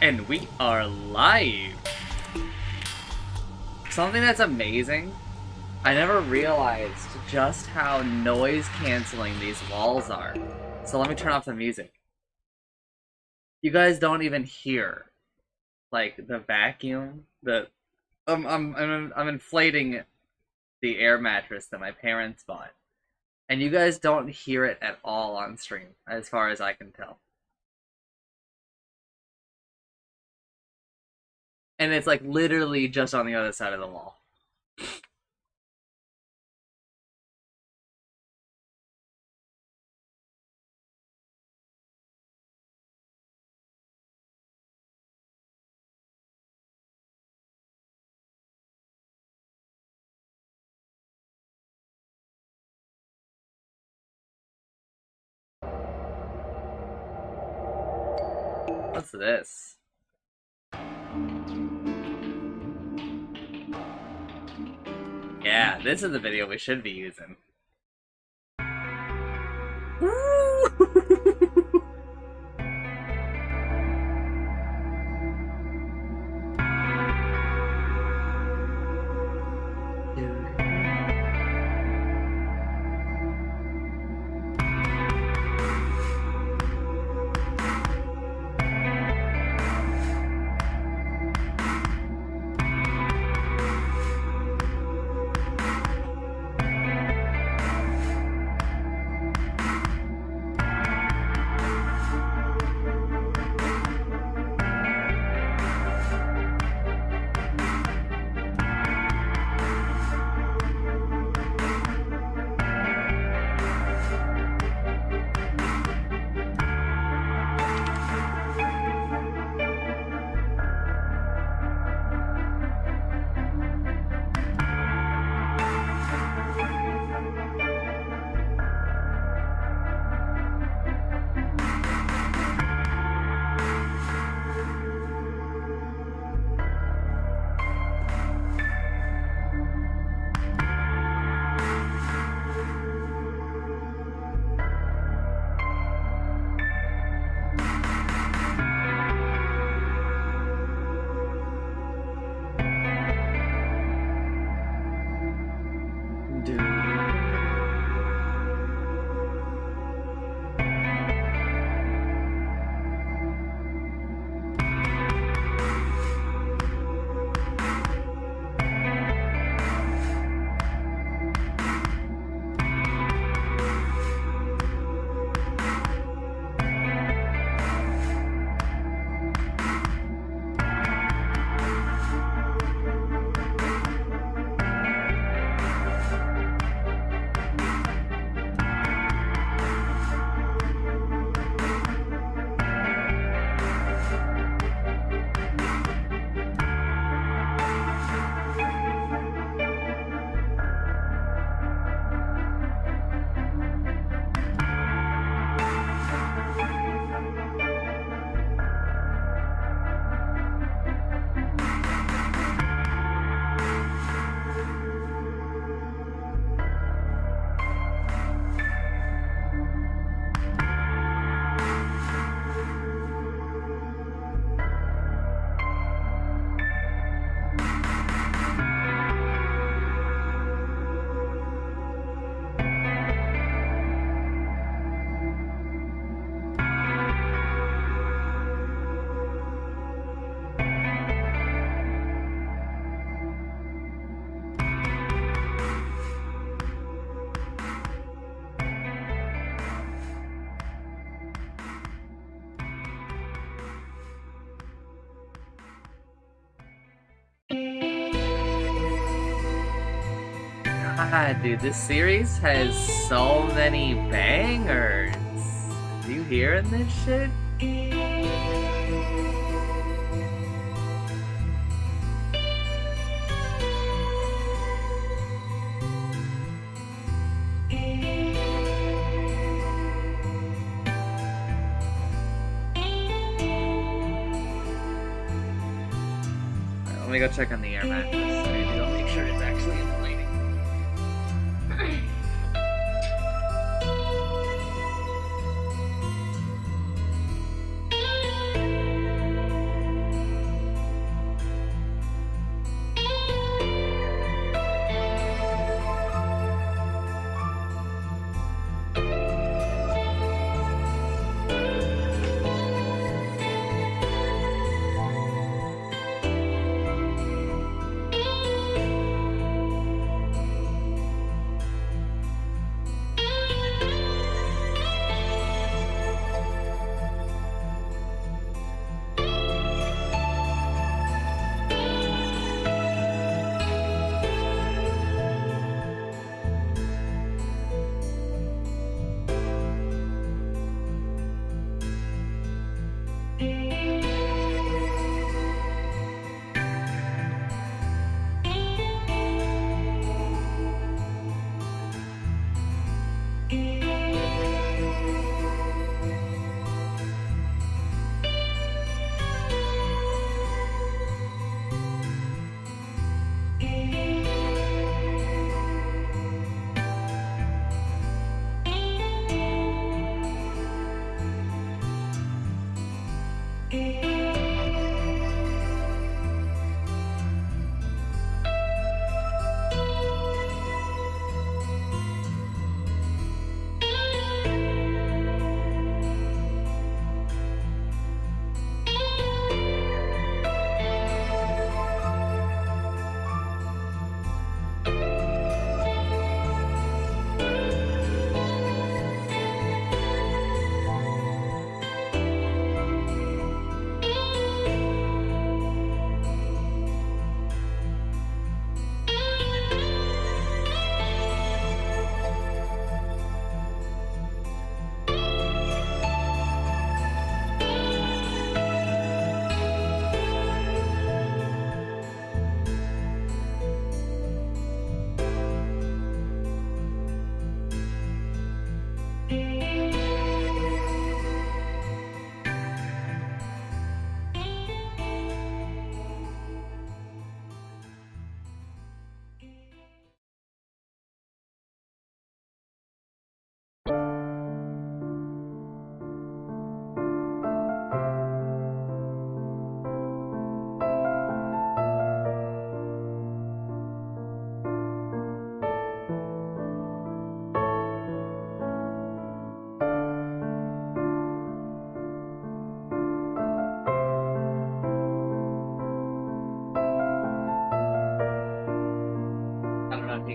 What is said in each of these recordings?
And we are live! Something that's amazing, I never realized just how noise canceling these walls are. So let me turn off the music. You guys don't even hear, like, the vacuum, I'm inflating the air mattress that my parents bought. And you guys don't hear it at all on stream, as far as I can tell. And it's like literally just on the other side of the wall. What's this? Yeah, this is the video we should be using. God, dude, this series has so many bangers. You hearing this shit? Alright, let me go check on the air mattress. I need to go make sure it's actually in the lighting.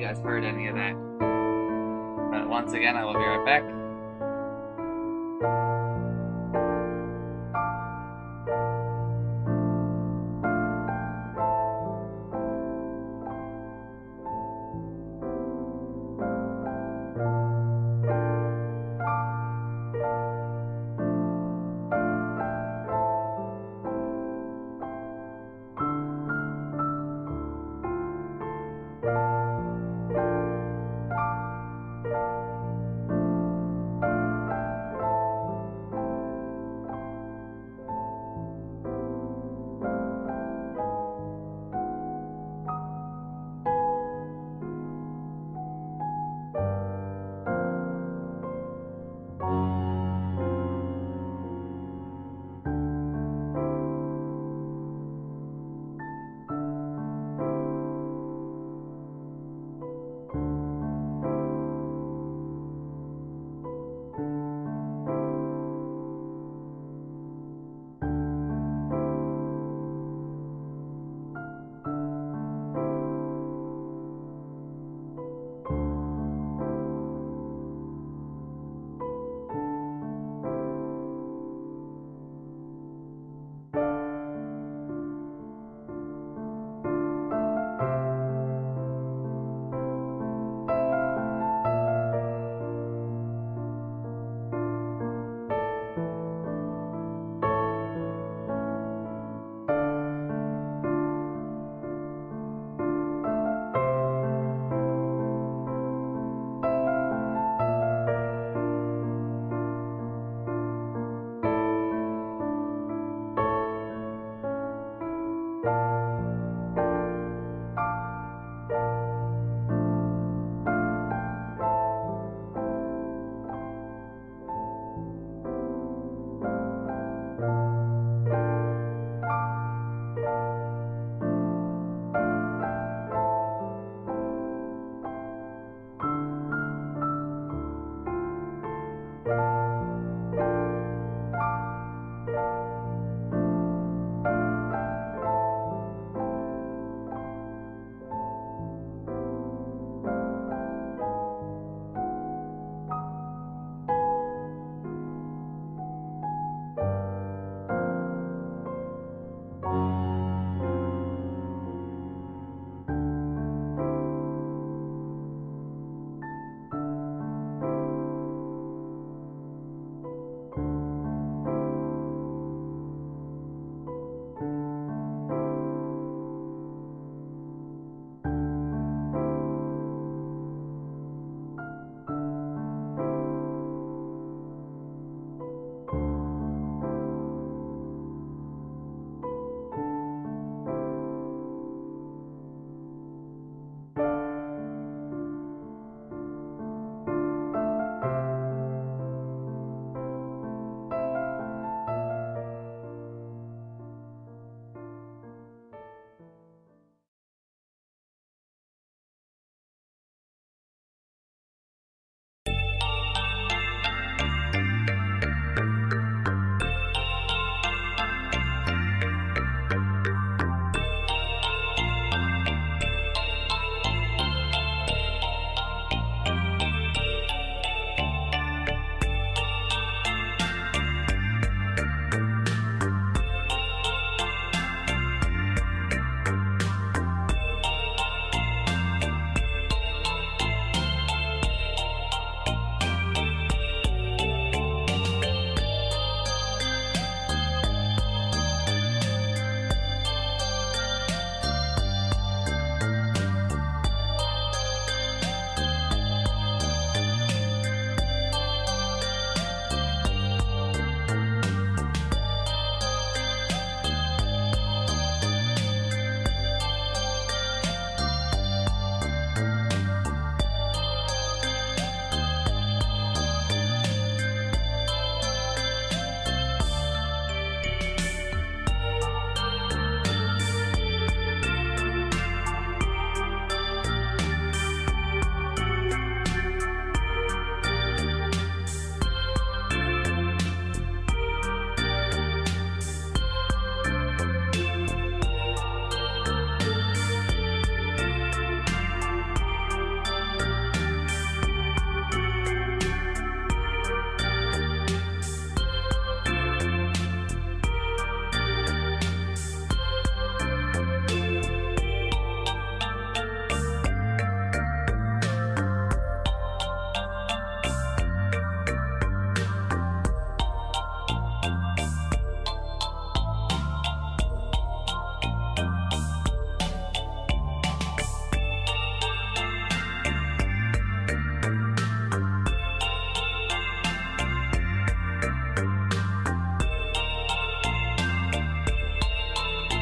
you guys heard any of that. But once again, I will be right back.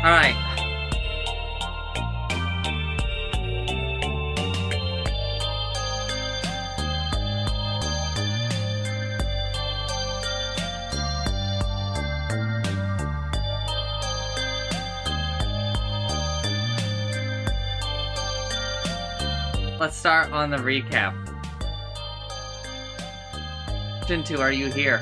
Alright. Let's start on the recap. Question 2, are you here?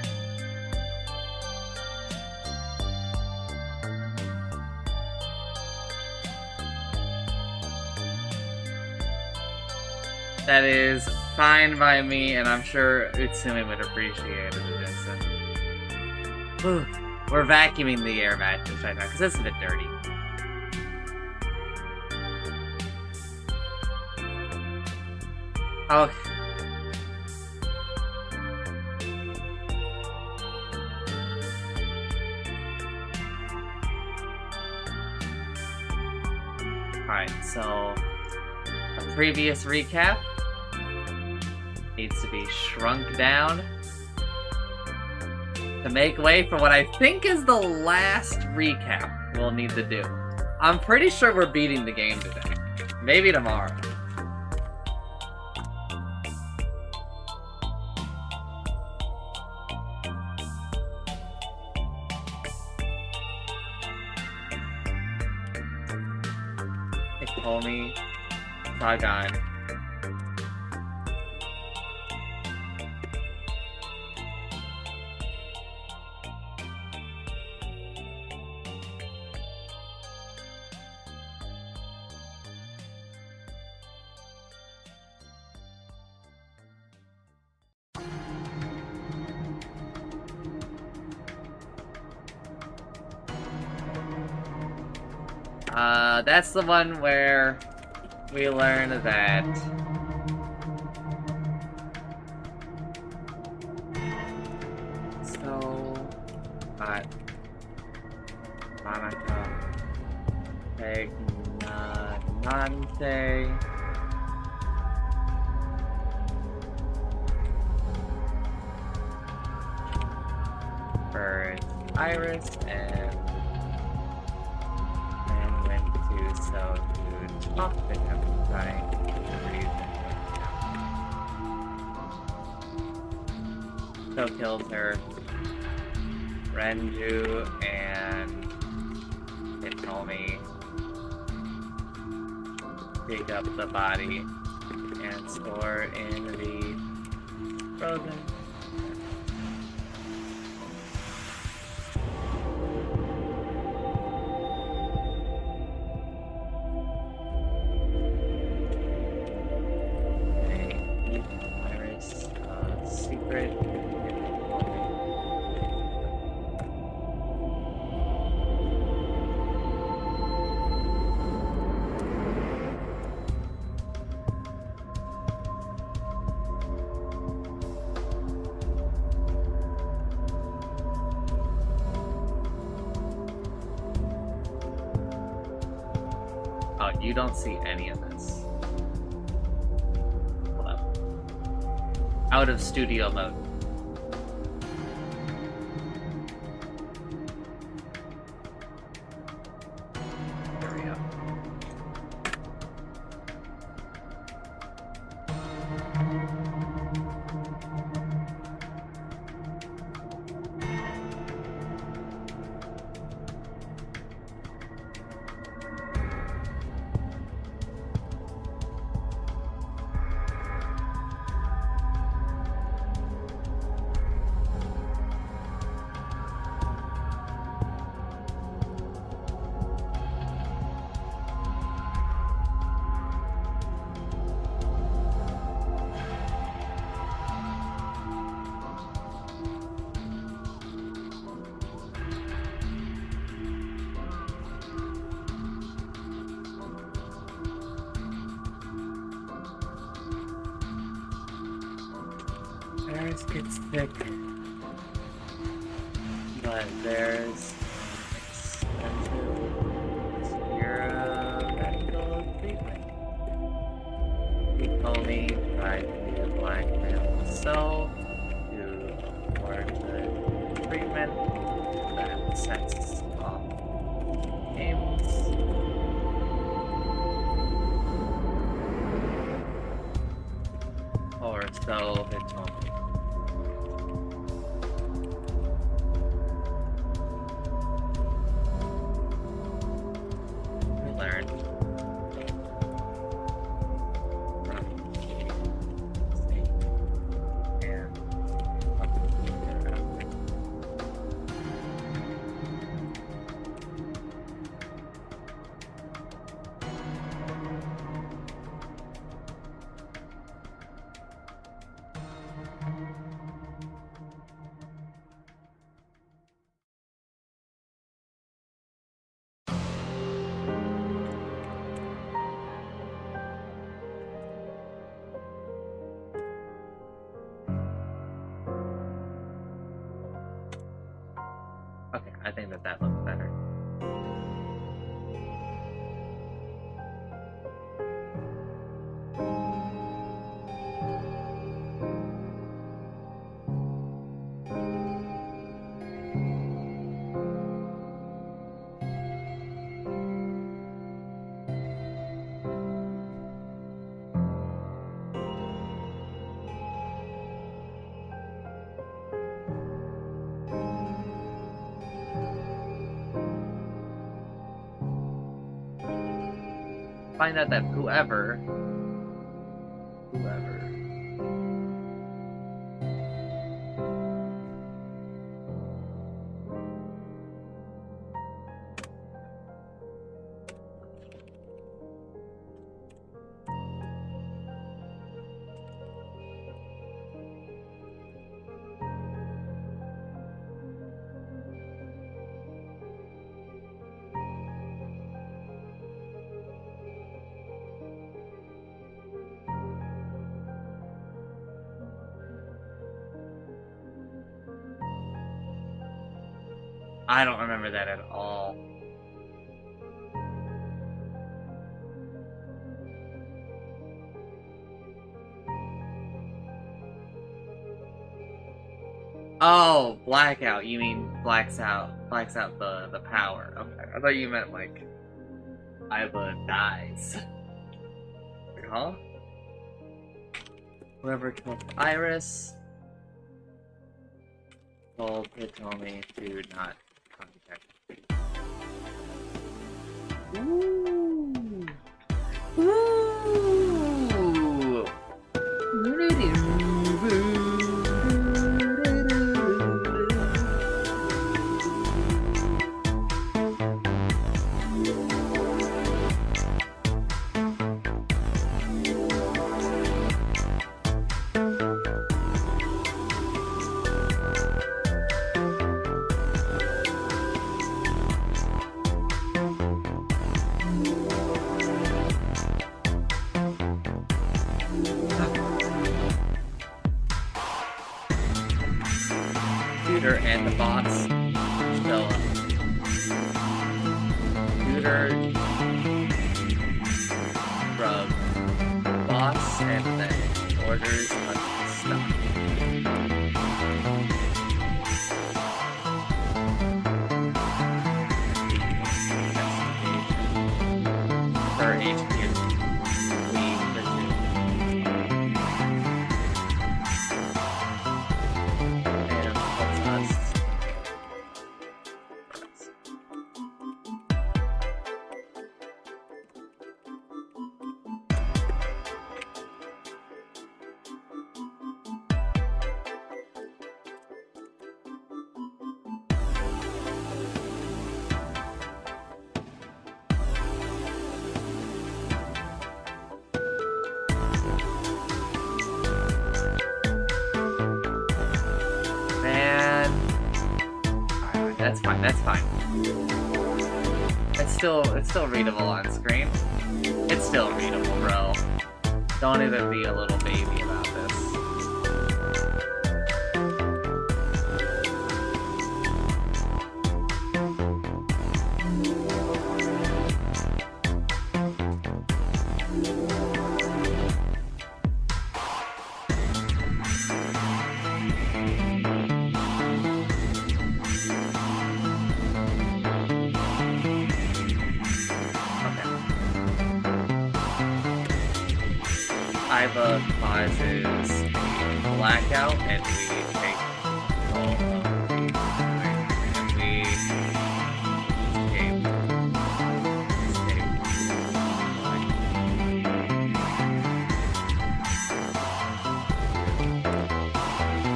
That is fine by me, and I'm sure Utsumi would appreciate it. We're vacuuming the air mattress right now, because it's a bit dirty. Oh. Alright, so a previous recap needs to be shrunk down to make way for what I think is the last recap we'll need to do. I'm pretty sure we're beating the game today. Maybe tomorrow. Homie, Sagan. That's the one where we learn that Monica Pregnante for Iris and went to talk to him, trying to reason. So killed her, Renju and Hitomi dig up the body and store in the frozen. You don't see any of this. Hold up. Out of studio mode. There we go. Theirs gets thick, but there's expensive experimental treatment. Hitomi tried to blackmail himself to afford the treatment that sets off him. So it told me. We learned. Okay, I think that looks better. Find out that whoever I don't remember that at all. Oh, blackout. You mean blacks out the power. Okay, I thought you meant like Iva dies. Huh? Whoever killed Iris told Hitomi to not contact me. Ooh. Ooh. And the boss still up. Computer, drug, boss, and then orders of stuff. Her HQ. We presume. And what's us? That's fine. It's still readable on screen. It's still readable, bro. Don't even be a little baby about this. Iva causes blackout, and we take control of the mind, and we escape.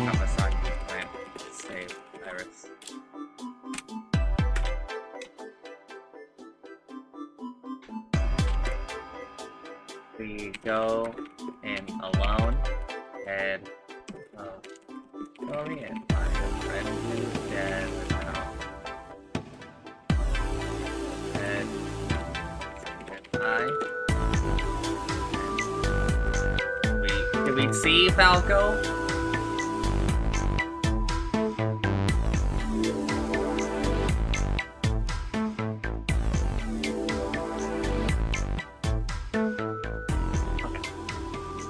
Kawasaki plant. Save Iris. We go in alone, head going in. My friend who's dead now. Head Did we see Falco?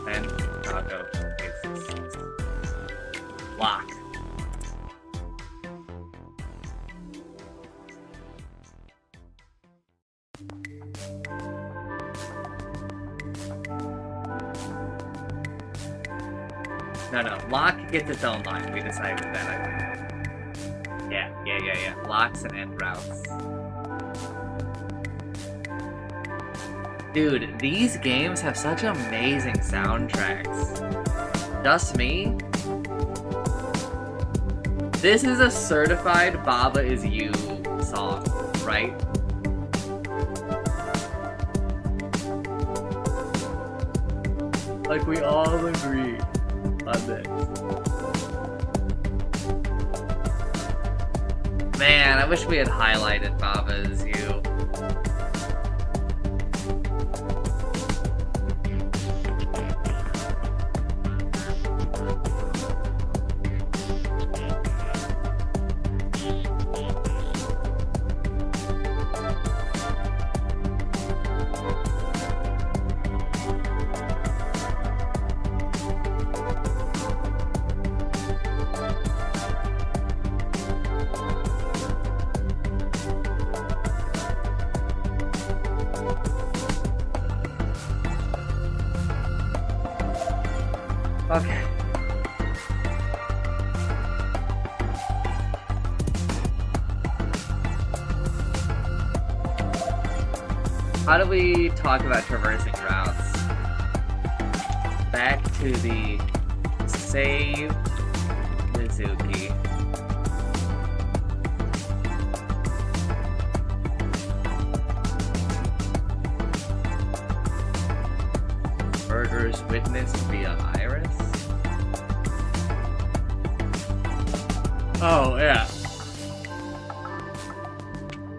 And Falco is lock. No. Lock gets its own line. We decided that, I think. Yeah. Locks and end routes. Dude, these games have such amazing soundtracks. Just me? This is a certified Baba Is You song, right? Like, we all agree on this. Man, I wish we had highlighted Baba Is You. Okay. How do we talk about traversing routes? Back to the save Mizuki. Murderous witness via Iris. Oh, yeah.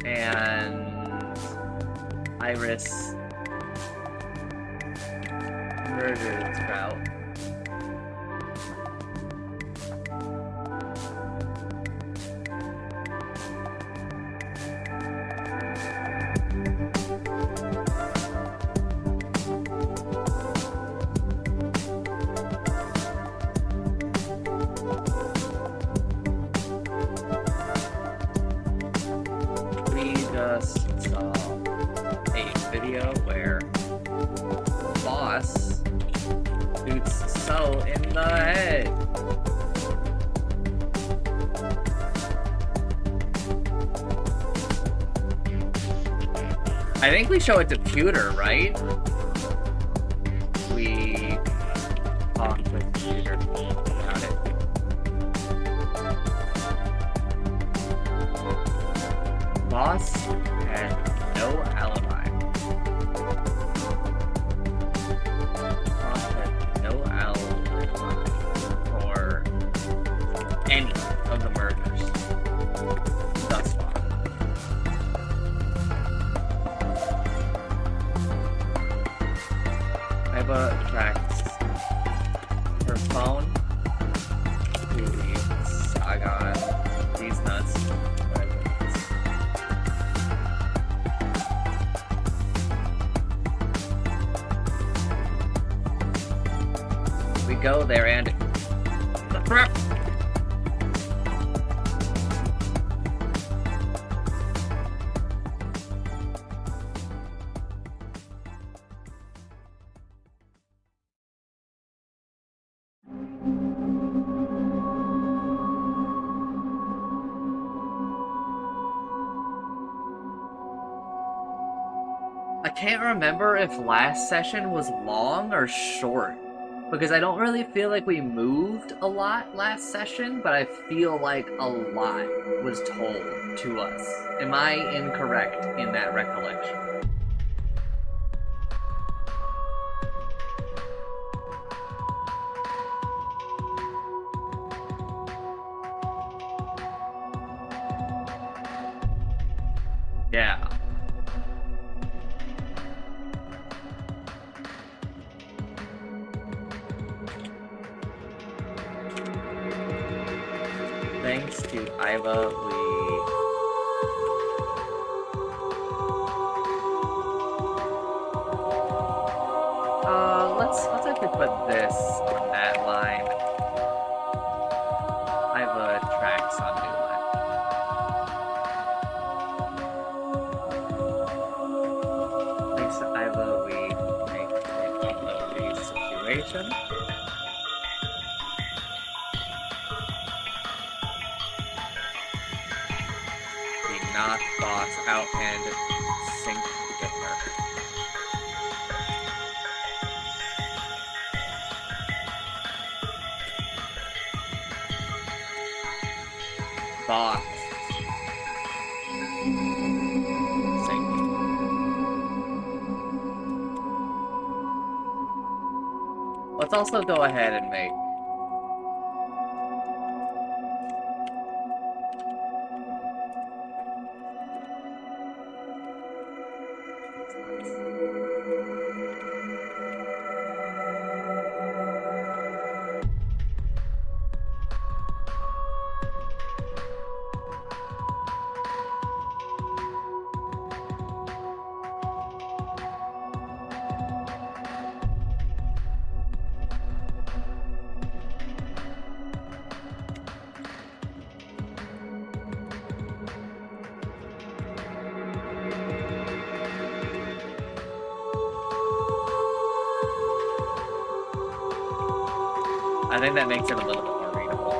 And Iris murders route. Just saw a video where Boss shoots So in the head. I think we show it to Pewter, right? We talk with Pewter about it. Boss had no alibi. Boss had no alibi for any of the murders thus far. Iva tracks her phone to the Saga. These nuts. We go there and the prep. I can't remember if last session was long or short, because I don't really feel like we moved a lot last session, but I feel like a lot was told to us. Am I incorrect in that recollection? Yeah. Thanks to Iva, let's actually put this on that line. Iva tracks on new line. Thanks to Iva, we make the situation. We knock boss out and sink together. Boss. Sink. Let's also go ahead and make I think that makes it a little bit more readable.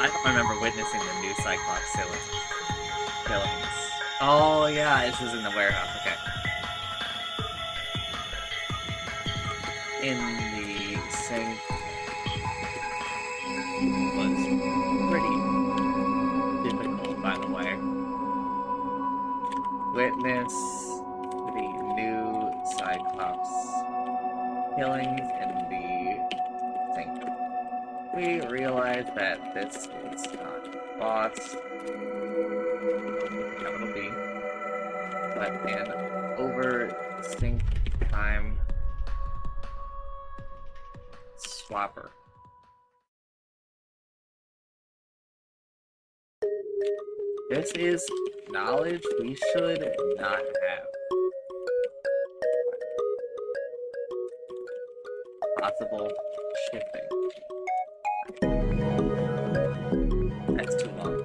I don't remember witnessing the new Cyclops killings. Oh yeah, this is in the warehouse, okay. In the sink was pretty difficult, by the way. Witness the new Cyclops killings in the sink. We realize that this is not boss, capital B, but an over-sync time swapper. This is knowledge we should not have. Possible shifting. That's too long.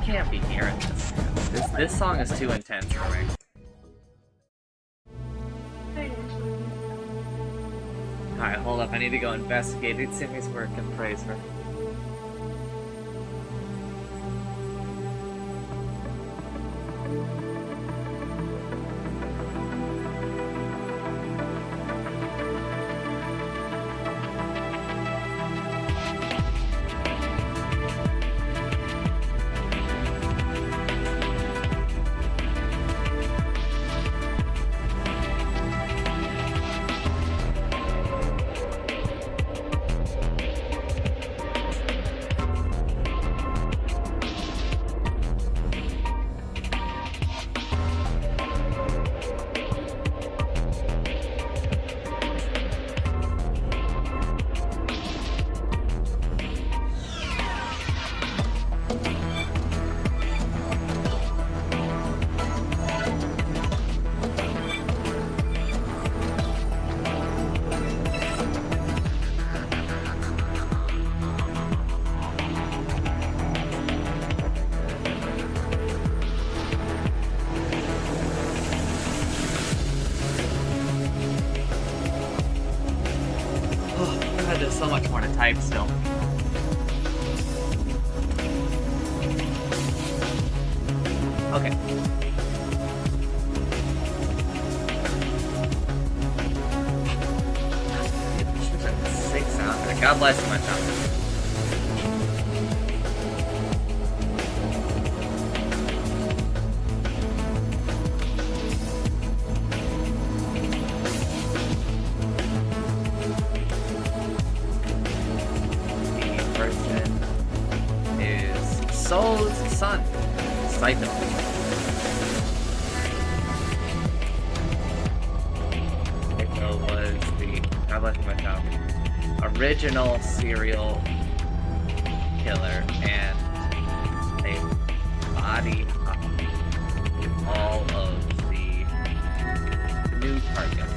Can't be hearing this. This song is too intense for me. Alright, hold up. I need to go investigate Simmy's work and praise her. so much more to type still. Okay. Sick sound. God bless you, my child. Soul's son, Saito. Saito was the, God bless my child, original serial killer and a body with all of the new targets.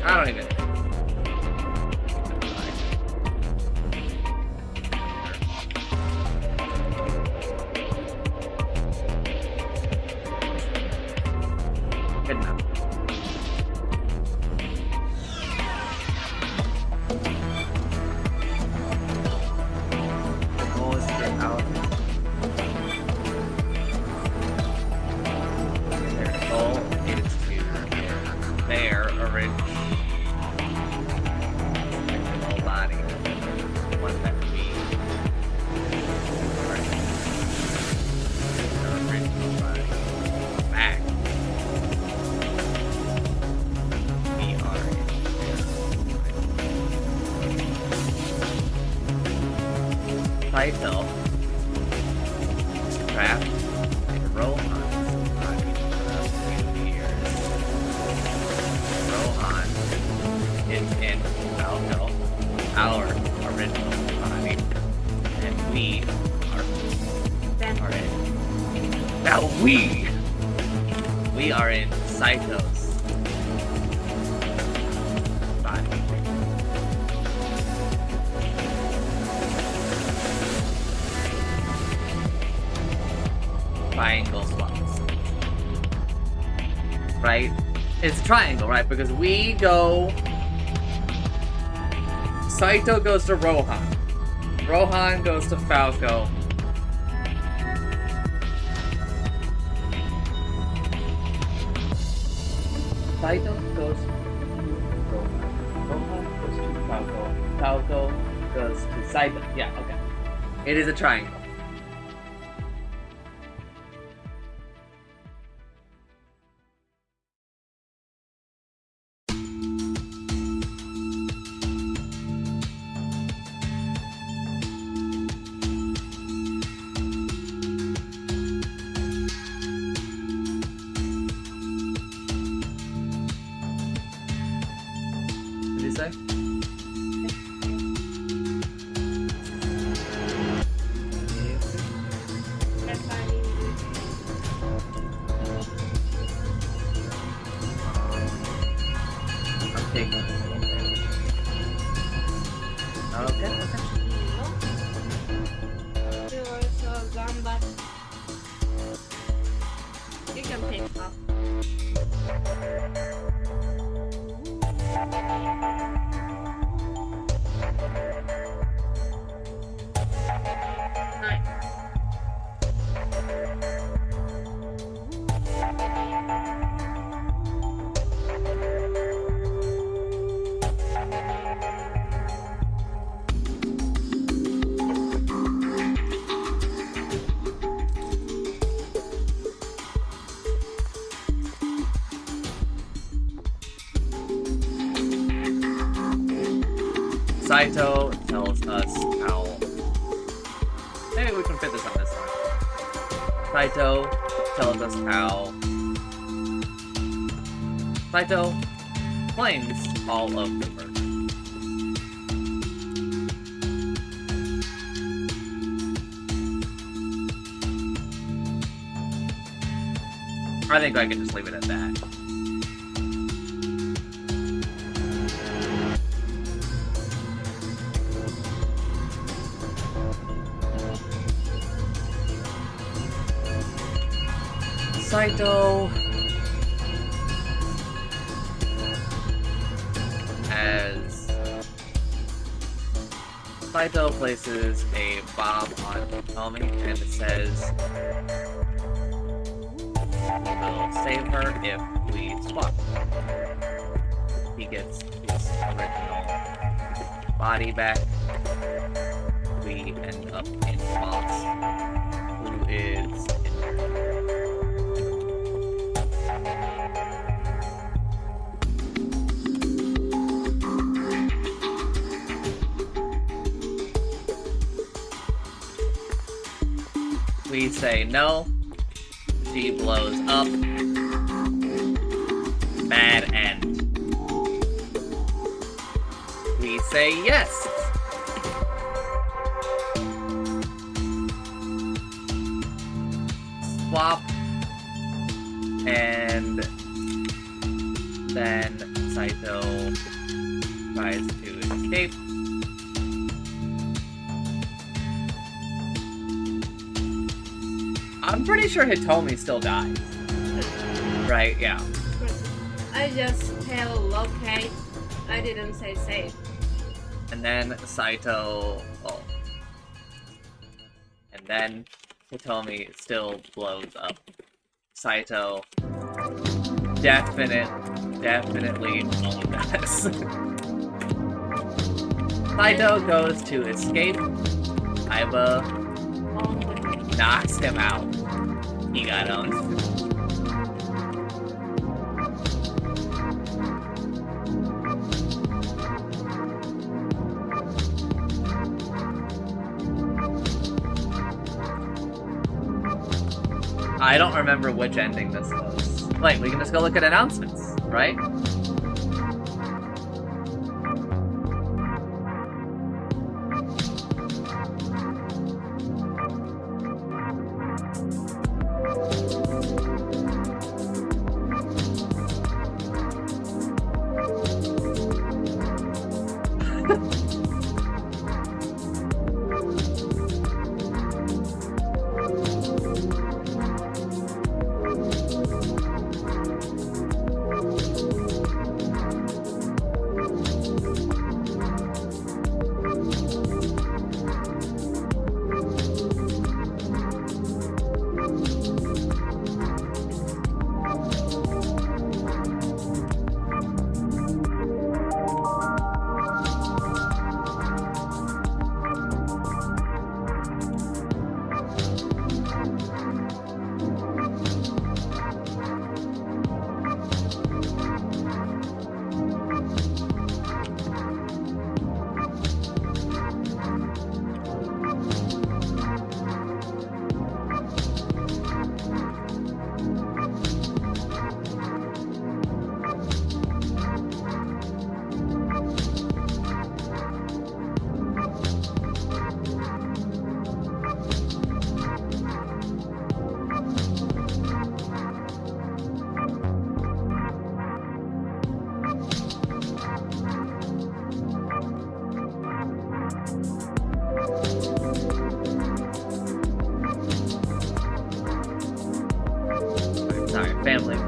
I don't even. Good enough. Almost get out. Their goal is to their original body. One that we are the original body. Back. We are in Saito is trapped in Rohan's body for a few years. Rohan is in Falco, our original body, and we are in. Now we are in Saito's body. Triangle swaps. Right? It's a triangle, right? Because we go. Saito goes to Rohan. Rohan goes to Falco. Saito goes to Rohan. Rohan goes to Falco. Falco goes to Saito. Yeah, okay. It is a triangle. What did you say? I'm taking it. Okay, okay. You can pick up. Nice. Saito tells us how. Maybe we can fit this on this one. Saito tells us how. Saito claims all of the murder. I think I can just leave it at that. Saito Saito places a bomb on Tommy and it says we'll save her if we swap. He gets his original body back. We end up in Boss, who is we say no. She blows up. Bad end. We say yes. Swap. And then Saito tries to escape. I'm pretty sure Hitomi still dies. Right, yeah. I just tell locate. I didn't say save. And then Saito... Oh. And then Hitomi still blows up. Saito... Definitely owned this. Saito goes to escape. Aiba knocks him out. He got owned. I don't remember which ending this was. Wait, we can just go look at announcements, right?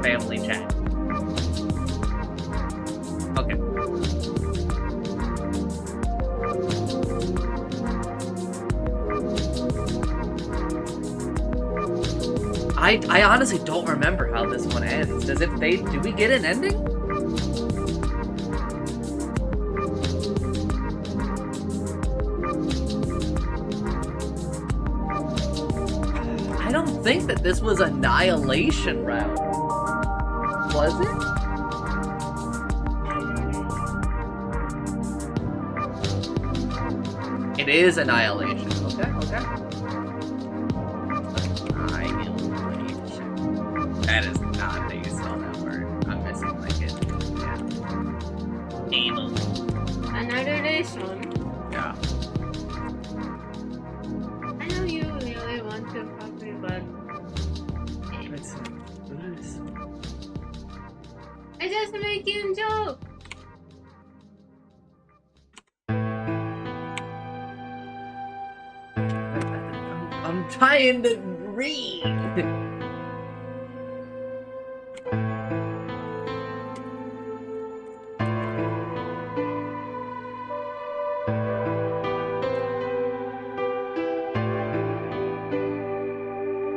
Family chat. Okay. I honestly don't remember how this one ends. Do we get an ending? I don't think that this was Annihilation round. Was it? It is Annihilation. Okay. Annihilation. That is not how you spell that word. I'm missing like it. Yeah. Anal. Annihilation. Yeah. I know you really want to copy, but What is just making a joke. I'm trying to read.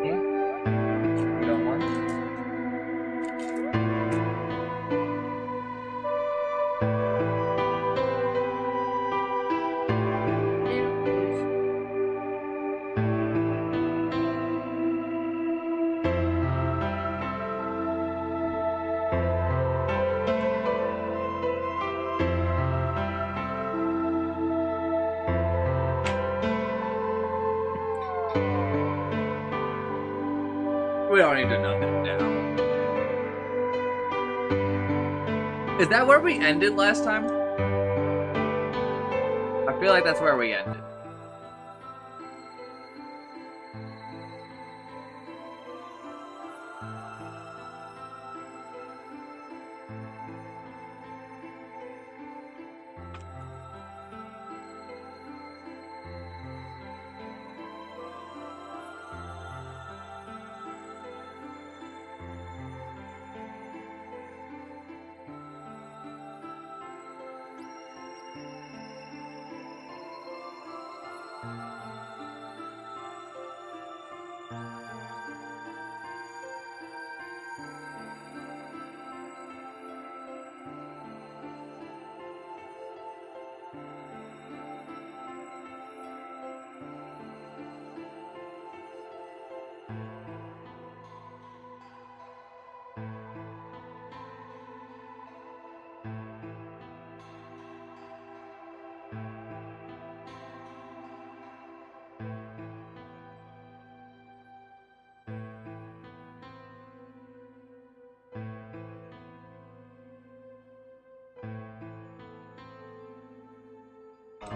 You don't want? Yeah, please. We don't need to know that now. Is that where we ended last time? I feel like that's where we ended.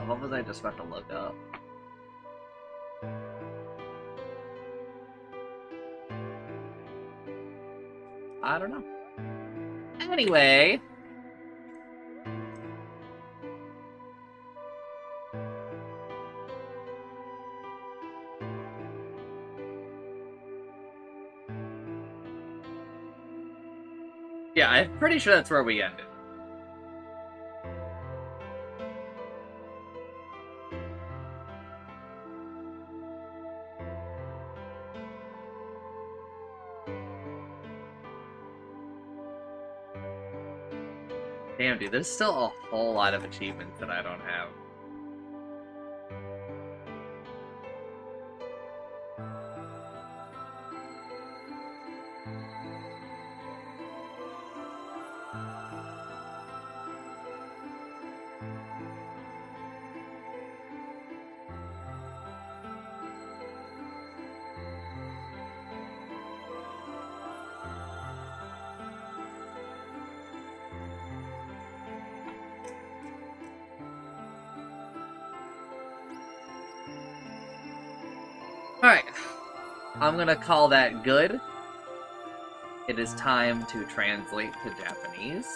What was I just about to look up? I don't know. Anyway. Yeah, I'm pretty sure that's where we ended. Damn, dude, there's still a whole lot of achievements that I don't have. Alright. I'm gonna call that good. It is time to translate to Japanese.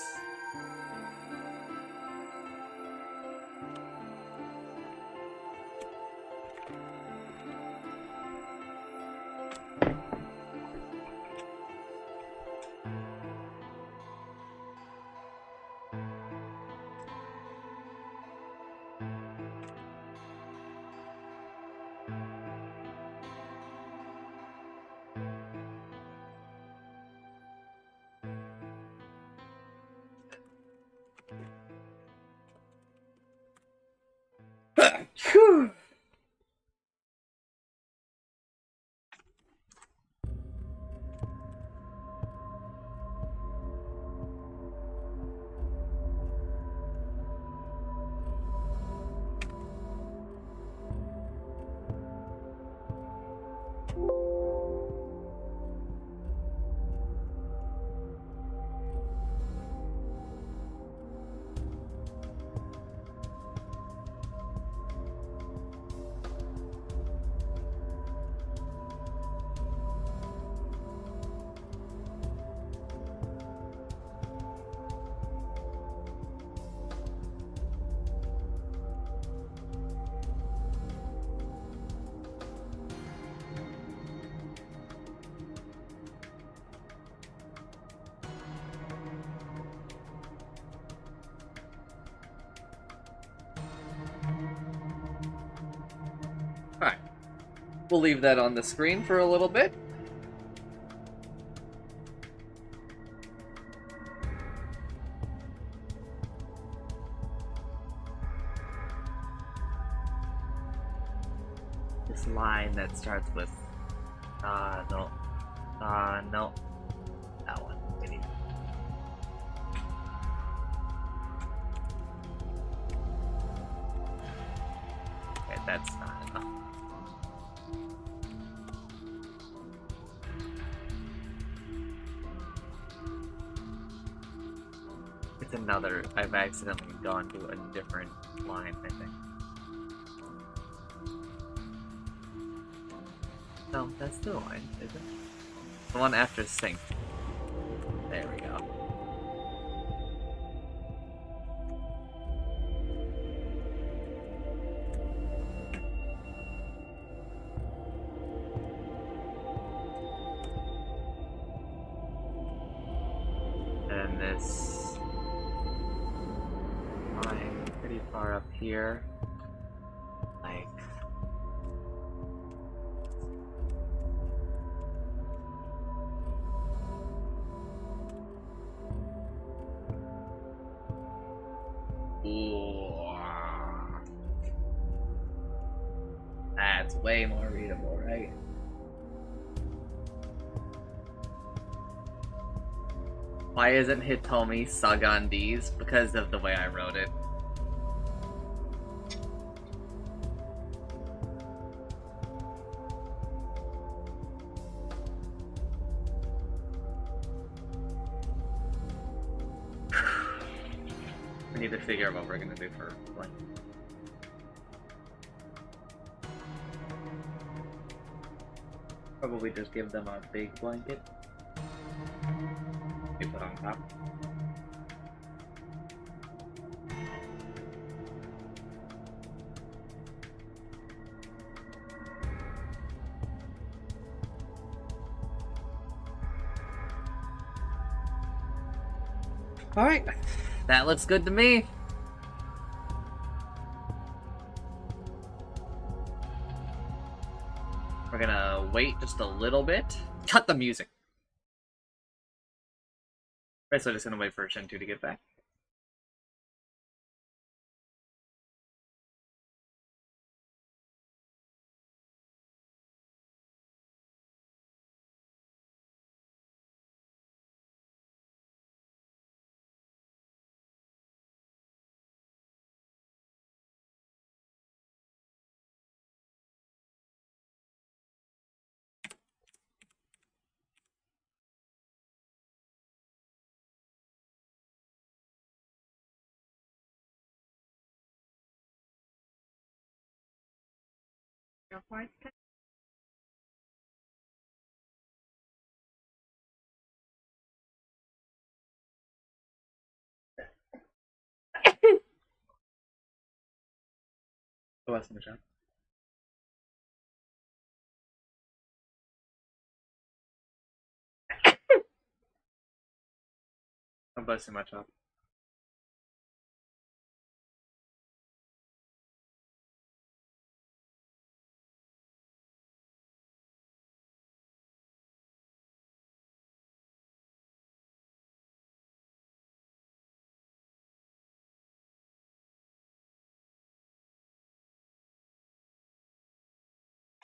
We'll leave that on the screen for a little bit. This line that starts with, no. No. That one. Maybe. Okay, that's not enough. It's another. I've accidentally gone to a different line, I think. No, that's the line, is it? The one after sync. There we go. And this line pretty far up here. Like that's way more readable, right? Why isn't Hitomi Sagandis? Because of the way I wrote it. We need to figure out what we're gonna do for blank. Probably just give them a big blanket. You put on top. Alright, that looks good to me. We're gonna wait just a little bit. Cut the music. Basically just gonna wait for Shen2 to get back. Go ask Michelle. I'm busting my chop.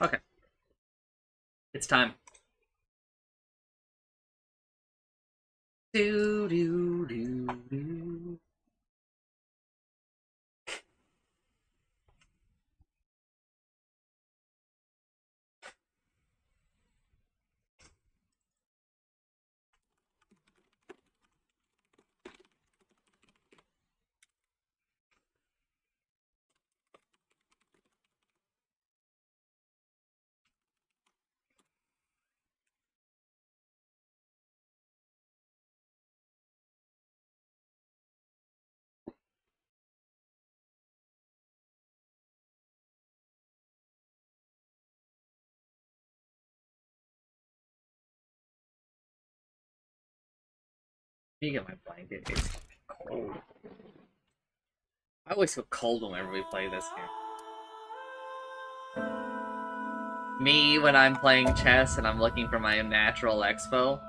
Okay. It's time. Do do do do. Let me get my blanket. It's cold. I always feel cold whenever we play this game. Me when I'm playing chess and I'm looking for my natural expo.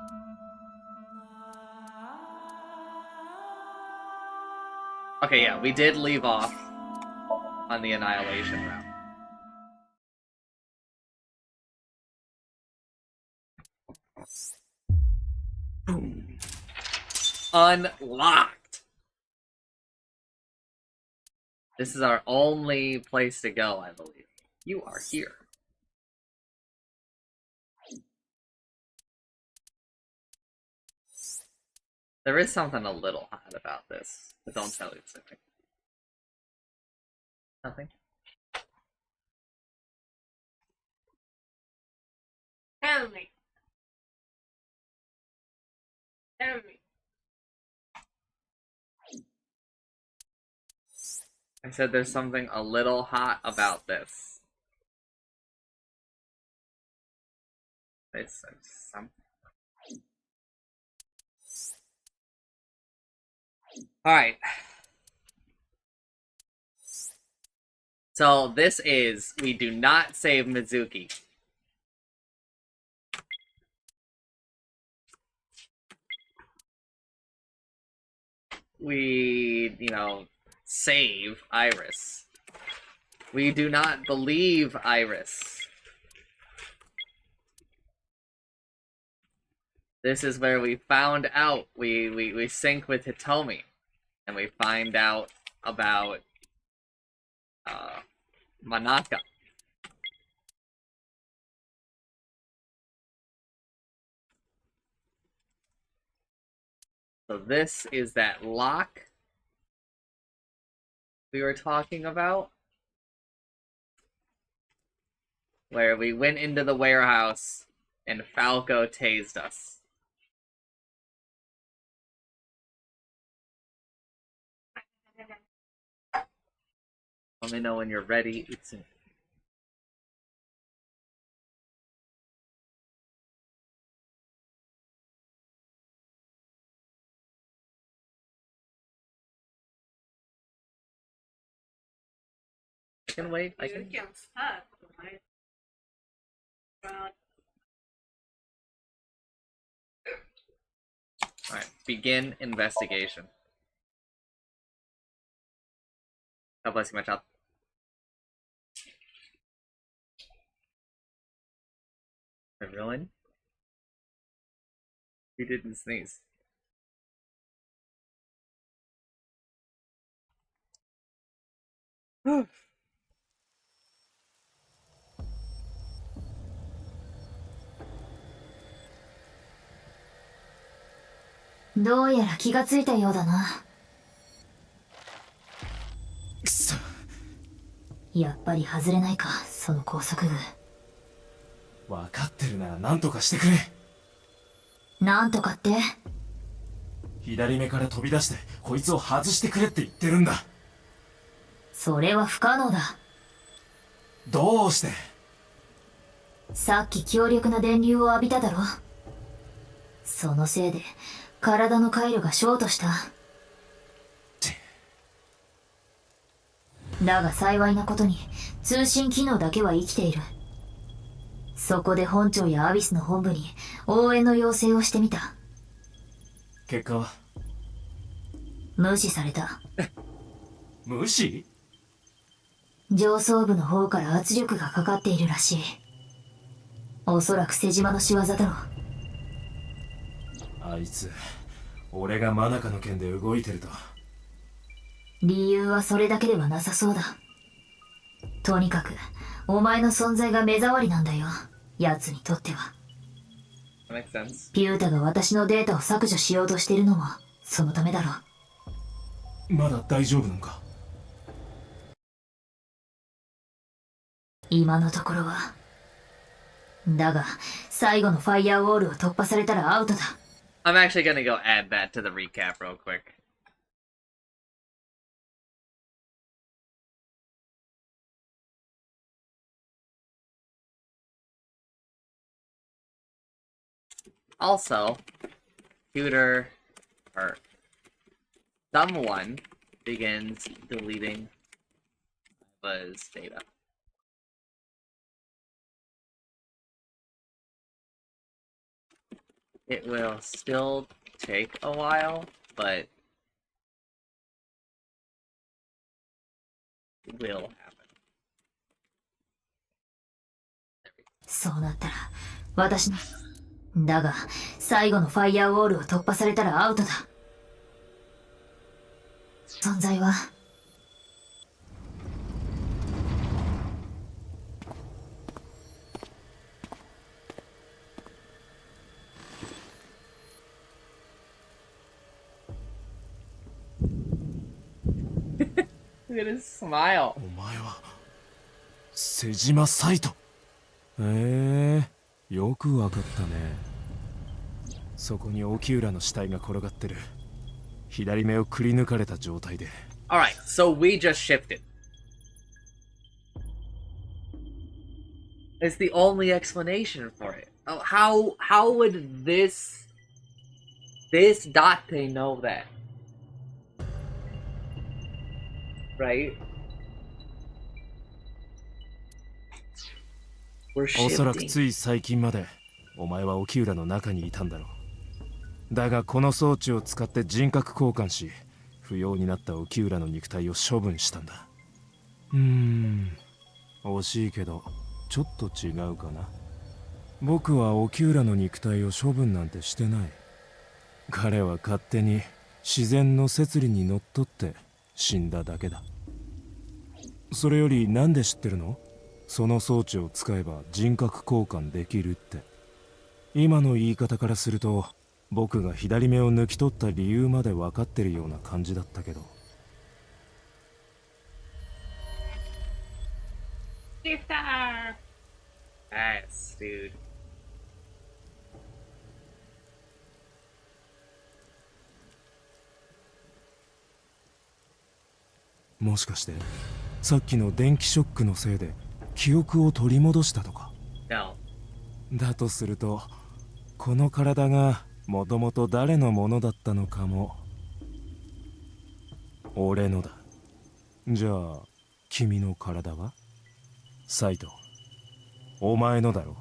Okay, yeah, we did leave off on the Annihilation route. Boom. Unlocked! This is our only place to go, I believe. You are here. There is something a little hot about this, but don't tell me something. Nothing? Tell me. Tell me. I said there's something a little hot about this. It's something. Alright. So this is, we do not save Mizuki. We, save Iris. We do not believe Iris. This is where we found out. We sync with Hitomi. And we find out about Manaka. So this is that lock we were talking about, where we went into the warehouse and Falco tased us. Let me know when you're ready. It's in. I can wait. I You can. can start. Right? Alright, begin investigation. God bless you, my child. Everyone? You didn't sneeze. Whew. どうやら気がついたようだな。くそ。やっぱり外れないか、その拘束具。分かってるなら何とかしてくれ。なんとかって？左目から飛び出してこいつを外してくれって言ってるんだ。それは不可能だ。どうして？さっき強力な電流を浴びただろ。そのせいで体の回路がショートした。だが幸いなことに通信機能だけは生きている。そこで本庁やアビスの本部に応援の要請をしてみた。結果は？無視された。無視？上層部の方から圧力がかかっているらしい。おそらく瀬島の仕業だろう。あいつ、俺がマナカの件で動いてると。理由はそれだけではなさそうだ。とにかくお前の存在が目障りなんだよ、奴にとっては。That makes sense. ピュータが私のデータを削除しようとしているのもそのためだろう。まだ大丈夫なのか？今のところは。だが最後のファイヤーウォールを突破されたらアウトだ。I'm actually gonna go add that to the recap real quick. Also, computer or someone begins deleting Buzz data. It will still take a while, but it will happen. そうなったら私のだが最後のファイヤーウォールを突破されたらアウトだ。存在はLook at his smile. お前は瀬島サイト。よくわかったね。そこに沖浦の死体が転がってる。左目をくり抜かれた状態で。Alright, so we just shifted. It's the only explanation for it. Oh, how would this Date know that? Right? We're おそらく shifting. つい最近までお前は沖浦の中にいたんだろう。だがこの装置を使って人格交換し、不要になった沖浦の肉体を処分したんだ。惜しいけどちょっと違うかな。僕は沖浦の肉体を処分なんてしてない。彼は勝手に自然の摂理にのっとって死んだだけだ。それよりなんで知ってるの？その装置を使えば人格交換できるって。今の言い方からすると僕が左目を抜き取った理由まで分かってるような感じだったけど。Shifter! Yes, dude. もしかしてさっきの電気ショックのせいで記憶を取り戻したとか？ No. だとするとこの体がもともと誰のものだったのかも。俺のだ。じゃあ君の体は？サイト、お前のだろ。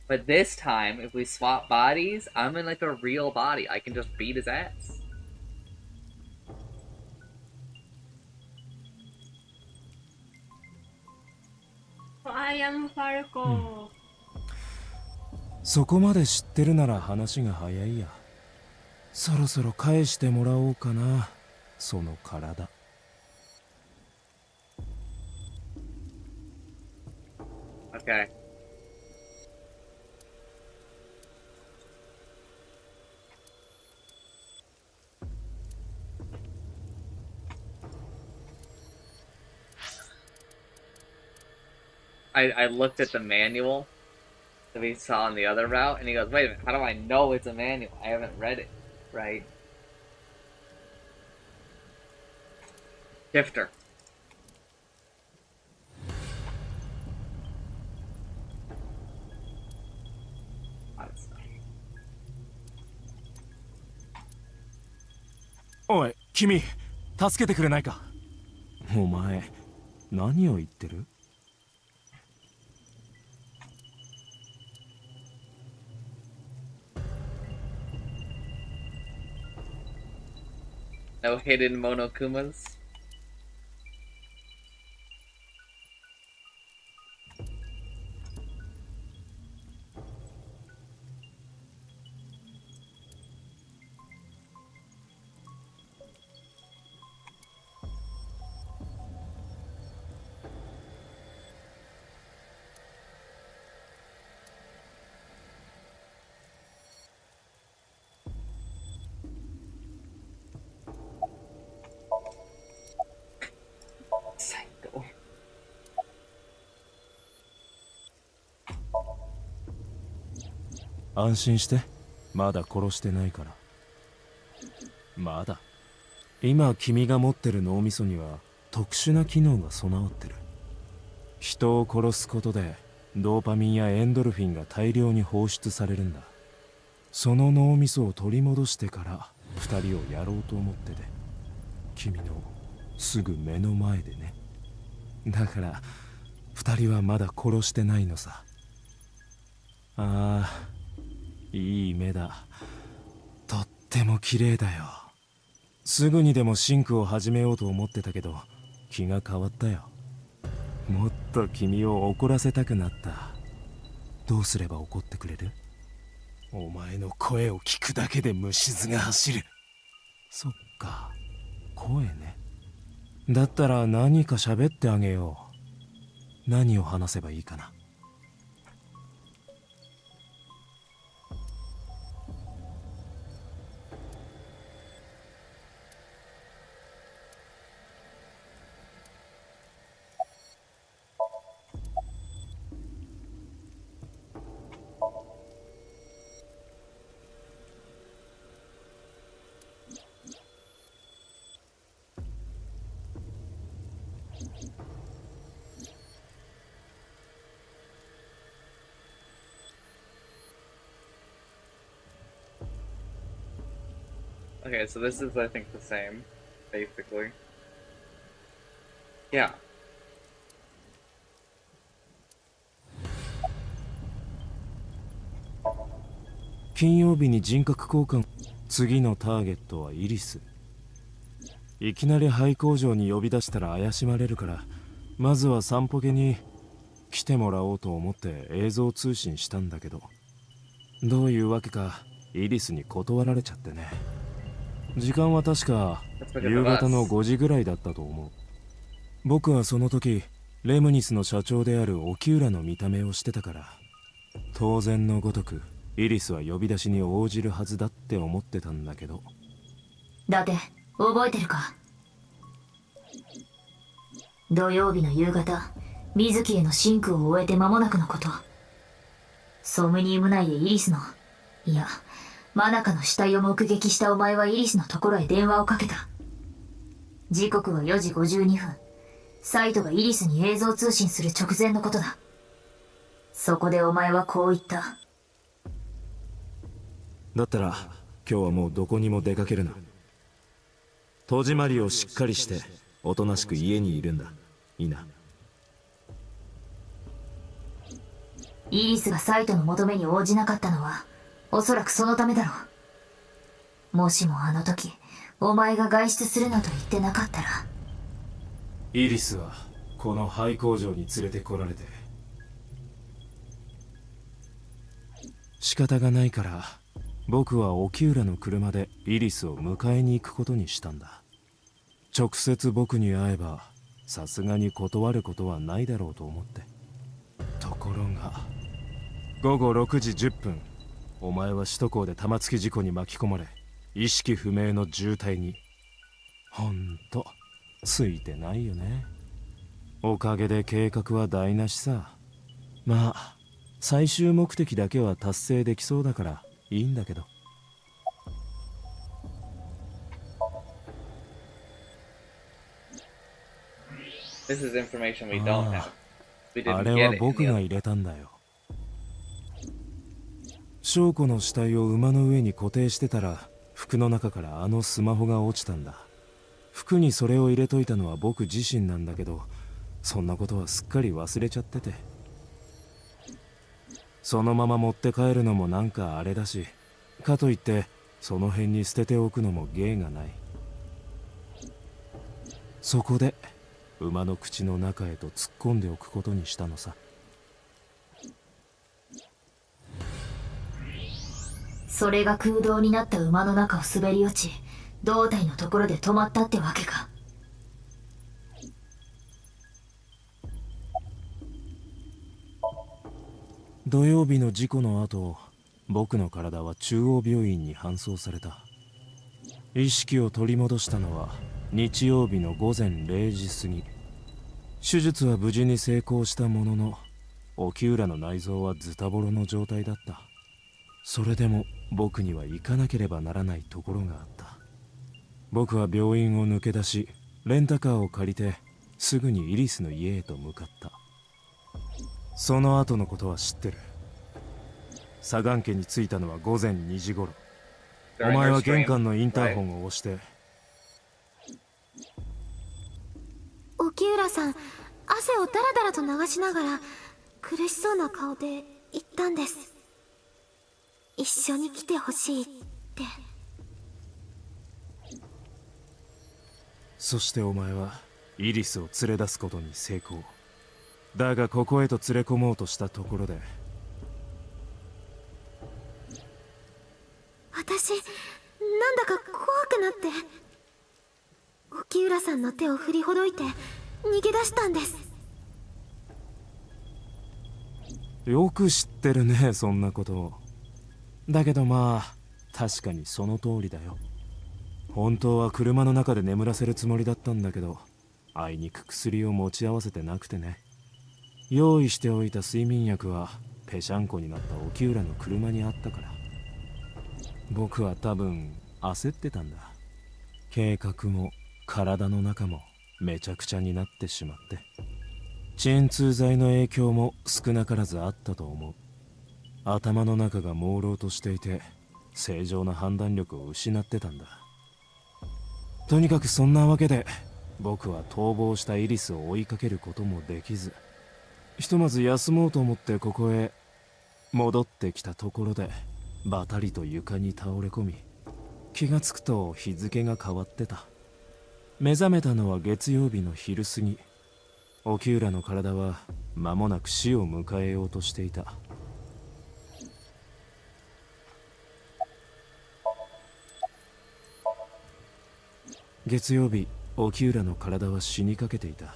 But this time, if we swap bodies, I'm in like a real body. I can just beat his ass. I am Falco. そこまで知ってるなら話が早いや。そろそろ返してもらおうかな、その体。Okay. I looked at the manual that we saw on the other route, and he goes, wait a minute, how do I know it's a manual? I haven't read it, right? Shifter. Oh, おい、君、助けてくれないか。お前、何を言ってる？No hidden Monokumas. Psycho. 安心して、まだ殺してないから。まだ。今君が持ってる脳みそには特殊な機能が備わってる。人を殺すことでドーパミンやエンドルフィンが大量に放出されるんだ。その脳みそを取り戻してから二人をやろうと思ってて、君のすぐ目の前でね。だから二人はまだ殺してないのさ。ああ、いい目だ。とっても綺麗だよ。すぐにでもシンクを始めようと思ってたけど気が変わったよ。もっと君を怒らせたくなった。どうすれば怒ってくれる？お前の声を聞くだけで虫唾が走る。そっか、声ね。だったら何か喋ってあげよう。何を話せばいいかな。Okay, so this is, I think, the same, basically. Yeah. 金曜日に人格交換。次のターゲットはイリス。いきなり廃工場に呼び出したら怪しまれるから、まずは散歩家に来てもらおうと思って映像通信したんだけど、どういうわけかイリスに断られちゃってね。時間は確か夕方の5時ぐらいだったと思う。僕はその時レムニスの社長である沖浦の見た目をしてたから、当然のごとくイリスは呼び出しに応じるはずだって思ってたんだけど。だって覚えてるか？土曜日の夕方、水木へのシンクを終えて間もなくのこと。ソムニウム内でイリスの、いやマナカの死体を目撃したお前はイリスのところへ電話をかけた。時刻は4時52分。サイトがイリスに映像通信する直前のことだ。そこでお前はこう言った。だったら今日はもうどこにも出かけるな。戸締まりをしっかりしておとなしく家にいるんだ。いいな。イリスがサイトの求めに応じなかったのはおそらくそのためだろう。もしもあの時お前が外出するなと言ってなかったら。イリスはこの廃工場に連れてこられて、仕方がないから僕は沖浦の車でイリスを迎えに行くことにしたんだ。直接僕に会えばさすがに断ることはないだろうと思って。ところが午後6時10分、お前は首都高で玉突き事故に巻き込まれ意識不明の重体に。ほんとついてないよね。おかげで計画は台無しさ。まあ最終目的だけは達成できそうだからいいんだけど。This is information we don't have. We あ didn't れ get は it in 僕 the が other. 入れたんだよ。翔子の死体を馬の上に固定してたら服の中からあのスマホが落ちたんだ。服にそれを入れといたのは僕自身なんだけど、そんなことはすっかり忘れちゃってて。そのまま持って帰るのもなんかあれだし、かといってその辺に捨てておくのも芸がない。そこで馬の口の中へと突っ込んでおくことにしたのさ。それが空洞になった馬の中を滑り落ち、胴体のところで止まったってわけか。土曜日の事故の後、僕の体は中央病院に搬送された。意識を取り戻したのは日曜日の午前0時過ぎ。手術は無事に成功したものの、沖浦の内臓はズタボロの状態だった。それでも僕には行かなければならないところがあった。僕は病院を抜け出し、レンタカーを借りてすぐにイリスの家へと向かった。その後のことは知ってる。左岸家に着いたのは午前2時頃。お前は玄関のインターホンを押して。沖浦さん、汗をダラダラと流しながら苦しそうな顔で言ったんです。一緒に来てほしいって。そしてお前はイリスを連れ出すことに成功。だがここへと連れ込もうとしたところで、私なんだか怖くなって、沖浦さんの手を振りほどいて逃げ出したんです。よく知ってるね、そんなことを。だけどまあ確かにその通りだよ。本当は車の中で眠らせるつもりだったんだけど、あいにく薬を持ち合わせてなくてね。用意しておいた睡眠薬はぺしゃんこになった沖浦の車にあったから。僕は多分焦ってたんだ。計画も体の中もめちゃくちゃになってしまって、鎮痛剤の影響も少なからずあったと思う。頭の中が朦朧としていて、正常な判断力を失ってたんだ。とにかくそんなわけで僕は逃亡したイリスを追いかけることもできず、ひとまず休もうと思ってここへ戻ってきたところで、バタリと床に倒れ込み、気がつくと日付が変わってた。目覚めたのは月曜日の昼過ぎ。沖浦の体は間もなく死を迎えようとしていた。月曜日、沖浦の体は死にかけていた。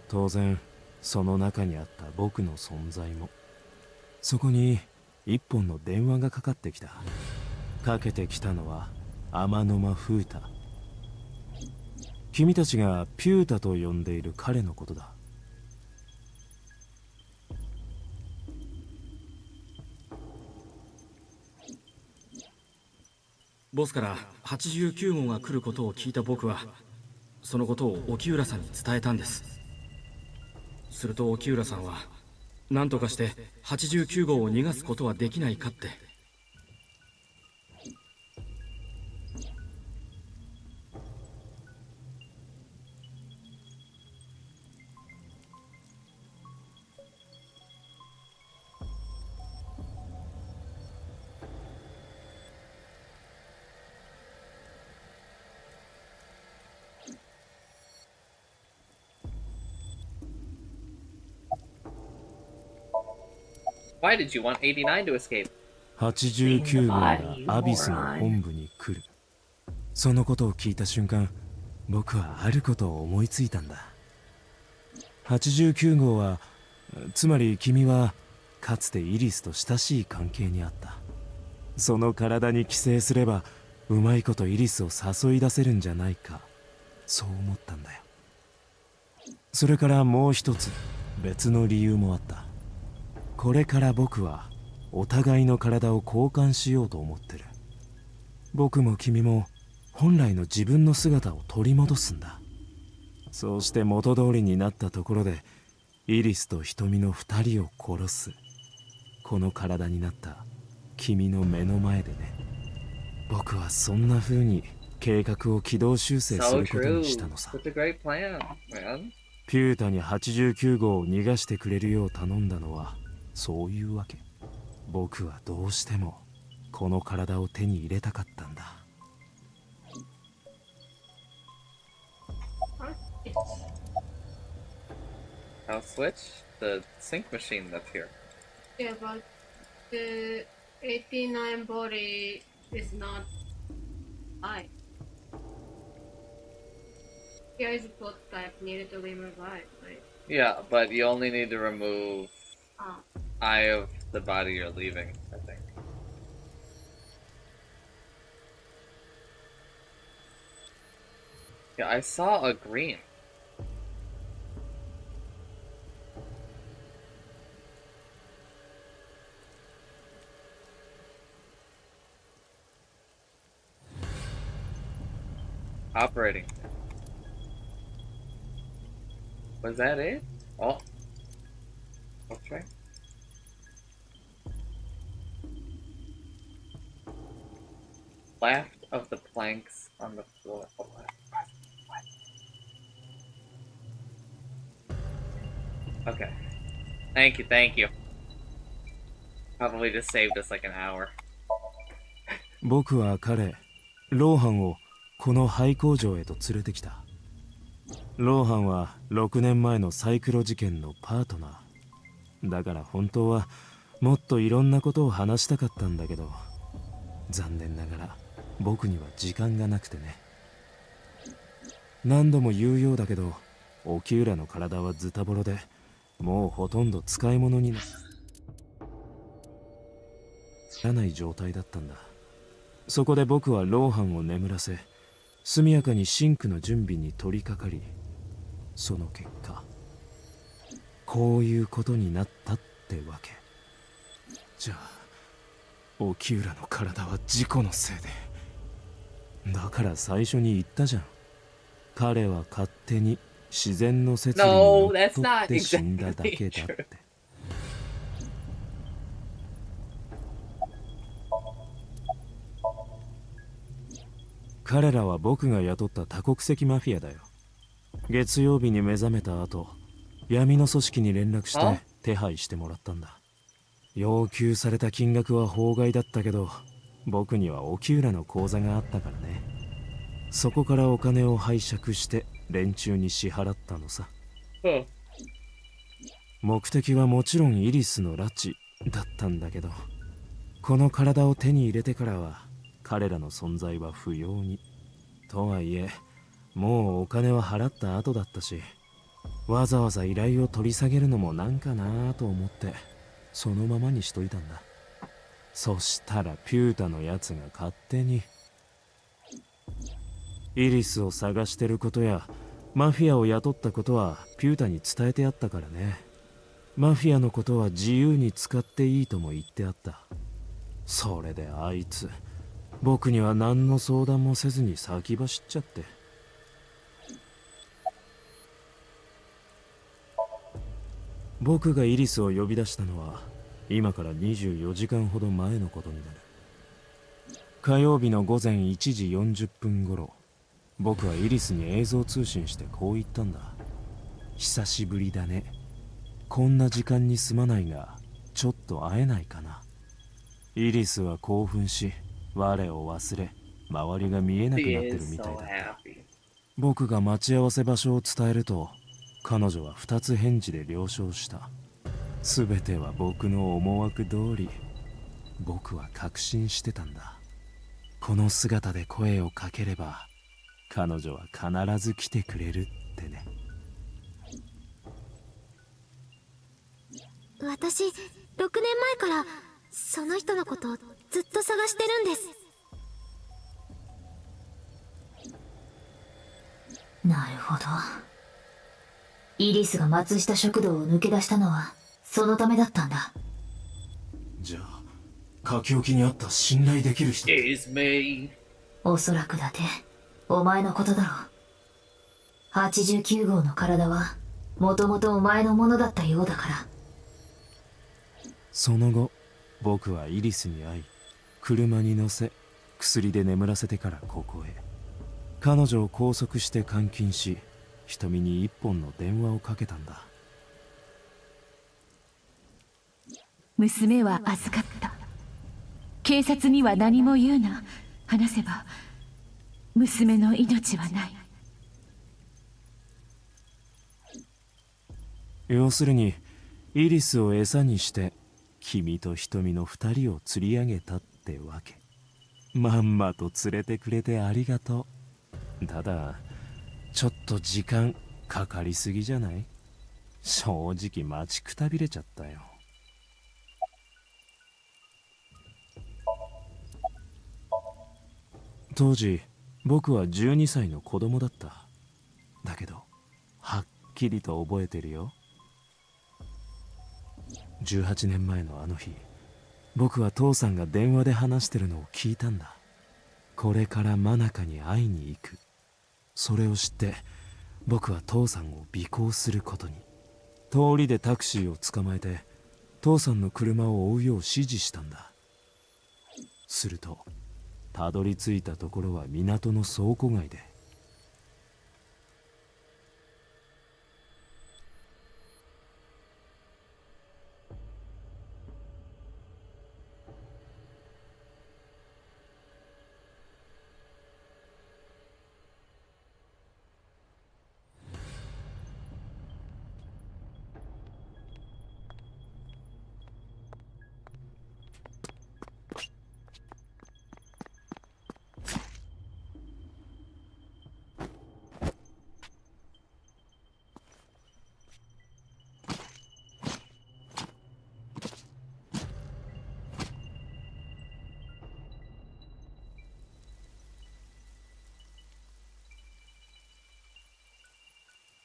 当然その中にあった僕の存在も。そこに一本の電話がかかってきた。かけてきたのは天沼風太。君たちがピュータと呼んでいる彼のことだ。ボスから89号が来ることを聞いた僕は、そのことを沖浦さんに伝えたんです。すると沖浦さんは何とかして89号を逃がすことはできないかって。Why did you want 89 to escape? 89号がアビスの本部に来る。そのことを聞いた瞬間、僕はあることを思いついたんだ。89号は、つまり君はかつてイリスと親しい関係にあった。その体に寄生すればうまいことイリスを誘い出せるんじゃないか、そう思ったんだよ。それからもう一つ別の理由もあった。これから僕はお互いの体を交換しようと思ってる。僕も君も本来の自分の姿を取り戻すんだ。そうして元通りになったところで、イリスと瞳の二人を殺す。この体になった君の目の前でね。僕はそんな風に計画を軌道修正す So ることに true. したのさ。 Such a great plan, man. ピュータに89号を逃がしてくれるよう頼んだのはそういうわけ。僕はどうしてもこの体を手に入れたかったんだ。I'll switch the sync machine that's here. Yeah, but the 89 body is not alive. Here is a blood type needed to be revived, right? Yeah, but you only need to remove Ah. eye of the body you're leaving, I think. Yeah, I saw a green. Operating. Was that it? Oh. Okay. Left of the planks on the floor. Oh, Okay. Thank you, thank you. Probably just saved us like an hour. 僕は彼ローハンをこの廃工場へと連れてきた。ローハンは6年前のサイクロ事件のパートナーだから、本当はもっといろんなことを話したかったんだけど、残念ながら僕には時間がなくてね。何度も言うようだけど、沖浦の体はズタボロで、もうほとんど使い物にならない状態だったんだ。そこで僕はローハンを眠らせ、速やかにシンクの準備に取り掛かり、その結果こういうことになったってわけ。じゃあ沖浦の体は事故のせいで。だから最初に言ったじゃん。彼は勝手に自然の摂理にのっとって死んだだけだって。彼らは僕が雇った多国籍マフィアだよ。月曜日に目覚めた後、闇の組織に連絡して手配してもらったんだ。要求された金額は法外だったけど、僕には沖浦の口座があったからね。そこからお金を拝借して連中に支払ったのさ。目的はもちろんイリスの拉致だったんだけど、この体を手に入れてからは彼らの存在は不要に。とはいえもうお金は払った後だったし、わざわざ依頼を取り下げるのもなんかなと思ってそのままにしといたんだ。そしたらピュータのやつが勝手にイリスを探してることやマフィアを雇ったことはピュータに伝えてあったからね。マフィアのことは自由に使っていいとも言ってあった。それであいつ僕には何の相談もせずに先走っちゃって。僕がイリスを呼び出したのは今から24時間ほど前のことになる。火曜日の午前1時40分頃、僕はイリスに映像通信してこう言ったんだ。久しぶりだね。こんな時間にすまないがちょっと会えないかな。イリスは興奮し我を忘れ、周りが見えなくなってるみたいだった。僕が待ち合わせ場所を伝えると彼女は2つ返事で了承した。全ては僕の思惑通り。僕は確信してたんだ。この姿で声をかければ彼女は必ず来てくれるってね。私、6年前からその人のことずっと探してるんです。なるほど。イリスが松下食堂を抜け出したのはそのためだったんだ。じゃあ書き置きにあった信頼できる人。おそらくだてお前のことだろう。89号の体はもともとお前のものだったようだから。その後僕はイリスに会い、車に乗せ薬で眠らせてからここへ。彼女を拘束して監禁し、瞳に一本の電話をかけたんだ。娘は預かった。警察には何も言うな。話せば娘の命はない。要するにイリスを餌にして君と瞳の2人を釣り上げたってわけ。まんまと連れてくれてありがとう。ただちょっと時間かかりすぎじゃない？正直待ちくたびれちゃったよ。当時僕は12歳の子供だった。だけどはっきりと覚えてるよ。18年前のあの日、僕は父さんが電話で話してるのを聞いたんだ。これから真中に会いに行く。それを知って僕は父さんを尾行することに。通りでタクシーを捕まえて父さんの車を追うよう指示したんだ。するとたどり着いたところは港の倉庫街で、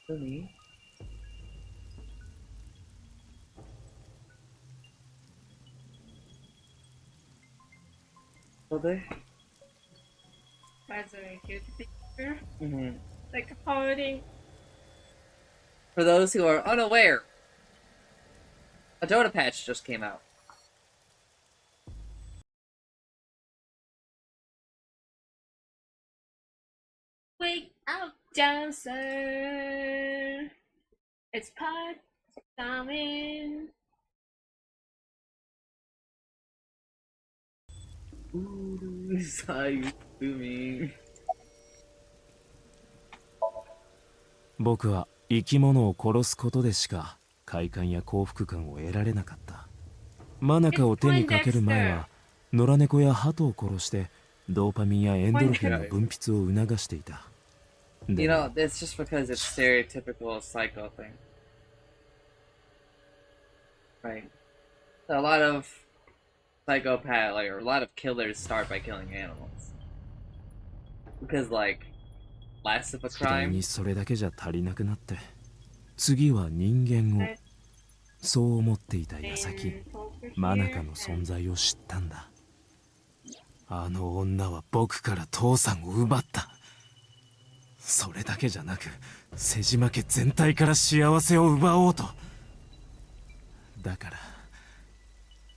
Really? So they? That's a cute picture. Mm-hmm. Like holding. For those who are unaware, a Dota patch just came out. Wake up, dancer. It's part time. Ooh, so you do me. 僕は生き物を殺すことでしか快感や幸福感を得られなかった。マナカを手にかける前は野良猫や鳩を殺してドーパミンやエンドルフィンの分泌を促していた。You know, it's just because it's stereotypical psycho thing. Right. A lot of psychopath, like, or a lot of killers start by killing animals. Because, like, less of a 次第 crime. にそれだけじゃ足りなくなって、次は人間を、そう思っていた矢先、マナカの存在を知ったんだ。あの女は僕から父さんを奪った。それだけじゃなく、瀬島家全体から幸せを奪おうと。だから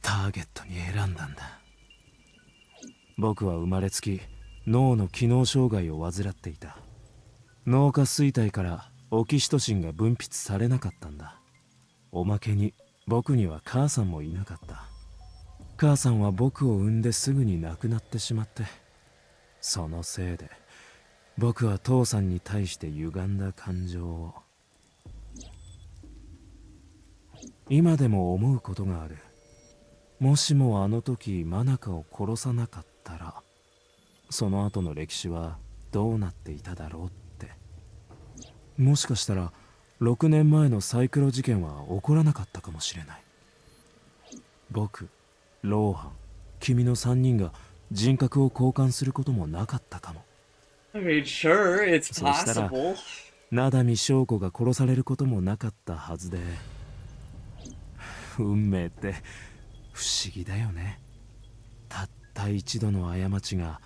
ターゲットに選んだんだ。僕は生まれつき脳の機能障害を患っていた。脳下垂体からオキシトシンが分泌されなかったんだ。おまけに僕には母さんもいなかった。母さんは僕を産んですぐに亡くなってしまって、そのせいで僕は父さんに対して歪んだ感情を今でも思うことがある。もしもあの時マナカを殺さなかったら、その後の歴史はどうなっていただろうって。もしかしたら6年前のサイクロ事件は起こらなかったかもしれない。僕、ローハン、君の3人が人格を交換することもなかったかも。I mean, sure, it's そうしたら possible. 名波翔子が殺されることもなかったはずで、運命って不思議だよね。たった一度の過ちが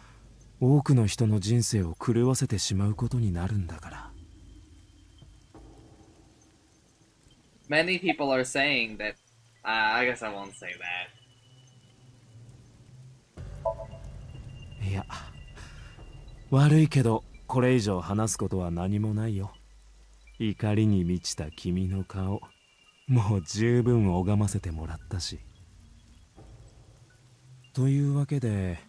多くの人の人生を狂わせてしまうことになるんだから。Many people are saying that. I guess I won't say that. いや、悪いけどこれ以上話すことは何もないよ。怒りに満ちた君の顔、もう十分拝ませてもらったし。というわけで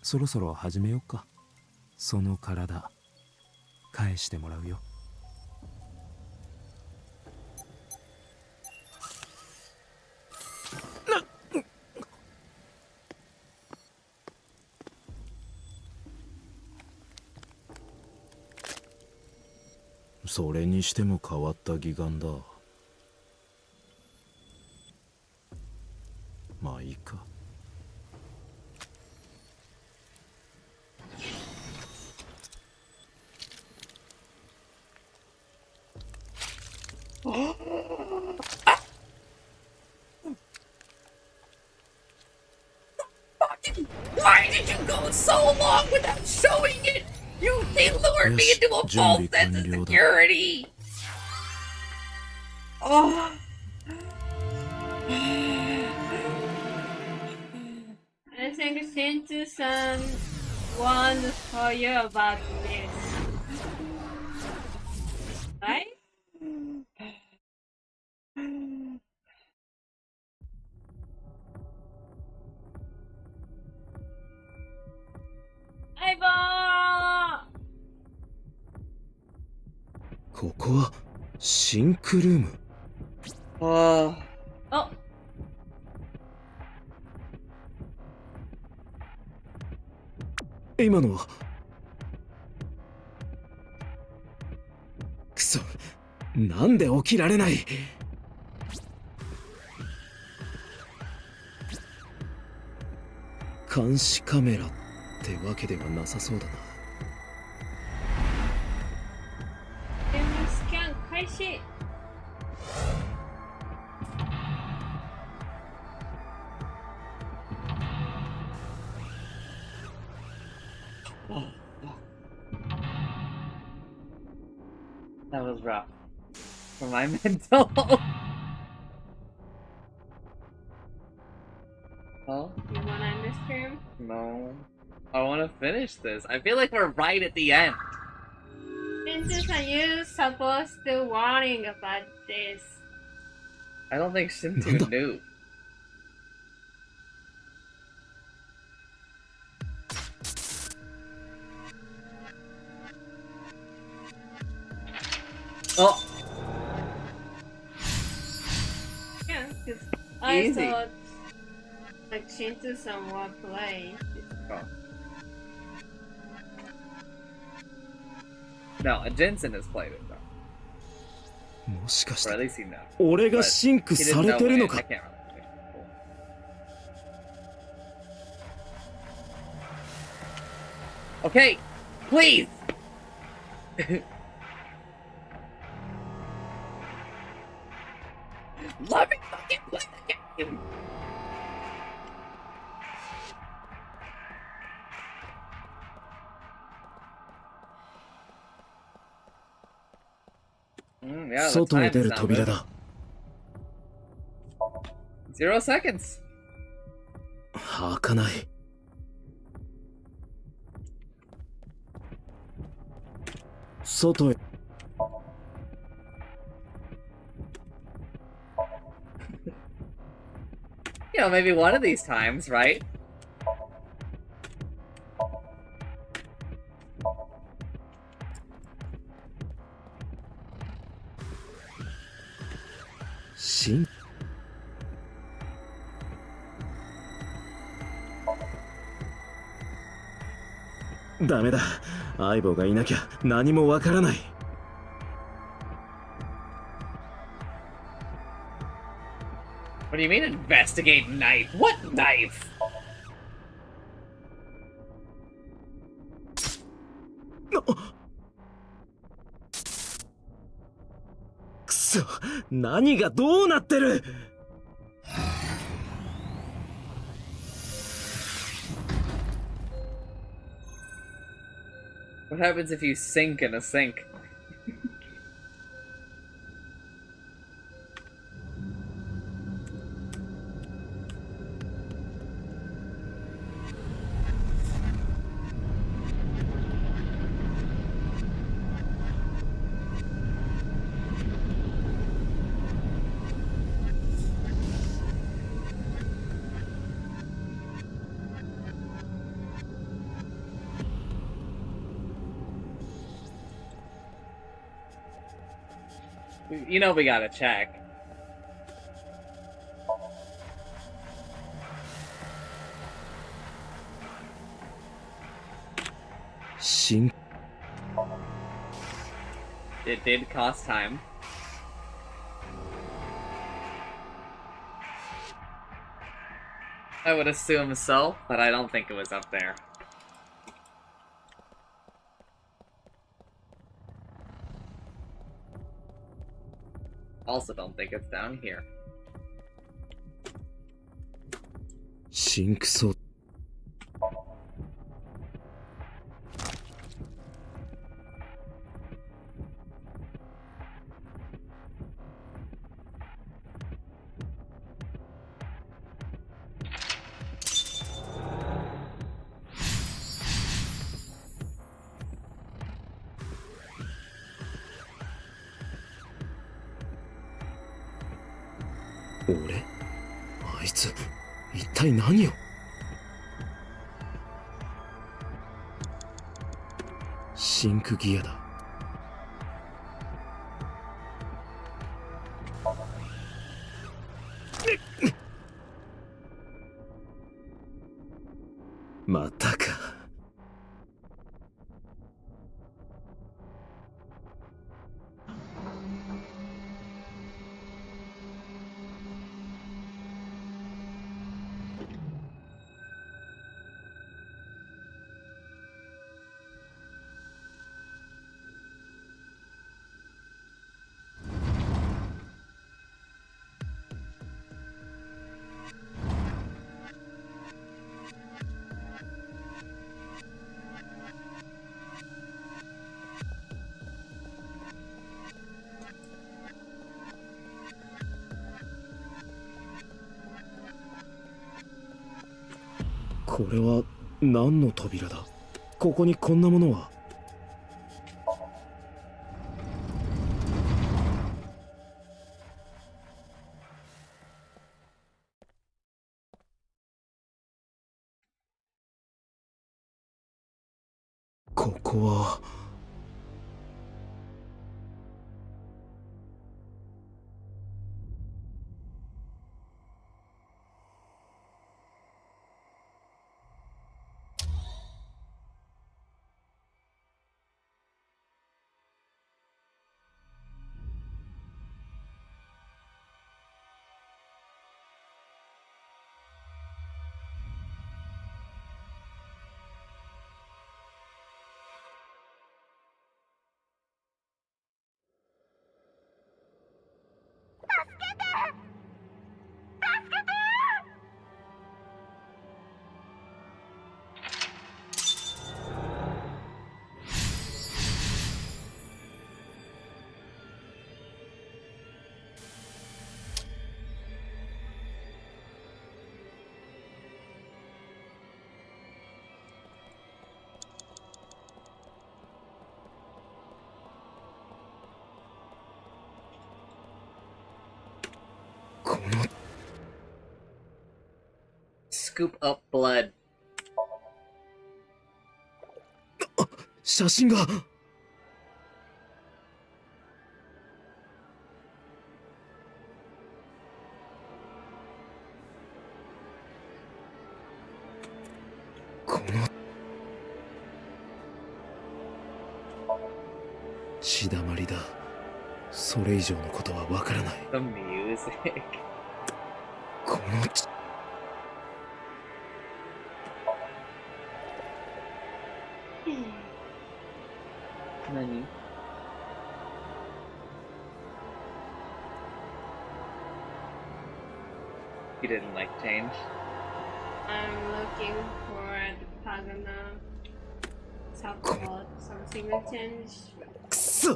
そろそろ始めようか。その体返してもらうよ。それにしても変わった義眼だ。まあいいか。Why did you go so long without showing it? They lured me into a false sense of security. Oh. I think Shinju-san wants for you about this. Right? Aibo! ここはシンクルーム。Oh. Oh, 今のはくそ、なんで起きられない。監視カメラってわけではなさそうだな。 can you scan I see. Oh, fuck. That was rough. For my mental. Huh? You wanna end the stream? No. I want to finish this. I feel like we're right at the end. Princess, are you supposed to warning about this? I don't think Shintu knew. Oh! Yeah, because I Easy. thought like Shinto-san would play. Oh. No, Jensen has played it though. もしかし Or at て least he knows. 俺が But シンク he さ didn't れ know てる it. の I か can't remember. Okay, please! Let me fucking play the game! Yeah, the 外へ time 出 is る not 扉 moving. だ 0 seconds. 開かない 外へ You know, maybe one of these times, right? Shin ダメだ相棒がいなきゃ何もわからない What do you mean investigate knife? What knife? くそ何がどうなってる What happens if you sink in a sink? You know we gotta check. Shin It did cost time. I would assume so, but I don't think it was up there. Also don't think it's down here. シンクソー 俺あいつ一体何をシンクギアだまたかこれは何の扉だ。ここにこんなものは。ここは。この Scoop up blood. 写真が。この血だまりだ。それ以上のことはわからない。 The music. この何? You didn't like change? I'm looking for the Pagana support something will change. くそ。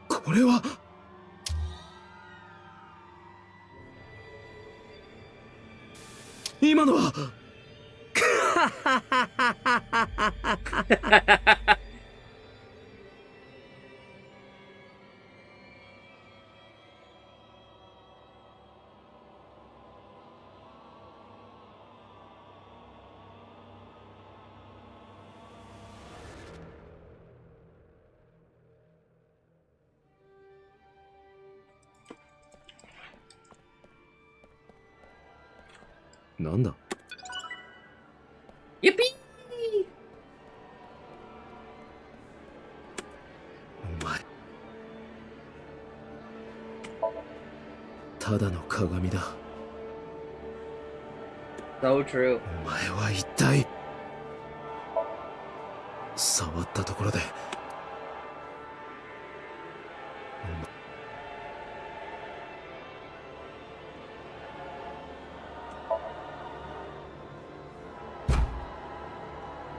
これは。今のは。なんだ。 Yippee! お前ただの鏡だ。 So true. お前は一体。触ったところで。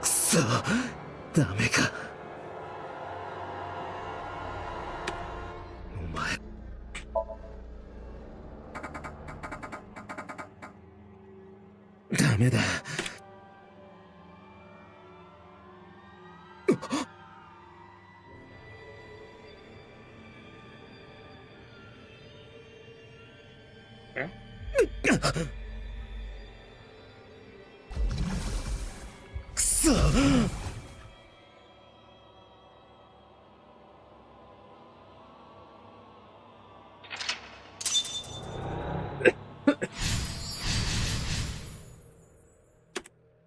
くそ、ダメか。お前。ダメだ。くそ。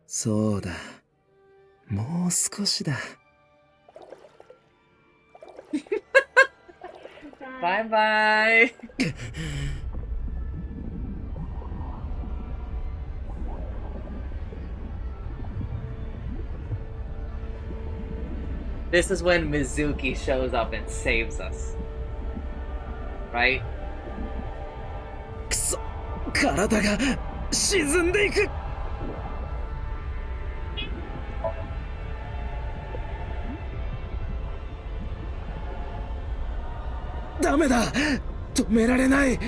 そうだ。もう少しだ。Bye bye. This is when Mizuki shows up and saves us. Right? くそ、体が沈んでいく。ダメだ、止められない。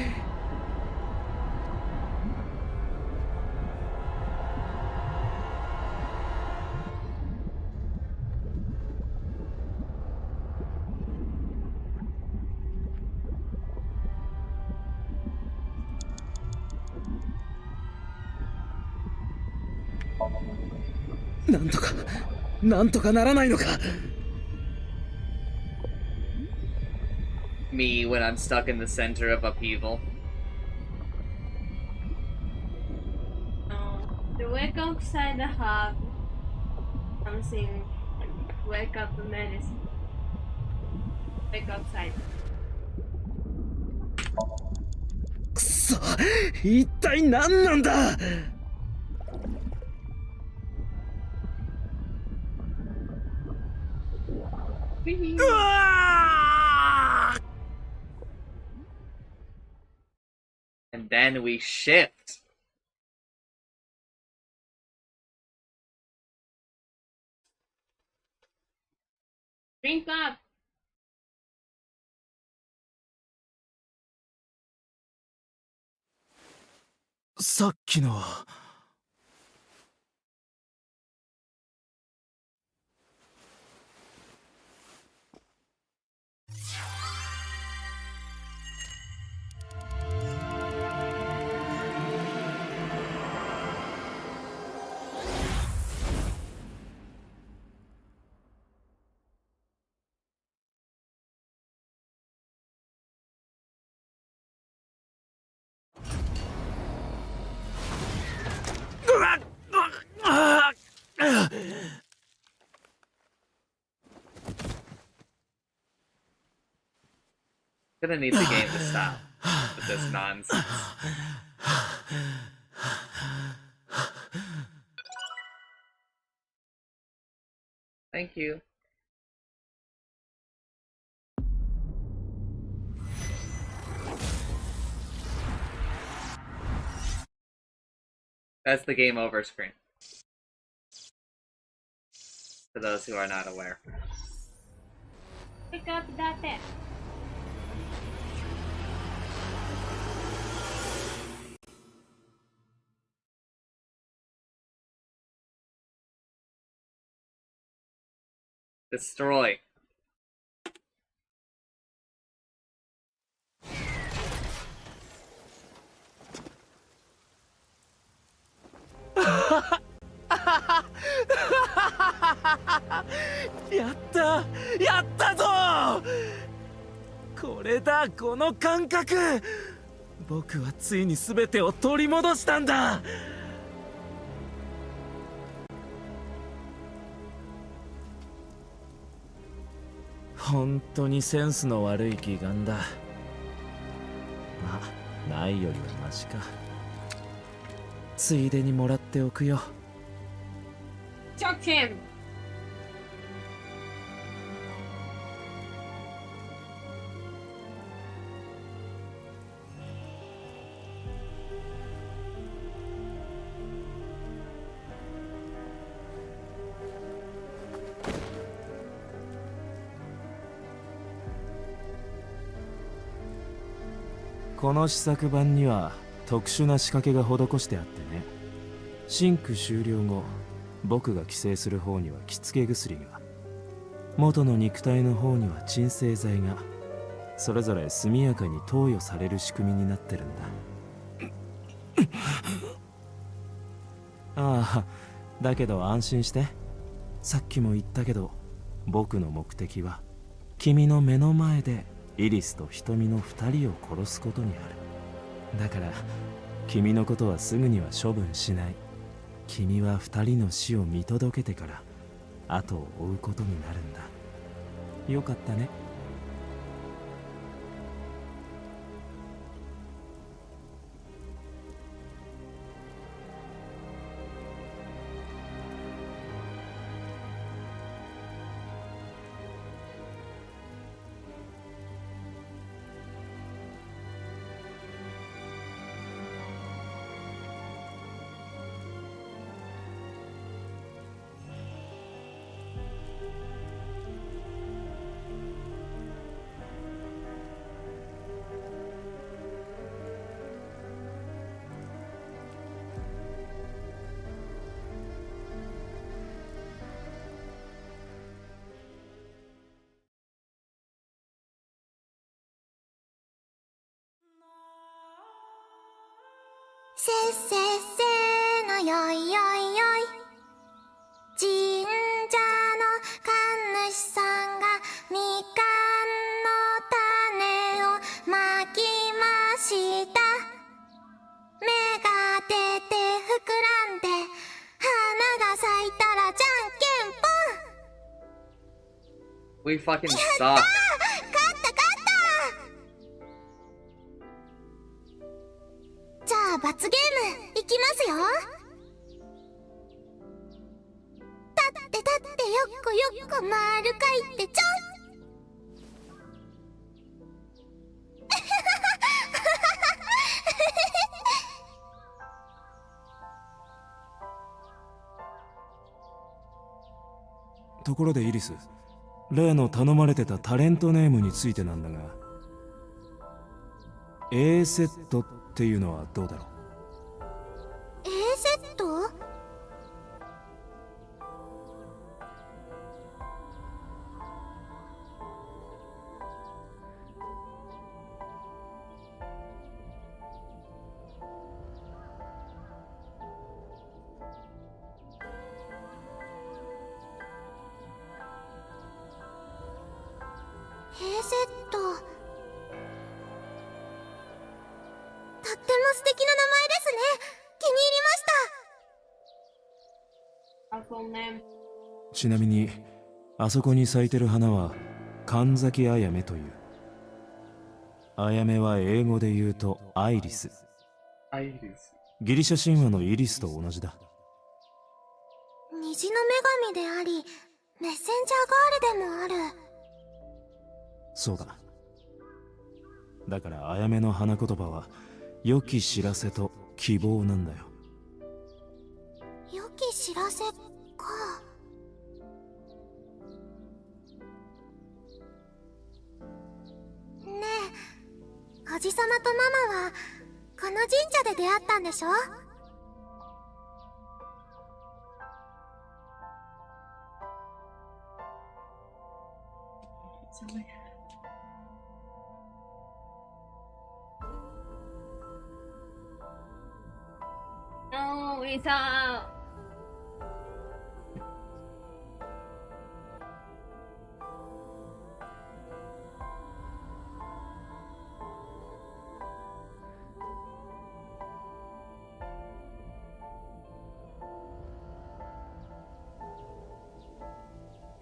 なんとかならないのか。 Me when I'm stuck in the center of upheaval. The wake outside the hub. Something. Wake up the medicine. Wake outside. くそ、一体何なんだ。 And then we shift. Drink up. さっきの。Gonna need the game to stop with this nonsense. Thank you. That's the game over screen. For those who are not aware. Wake up, date. Destroy. Yatta! やったぞ！これだ、この感覚。僕はついに全てを取り戻したんだ。本当にセンスの悪い義眼だ。まあ、ないよりはマシか。ついでにもらっておくよ。Choke him. この試作版には特殊な仕掛けが施してあってね。シンク終了後、僕が寄生する方には気付け薬が、元の肉体の方には鎮静剤が、それぞれ速やかに投与される仕組みになってるんだ。ああ、だけど安心して。さっきも言ったけど、僕の目的は君の目の前でイリスと瞳の2人を殺すことにある。だから君のことはすぐには処分しない。君は2人の死を見届けてから後を追うことになるんだ。よかったね。せっせっせーのよいよいよい。We fucking 勝 suck. った勝ったじゃあ罰ゲームいきますよ。立って立ってよっこよっこ丸書いてちょん。ところでイリス、例の頼まれてたタレントネームについてなんだが、 A セットっていうのはどうだろう。 A セット？A セット。とっても素敵な名前ですね。気に入りました。 Awful name. ちなみにあそこに咲いてる花は神崎あやめという。あやめは英語で言うとアイリス。ギリシャ神話のイリスと同じだ。虹の女神であり、メッセンジャーガールでもある。そうだ。だからあやめの花言葉は良き知らせと希望なんだよ。良き知らせか。ねえ、おじさまとママはこの神社で出会ったんでしょ？No, Lisa.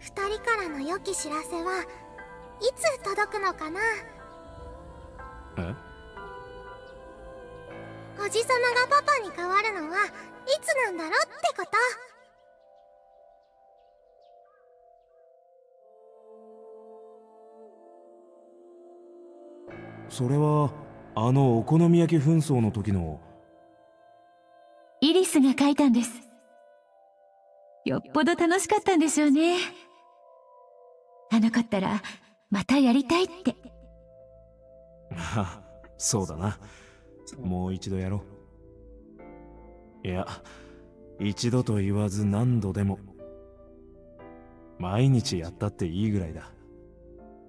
二人からの良き知らせはいつ届くのかな？え？おじさまがパパに変わるのはいつなんだろうってこと。それはあのお好み焼き紛争の時の。イリスが書いたんです。よっぽど楽しかったんでしょうね。あの子ったらまたやりたいって。あ、そうだな。もう一度やろう。いや、一度と言わず何度でも。毎日やったっていいぐらいだ。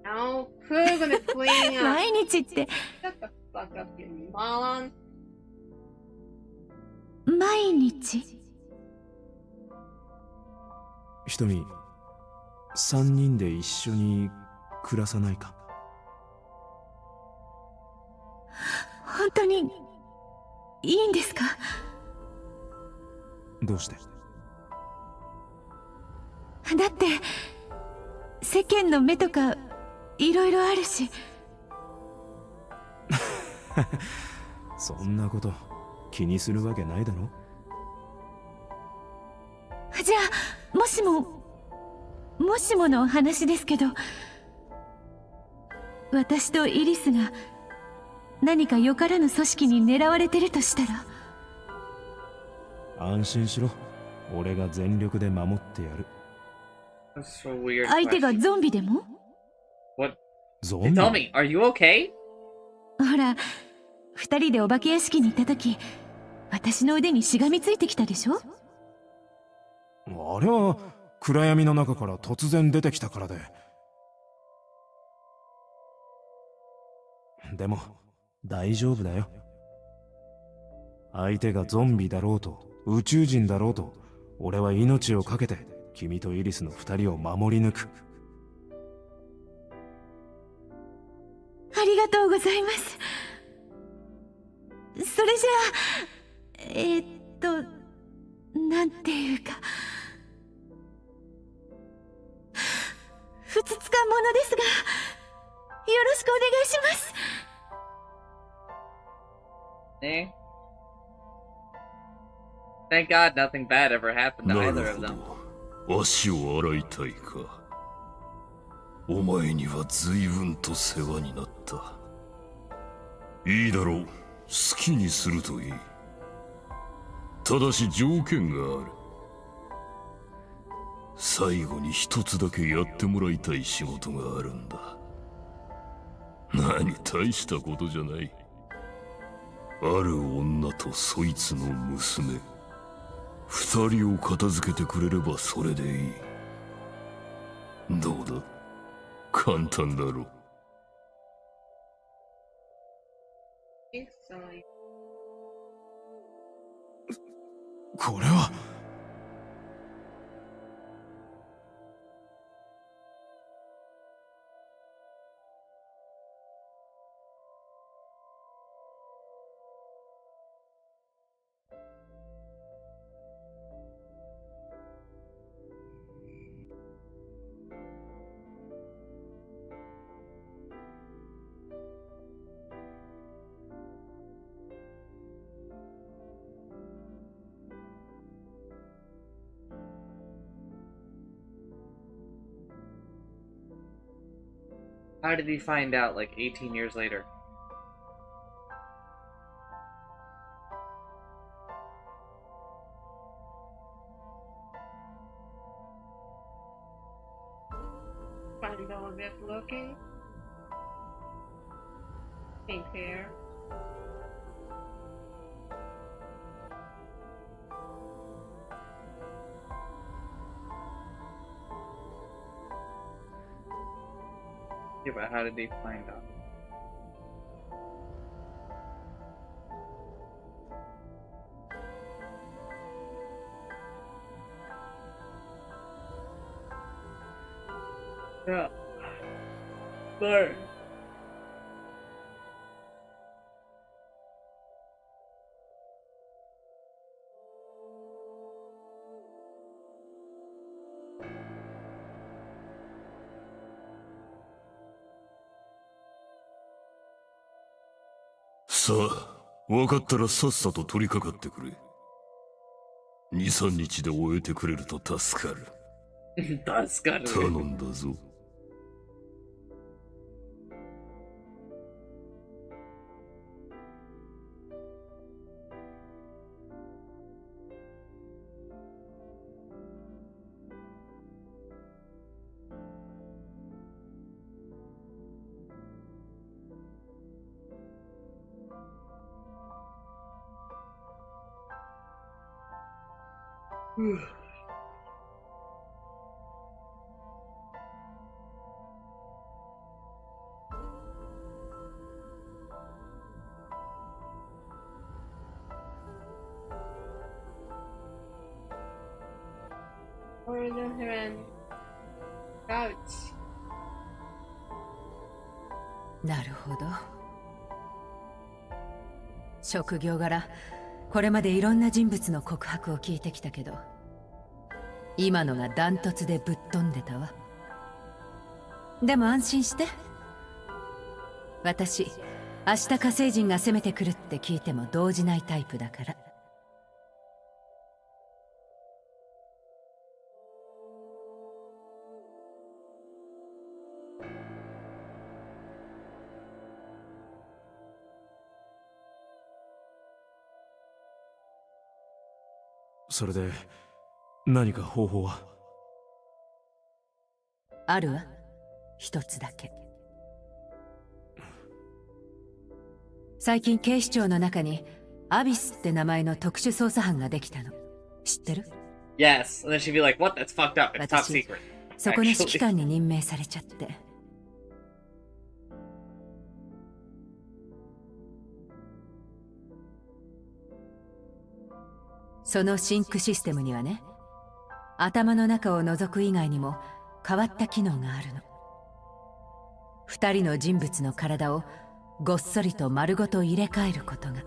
No, who's gonna clean up? 毎日って Shut the fuck up, you moron. 毎日。ひとみ、三人で一緒に暮らさないか。本当にいいんですか？どうして？だって世間の目とかいろいろあるし。そんなこと気にするわけないだろ。じゃあもしもの話ですけど、私とイリスが何かよからぬ組織に狙われてるとしたら。安心しろ。俺が全力で守ってやる。That's so weird. 相手がゾンビでも？ What? ゾン Hey, ビ？ tell me, are you okay? ほら、二人でお化け屋敷に行った時、私の腕にしがみついてきたでしょ？あれは暗闇の中から突然出てきたからで。でも大丈夫だよ。相手がゾンビだろうと宇宙人だろうと、俺は命を懸けて君とイリスの二人を守り抜く。ありがとうございます。それじゃあ、なんていうか、ふつつかものですが、よろしくお願いします。Eh? Thank God nothing bad ever happened to な either る of ほ them. ど。足を洗いたいか。お前には随分と世話になった。いいだろう。好きにするといい。ただし条件がある。最後に一つだけやってもらいたい仕事があるんだ。何大したことじゃない。ある女とそいつの娘、二人を片付けてくれればそれでいい。どうだ、簡単だろう。これは。How did he find out like 18 years later? Find all of it looking. Pink hair. Yeah, but how did he find out? Yeah. There. .さあ、分かったらさっさと取り掛かってくれ。2、3日で終えてくれると助かる。助かる。頼んだぞ。Original Heron. Ouch. なるほど。職業柄、これまでいろんな人物の告白を聞いてきたけど、今のがダントツでぶっ飛んでたわ。でも安心して。私、明日火星人が攻めてくるって聞いても動じないタイプだから。それで何か方法は？あるわ。一つだけ。最近警視庁の中にアビスって名前の特殊捜査班ができたの。知ってる？ Yes, and then she'd be like, "What? That's fucked up. It's top 私 secret." そこの指揮 Actually. 官に任命されちゃって。そのシンクシステムにはね、頭の中を覗く以外にも変わった機能があるの。二人の人物の体をごっそりと丸ごと入れ替えることが。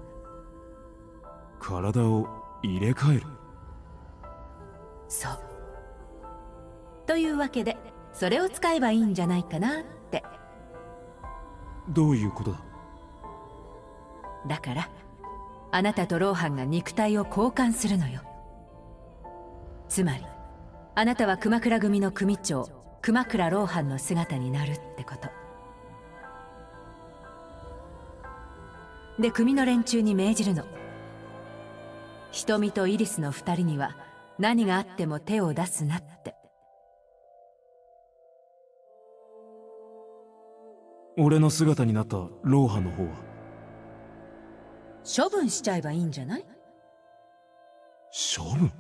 体を入れ替える？そう。というわけでそれを使えばいいんじゃないかなって。どういうことだ？だからあなたとローハンが肉体を交換するのよ。つまりあなたは熊倉組の組長熊倉ローハンの姿になるってことで、組の連中に命じるの。瞳とイリスの二人には何があっても手を出すなって。俺の姿になったローハの方は？処分しちゃえばいいんじゃない？処分？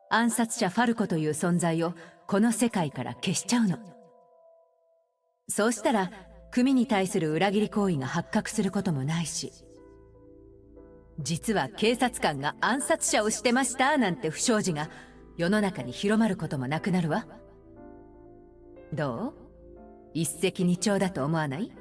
暗殺者ファルコという存在をこの世界から消しちゃうの。そうしたら組に対する裏切り行為が発覚することもないし、実は警察官が暗殺者をしてましたなんて不祥事が世の中に広まることもなくなるわ。どう？一石二鳥だと思わない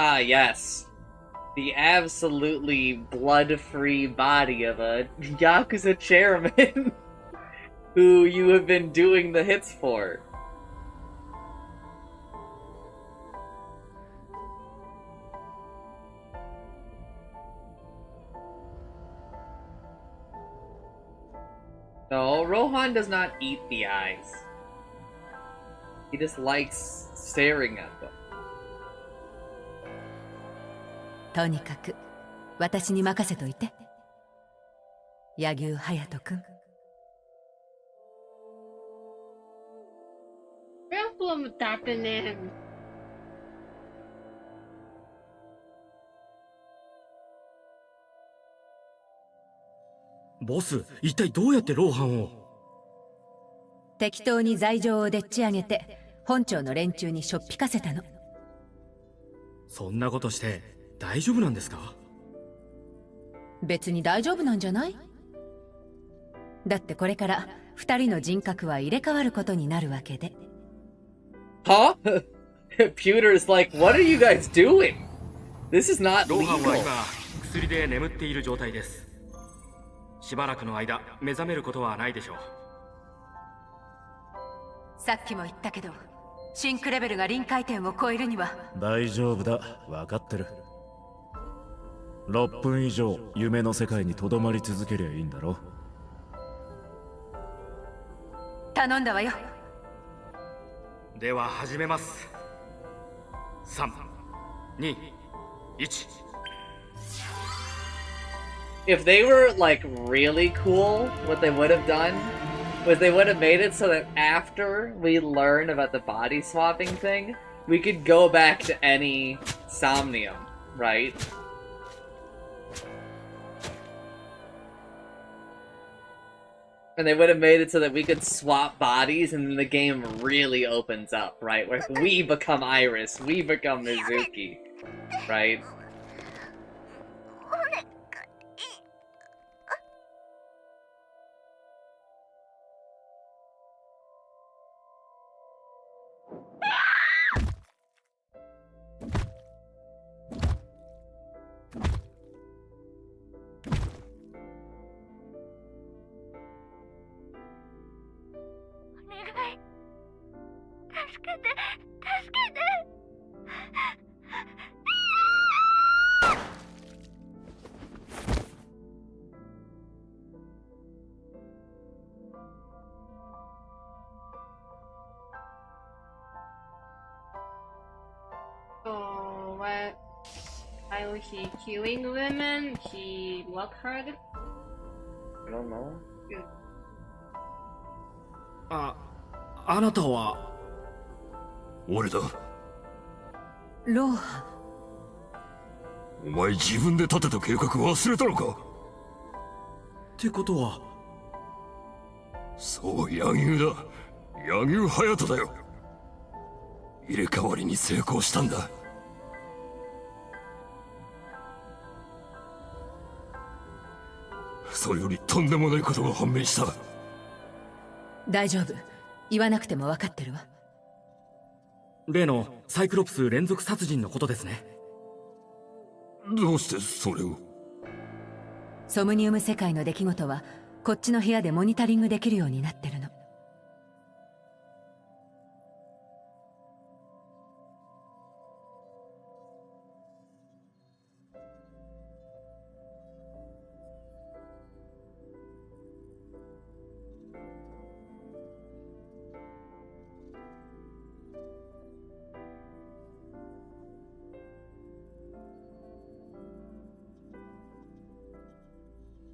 ？Ah, yes. The absolutely blood-free body of a Yakuza chairman who you have been doing the hits for. No, Rohan does not eat the eyes. He just likes staring at them. とにかく私に任せといて、柳生隼人君。Careful, I'm tapping him. ボス、一体どうやってローハンを？適当に罪状をでっち上げて本庁の連中にしょっぴかせたの。そんなことして大丈夫なんですか？別に大丈夫なんじゃない？だってこれから二人の人格は入れ替わることになるわけで。Huh? Pewter's like, what are you guys doing? This is not ローハンは legal. 今薬で眠っている状態です。しばらくの間目覚めることはないでしょう。さっきも言ったけど、シンクレベルが臨界点を超えるには。大丈夫だ、分かってる。6分以上夢の世界にとどまり続けりゃいいんだろ。頼んだわよ。では始めます。3、2、1。If they were, like, really cool, what they would have done was they would have made it so that after we learn about the body swapping thing, we could go back to any Somnium, right? And they would have made it so that we could swap bodies and then the game really opens up, right? Where we become Iris, we become Mizuki, right? Oh, what? While he killing women, he work hard? I don't know. あなたは？俺だ。ローハお前自分で立てた計画忘れたのか？ってことは。そう、柳生だ。柳生隼人だよ。入れ替わりに成功したんだ。それよりとんでもないことが判明した。大丈夫。言わなくても分かってるわ。例のサイクロプス連続殺人のことですね。どうしてそれを？ソムニウム世界の出来事はこっちの部屋でモニタリングできるようになってるの。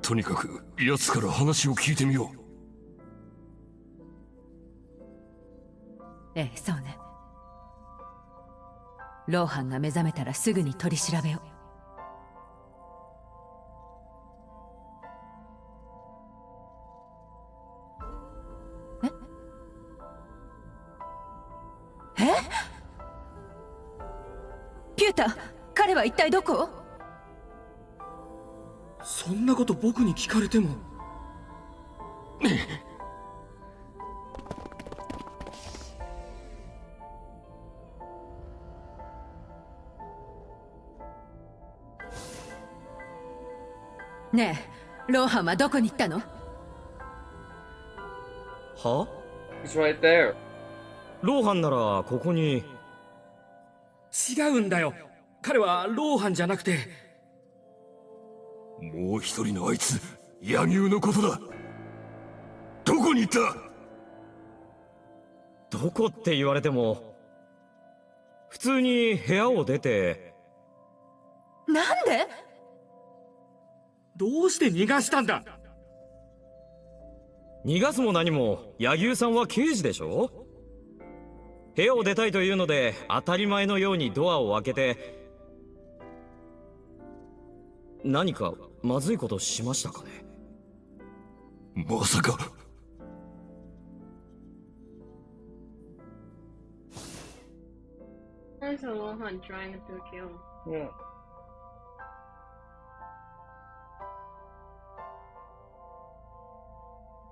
とにかく奴から話を聞いてみよう。ええ、そうね。ローハンが目覚めたらすぐに取り調べを。え？ピュータ、彼は一体どこ？そんなこと僕に聞かれても。ねえ、ローハンはどこに行ったの？は？ He's right there. ローハンならここに。違うんだよ。彼はローハンじゃなくて。もう一人のあいつ、柳生のことだ。どこに行った？どこって言われても、普通に部屋を出て。なんで？どうして逃がしたんだ？逃がすも何も柳生さんは刑事でしょ。部屋を出たいというので当たり前のようにドアを開けて。何かまずいことしましたかね？まさか。Where's the Lohan trying to kill? Yeah.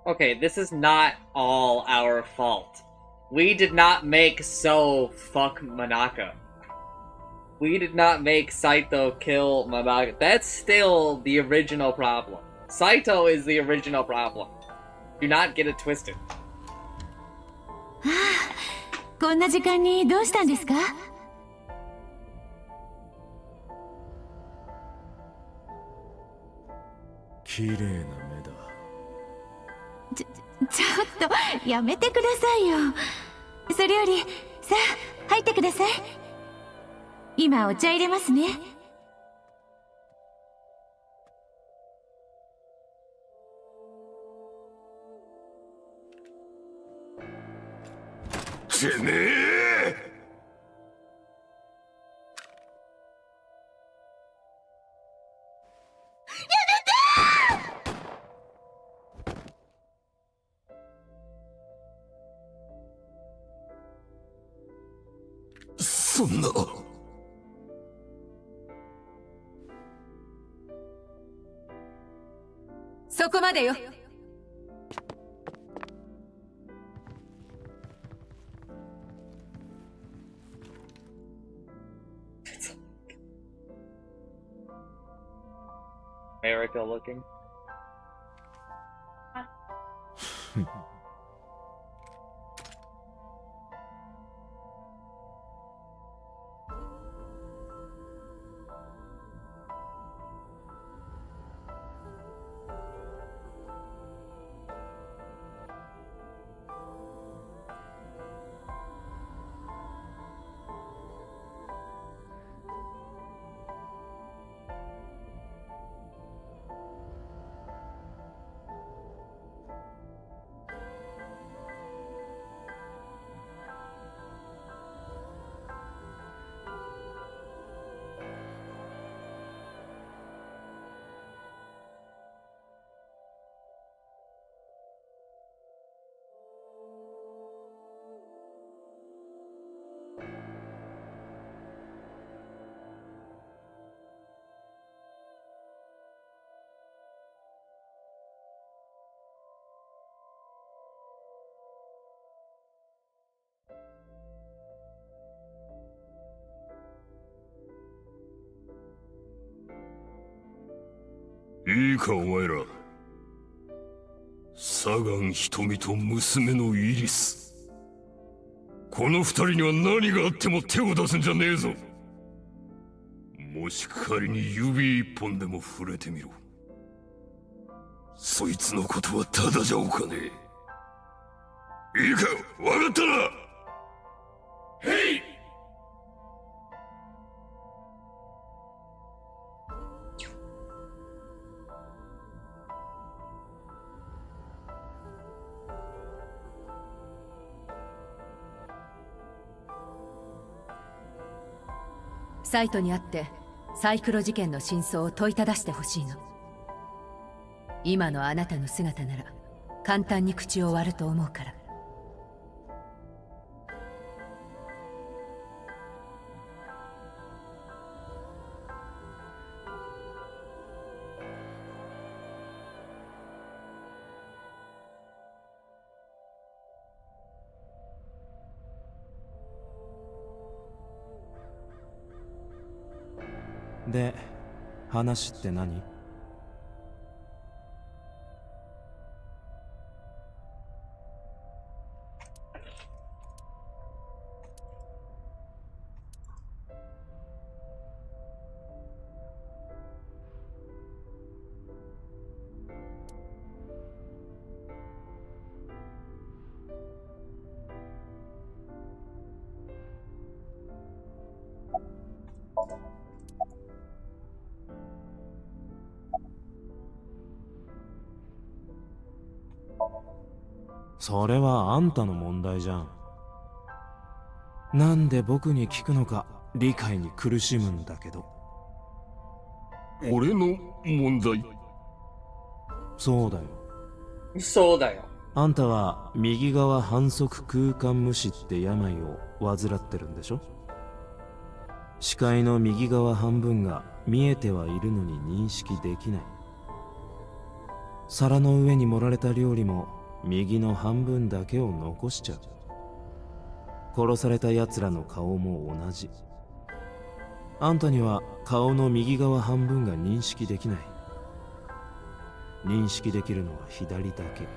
Okay, this is not all our fault. We did not make So fuck Manaka. We did not make Saito kill Manaka. That's still the original problem. Saito is the original problem. Do not get it twisted. こんな時間にどうしたんですか？綺麗な目だ。ちょっとやめてくださいよ。それよりさあ入ってください。今お茶入れますね。てめえ！そんな。そこまでよ。America looking. いいかお前ら。サガン瞳と娘のイリス。この二人には何があっても手を出すんじゃねえぞ。もし仮に指一本でも触れてみろ。そいつのことはただじゃおかねえ。いいか、わかったな。へい。サイトにあってサイクロ事件の真相を問いただしてほしいの。今のあなたの姿なら簡単に口を割ると思うから。で、話って何？それはあんたの問題じゃん。なんで僕に聞くのか理解に苦しむんだけど。俺の問題？そうだよ。そうだよ。あんたは右側反則空間無視って病を患ってるんでしょ？視界の右側半分が見えてはいるのに認識できない。皿の上に盛られた料理も右の半分だけを残しちゃう。殺された奴らの顔も同じ。あんたには顔の右側半分が認識できない。認識できるのは左だけ。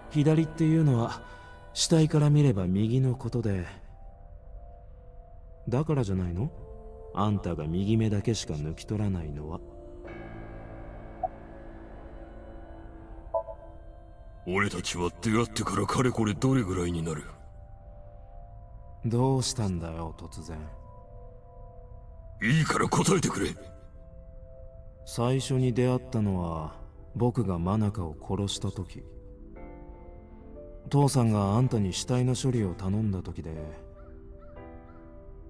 左っていうのは死体から見れば右のことで、だからじゃないの？あんたが右目だけしか抜き取らないのは。俺たちは出会ってからかれこれどれぐらいになる？どうしたんだよ突然。いいから答えてくれ。最初に出会ったのは僕が真中を殺した時。父さんがあんたに死体の処理を頼んだ時で。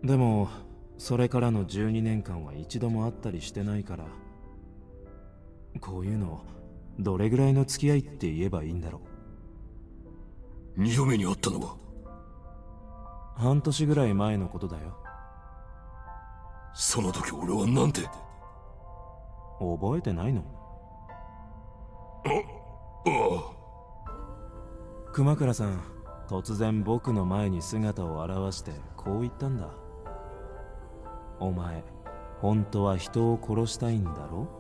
でもそれからの12年間は一度も会ったりしてないから、こういうのどれぐらいの付き合いって言えばいいんだろう。二度目に会ったのは半年ぐらい前のことだよ。その時俺はなんて？覚えてないの？ああ。熊倉さん、突然僕の前に姿を現してこう言ったんだ。お前、本当は人を殺したいんだろ？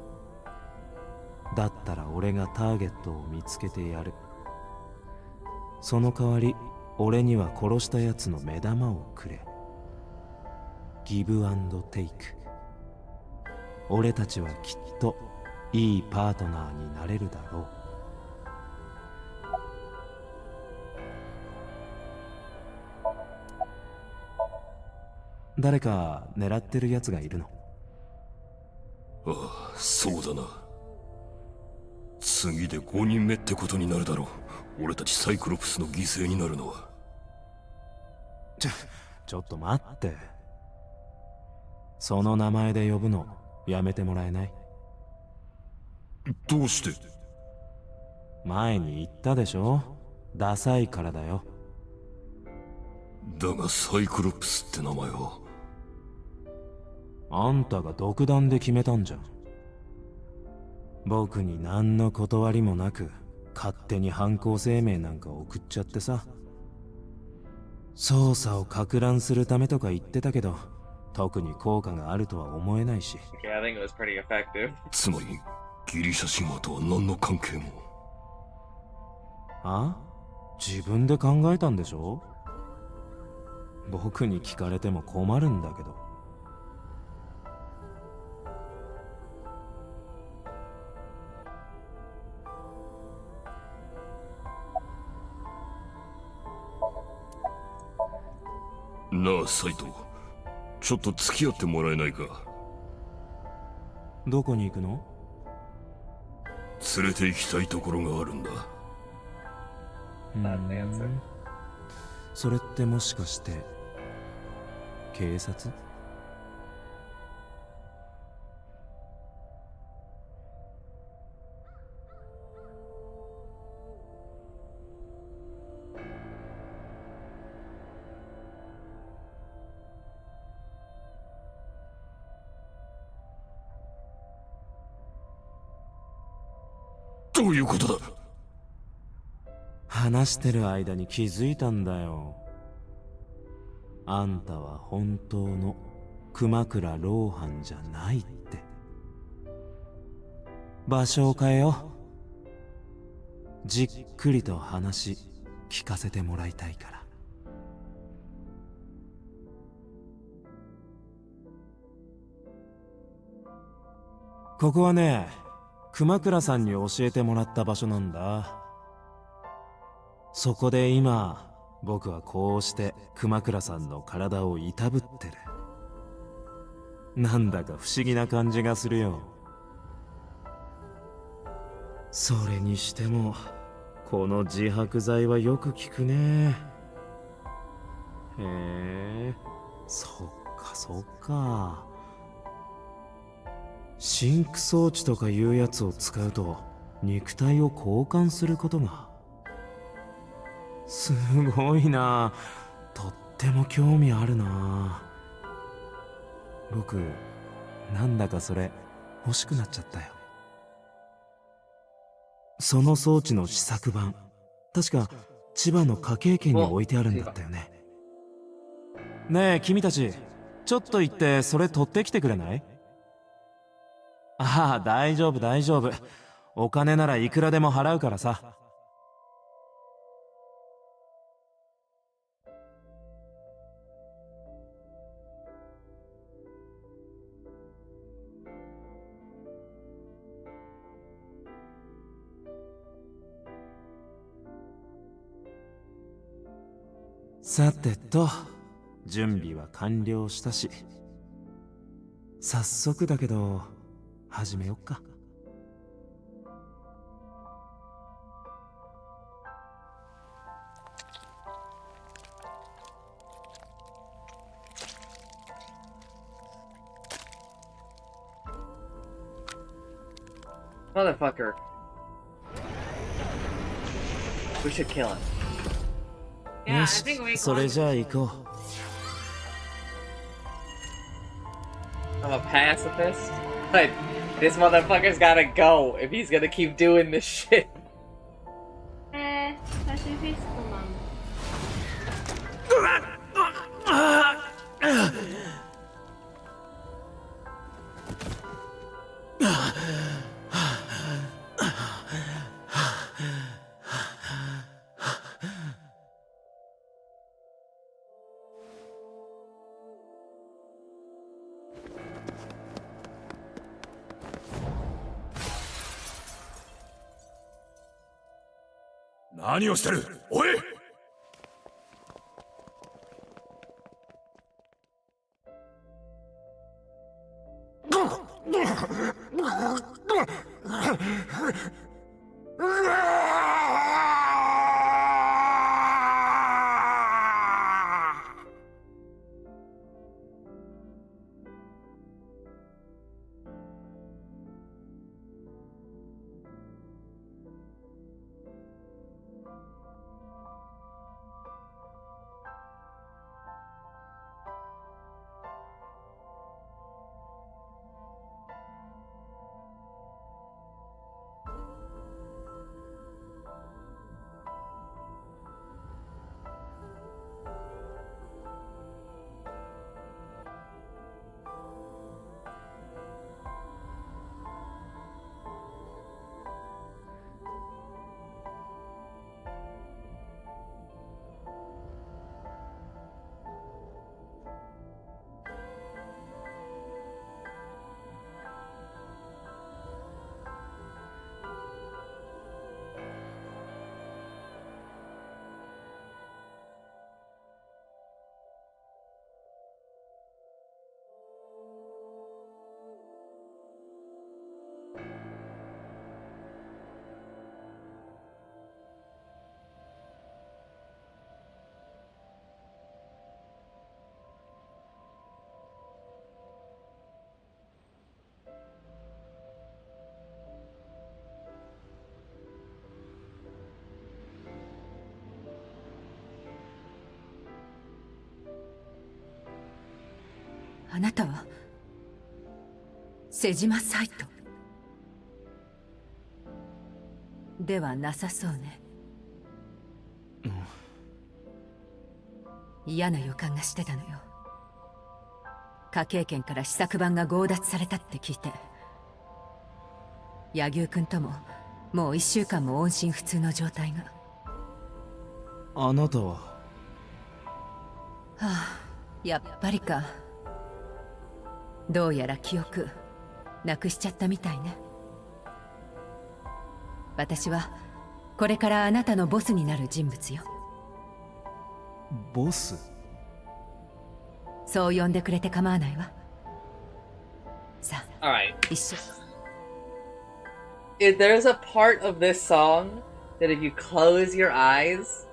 だったら俺がターゲットを見つけてやる。その代わり、俺には殺したやつの目玉をくれ。ギブアンドテイク。俺たちはきっといいパートナーになれるだろう。誰か狙ってるやつがいるの？ああ、そうだな。次で5人目ってことになるだろう。俺たちサイクロプスの犠牲になるのは。ちょっと待って。その名前で呼ぶのやめてもらえない？どうして？前に言ったでしょ？ダサいからだよ。だがサイクロプスって名前は。あんたが独断で決めたんじゃん。僕に何の断りもなく勝手に犯行声明なんか送っちゃってさ。捜査を攪乱するためとか言ってたけど、特に効果があるとは思えないし。Okay, I think it was pretty effective. つまりギリシャ神話とは何の関係も。あ？自分で考えたんでしょ？僕に聞かれても困るんだけど。なあサイト、ちょっと付き合ってもらえないか。どこに行くの？連れて行きたいところがあるんだ。それってもしかして警察？どういうことだ？話してる間に気づいたんだよ。あんたは本当の熊倉老藩じゃないって。場所を変えよう。じっくりと話聞かせてもらいたいから。ここはね、熊倉さんに教えてもらった場所なんだ。そこで今僕はこうして熊倉さんの体をいたぶってる。なんだか不思議な感じがするよ。それにしてもこの自白剤はよく効くね。へえ、そっかそっか。シンク装置とかいうやつを使うと肉体を交換することが。すごいな。とっても興味あるな。僕なんだかそれ欲しくなっちゃったよ。その装置の試作版、確か千葉の科警研に置いてあるんだったよね。ねえ君たち、ちょっと行ってそれ取ってきてくれない？ああ、大丈夫大丈夫。お金ならいくらでも払うからさ。さてと、準備は完了したし、早速だけど始めよっか。Motherfucker. We should kill him. Yeah, よ I し think we それじゃあ行こう。I'm a pacifist, but this motherfucker's gotta go if he's gonna keep doing this shit. パシフィストマン。何をしてる？おい！あなたは瀬島サイトではなさそうね。嫌な予感がしてたのよ。科警研から試作版が強奪されたって聞いて、柳生君とももう1週間も音信不通の状態が。あなたは？はあ、やっぱりか。どうやら記憶なくしちゃったみたいね。私はこれからあなたのボスになる人物よ。ボス？そう呼んでくれて構わないわ。さあ、Alright. 一緒。There's a part of this song that if you close your eyes,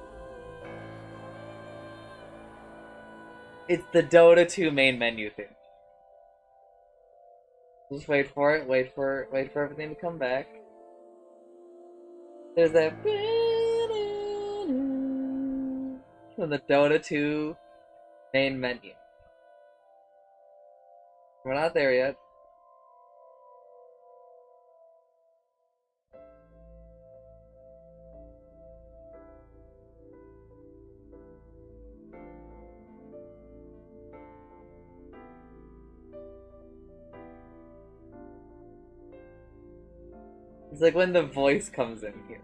it's the Dota 2 main menu thing. Just wait for it, wait for everything to come back. There's that from the Dota 2 main menu. We're not there yet. It's like when the voice comes in here.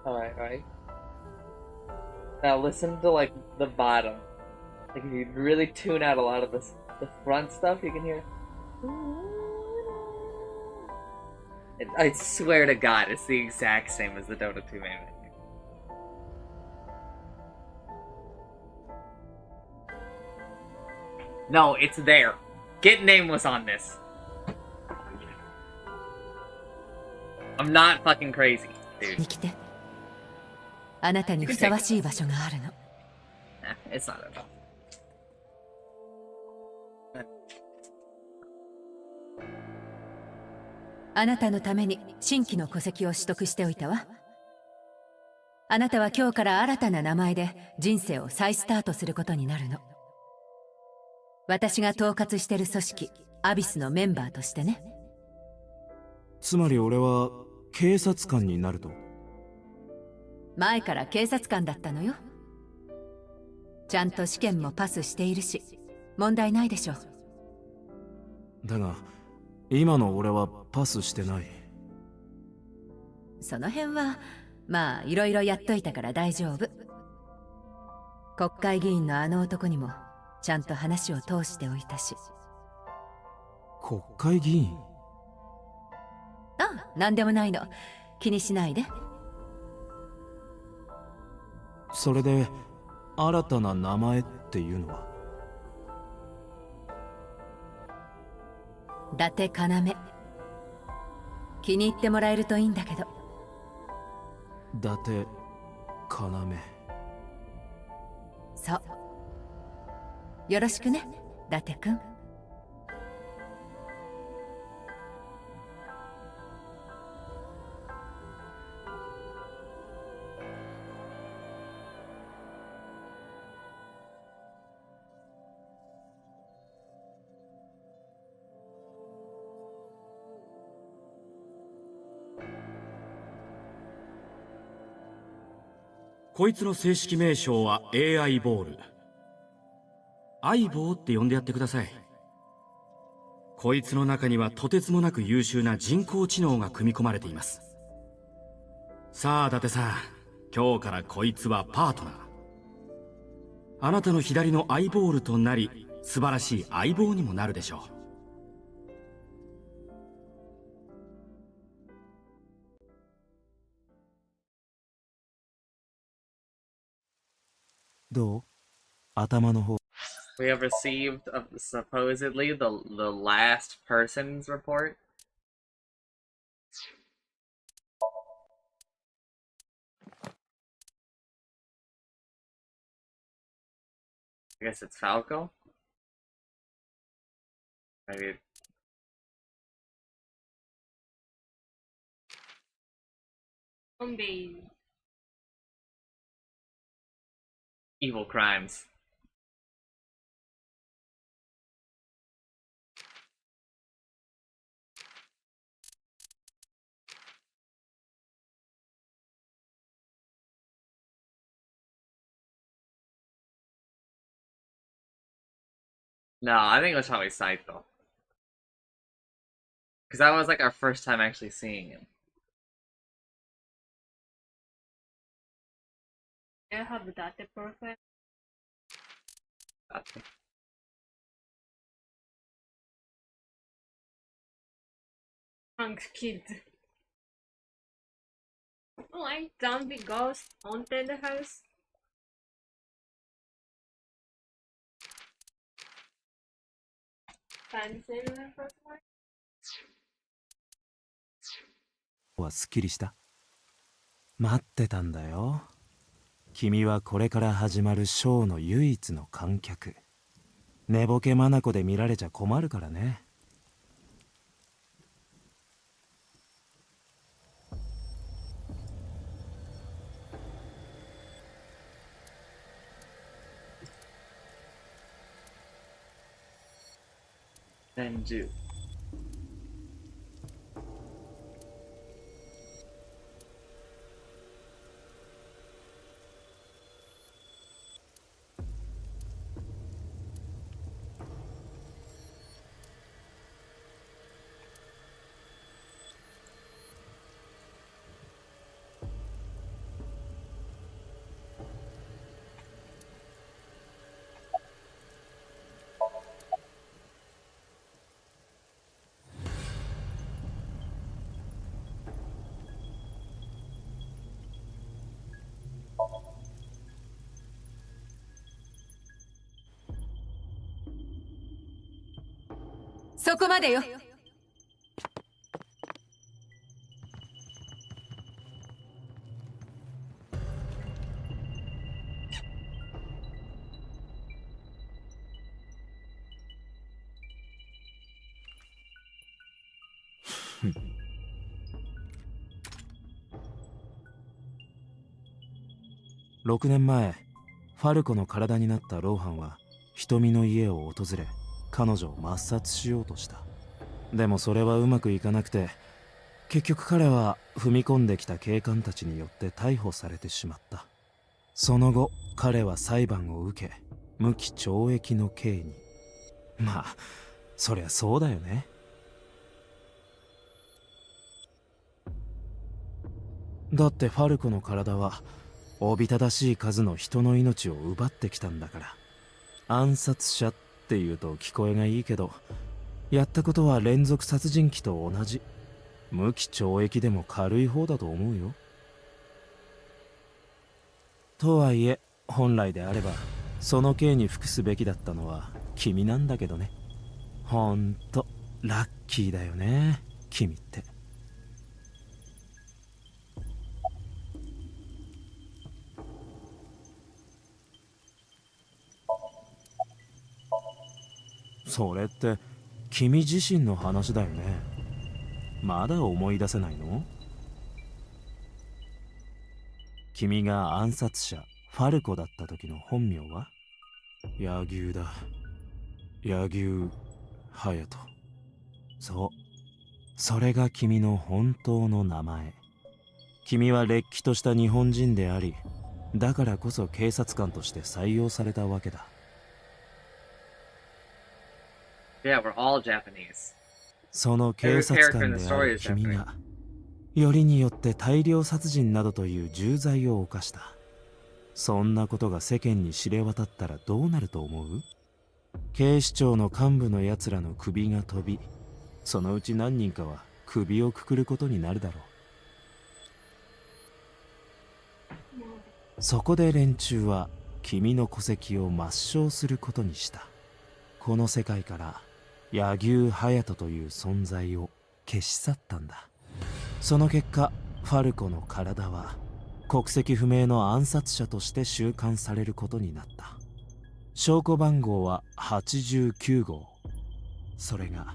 Alright. Now listen to like the bottom. Like if you really tune out a lot of the front stuff, you can hear. I swear to God, it's the exact same as the Dota 2 main menu. No, it's there. Get Nameless on this. I'm not fucking crazy, dude. に来て。あなたにふさわしい場所があるの。It's not at all. あなたのために新規の戸籍を取得しておいたわ。あなたは今日から新たな名前で人生を再スタートすることになるの。私が統括してる組織アビスのメンバーとしてね。つまり俺は警察官になると？前から警察官だったのよ。ちゃんと試験もパスしているし問題ないでしょ。だが今の俺はパスしてない。その辺はまあいろいろやっといたから大丈夫。国会議員のあの男にもちゃんと話を通しておいたし。国会議員？あ、なんでもないの。気にしないで。それで新たな名前っていうのは？伊達要。気に入ってもらえるといいんだけど。伊達要。そう。よろしくね、伊達くん。こいつの正式名称は AI ボール。相棒って呼んでやってください。こいつの中にはとてつもなく優秀な人工知能が組み込まれています。さあ伊達さん、今日からこいつはパートナー。あなたの左のアイボールとなり、素晴らしい相棒にもなるでしょう。どう？頭の方。We have received supposedly the last person's report. I guess it's Falco? Maybe. Zombie. Evil crimes. No, I think it was probably Saito. Because that was like our first time actually seeing him. I have that perfect. Punk kid. Like zombie ghost haunted the house. Fancy the first one. はすっきりした？待ってたんだよ。君はこれから始まるショーの唯一の観客。寝ぼけ眼で見られちゃ困るからね。Then do. そこまでよ。6年前、ファルコの体になったローハンは瞳の家を訪れ、彼女を抹殺しようとした。でもそれはうまくいかなくて、結局彼は踏み込んできた警官たちによって逮捕されてしまった。その後彼は裁判を受け、無期懲役の刑に。まあそりゃそうだよね。だってファルコの体はおびただしい数の人の命を奪ってきたんだから。暗殺者っていうと聞こえがいいけど、やったことは連続殺人鬼と同じ。無期懲役でも軽い方だと思うよ。とはいえ本来であればその刑に服すべきだったのは君なんだけどね。ほんとラッキーだよね、君って。それって君自身の話だよね。まだ思い出せないの？君が暗殺者ファルコだった時の本名は？柳生だ。柳生隼人。そう、それが君の本当の名前。君はれっきとした日本人であり、だからこそ警察官として採用されたわけだ。Yeah, we're all Japanese. その警察官である君がよりによって大量殺人などという重罪を犯した。そんなことが世間に知れ渡ったらどうなると思う？警視庁の幹部のやつらの首が飛び、そのうち何人かは首をくくることになるだろう。そこで連中は君の戸籍を抹消することにした。この世界から柳生隼人という存在を消し去ったんだ。その結果ファルコの体は国籍不明の暗殺者として収監されることになった。証拠番号は89号。それが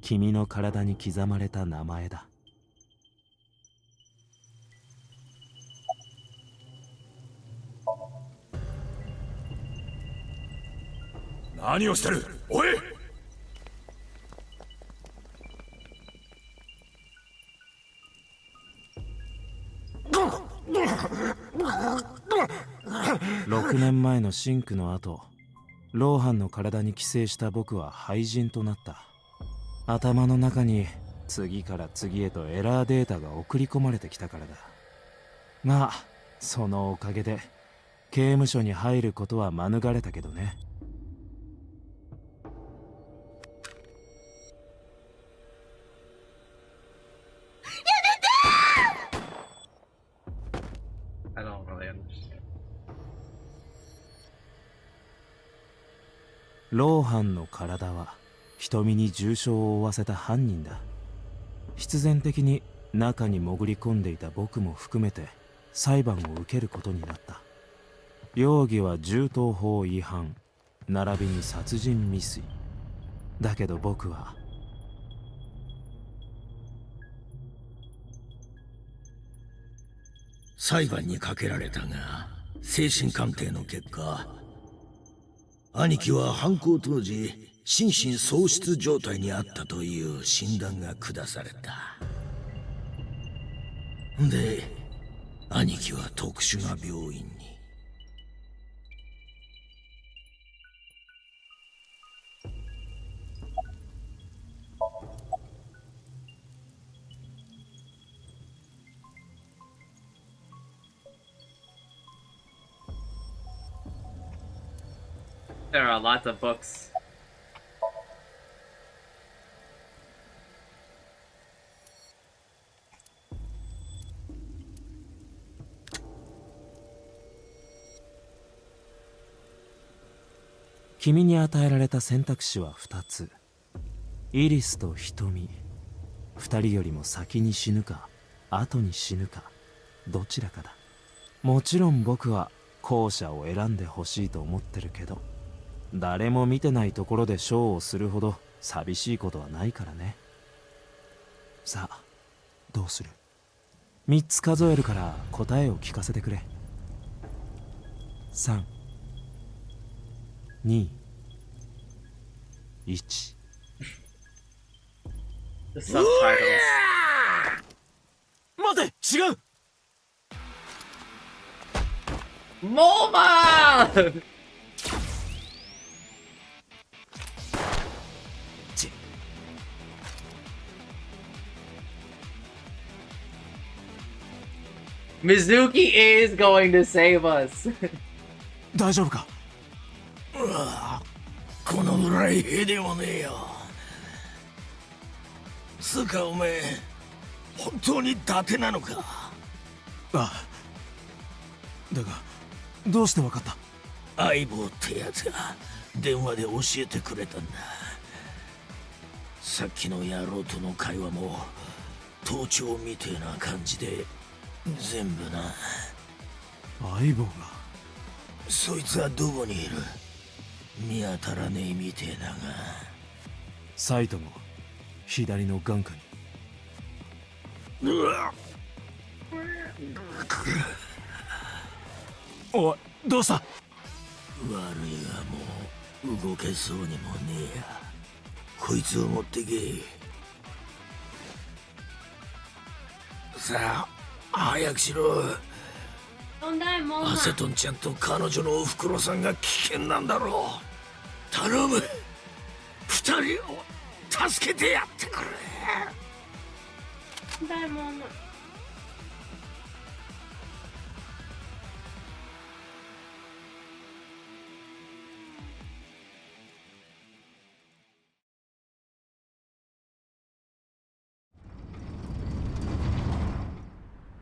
君の体に刻まれた名前だ。何をしてる、おい。6年前のシンクの後、ローハンの体に寄生した僕は廃人となった。頭の中に次から次へとエラーデータが送り込まれてきたからだ。まあそのおかげで刑務所に入ることは免れたけどね。I don't really understand. ローハンの体は瞳に重傷を負わせた犯人だ。必然的に中に潜り込んでいた僕も含めて裁判を受けることになった。容疑は銃刀法違反並びに殺人未遂だけど、僕は裁判にかけられたが、精神鑑定の結果、兄貴は犯行当時心神喪失状態にあったという診断が下された。で、兄貴は特殊な病院に。There are lots of books. 君に与えられた選択肢は2つ。イリスと瞳。2人よりも先に死ぬか後に死ぬか、どちらかだ。もちろん僕は後者を選んでほしいと思ってるけど、誰も見てないところでショーをするほど寂しいことはないからね。さあどうする？3つ数えるから答えを聞かせてくれ。3、2、1。 The subtitles. 待て、違う。MOMA! Mizuki is going to save us. 大丈夫か？このぐらいへでもねえよ。つうかおめえ、本当に伊達なのか？ああ。だがどうしてわかった？相棒ってやつが電話で教えてくれたんだ。さっきの野郎との会話も盗聴みてえな感じで全部な。相棒が？そいつはどこにいる？見当たらねえみてえだが。サイトも左の眼下に。うわっ。おい、どうした？悪いがもう動けそうにもねえや。こいつを持ってけ。さあ早くしろ。アセトンちゃんと彼女のおふくろさんが危険なんだろう。頼む、二人を助けてやってくれ。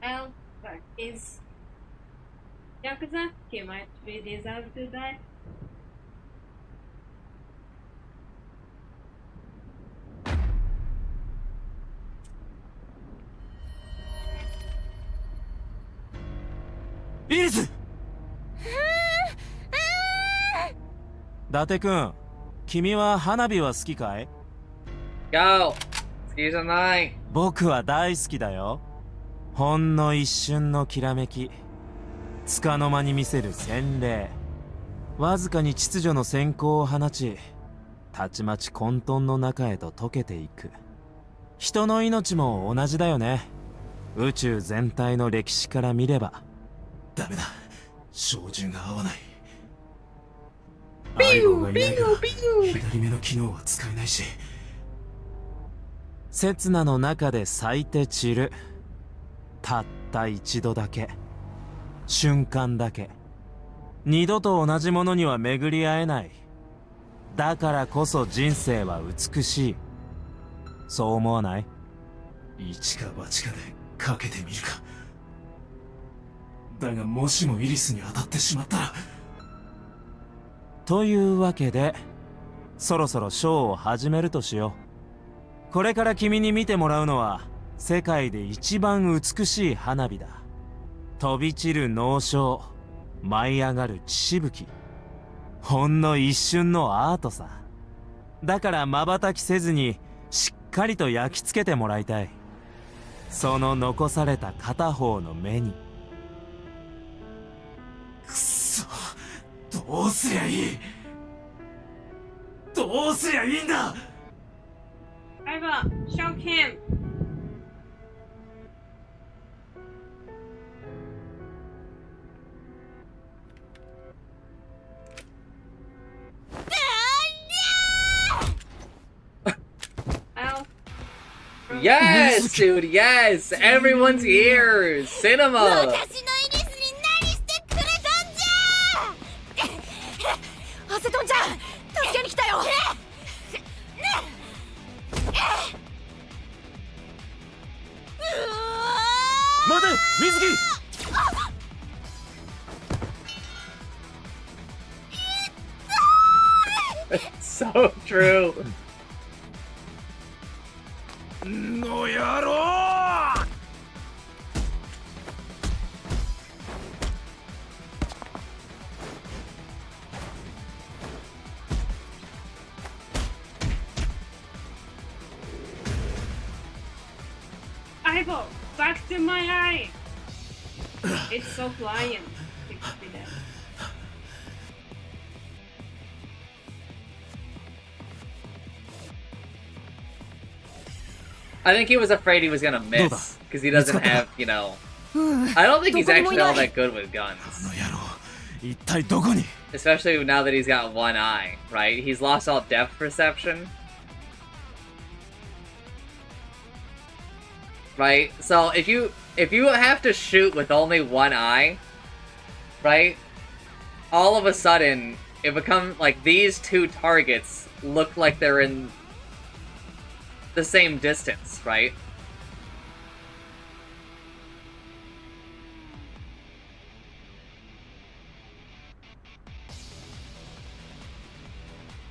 Well, fuck, is Yakuza? He might be deserved to die. 伊達君、君は花火は好きかい？ Go! 好きじゃない。僕は大好きだよ。ほんの一瞬のきらめき、束の間に見せる洗礼、わずかに秩序の閃光を放ち、たちまち混沌の中へと溶けていく。人の命も同じだよね。宇宙全体の歴史から見れば。ダメだ、照準が合わない。相棒がいないから左目の機能は使えないし、刹那の中で咲いて散る、たった一度だけ、瞬間だけ、二度と同じものには巡り合えない。だからこそ人生は美しい。そう思わない？一か八かでかけてみるか。だがもしもイリスに当たってしまったら。というわけで、そろそろショーを始めるとしよう。これから君に見てもらうのは、世界で一番美しい花火だ。飛び散る濃焼、舞い上がる血しぶき。ほんの一瞬のアートさ。だから瞬きせずに、しっかりと焼き付けてもらいたい。その残された片方の目に。くそ、どうすりゃいい？どうすりゃいいんだIvor, shock him. Well, Yes, dude, yes! Everyone's here! Cinema! 私のイリスに何してくれたんじゃ！アセトンちゃん、助けに来たよ！待て、水木！So true. の野郎！Ivor, back to my eye. It's so pliant. It could be that. I think he was afraid he was gonna miss because he doesn't have, you know. I don't think he's actually all that good with guns. あの野郎、一体どこに？ Especially now that he's got one eye, right? He's lost all depth perception. Right? So if you have to shoot with only one eye, right? All of a sudden, it becomes like these two targets look like they're in the same distance, right?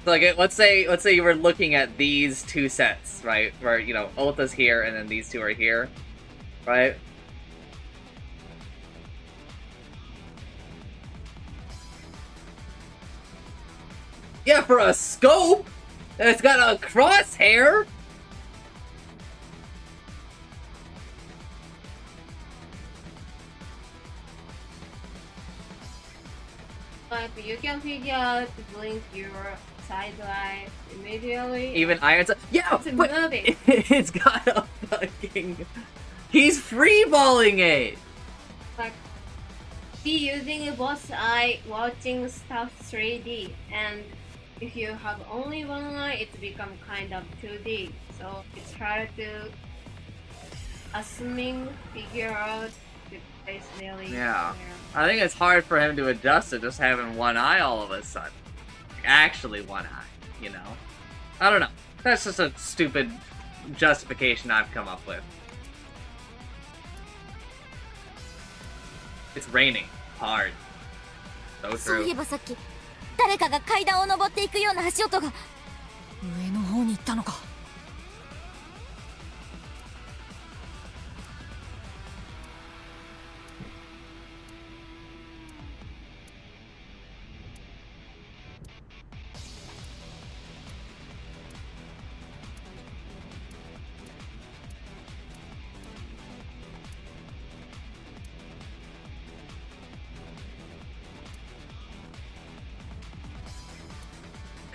Like, let's say you were looking at these two sets, right? Where, you know, Ulta's here and then these two are here, right? Yeah, for a scope! It's got a crosshair! Like, you can figure out to blink your side eye immediately. Even Iron's yeah, It's but moving. it's got a fucking. He's freeballing it. Like, be using both eye watching stuff 3D, and if you have only one eye, it's become kind of 2D. So it's hard to assuming figure out the place really. Yeah. I think it's hard for him to adjust to just having one eye all of a sudden. Actually one eye, you know? I don't know. That's just a stupid justification I've come up with. It's raining. Hard. So そういえ true. ばさっき誰かが階段を登っていくような足音が。上の方に行ったのか。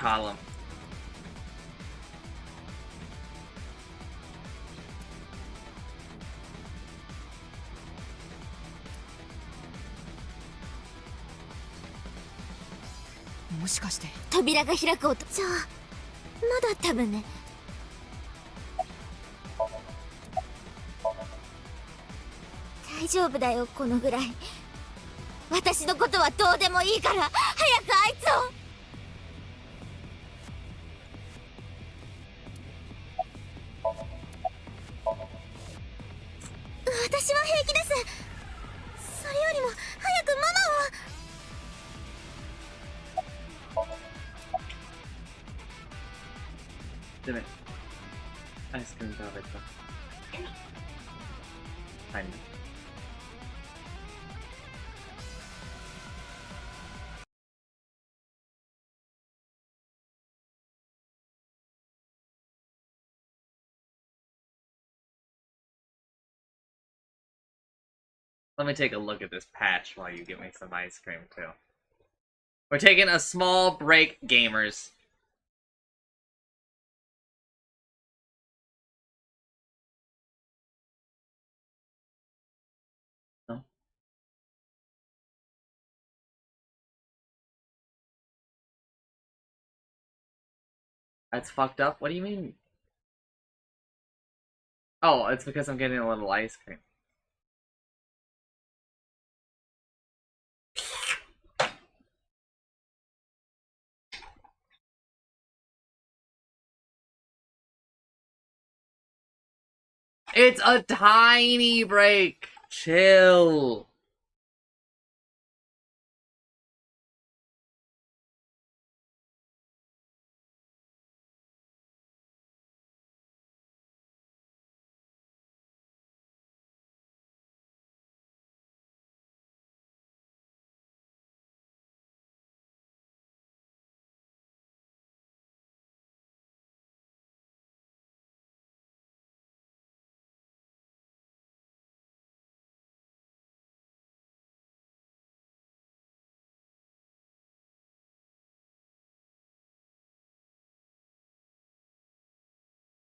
column. Moshikashite 扉が開く音じゃあまだ多分ね。大丈夫だよこのぐらい。私のことはどうでもいいから早くあいつを。私は平気です。それよりも早くママを。でね、アイスクリーム食べた。はい。Let me take a look at this patch while you give me some ice cream, too. We're taking a small break, gamers. No? That's fucked up? What do you mean? Oh, it's because I'm getting a little ice cream. It's a tiny break. Chill.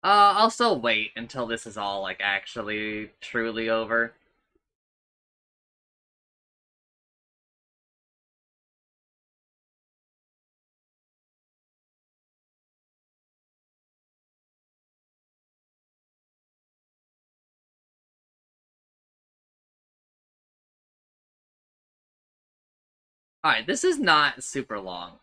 I'll still wait until this is all, like, actually, truly over. Alright, this is not super long.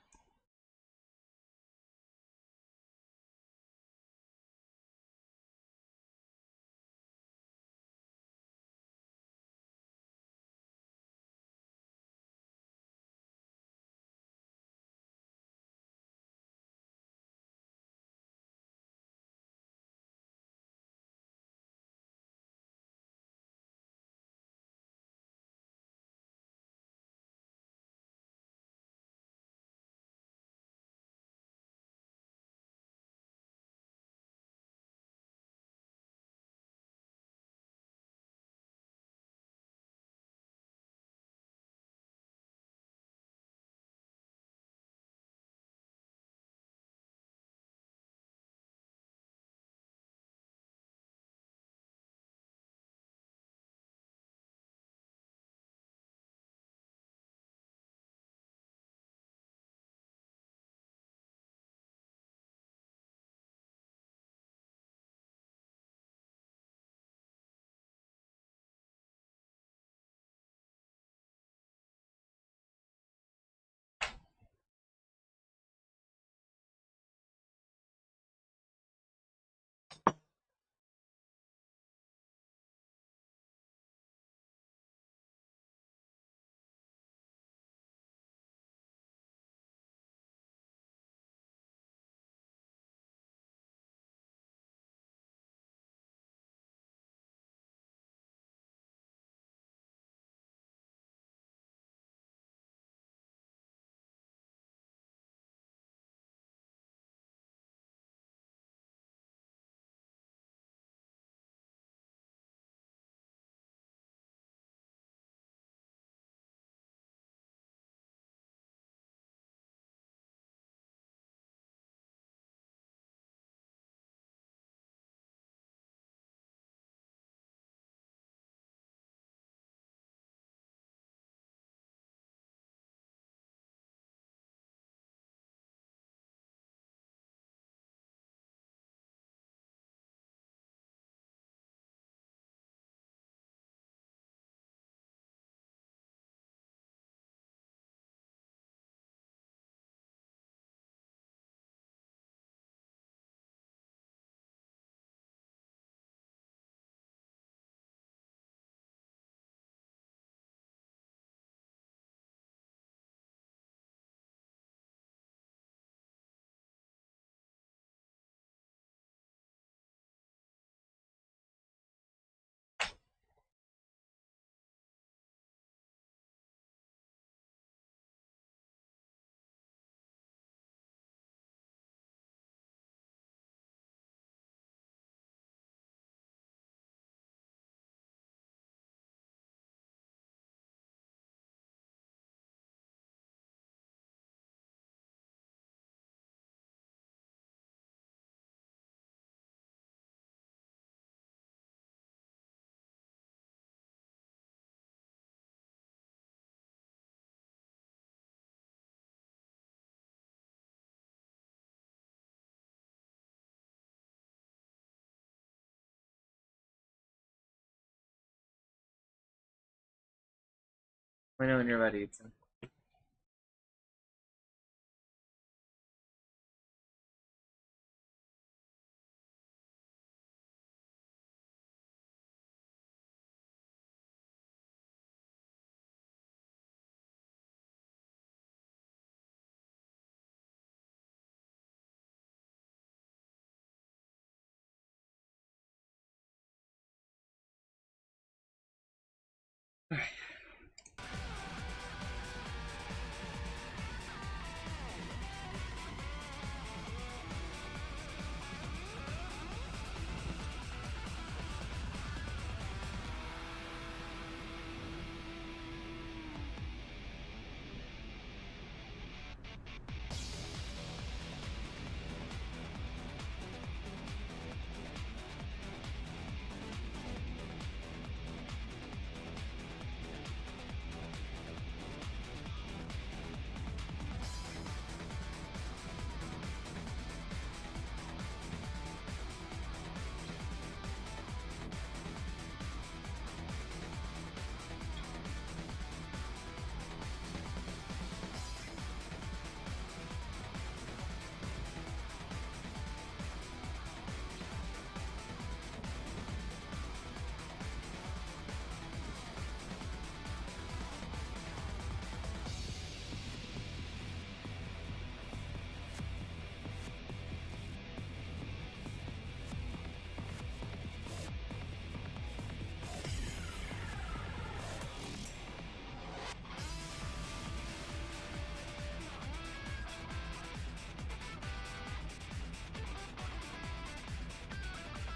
I know when you're ready, Ethan.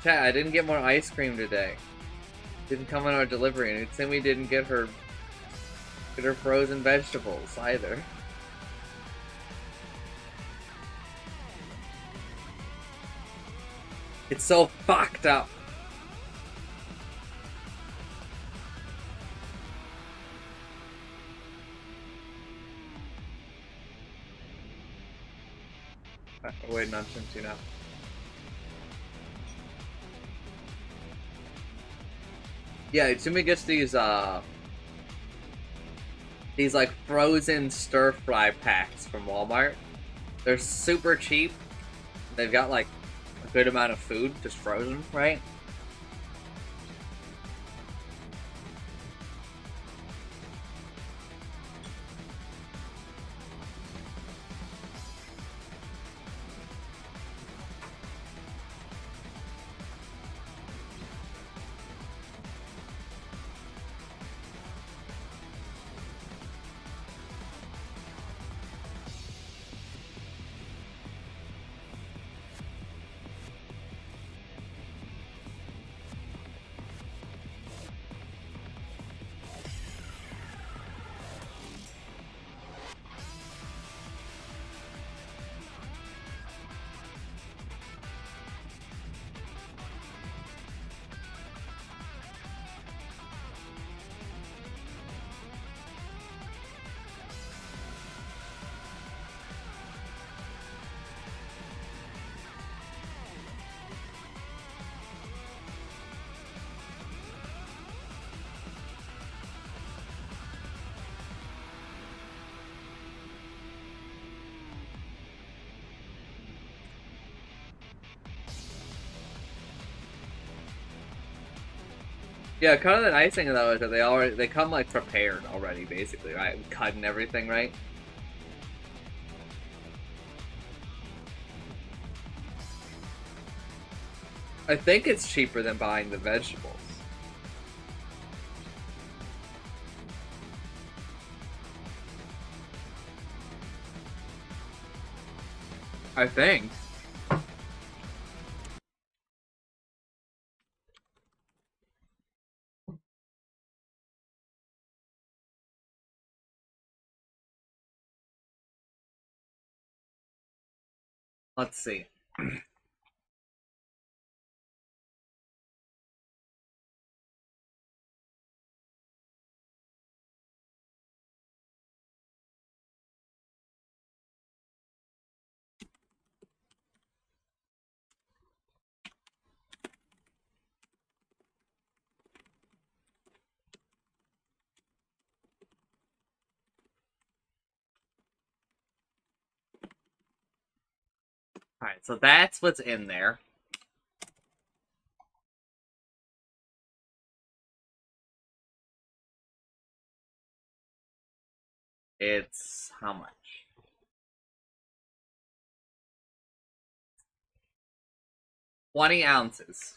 Chat, I didn't get more ice cream today. Didn't come on our delivery, and Timmy didn't get her frozen vegetables either. It's so fucked up. We're waiting on Shinsu now. Yeah, Tsumi gets these like frozen stir fry packs from Walmart. They're super cheap. They've got like a good amount of food just frozen, right? Yeah, kind of the nice thing though is that they come like prepared already, basically, right? Cut and everything, right? I think it's cheaper than buying the vegetables. I think. Let's see. Alright, so that's what's in there. It's how much? 20 ounces.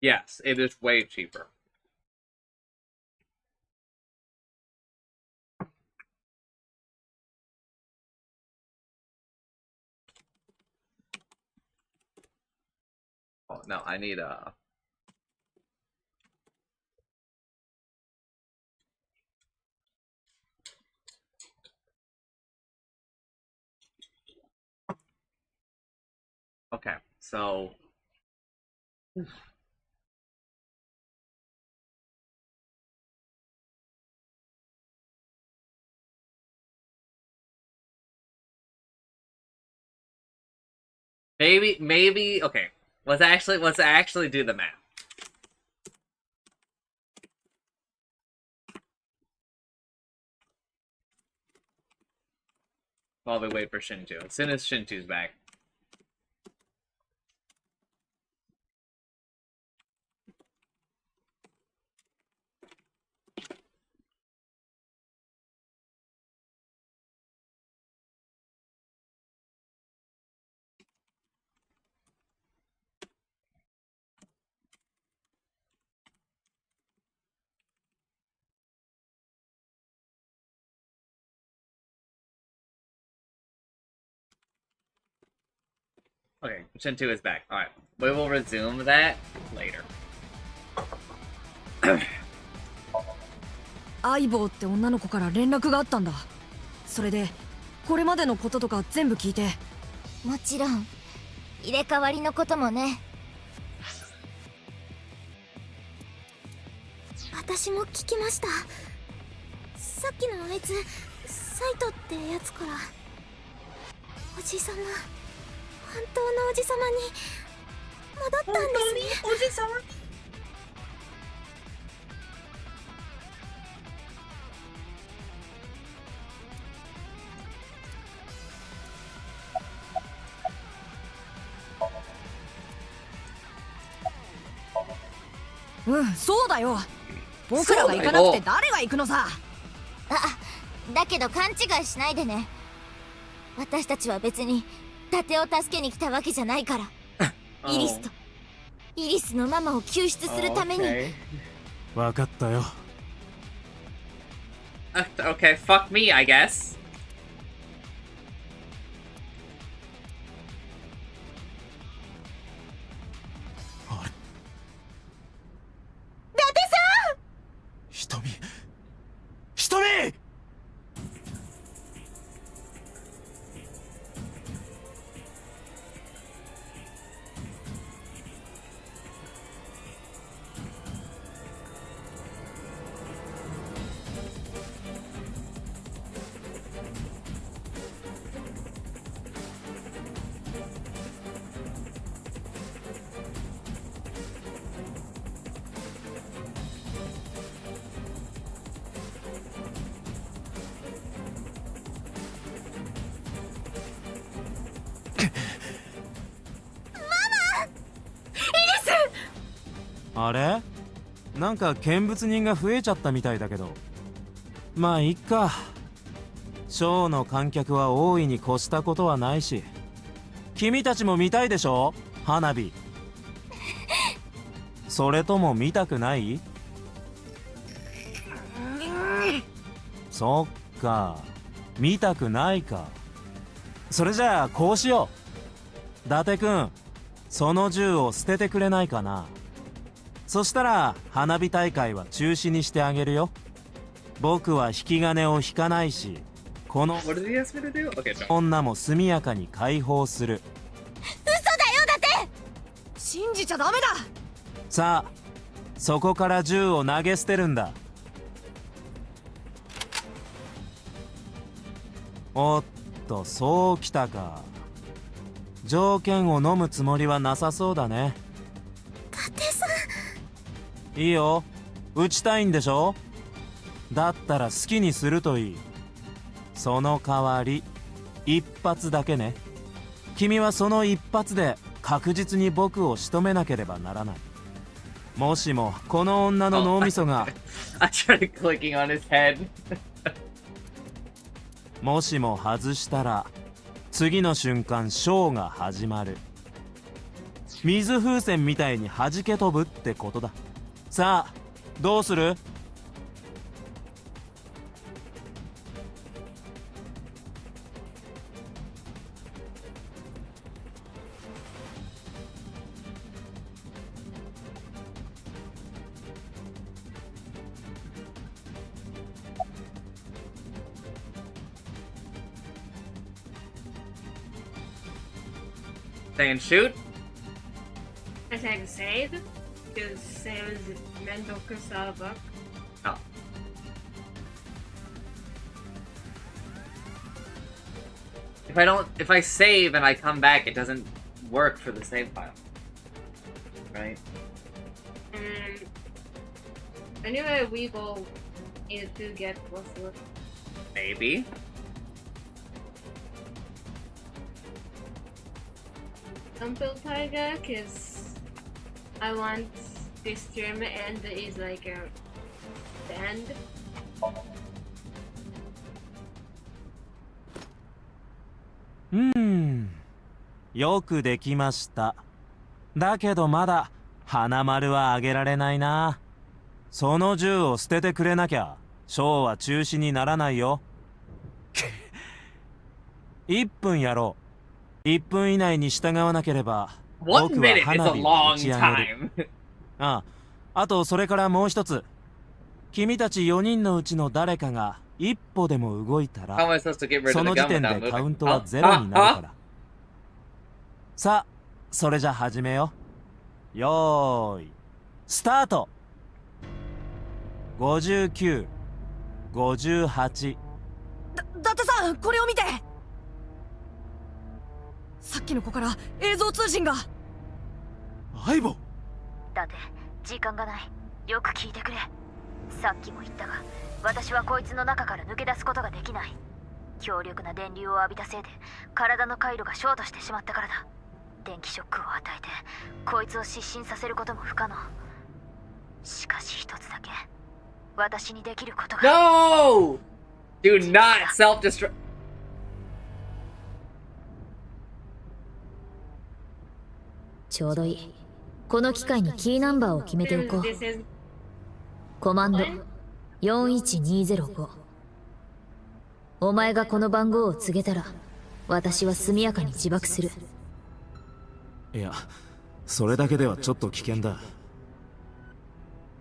Yes, it is way cheaper. Oh, no, I need a... Okay, so... Maybe, okay. Let's actually do the math. While we wait for Shinju. As soon as Shinju's back. Okay, Shinju is back. Alright, we will resume that later. 相棒って女の子から連絡があったんだ。それでこれまでのこととか全部聞いて。もちろん入れ替わりのこともね。私も聞きました。さっきのあいつサイトってやつからおじさま、本当のおじさまに戻ったんですね。おじさまにうん、そうだよ。僕らが行かなくて誰が行くのさ。だけど勘違いしないでね。私たちは別に伊達を助けに来たわけじゃないから。イリスのママを救出するために。分かったよ。Okay, fuck me, I guess. 瞳！あれ？なんか見物人が増えちゃったみたいだけど、まあいっか。ショーの観客は大いに越したことはないし、君たちも見たいでしょ、花火。それとも見たくない？そっか、見たくないか。それじゃあこうしよう。伊達くん、その銃を捨ててくれないかな。そしたら花火大会は中止にしてあげるよ。僕は引き金を引かないし、この女も速やかに解放する。嘘だよ、だって信じちゃダメだ。さあ、そこから銃を投げ捨てるんだ。おっと、そうきたか。条件を飲むつもりはなさそうだね。伊達さん、いいよ。撃ちたいんでしょ。だったら好きにするといい。その代わり一発だけね。君はその一発で確実に僕を仕留めなければならない。もしもこの女の脳みそが I tried clicking on his head. もしも外したら次の瞬間ショーが始まる。水風船みたいに弾け飛ぶってことだ。さあどうする？Saying shoot? I said save, because save is Mendoku Starbuck. Oh. If I save and I come back, it doesn't work for the save file. Right? Anyway, we go need to get closer. Maybe. Temple Tiger, cause I want this stream end is like the end. よくできました。だけどまだ花丸はあげられないな。その銃を捨ててくれなきゃショーは中止にならないよ。1分やろう。1分以内に従わなければ僕は花火を打ち上げる。あとそれからもう一つ。君たち4人のうちの誰かが一歩でも動いたらその時点でカウントはゼロになるから。さあそれじゃ始めよう。よーいスタート。59、58。伊達さん、これを見て。さっきの子から映像通信が。相棒。だって時間がない。よく聞いてくれ。さっきも言ったが、私はこいつの中から抜け出すことができない。強力な電流を浴びたせいで体の回路がショートしてしまったからだ。電気ショックを与えてこいつを失神させることも不可能。しかし一つだけ私にできることが。 No! Do not self-destruct. ちょうどいい。この機会にキーナンバーを決めておこう。コマンド41205。お前がこの番号を告げたら私は速やかに自爆する。いやそれだけではちょっと危険だ。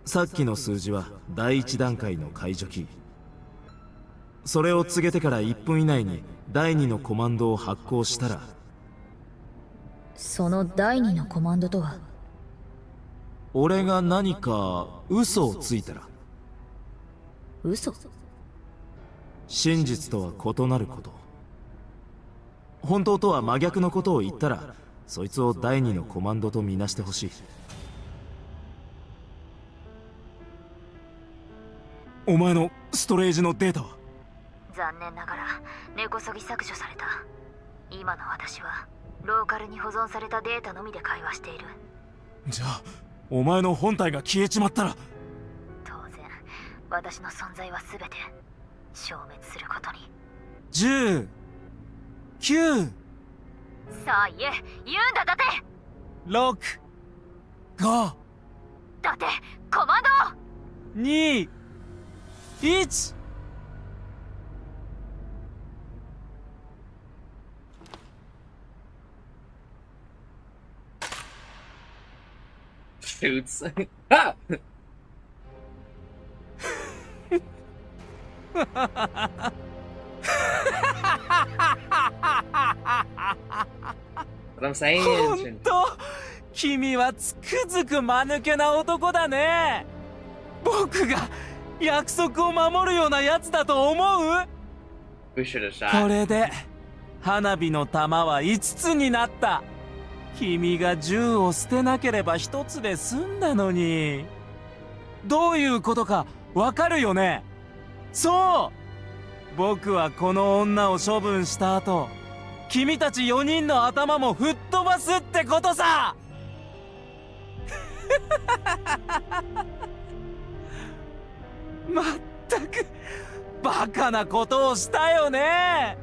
さっきの数字は第一段階の解除キー。それを告げてから1分以内に第2のコマンドを発行したら。その第2のコマンドとは。俺が何か嘘をついたら。嘘？真実とは異なること。本当とは真逆のことを言ったらそいつを第2のコマンドとみなしてほしい。お前のストレージのデータは？残念ながら根こそぎ削除された。今の私はローカルに保存されたデータのみで会話している。じゃあお前の本体が消えちまったら。当然私の存在は全て消滅することに。10、9、さあ言うんだだて。6、5、だてコマンド2、1。Shoots. Ah! 本当、君はつくづく間抜けな男だね。僕が約束を守るようなやつだと思う？これで花火の玉は5つになった。君が銃を捨てなければ1つで済んだのに。どういうことかわかるよね。そう、僕はこの女を処分した後、君たち4人の頭も吹っ飛ばすってことさ。まったくバカなことをしたよね。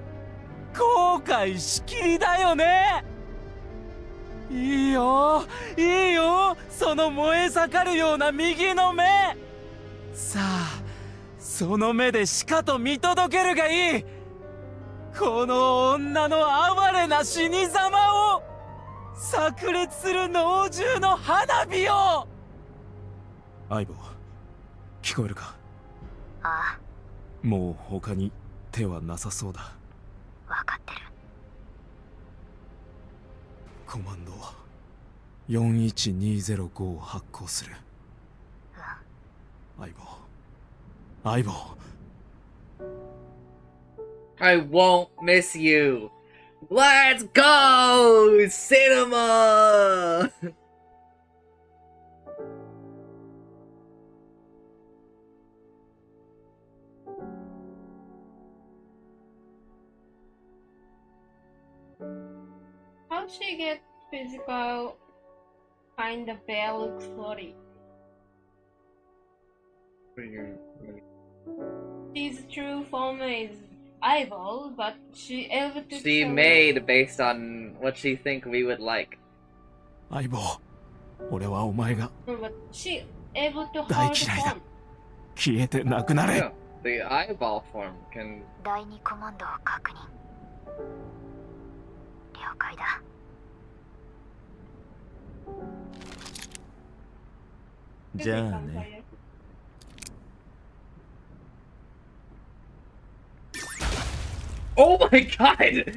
後悔しきりだよね。いいよいいよ、その燃え盛るような右の目。さあ、その目でしかと見届けるがいい。この女の哀れな死に様を、炸裂する猛獣の花火を。相棒、聞こえるか。ああ、もう他に手はなさそうだ。分かってる。コマンド41205を発行する。相棒、相棒。 I won't miss you. Let's go! Cinema! How'd she get physical? Kinda pale, looks floaty. His true form is eyeball, but she able to She made based on what she think we would like. 相棒、俺はお前が But she able to 大 hold 嫌い form. だ。消えてなくなれ。 Yeah, the eyeball form can. 第二コマンドを確認。了解だ。じゃあね。Oh my god!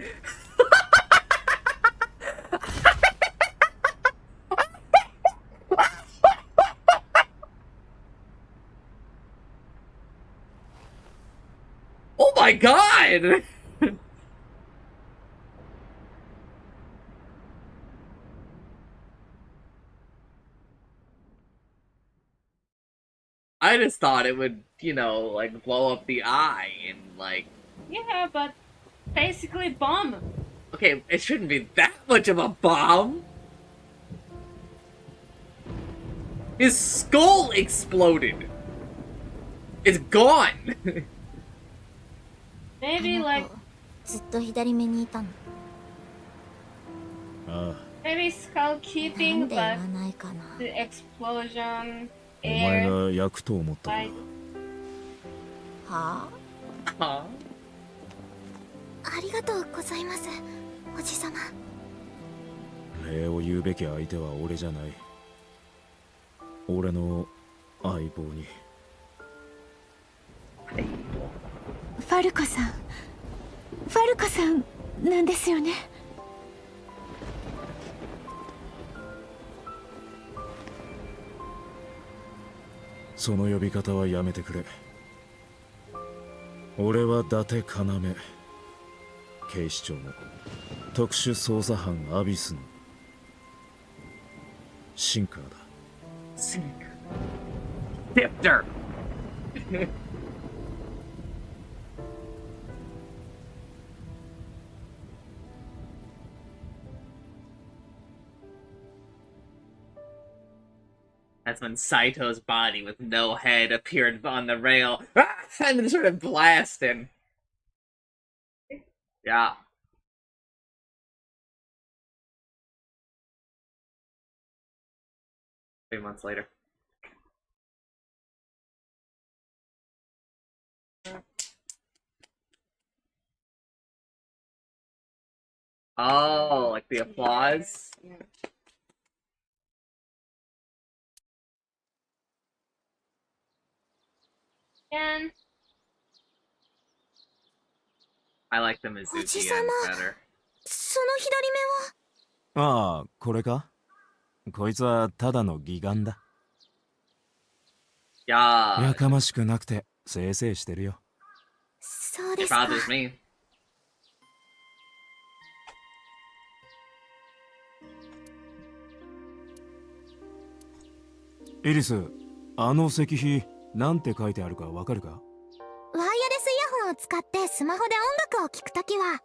Oh my god! I just thought it would, like blow up the eye and like. Yeah, but basically bomb. Okay, it shouldn't be that much of a bomb. His skull exploded. It's gone. Maybe like ずっと左目にいたの。ああ、 maybe skull なん keeping, で言わ but ないかな。 the explosion, お前 air. が焼くと思ったんだ。はあ、 Huh? ありがとうございます、おじさま。礼を言うべき相手は俺じゃない。俺の相棒に。ファルコさん、ファルコさんなんですよね。その呼び方はやめてくれ。俺は伊達要、警視庁の特殊捜査班アビスのシンカーだ。Dipter. That's when Saito's body with no head appeared on the rail, and then started blasting. Yeah. Three months later. Oh, like the applause? And I like the Mizuki end better. その左目は。ああ、これか。こいつはただの義眼だ。Yeah. やかましくなくてせいせいしてるよ。そうで It すか。 bothers me. イリス、あの石碑なんて書いてあるかわかるか？ワイヤレスイヤホンを使ってスマホで音楽を聴くときは、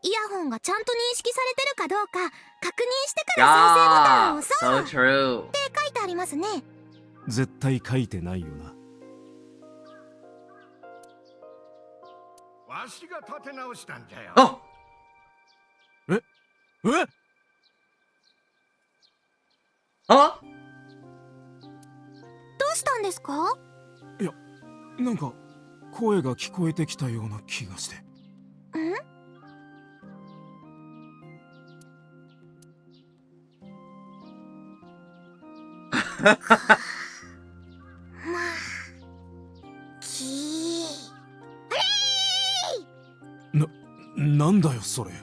イヤホンがちゃんと認識されてるかどうか確認してから再生ボタンを Yeah, 押そう so って true. 書いてありますね。絶対書いてないよな。わしが立て直したんじゃよ。Oh! え Huh? どうしたんですか？いや、なんか声が聞こえてきたような気がして。ん？まあ、なんだよそれ。み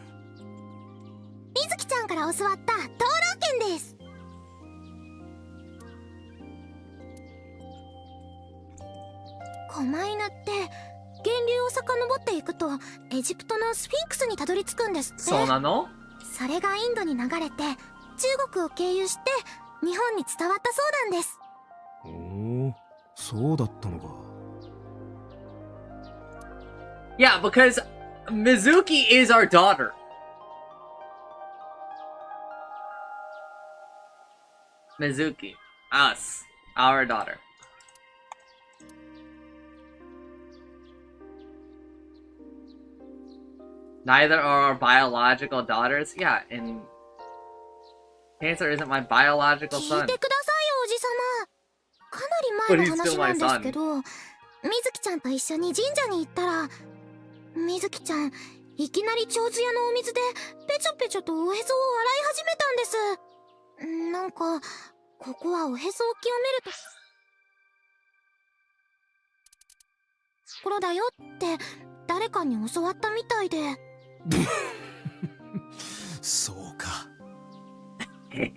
ずきちゃんから教わった灯籠剣です。狛犬って源流を遡っていくとエジプトのスフィンクスにたどり着くんですって。そうなの？それがインドに流れて中国を経由して日本に伝わったそうなんです。おお、そうだったのか。Yeah, because Mizuki is our daughter. Mizuki. Us. Our daughter. Neither are our biological daughters? Yeah, and Cancer isn't my biological 聞い son. てくださいよおじさま。かなり前の話なんですけど、みずきちゃんと一緒に神社に行ったら、みずきちゃんいきなり長寿屋のお水でペチョペチョとおへそを洗い始めたんです。なんかここはおへそを清めるところだよって誰かに教わったみたいで。そうか。ね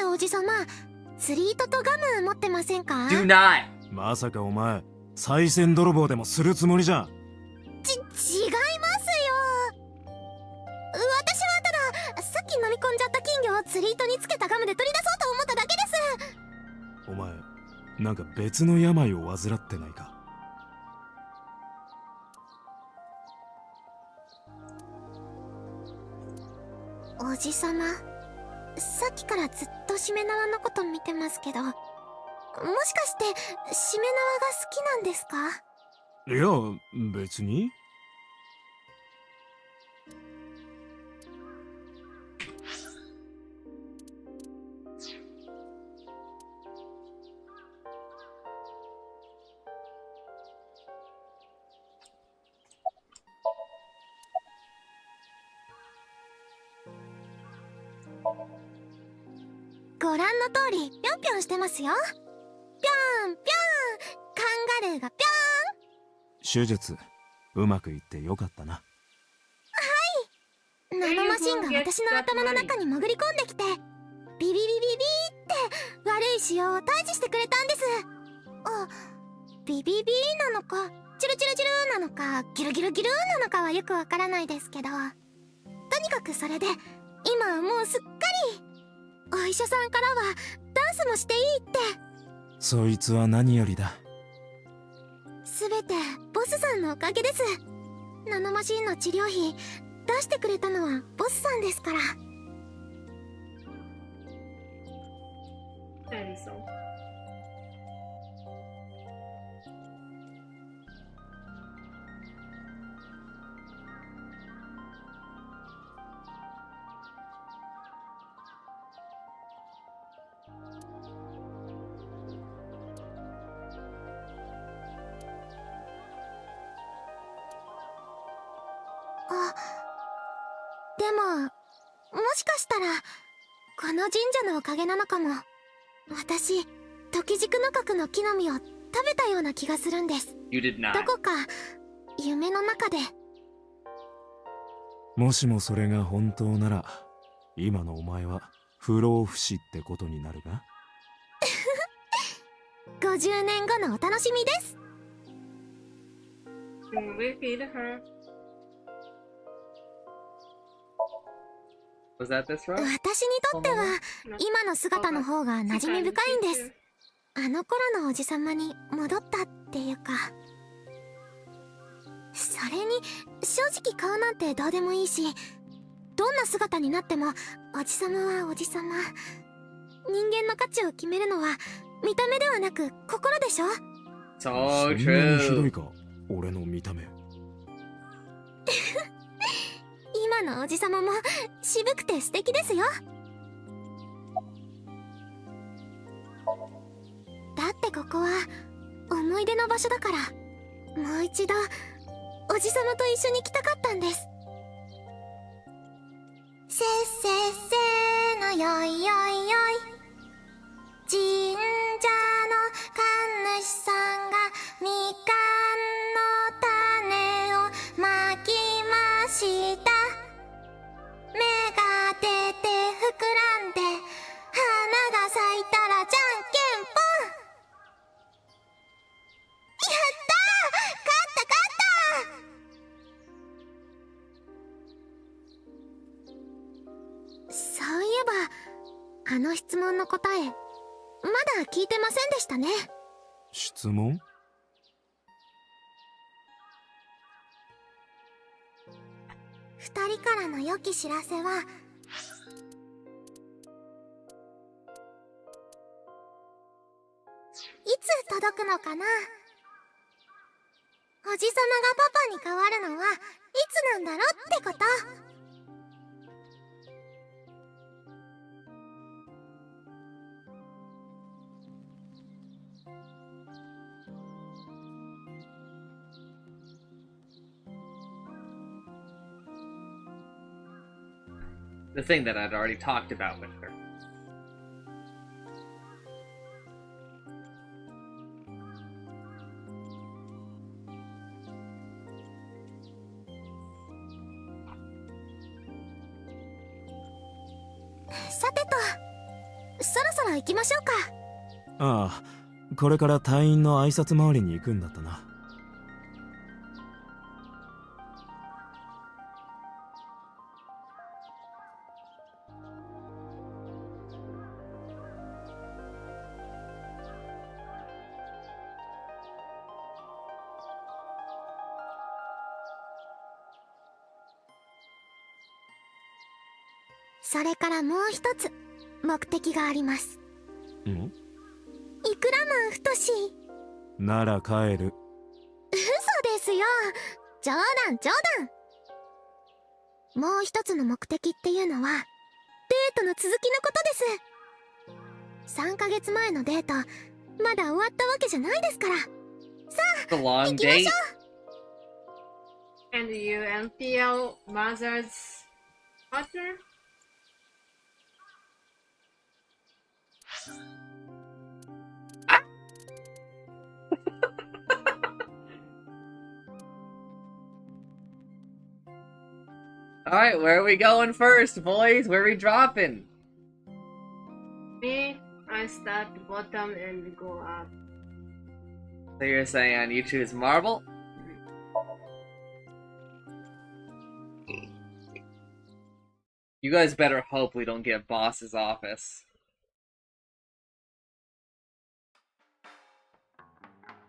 えおじさま、釣り糸とガム持ってませんか？ Do not! まさかお前賽銭泥棒でもするつもりじゃん。違いますよ。私はたださっき飲み込んじゃった金魚を釣り糸につけたガムで取り出そうと思っただけです。お前なんか別の病を患ってないか？おじさま、さっきからずっとしめ縄のこと見てますけど、もしかしてしめ縄が好きなんですか？いや別に。ご覧の通りぴょんぴょんしてますよ。ぴょんぴょん、カンガルーがぴょ手術うまくいってよかったな。ん。ナノマシンが私の頭の中に潜り込んできて、ビビビビビって悪い腫瘍を退治してくれたんです。あ、ビビビなのかチュルチュルチュルなのかギュルギュルギュルなのかはよくわからないですけど、とにかくそれで今はもうすっかりお医者さんからはダンスもしていいって。そいつは何よりだ。すべてボスさんのおかげです。ナノマシンの治療費出してくれたのはボスさんですから。エリソン。あ、でももしかしたらこの神社のおかげなのかも。私時軸の角の木の実を食べたような気がするんです。 You did ど not. こか夢の中で。もしもそれが本当なら今のお前は不老不死ってことになるが。50年後のお楽しみです。 We feed her. Was that this row? 私にとっては今の姿の方が馴染み深いんです。あの頃のおじさまに戻ったっていうか。それに正直顔なんてどうでもいいし、どんな姿になってもおじさまはおじさま。人間の価値を決めるのは見た目ではなく心でしょ。 So そんなにひど true. いか、俺の見た目。今のおじさまも渋くて素敵ですよ。だってここは思い出の場所だから、もう一度おじさまと一緒に来たかったんです。せっせっせのよいよいよい、神社の神主さんがみかんの種をまきました。芽が出て膨らんで花が咲いたらじゃんけんぽん。やったー、勝った勝った。そういえばあの質問の答えまだ聞いてませんでしたね。質問？二人からの良き知らせは、いつ届くのかな。おじさまがパパに変わるのはいつなんだろうってこと。The thing that I'd already talked about with her.「さてと、そろそろ行きましょうか。」ああ、これから隊員の挨拶回りに行くんだったな。それからもう一つ目的があります。ん？いくらマン太し。なら帰る。嘘ですよ、冗談冗談。もう一つの目的っていうのはデートの続きのことです。3ヶ月前のデートまだ終わったわけじゃないですから。さあ行きましょう。 And you empty out mother's water? Alright, where are we going first, boys? Where are we dropping? Me, I start bottom and go up. So you're saying you choose marble? You guys better hope we don't get boss's office.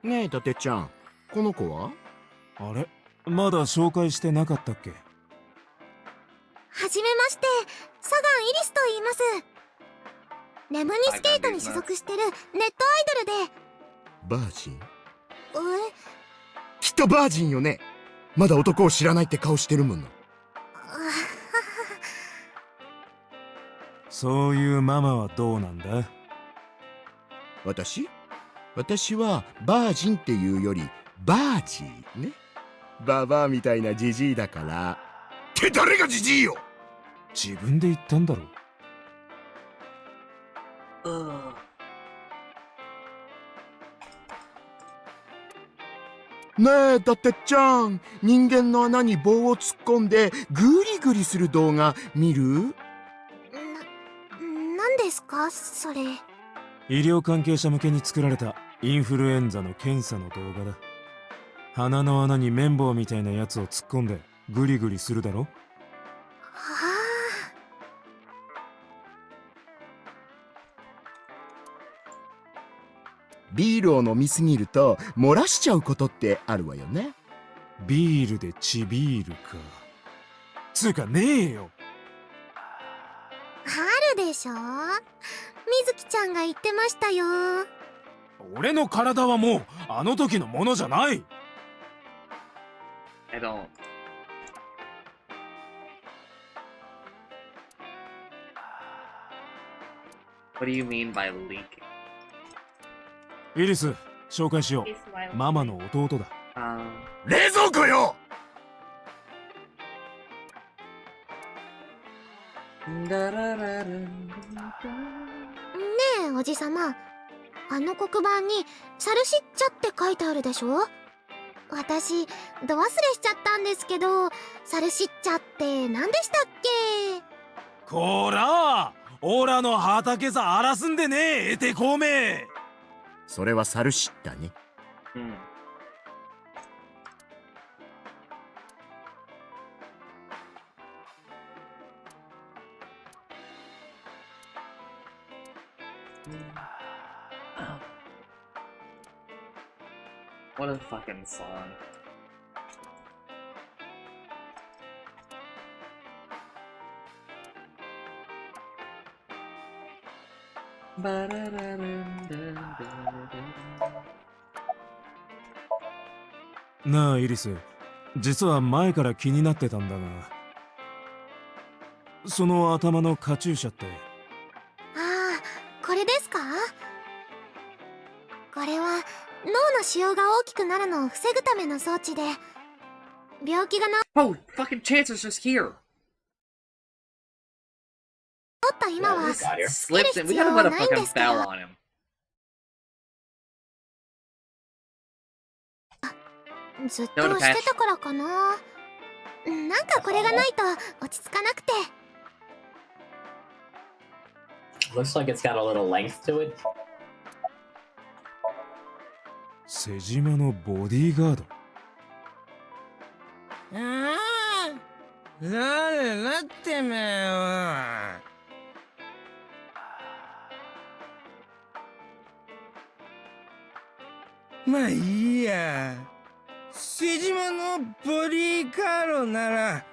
ねえ伊達ちゃん、この子は？あれ、まだ紹介してなかったっけ？はじめまして、サガンイリスと言います。レムニスケートに所属してるネットアイドルで。バージン？きっとバージンよね。まだ男を知らないって顔してるもんな。そういうママはどうなんだ？私はバージンっていうよりバージーね。ババアみたいなジジイだから。って誰がジジイよ！自分で言ったんだろ。ねえ伊達ちゃん、人間の穴に棒を突っ込んでグリグリする動画見る？なんですかそれ？医療関係者向けに作られたインフルエンザの検査の動画だ。鼻の穴に綿棒みたいなやつを突っ込んでグリグリするだろ。ビールを飲みすぎると漏らしちゃうことってあるわよね。ビールでチビールか。つうかねえよ。あるでしょ。みずきちゃんが言ってましたよ。俺の体はもうあの時のものじゃない。I don't. What do you mean by leaking? イリス、紹介しよう。ママの弟だ。冷蔵庫よ。ねえおじさま、あの黒板にサルシッチャって書いてあるでしょ。私ど忘れしちゃったんですけど、サルシッチャって何でしたっけ。こらオラの畑さ荒らすんでねえ、エテコメ。それはサルシッタね。What a fucking song. Ba-da-da-dun-dun-dun-dun. なあイリス、実は前から気になってたんだが、その頭のカチューシャって。ああ、これですか。これは脳の腫瘍が大きくなるのを防ぐための装置で、病気が治 Oh, fucking Chancer's just here. った今は Slipped in. We gotta put a fucking bell on him. ずっとしてたからかな。なんかこれがないと落ち着かなくて。Looks like it's got a little length to it. 瀬島のボディーガード。誰だってめえは。まあいいや。瀬島のボディーカードなら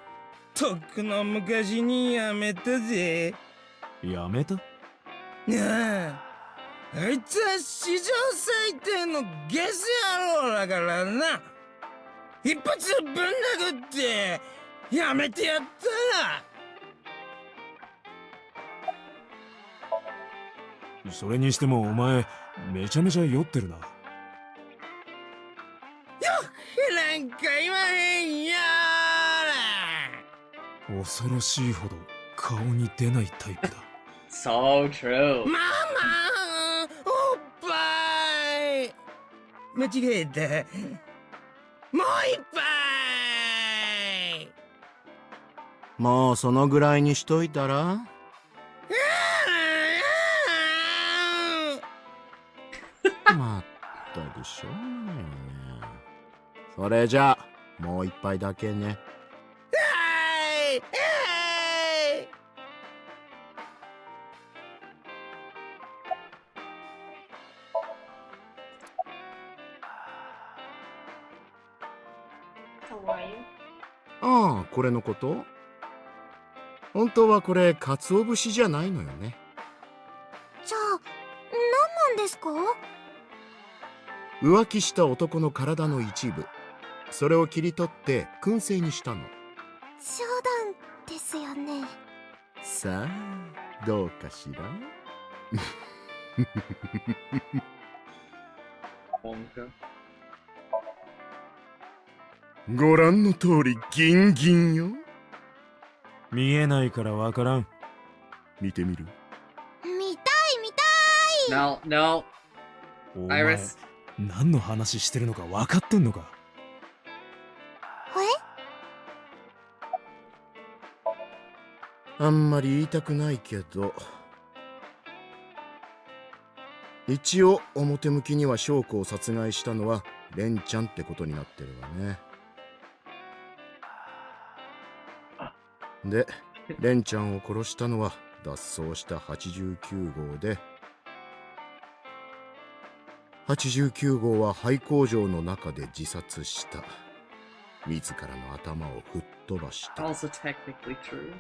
とっくの昔にやめたぜ。やめた？あいつは史上最低のゲス野郎だからな。一発ぶん殴ってやめてやったら。それにしてもお前めちゃめちゃ酔ってるな。なんか言わへんやー。恐ろしいほど顔に出ないタイプだ。So true. ママおっぱい間違えた。もう一杯。もうそのぐらいにしといたら。まったくしょうがないよね。それじゃあもう一杯だけね。ああ、これのこと？本当はこれ鰹節じゃないのよね。じゃあ何なんですか？浮気した男の体の一部、それを切り取って燻製にしたの。冗談ですよね。さあどうかしら。ご覧の通りギンギンよ。見えないからわからん。見てみる？見たい見たい。 No, no. お前 Iris. 何の話してるのか分かってんのか？あんまり言いたくないけど、一応表向きには翔子を殺害したのはレンちゃんってことになってるわね。で、レンちゃんを殺したのは脱走した89号で、89号は廃工場の中で自殺した。自らの頭を吹っ飛ばした。Also technically true.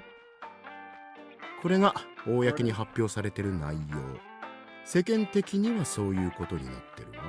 これが公に発表されてる内容。世間的にはそういうことになってるわ。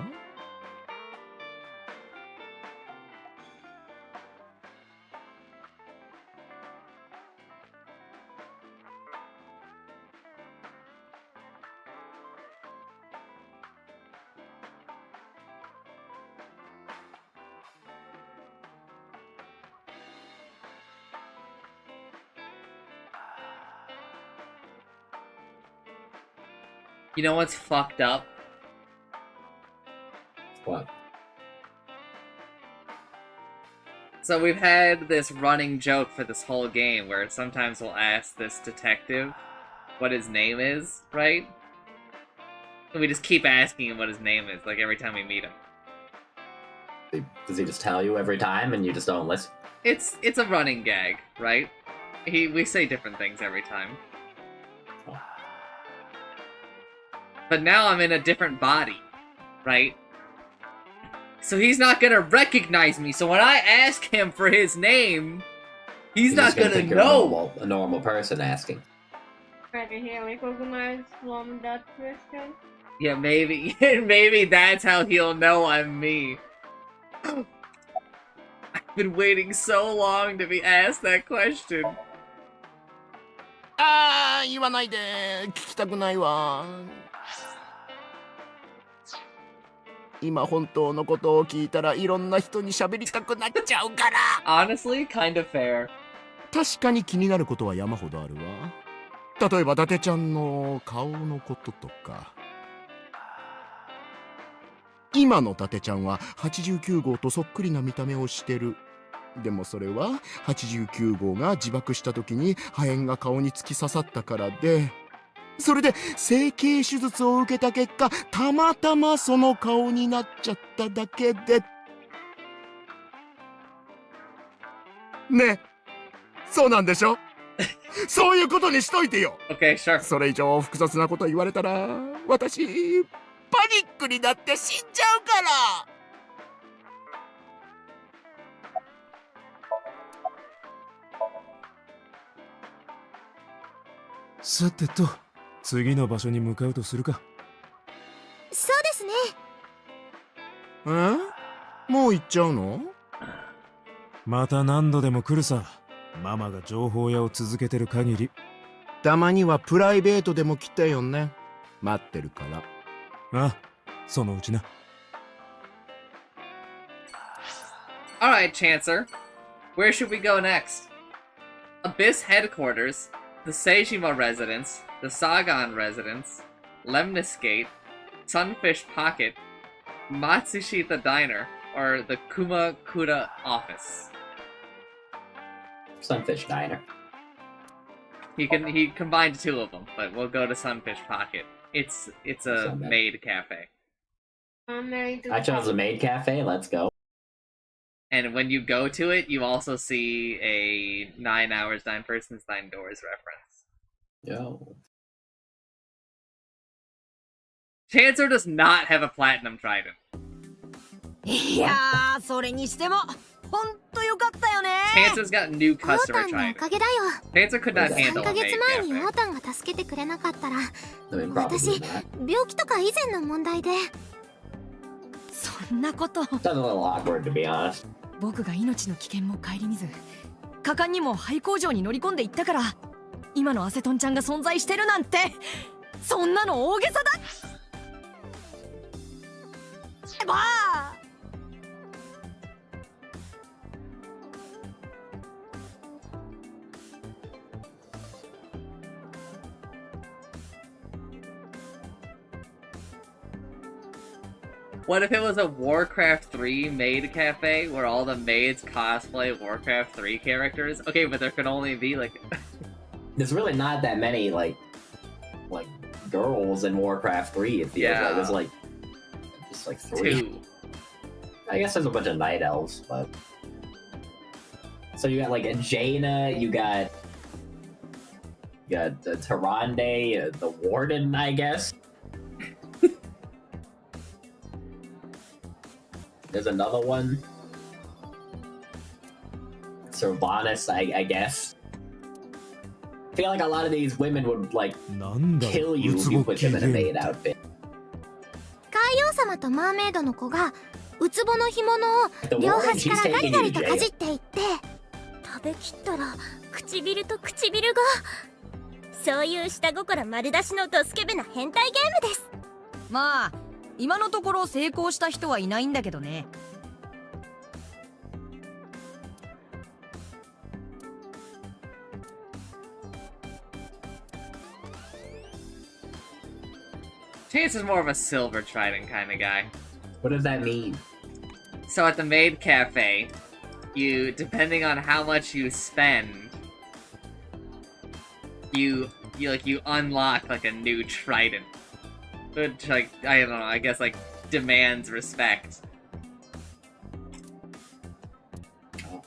You know what's fucked up? What? So we've had this running joke for this whole game where sometimes we'll ask this detective what his name is, right? And we just keep asking him what his name is, like every time we meet him. Does he just tell you every time and you just don't listen? It's a running gag, right? We say different things every time. But now I'm in a different body, right? So he's not gonna recognize me, so when I ask him for his name, he's not gonna think know! You're a normal person asking. Right, he recognized from that question. Yeah, maybe. Maybe that's how he'll know I'm me. I've been waiting so long to be asked that question. 言わないで。聞きたくないわ。今本当のことを聞いたらいろんな人に喋りたくなっちゃうから。Honestly, kind of fair. 確かに気になることは山ほどあるわ。例えば伊達ちゃんの顔のこととか。今の伊達ちゃんは89号とそっくりな見た目をしてる。でもそれは89号が自爆した時に破片が顔に突き刺さったからで、それで整形手術を受けた結果、たまたまその顔になっちゃっただけで。ねえ、そうなんでしょ？そういうことにしといてよ。Okay, sure. それ以上複雑なこと言われたら、私パニックになって死んじゃうから。さてと、次の場所に向かうとするか。そうですね。もう行っちゃうの？また何度でも来るさ。ママが情報屋を続けてる限り。たまにはプライベートでも来てよね。待ってるから。あ、そのうちな。Alright, Chancer. Where should we go next? Abyss Headquarters, the Seijima Residence, the Sagan Residence, Lemnis Gate, Sunfish Pocket, Matsushita Diner, or the Kumakura Office. Sunfish Diner. He combined two of them, but we'll go to Sunfish Pocket. It's a maid cafe. I chose a maid cafe. Let's go. And when you go to it, you also see a 9 hours, 9 persons, 9 doors reference. Yo. Chancer does not have a platinum trident. いやー、それにしてもほんとよかったよね。 Chancer's got new オー customer タンのお trident. かげだよ。 Chancer could not 3 handle ヶ a 月 maid 前にオ cafe. ータンが助けてくれなかったら、 Probably 私 not. 病気とか以前の問題で。そんなこと。 Sounds a little awkward to be honest. 僕が命の危険も顧みず、果敢にも廃工場に乗り込んでいったから、今のアセトンちゃんが存在してるなんて、そんなの大げさだ。ばあ。What if it was a Warcraft 3 maid cafe where all the maids cosplay Warcraft 3 characters? Okay, but there could only be like There's really not that many like girls in Warcraft 3, it feels like. There's like just like 3. 2. I guess there's a bunch of night elves, but so you got like a Jaina, you got the Tyrande, the Warden, I guess. There's another one. Sylvanas, I guess. I feel like a lot of these women would like kill you if you put them in a maid outfit. 海王様とマーメイドの子がウツボの干物を両端からガリガリとかじっていって食べきったら唇と唇がそういう下心丸出しのドスケベな変態ゲームです。まあ今のところ成功した人はいないんだけどね。Chance is more of a silver trident kind of guy. What does that mean? So at the maid cafe, you, depending on how much you spend, you unlock like a new trident, which like I don't know, I guess like demands respect. Oh,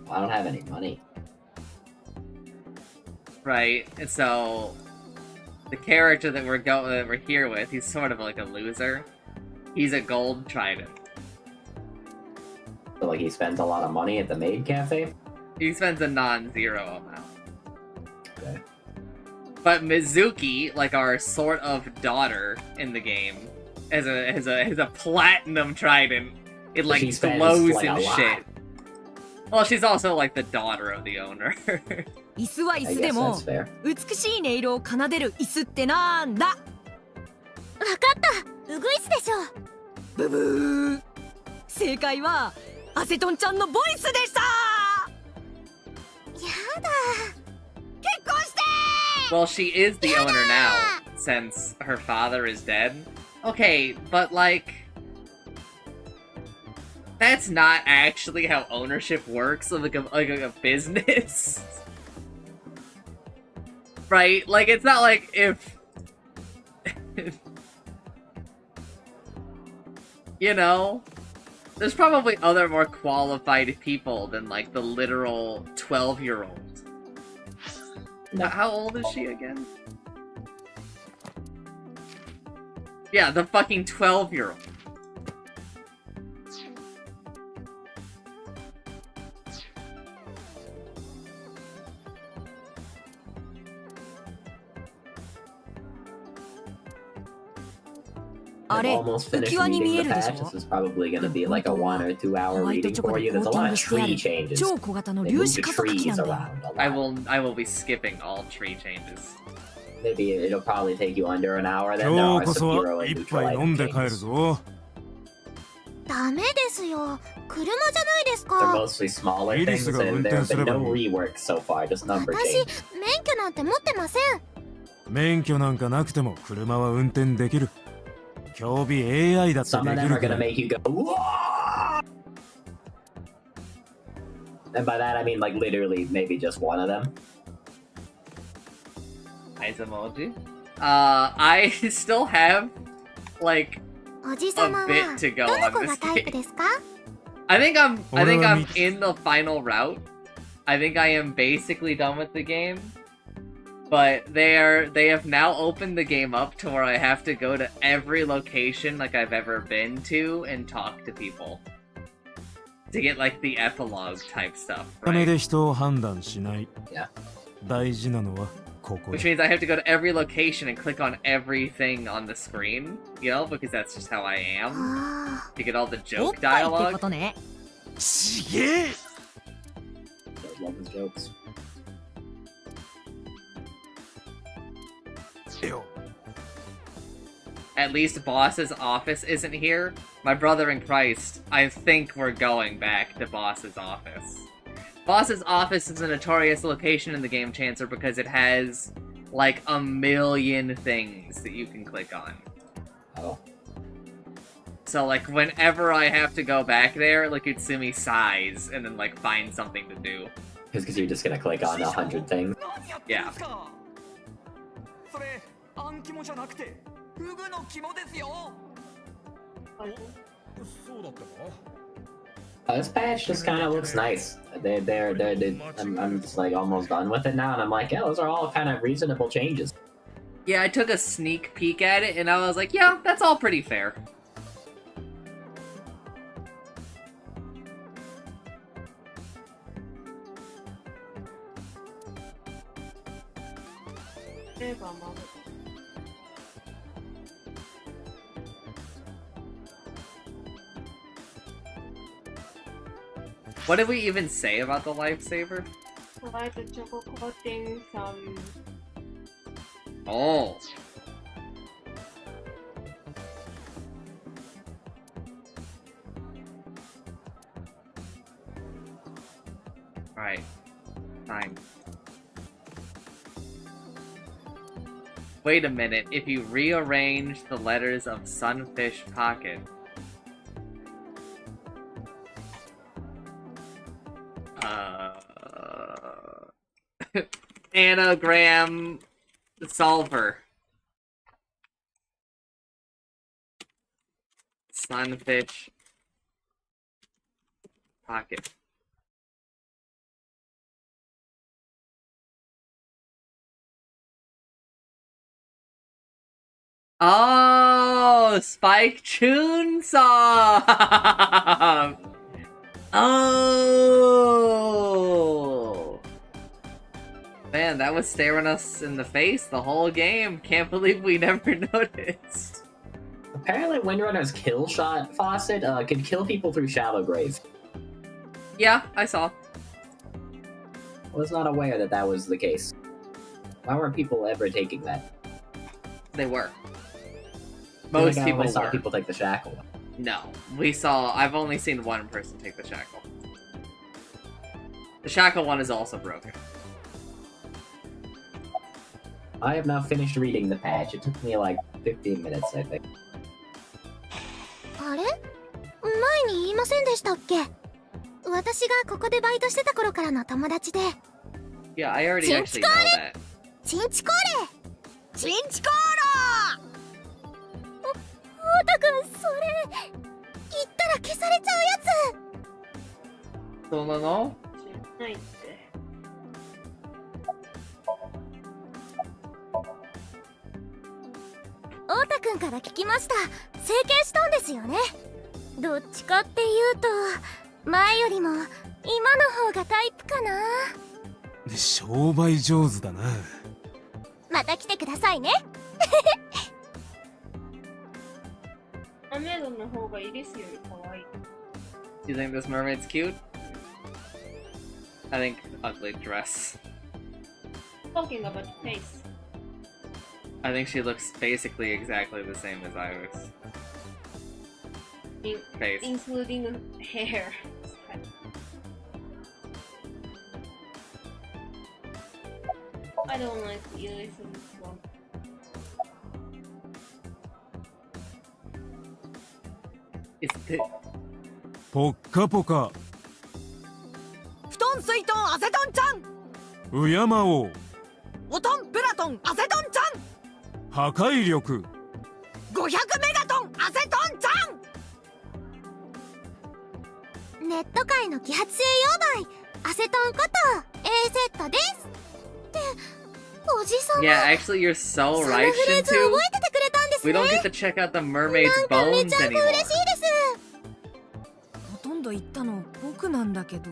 I don't have any money. Right, and so the character that we're here with, he's sort of like a loser. He's a gold trident. So like he spends a lot of money at the maid cafe? He spends a non-zero amount. Okay. But Mizuki, like our sort of daughter in the game, has a platinum trident. It like glows like and shit. Well, she's also like the daughter of the owner. 椅子は椅子でも美しい音色を奏でる椅子ってなんだ。わかった、ウグイスでしょ。ブブー。正解はアセトンちゃんのボイスでした。やだ。結婚して。Well, she is the owner now, since her father is dead. Okay, but like, that's not actually how ownership works of like a business. Right? Like, it's not like if... you know? There's probably other more qualified people than, like, the literal 12-year-old. How old is she again? Yeah, the fucking 12-year-old. I've almost finished reading the patch. This is probably going to be like a 1 or 2 hour reading for you. There's a lot of tree changes. They move the trees around a lot. I will be skipping all tree changes. Maybe it'll probably take you under an hour. Then there are some hero and neutral item changes. ダメですよ。車じゃないです They're か。 mostly smaller things, and there have been no reworks so far. Just number 私 changes. 免許なんて持ってません。免許なんかなくても車は運転できる。競技 AI だってで Some き of them る are か gonna ら。 make you go, "Whoa!" And by that I mean like literally maybe just one of them. Eyes emoji. I still have like おじさま a は bit to go どの on 子 this がタイプ game. ですか？ I think I'm in the final route. I think I am basically done with the game. But they have now opened the game up to where I have to go to every location like I've ever been to and talk to people. To get like the epilogue type stuff, 金 right? で人を判断しない。 Yeah. 大事なのはここ Which だ。 means I have to go to every location and click on everything on the screen, you know, because that's just how I am. To get all the おっ joke ぱいってこ dialogue. とね。ちげえ。 Those love his jokes. At least Boss's office isn't here. My brother in Christ, I think we're going back to Boss's office. Boss's office is a notorious location in the game, Chancer, because it has, like, a million things that you can click on. Oh. So, like, whenever I have to go back there, like, Utsumi sighs and then, like, find something to do. Because you're just gonna click on 100 things. Yeah. 暗肝じゃなくてフグの肝ですよ。そうだったか。This patch just kind of looks nice. I'm just like almost done with it now, and I'm like, yeah, those are all kind of reasonable changes. Yeah, I took a sneak peek at it, and I was like, yeah, that's all pretty fair. What did we even say about the lifesaver? Provide the choco coating some. Oh. Alright. Fine. Wait a minute, if you rearrange the letters of Sunfish Pocket. Anagram solver. Sunfish Pocket. Oh, Spike Chunsoft! Oh! Man, that was staring us in the face the whole game. Can't believe we never noticed. Apparently, Windrunner's kill shot faucet can kill people through Shallow Grave. Yeah, I saw. I was not aware that that was the case. Why weren't people ever taking that? They were. Most people I saw were. people take the shackle. No, we saw. I've only seen one person take the shackle. The shackle one is also broken. I have now finished reading the patch. It took me like 15 minutes, I think. あれ？前に言いませんでしたっけ？私がここでバイトしてた頃からの友達で。Yeah, I already actually know that. チンチコーレ。チンチコーラ。おたくん、それ言ったら消されちゃうやつ。そうなの？ないって。おたくんから聞きました。整形したんですよね。どっちかっていうと前よりも今の方がタイプかな。商売上手だな。また来てくださいね。アメドの方がイリスより可愛い。You think this mermaid's cute? I think ugly dress. Talking about face. I think she looks basically exactly the same as Iris. Face. Including hair. I don't like Iris in this one. Is it? ポッカポカ。布団水トンアセトンちゃん。うやまおう。オトンプラトンアセトンちゃん。破壊力。500メガトンアセトンちゃん。ネット界の揮発性溶媒アセトンこと AZ です。っておじさん Yeah, actually, you're so その right, フレーズ Shintu. 覚えててくれたんです We ね。 don't get to check out the mermaid's なんかめ bones ちゃく anymore. 嬉しいです。ほとんど言ったの僕なんだけど。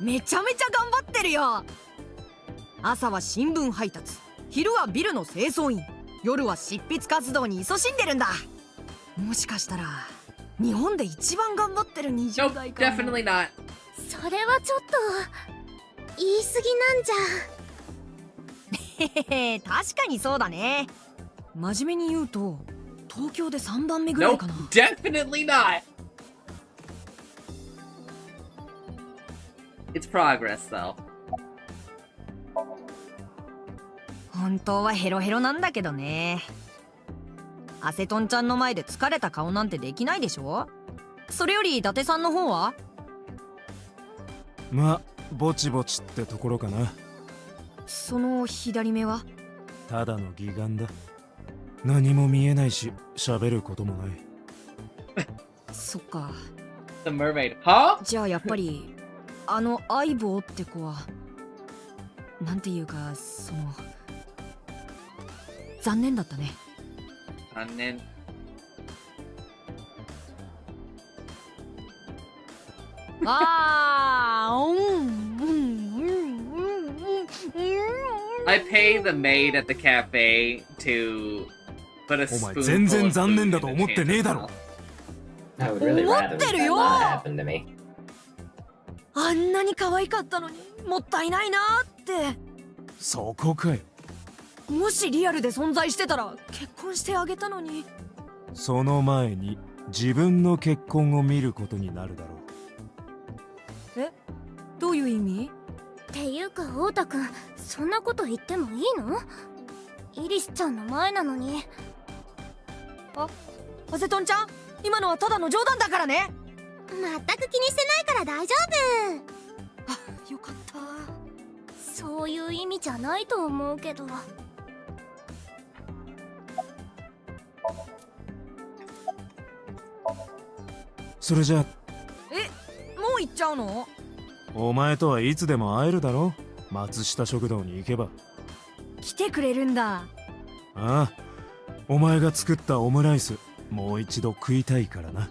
めちゃめちゃ頑張ってるよ。朝は新聞配達、昼はビルの清掃員、夜は執筆活動に勤しんでるんだ。もしかしたら日本で一番頑張ってる20代かも。 Definitely not. それはちょっと言い過ぎなんじゃ。へへへ、確かにそうだね。真面目に言うと東京で3番目ぐらい Nope, かな。 definitely not. It's progress, though. 本当はヘロヘロなんだけどね。アセトンちゃんの前で疲れた顔なんてできないでしょ。それより伊達さんの方は？ま、ぼちぼちってところかな。その左目は？ただの義眼だ。何も見えないし、喋ることもない。そっか。 The mermaid. Huh? じゃあやっぱり相棒って子はなんていうか残念だったね。残念。I pay the maid at the cafe to put a お前 spoonful 全然 of 残 food 念だ in と the 思ってねえだ chanter's ろ。 mouth. I would really rather 思ってる that よ。 not happen to me. あんなに可愛かったのにもったいないなって。そこかよ。もしリアルで存在してたら結婚してあげたのに。その前に自分の結婚を見ることになるだろう。え、どういう意味？っていうかオータくん、そんなこと言ってもいいの？イリスちゃんの前なのに。アセトンちゃん、今のはただの冗談だからね。全く気にしてないから大丈夫。よかった。そういう意味じゃないと思うけど。それじゃあ、もう行っちゃうの？お前とはいつでも会えるだろ。松下食堂に行けば。来てくれるんだ。ああ、お前が作ったオムライスもう一度食いたいからな。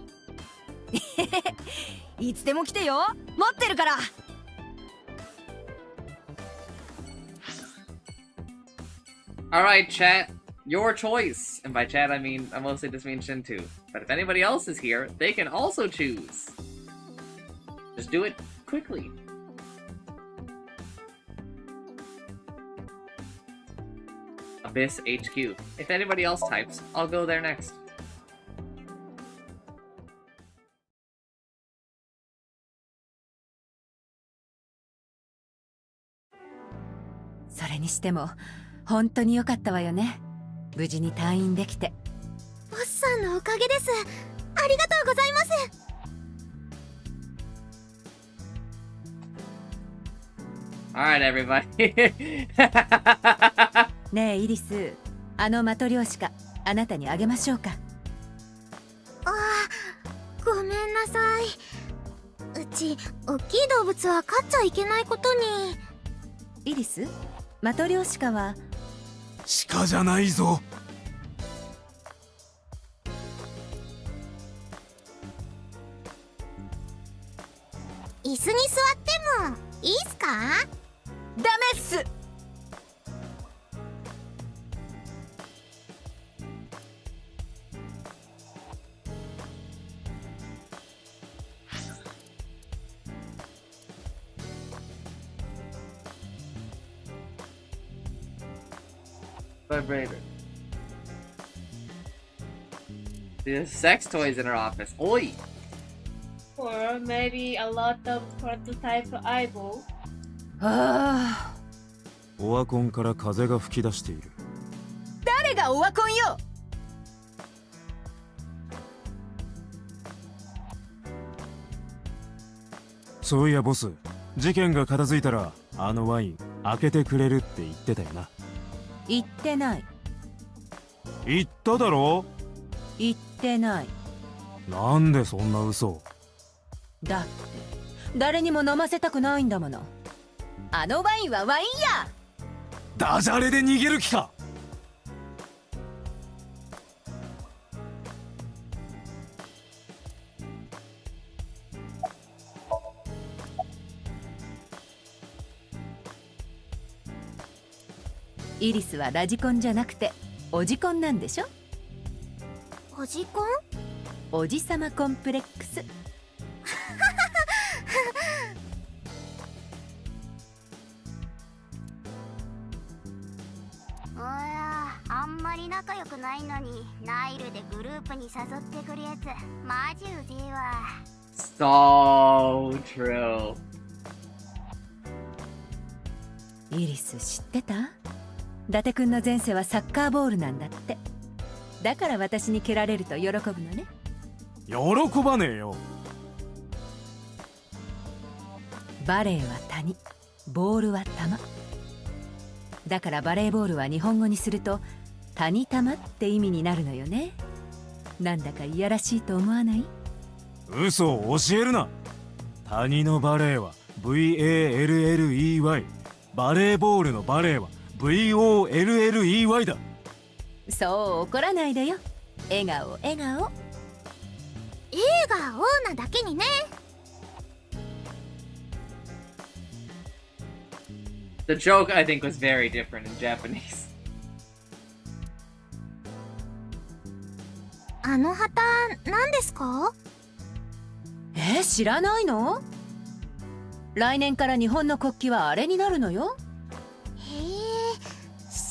いつでも来てよ、待ってるから。Alright, chat. Your choice. And by chat, I mostly just mean Shintu. But if anybody else is here, they can also choose. Just do it quickly. Abyss HQ. If anybody else types, I'll go there next. それにしても本当に良かったわよね。無事に退院できて。ボスさんのおかげです。ありがとうございます。Alright, everybody. ねえイリス、あのマトリョーシカあなたにあげましょうか。ごめんなさい。うち大きい動物は飼っちゃいけないことに。イリス、マトリョーシカは鹿じゃないぞ。椅子に座ってもいいっすか？ダメっす。Vibrator. There's sex toys in her office. Oi! Or maybe a lot of prototype eyeball. ああ、オワコンから風が吹き出している。誰がオワコンよ。そういやボス、事件が片付いたらあのワイン開けてくれるって言ってたよな。言ってない。言っただろ。言ってない。なんでそんな嘘。だって誰にも飲ませたくないんだもの。あのワインはワインや。ダジャレで逃げる気か。イリスはラジコンじゃなくてオジコンなんでしょ。おじコン？おじさまコンプレックス。あんまり仲良くないのにナイルでグループに誘ってくるやつマジうぜえわ。 So true. イリス知ってた？伊達くんの前世はサッカーボールなんだって。だから私に蹴られると喜ぶのね。喜ばねえよ。バレーは谷、ボールは玉。だからバレーボールは日本語にすると谷玉って意味になるのよね。なんだかいやらしいと思わない？嘘を教えるな。谷のバレーは VALLEY、 バレーボールのバレーは VOLLEY だ。そう怒らないでよ。笑顔笑顔。映画オーナだけにね。The joke, I think, was very different in Japanese. あの旗何ですか？知らないの？来年から日本の国旗はあれになるのよ。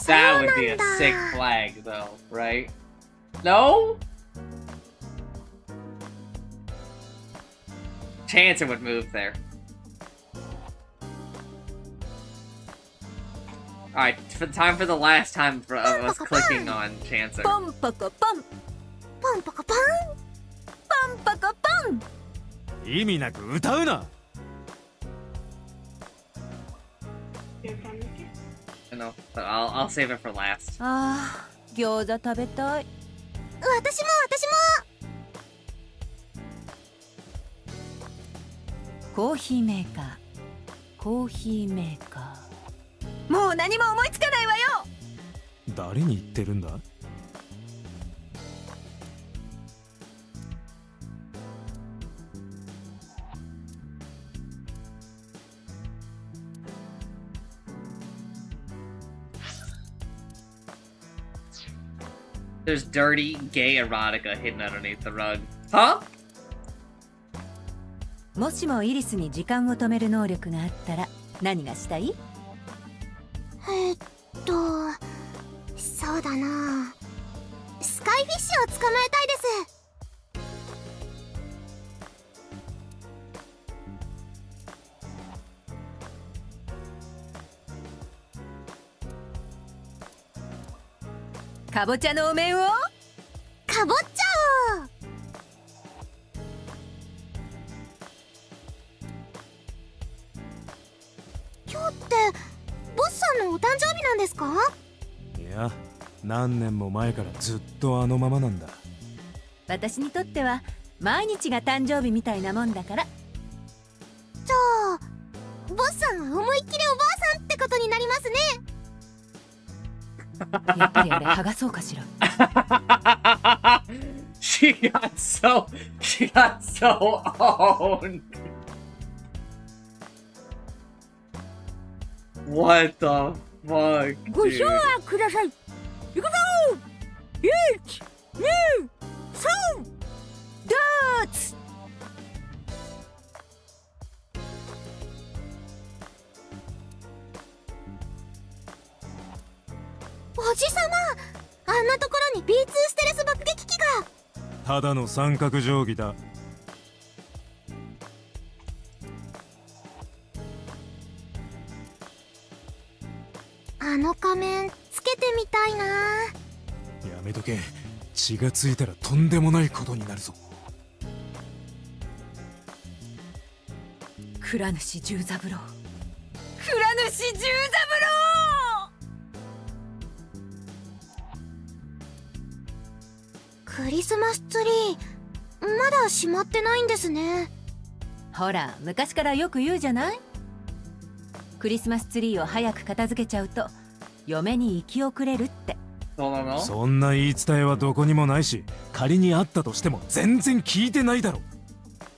That would be a sick flag, though, right? No? Chancer would move there. Alright, time for the last time of us clicking on Chancer. ポンポコポンポンポコポンポンポコポン。意味なく歌うな。No, but I'll save it for last. ああ、餃子食べたい。私も。コーヒーメーカー、コーヒーメーカー。もう何も思いつかないわよ。誰に言ってるんだ？There's dirty, gay erotica hidden underneath the rug. Huh? もしもイリスに時間を止める能力があったら何がしたい？そうだな。スカイフィッシュを捕まえたいです。かぼちゃのお面をかぼっちゃおう。今日ってボスさんのお誕生日なんですか？いや、何年も前からずっとあのままなんだ。私にとっては毎日が誕生日みたいなもんだから。じゃあボスさんは思いっきりおばあさんってことになりますね。やっぱりあれ剥がそうかしら。She got so owned. What the fuck? ご賞はください。行くぞ。1、2、3。ダーツ。おじさま、あんなところに B2 ステレス爆撃機が。ただの三角定規だ。あの仮面つけてみたいな。やめとけ。血がついたらとんでもないことになるぞ。蔵主十三郎、蔵主十三郎。クリスマスツリーまだ閉まってないんですね。ほら、昔からよく言うじゃない。クリスマスツリーを早く片付けちゃうと嫁に行き遅れるって。そんな言い伝えはどこにもないし、仮にあったとしても全然聞いてないだろ。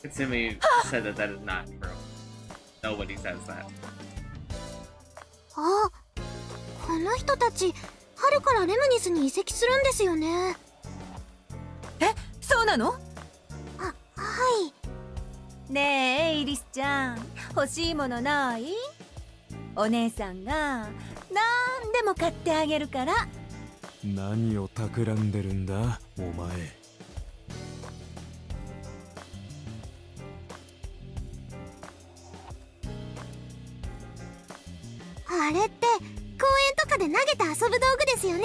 Tsumi said that is not true. Nobody says that. あ、この人たち春からレムニスに移籍するんですよね。そうなの？はい。ねえイリスちゃん、欲しいものない？お姉さんがなんでも買ってあげるから。何を企んでるんだお前。あれって公園とかで投げて遊ぶ道具ですよね。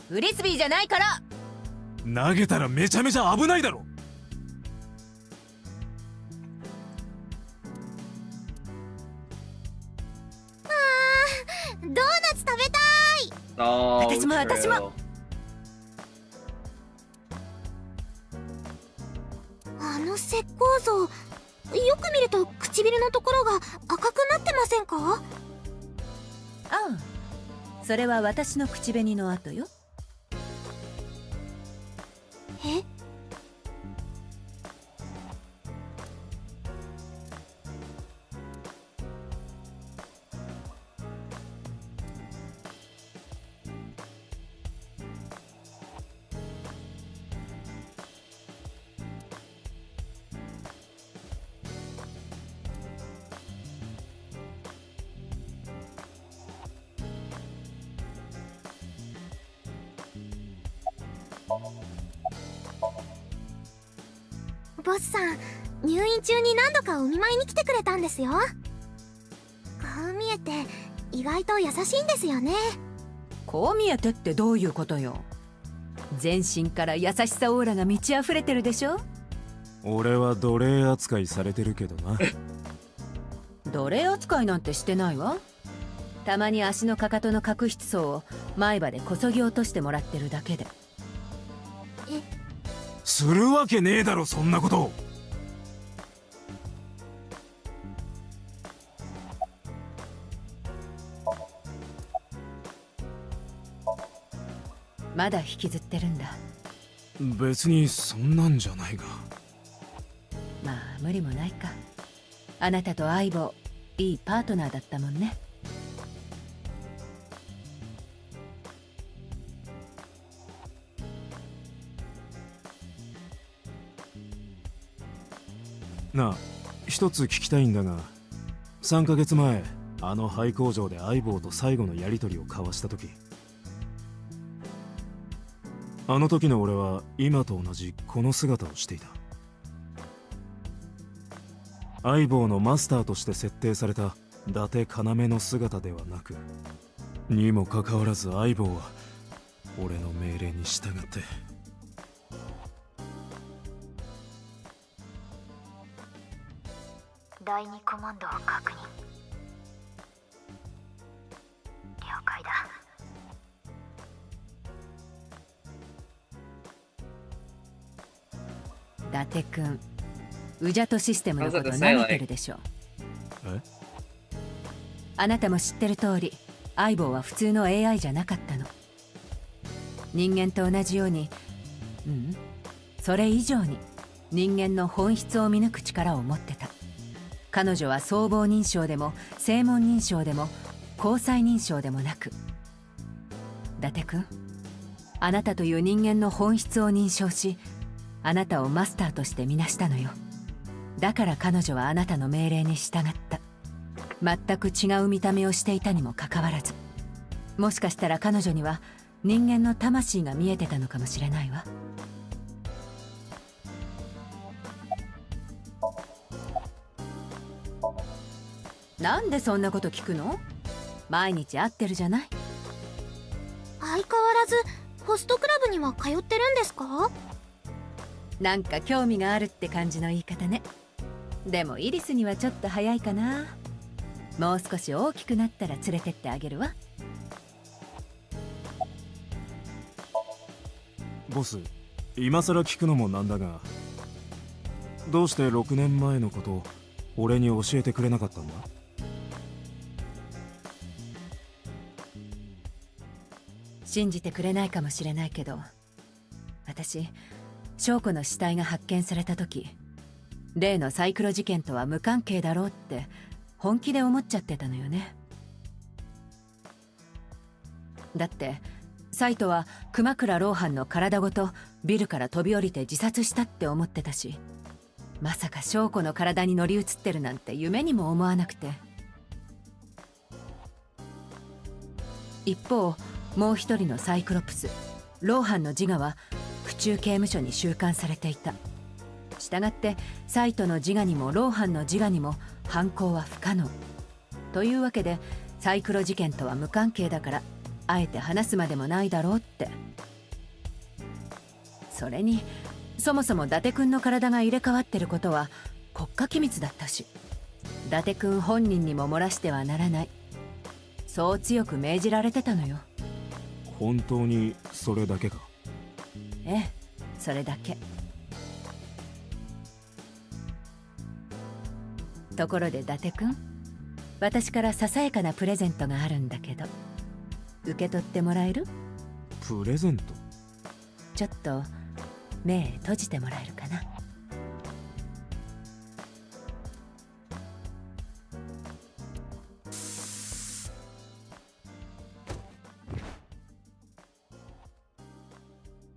フリスビーじゃないから。投げたらめちゃめちゃ危ないだろ。So 私も true. あの石膏像、よく見ると唇のところが赤くなってませんか？ああ、それは私の口紅の跡よ。え？ボスさん、入院中に何度かお見舞いに来てくれたんですよ。こう見えて意外と優しいんですよね。こう見えてってどういうことよ。全身から優しさオーラが満ち溢れてるでしょ。俺は奴隷扱いされてるけどな。奴隷扱いなんてしてないわ。たまに足のかかとの角質層を前歯でこそぎ落としてもらってるだけで。するわけねえだろ、そんなこと。まだ引きずってるんだ。別にそんなんじゃないが。まあ無理もないか。あなたと相棒、いいパートナーだったもんね。なあ、一つ聞きたいんだが、3ヶ月前あの廃工場で相棒と最後のやり取りを交わした時、あの時の俺は今と同じこの姿をしていた。相棒のマスターとして設定された伊達要の姿ではなく、にもかかわらず相棒は俺の命令に従って第2コマンドを確認。了解だ。伊達くん、ウジャトシステムのこと舐めてるでしょ。え？あなたも知ってる通り、相棒は普通の AI じゃなかったの。人間と同じように、それ以上に人間の本質を見抜く力を持ってた。彼女は総合認証でも正門認証でも交際認証でもなく、伊達くん、あなたという人間の本質を認証し、あなたをマスターとして見なしたのよ。だから彼女はあなたの命令に従った。全く違う見た目をしていたにもかかわらず、もしかしたら彼女には人間の魂が見えてたのかもしれないわ。なんでそんなこと聞くの？毎日会ってるじゃない。相変わらずホストクラブには通ってるんですか？なんか興味があるって感じの言い方ね。でもイリスにはちょっと早いかな。もう少し大きくなったら連れてってあげるわ。ボス、今さら聞くのもなんだが、どうして6年前のことを俺に教えてくれなかったんだ？信じてくれないかもしれないけど、私、翔子の死体が発見された時、例のサイクロ事件とは無関係だろうって本気で思っちゃってたのよね。だってサイトは熊倉老犯の体ごとビルから飛び降りて自殺したって思ってたし、まさか翔子の体に乗り移ってるなんて夢にも思わなくて。一方、もう一人のサイクロプス老犯の自我は府中刑務所に収監されていた。したがってサイトの自我にも老犯の自我にも犯行は不可能というわけで、サイクロ事件とは無関係だからあえて話すまでもないだろうって。それにそもそも伊達くんの体が入れ替わってることは国家機密だったし、伊達くん本人にも漏らしてはならない、そう強く命じられてたのよ。本当にそれだけか？ええ、それだけ。ところで伊達くん、私からささやかなプレゼントがあるんだけど、受け取ってもらえる？プレゼント？ちょっと目閉じてもらえるかな。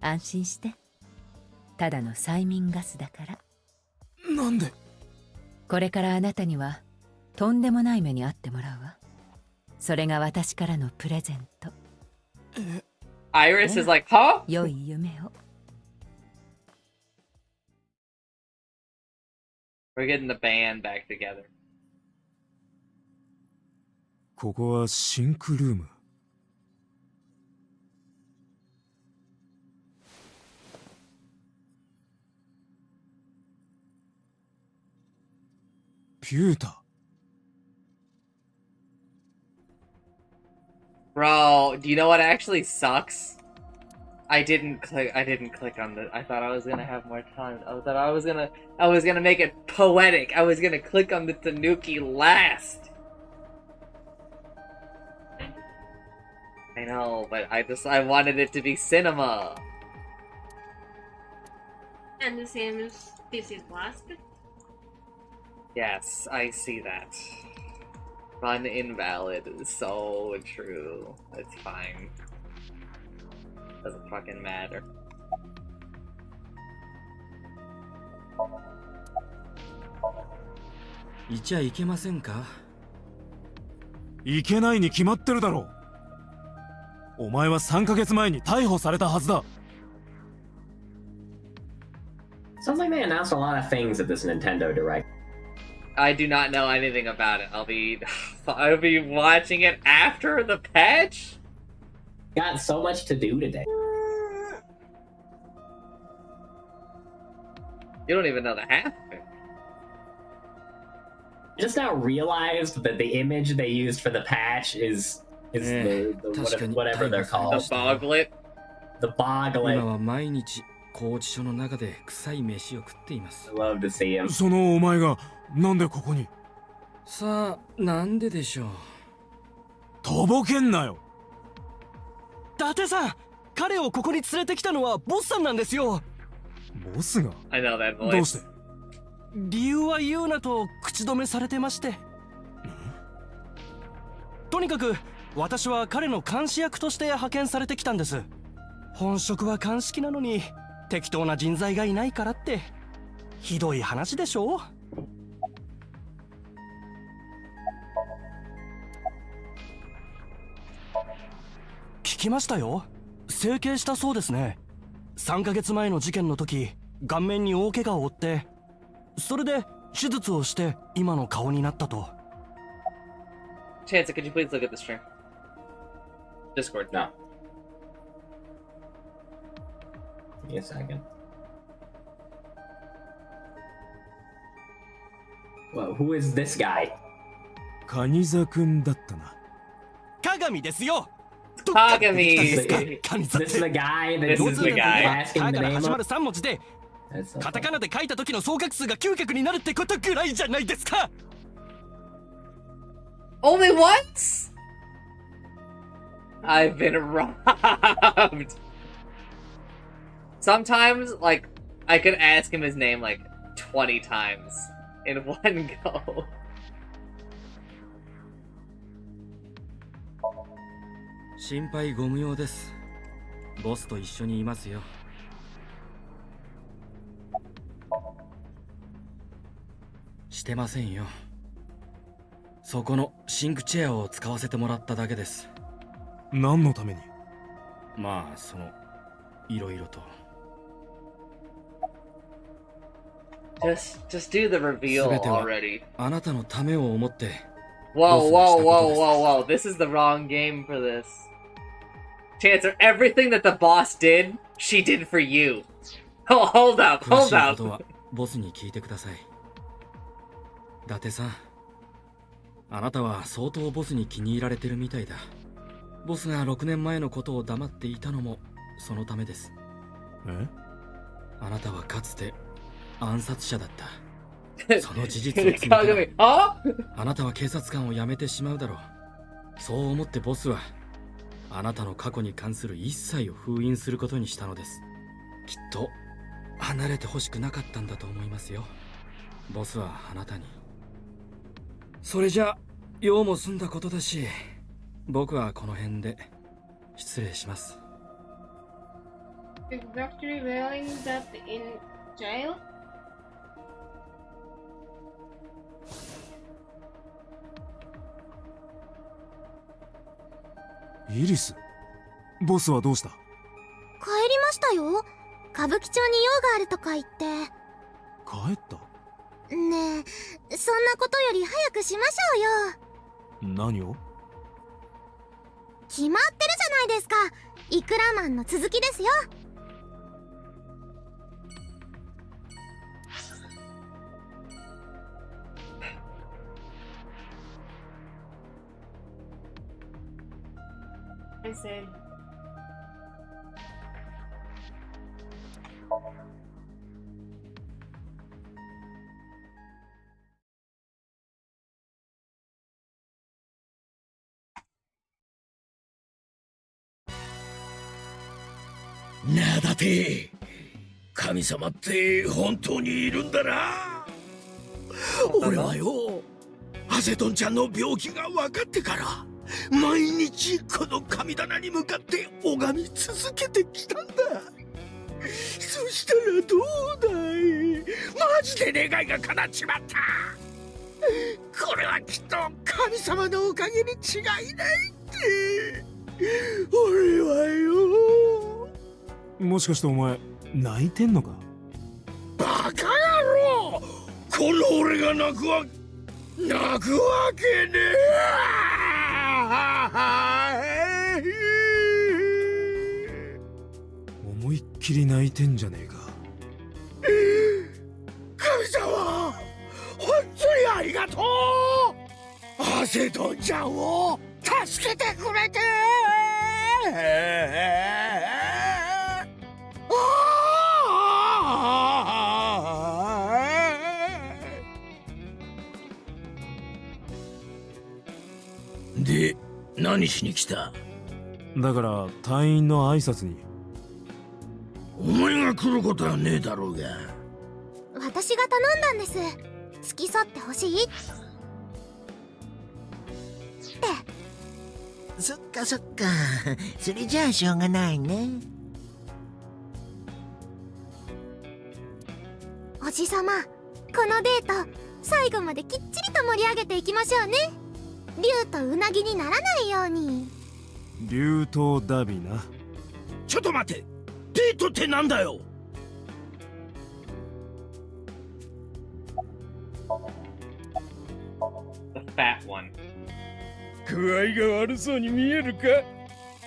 安心して。ただの催眠ガスだから。なんで？これからあなたにはとんでもない目に遭ってもらうわ。それが私からのプレゼント。Iris is like, huh? 良い夢を。We're getting the band back together. ここはシンクルーム。ピュータ。Bro, do you know what actually sucks? I didn't click on the, I thought I was gonna have more time. I thought I was gonna make it poetic. I was gonna click on the Tanuki last. I know, but I wanted it to be cinema. And the same as this is last. Yes, I see that. Run invalid is so true. It's fine. Doesn't fucking matter. いちゃいけませんか？いけないに決まってるだろう。お前は3ヶ月前に逮捕されたはずだ。Sounds like they announced a lot of things at this Nintendo Direct. I do not know anything about it. I'll be watching it after the patch. Got so much to do today. You don't even know the half of it. Just now realized that the image they used for the patch is whatever they're called. The boglet. The boglet. 今は毎日拘置所の中で臭い飯を食っています。 I love to see him. そのお前がなんでここに？さあ、なんででしょう。とぼけんなよ。伊達さん、彼をここに連れてきたのはボスさんなんですよ。ボスが？ I know that voice. どうして？理由は言うなと口止めされてまして。とにかく私は彼の監視役として派遣されてきたんです。本職は鑑識なのに適当な人材がいないからってひどい話でしょ。聞きましたよ。整形したそうですね。3ヶ月前の事件の時、顔面に大怪我を負って、それで手術をして今の顔になったと。Chance, could you please look at the stream? Discord. No. Give me a second. Well, who is this guy? カニザ君だったな。鏡ですよ。Kagami. This is the guy that This is the guy. asking the name 始ま of. る3文字で That's so カタカナで書いた時の総画数が9画になるってことぐらいじゃないですか。 Only once? I've been robbed. Sometimes, like, I could ask him his name like 20 times in one go. 心配ご無用です。ボスと一緒にいますよ。してませんよ。そこのシンクチェアを使わせてもらっただけです。何のために？まあ、いろいろと。Just do the reveal 全ては already. あなたのためを思って。 Whoa, whoa, whoa, whoa, whoa. This is the wrong game for this. Chancer, everything that the boss did, she did for you. Oh, hold up, 詳し hold いことは up. ボスに聞いてください。伊達さん、あなたは相当ボスに気に入られてるみたいだ。ボスが6年前のことを黙っていたのもそのためです。え？あなたはかつて暗殺者だった。その事実を告げたらあなたは警察官を辞めてしまうだろう。そう思ってボスはあなたの過去に関する一切を封印することにしたのです。きっと離れてほしくなかったんだと思いますよ。ボスはあなたに。それじゃ用も済んだことだし、僕はこの辺で失礼します。Is Victory Wailing that in jail? イリス、ボスはどうした？帰りましたよ。歌舞伎町に用があるとか言って。帰った？ねえ、そんなことより早くしましょうよ。何を？決まってるじゃないですか。イクラマンの続きですよ。I said. なだて、神様って本当にいるんだな。俺はよ、ハセトンちゃんの病気が分かってから毎日この神棚に向かって拝み続けてきたんだ。そしたらどうだい、マジで願いが叶っちまった。これはきっと神様のおかげに違いないって。俺はよ。もしかしてお前泣いてんのか？バカ野郎、この俺が泣くわけねえ。思いっきり泣いてんじゃねえか。神様、本当にありがとう。ハセトンちゃんを助けてくれて。で、何しに来た？だから隊員の挨拶に。お前が来ることはねえだろうが。私が頼んだんです。付き添ってほしいって。そっかそっか、それじゃあしょうがないね。おじさま、このデート最後まできっちりと盛り上げていきましょうね。竜とうなぎにならないように。竜頭ダビな。ちょっと待って、デートってなんだよ。The fat one. 具合が悪そうに見えるか？い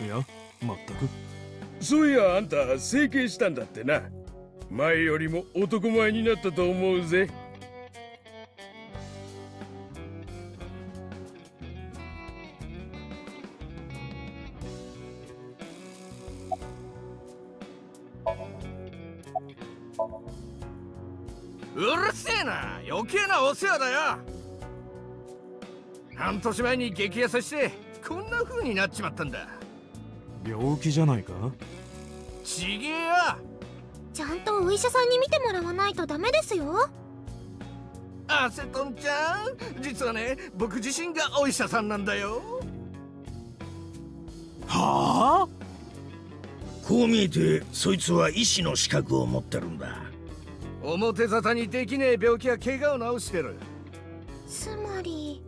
や、全く。そういや、あんた整形したんだってな。前よりも男前になったと思うぜ。うるせえな、余計なお世話だよ。半年前に激痩せしてこんな風になっちまったんだ。病気じゃないか？ちげえよ。ちゃんとお医者さんに見てもらわないとダメですよ。アセトンちゃん、実はね、僕自身がお医者さんなんだよ。はあ？こう見えてそいつは医師の資格を持ってるんだ。表沙汰にできねえ病気や怪我を治してる。つまり。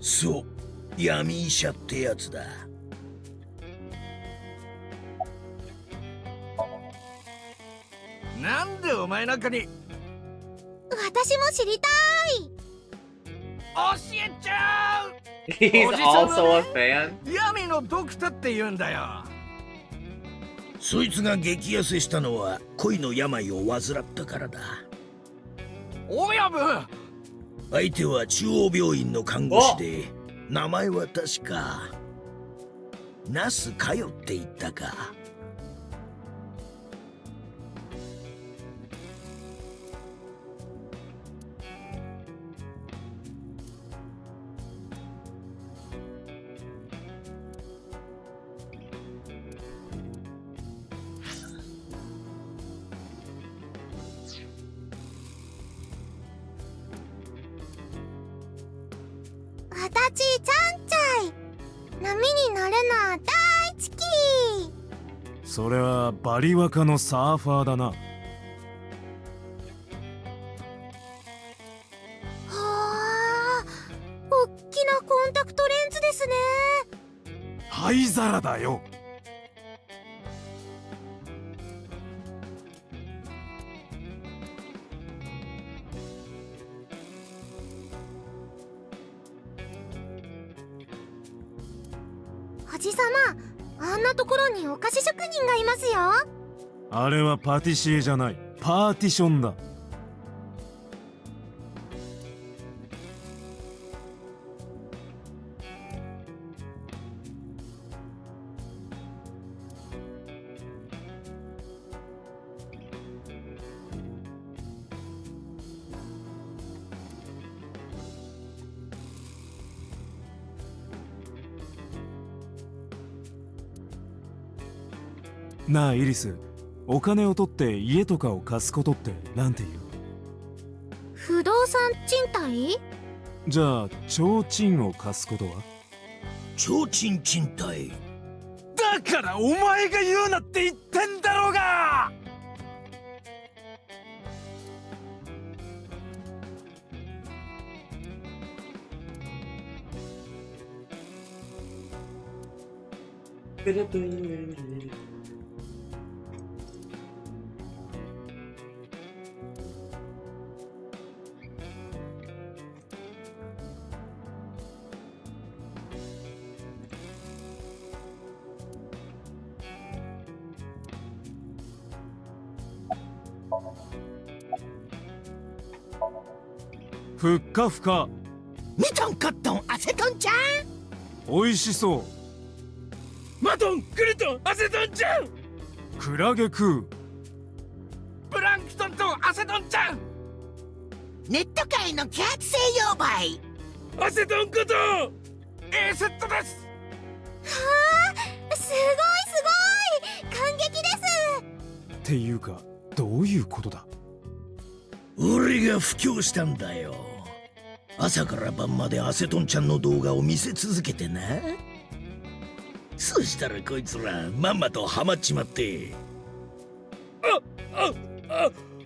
そう、闇医者ってやつだ。なんでお前なんかに。私も知りたい。教えちゃう。 He's おじさんは also a ね、fan? 闇のドクターって言うんだよ。そいつが激痩せしたのは恋の病を患ったからだ。親分、相手は中央病院の看護師で、名前は確かナスかよって言ったか。私ちゃんちゃい波に乗るの大好き。それはバリ若のサーファーだな。はあ、おっきなコンタクトレンズですね。灰皿だよ。おじさま、あんなところにお菓子職人がいますよ。あれはパティシエじゃない、パーティションだ。なあイリス、お金を取って家とかを貸すことってなんて言う？不動産賃貸？じゃあ提灯を貸すことは？提灯賃貸。だからお前が言うなって言ってんだろうが。ふっかふか。ミトンコットンアセトンちゃん。おいしそう。マトンクルトンアセトンちゃん。クラゲ食う。プランクトンとアセトンちゃん。ネット界の揮発性溶媒。アセトンこと A セットです。はあ、すごいすごい感激です。っていうかどういうことだ？俺が布教したんだよ。朝から晩までアセトンちゃんの動画を見せ続けてな。そしたらこいつらまんまとハマっちまって。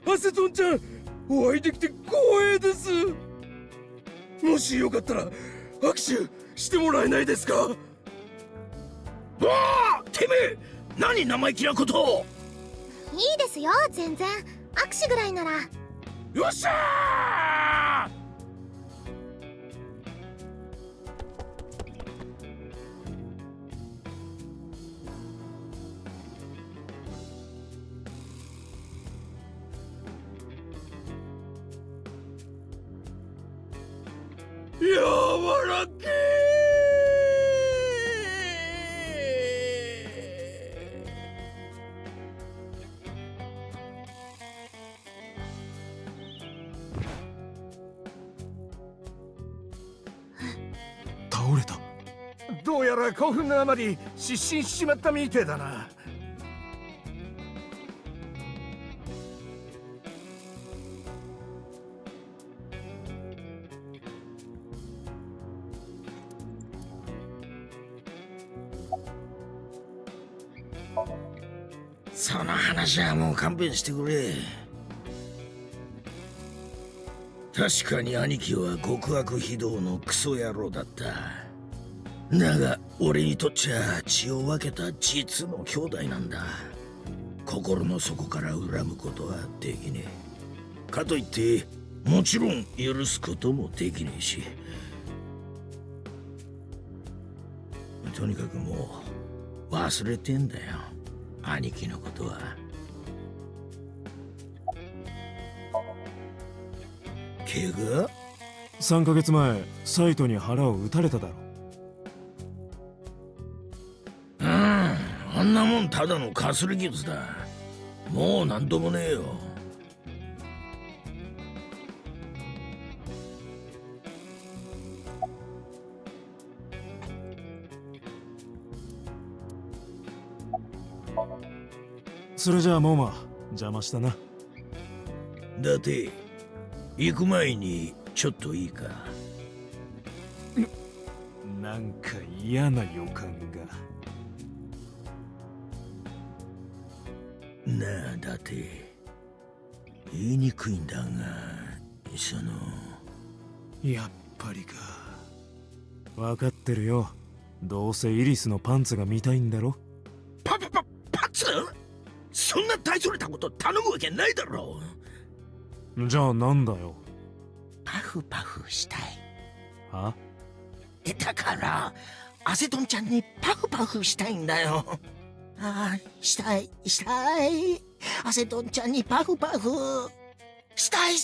アセトンちゃん、お会いできて光栄です。もしよかったら握手してもらえないですか？わあ、てめえ何生意気なことを。いいですよ、全然握手ぐらいなら。よっしゃー！やわらけー。倒れた。どうやら興奮のあまり失神しちまったみてえだな。その話はもう勘弁してくれ。確かに兄貴は極悪非道のクソ野郎だった。だが俺にとっちゃ血を分けた実の兄弟なんだ。心の底から恨むことはできねえ。かといってもちろん許すこともできねえし。とにかくもう忘れてんだよ、兄貴のことは。怪我？3ヶ月前サイトに腹を撃たれただろ。あんなもんただのかすり傷だ。もうなんともねえよ。それじゃあモーマ邪魔したな。だって行く前にちょっといいか。なんか嫌な予感が。なあだって言いにくいんだが、やっぱりか。分かってるよ。どうせイリスのパンツが見たいんだろ。パンツ？そんな大それたこと頼むわけないだろう。じゃあなんだよ。パフパフしたい。は？だからアセトンちゃんにパフパフしたいんだよ。したい。アセトンちゃんにパフパフしたい。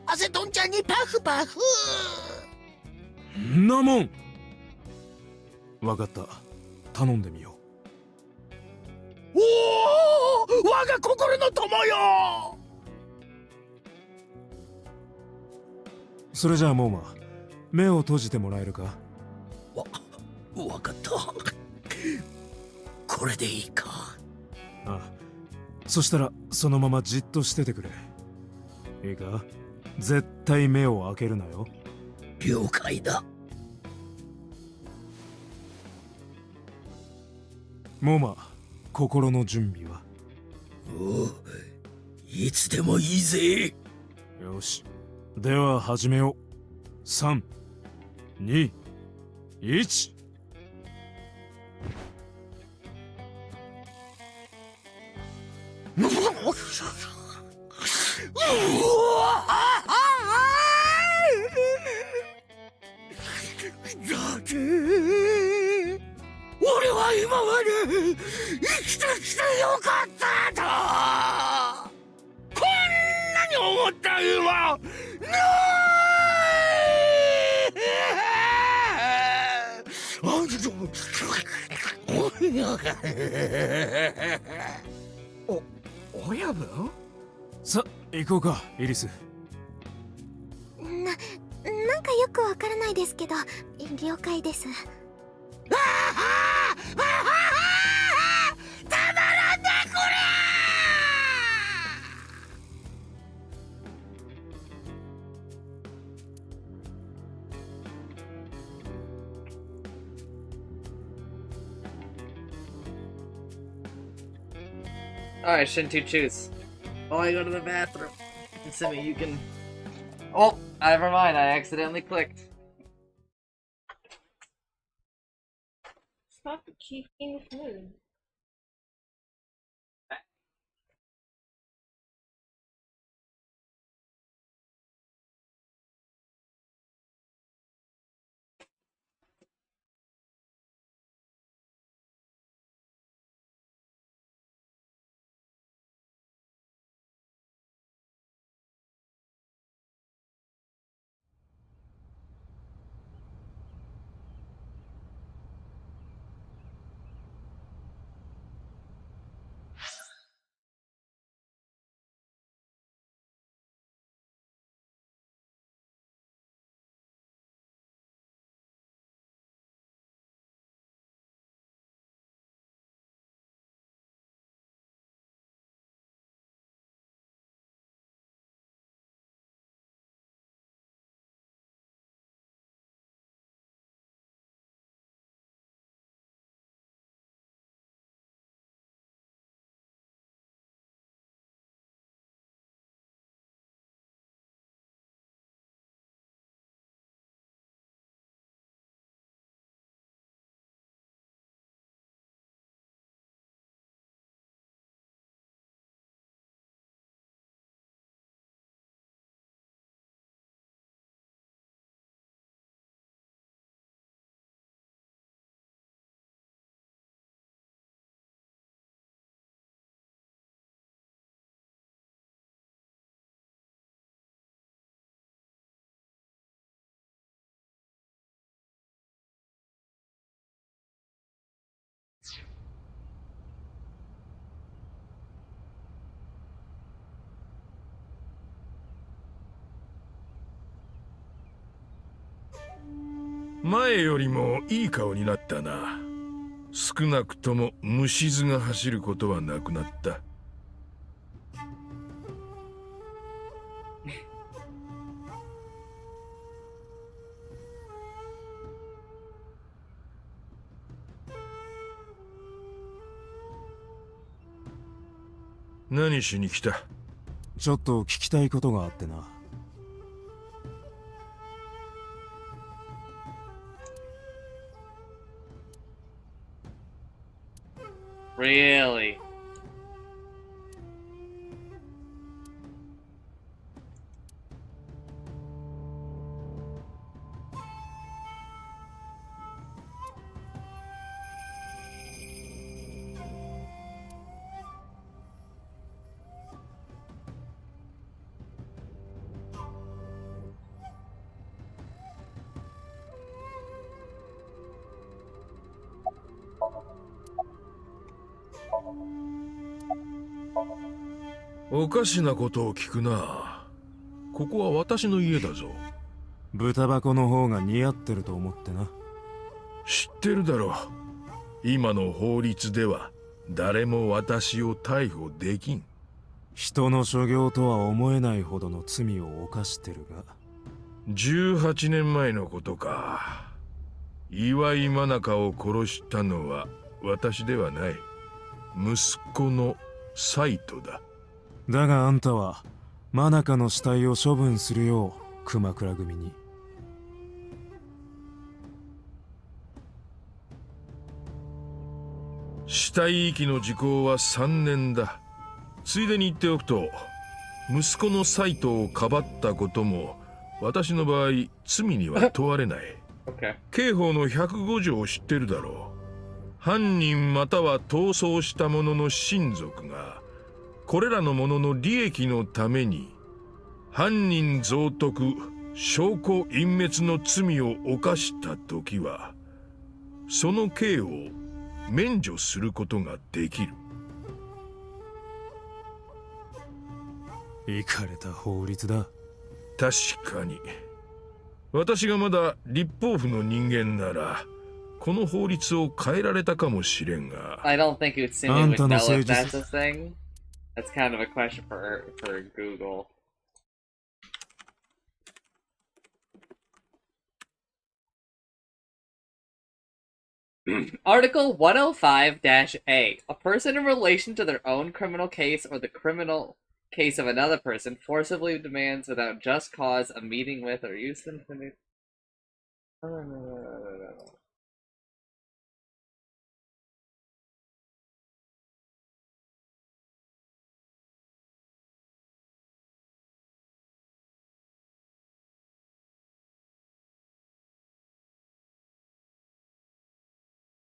アセトンちゃんにパフパフ。んなもん。分かった。頼んでみよう。おお、我が心の友よ。それじゃあモーマ、目を閉じてもらえるか。わかった。これでいいか。ああ、そしたらそのままじっとしててくれ。いいか、絶対目を開けるなよ。了解だ。モーマ、心の準備は？おう、いつでもいいぜ。よし、では始めよう。3、2、1。俺は今まで生きてきてよかったとこんなに思った今親分？さ、行こうか、イリス。なんかよくわからないですけど、了解です。たまらんなこAlright, Shintu, choose. Oh, I go to the bathroom. Simi, you can... Oh, never mind, I accidentally clicked. Stop keeping food. 前よりもいい顔になったな。少なくとも虫唾が走ることはなくなった。何しに来た？ちょっと聞きたいことがあってな。Really?おかしなことを聞くな。ここは私の家だぞ。豚箱の方が似合ってると思ってな。知ってるだろう。今の法律では誰も私を逮捕できん。人の所業とは思えないほどの罪を犯してるが。18年前のことか。岩井真中を殺したのは私ではない。息子の斎藤だ。だがあんたは真中の死体を処分するよう熊倉組に。死体遺棄の時効は3年だ。ついでに言っておくと、息子の斎藤をかばったことも私の場合罪には問われない。刑法の105条を知ってるだろう。犯人または逃走した者の親族がこれらの者の利益のために犯人蔵匿、証拠隠滅の罪を犯したときは、その刑を免除することができる。イかれた法律だ。確かに。私がまだ立法府の人間ならこの法律を変えられたかもしれんが。I don't think Utsumi would know if that's a thing. That's kind of a question for Google. Article 105-A. A person in relation to their own criminal case or the criminal case of another person forcibly demands without just cause a meeting with or use them to meet.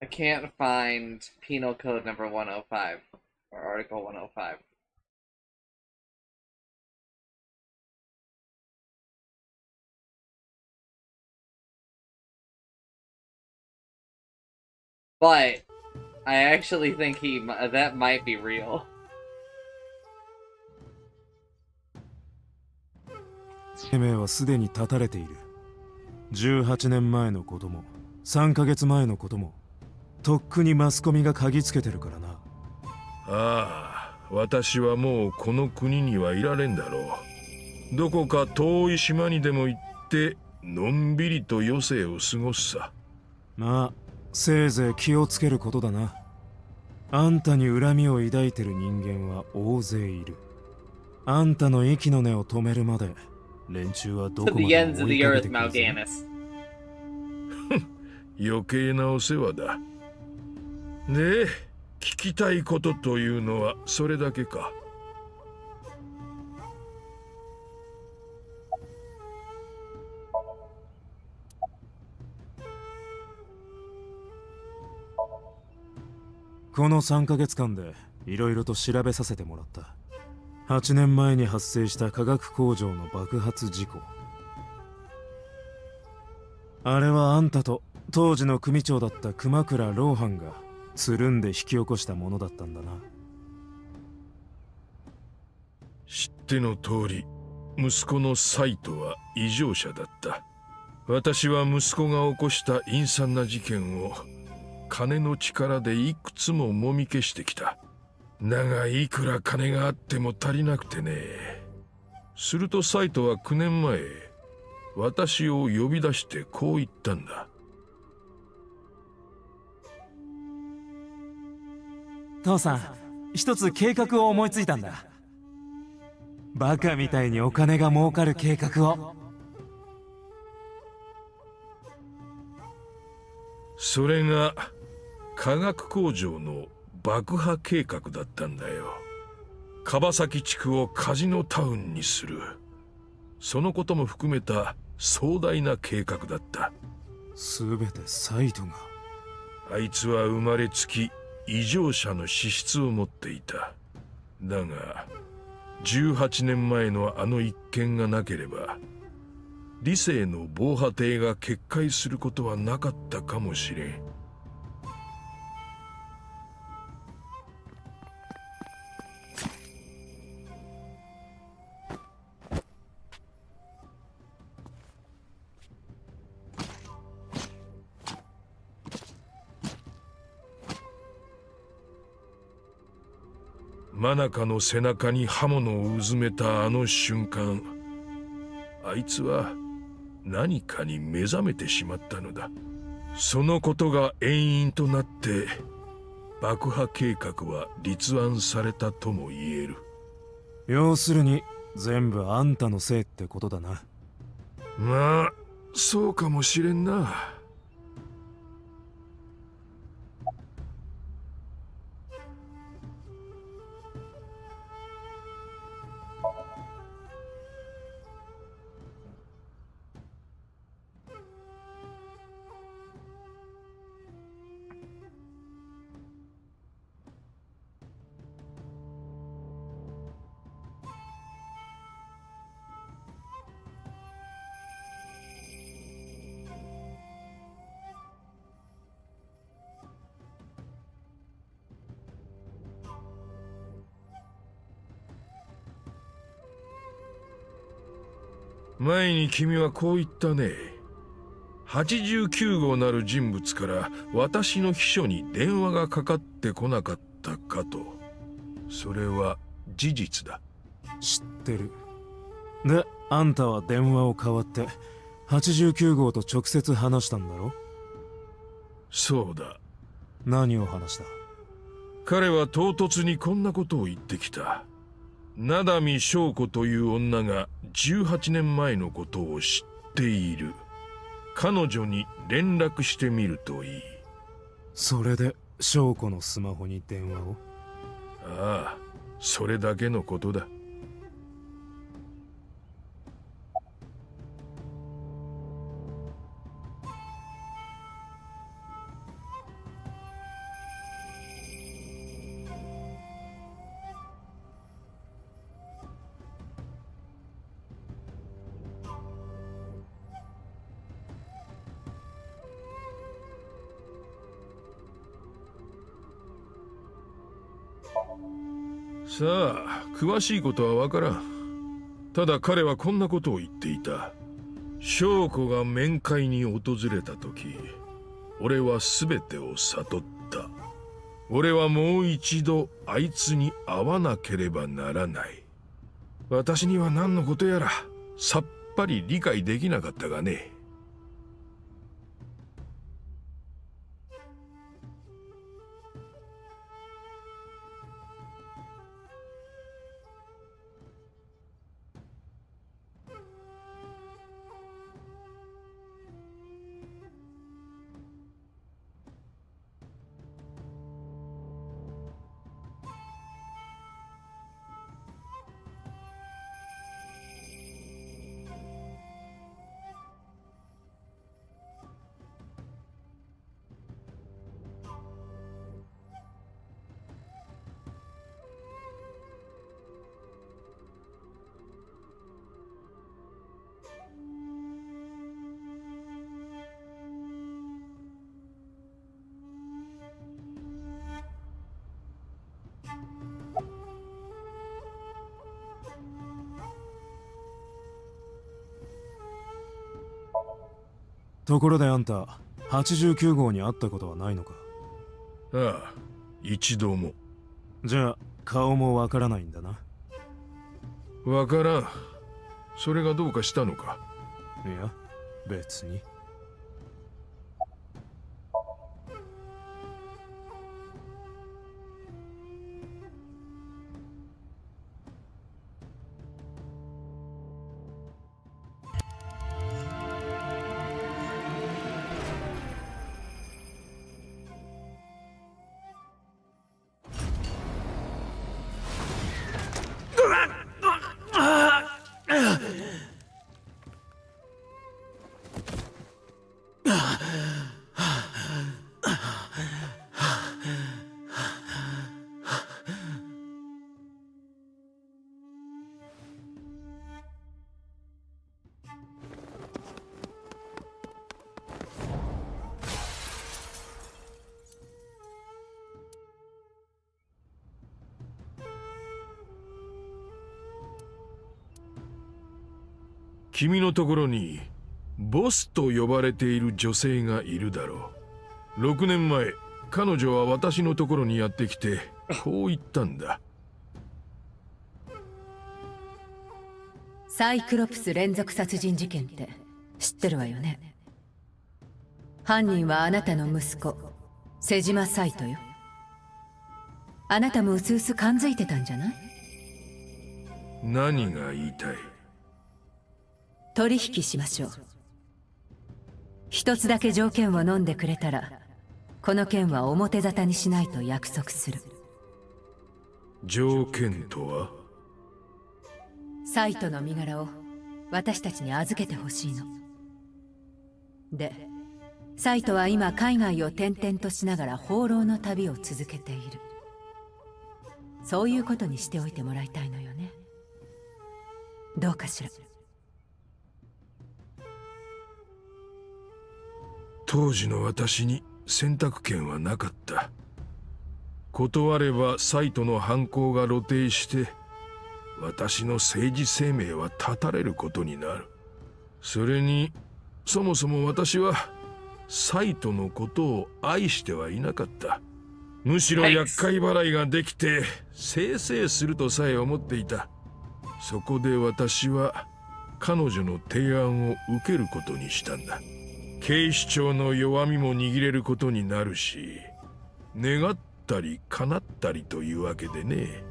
I can't find Penal Code number 105 or Article 105. But I actually think that might be real. てめえはすでに立たれている。18年前のことも3ヶ月前のこともとっくにマスコミが嗅ぎつけてるからな。ああ、私はもうこの国にはいられんだろう。どこか遠い島にでも行ってのんびりと余生を過ごすさ。まあせいぜい気をつけることだな。あんたに恨みを抱いてる人間は大勢いる。あんたの息の根を止めるまで連中はどこまでも追いかけてくるぞ。余計なお世話だ。で、聞きたいことというのはそれだけか。この3ヶ月間でいろいろと調べさせてもらった。8年前に発生した化学工場の爆発事故。あれはあんたと当時の組長だった熊倉老藩がつるんで引き起こしたものだったんだな。知っての通り、息子の斎藤は異常者だった。私は息子が起こした陰惨な事件を金の力でいくつももみ消してきた。だがいくら金があっても足りなくてね。するとサイトは9年前、私を呼び出してこう言ったんだ。父さん、一つ計画を思いついたんだ。バカみたいにお金が儲かる計画を。それが化学工場の爆破計画だったんだよ。樺崎地区をカジノタウンにする。そのことも含めた壮大な計画だった。すべてサイトが。あいつは生まれつき異常者の資質を持っていた。だが18年前のあの一件がなければ理性の防波堤が決壊することはなかったかもしれん。マナカの背中に刃物をうずめたあの瞬間、あいつは何かに目覚めてしまったのだ。そのことが遠因となって爆破計画は立案されたとも言える。要するに全部あんたのせいってことだな。まあそうかもしれんな。前に君はこう言ったね。89号なる人物から私の秘書に電話がかかってこなかったかと。それは事実だ。知ってる。で、あんたは電話を代わって89号と直接話したんだろ？そうだ。何を話した？彼は唐突にこんなことを言ってきた。灘見翔子という女が18年前のことを知っている。彼女に連絡してみるといい。それで翔子のスマホに電話を？ああ、それだけのことだ。さあ、詳しいことはわからん。ただ彼はこんなことを言っていた。翔子が面会に訪れた時、俺は全てを悟った。俺はもう一度あいつに会わなければならない。私には何のことやらさっぱり理解できなかったがね。ところであんた89号に会ったことはないのか？ああ、一度も。じゃあ顔もわからないんだな。わからん。それがどうかしたのか？いや別に。君のところにボスと呼ばれている女性がいるだろう。6年前、彼女は私のところにやってきてこう言ったんだ。サイクロプス連続殺人事件って知ってるわよね。犯人はあなたの息子瀬島サイトよ。あなたもうすうす感づいてたんじゃない？何が言いたい？取引しましょう。一つだけ条件を飲んでくれたらこの件は表沙汰にしないと約束する。条件とは？サイトの身柄を私たちに預けてほしいの。で、サイトは今海外を転々としながら放浪の旅を続けている。そういうことにしておいてもらいたいのよね。どうかしら。当時の私に選択権はなかった。断ればサイトの犯行が露呈して私の政治生命は絶たれることになる。それにそもそも私はサイトのことを愛してはいなかった。むしろ厄介払いができてせいせいするとさえ思っていた。そこで私は彼女の提案を受けることにしたんだ。警視庁の弱みも握れることになるし、願ったり叶ったりというわけでね。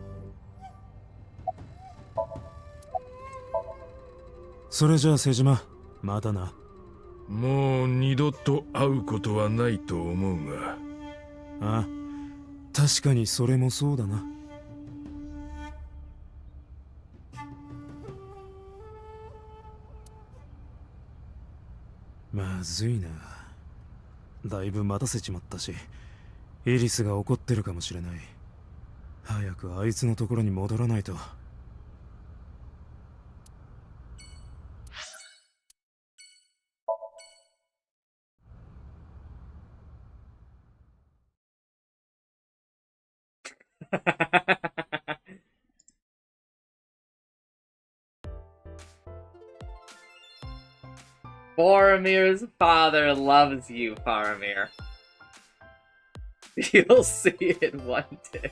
それじゃあ瀬島、またな。もう二度と会うことはないと思うが。ああ、確かにそれもそうだな。まずいな。だいぶ待たせちまったし、イリスが怒ってるかもしれない。早くあいつのところに戻らないと。Boromir's father loves you, Faramir. You'll see it one day.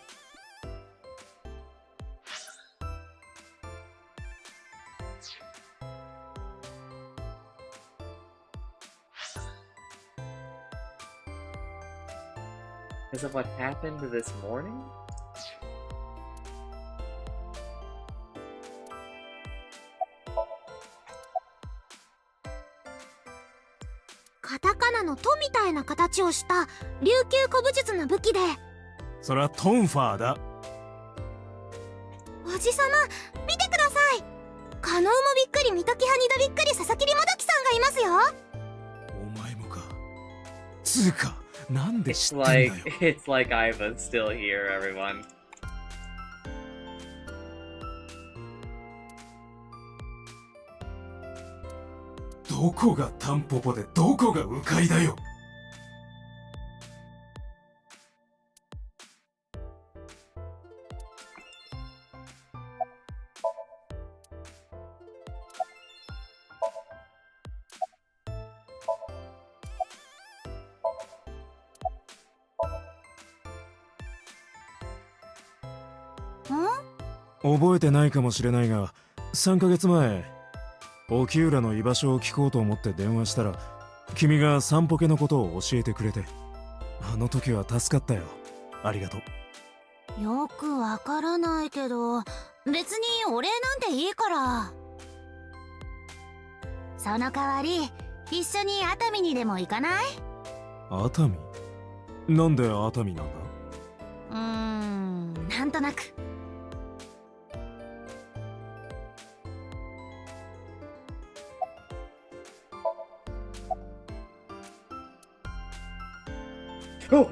Is it what happened this morning? カタカナの「と」みたいな形をした琉球古武術の武器で。それはトンファーだ。おじさま見てください。カノウもびっくり、水戸木派二度びっくり、佐々木りもどきさんがいますよ。お前もか。つうかなんで知ってん It's だよ。 it's like Iva's still here, everyone. どこがタンポポでどこが鵜飼だよ。覚えてないかもしれないが、3ヶ月前沖浦の居場所を聞こうと思って電話したら、君が散歩家のことを教えてくれて、あの時は助かったよ。ありがとう。よくわからないけど、別にお礼なんていいから。その代わり一緒に熱海にでも行かない？熱海？なんで熱海なんだ？なんとなく。Oh!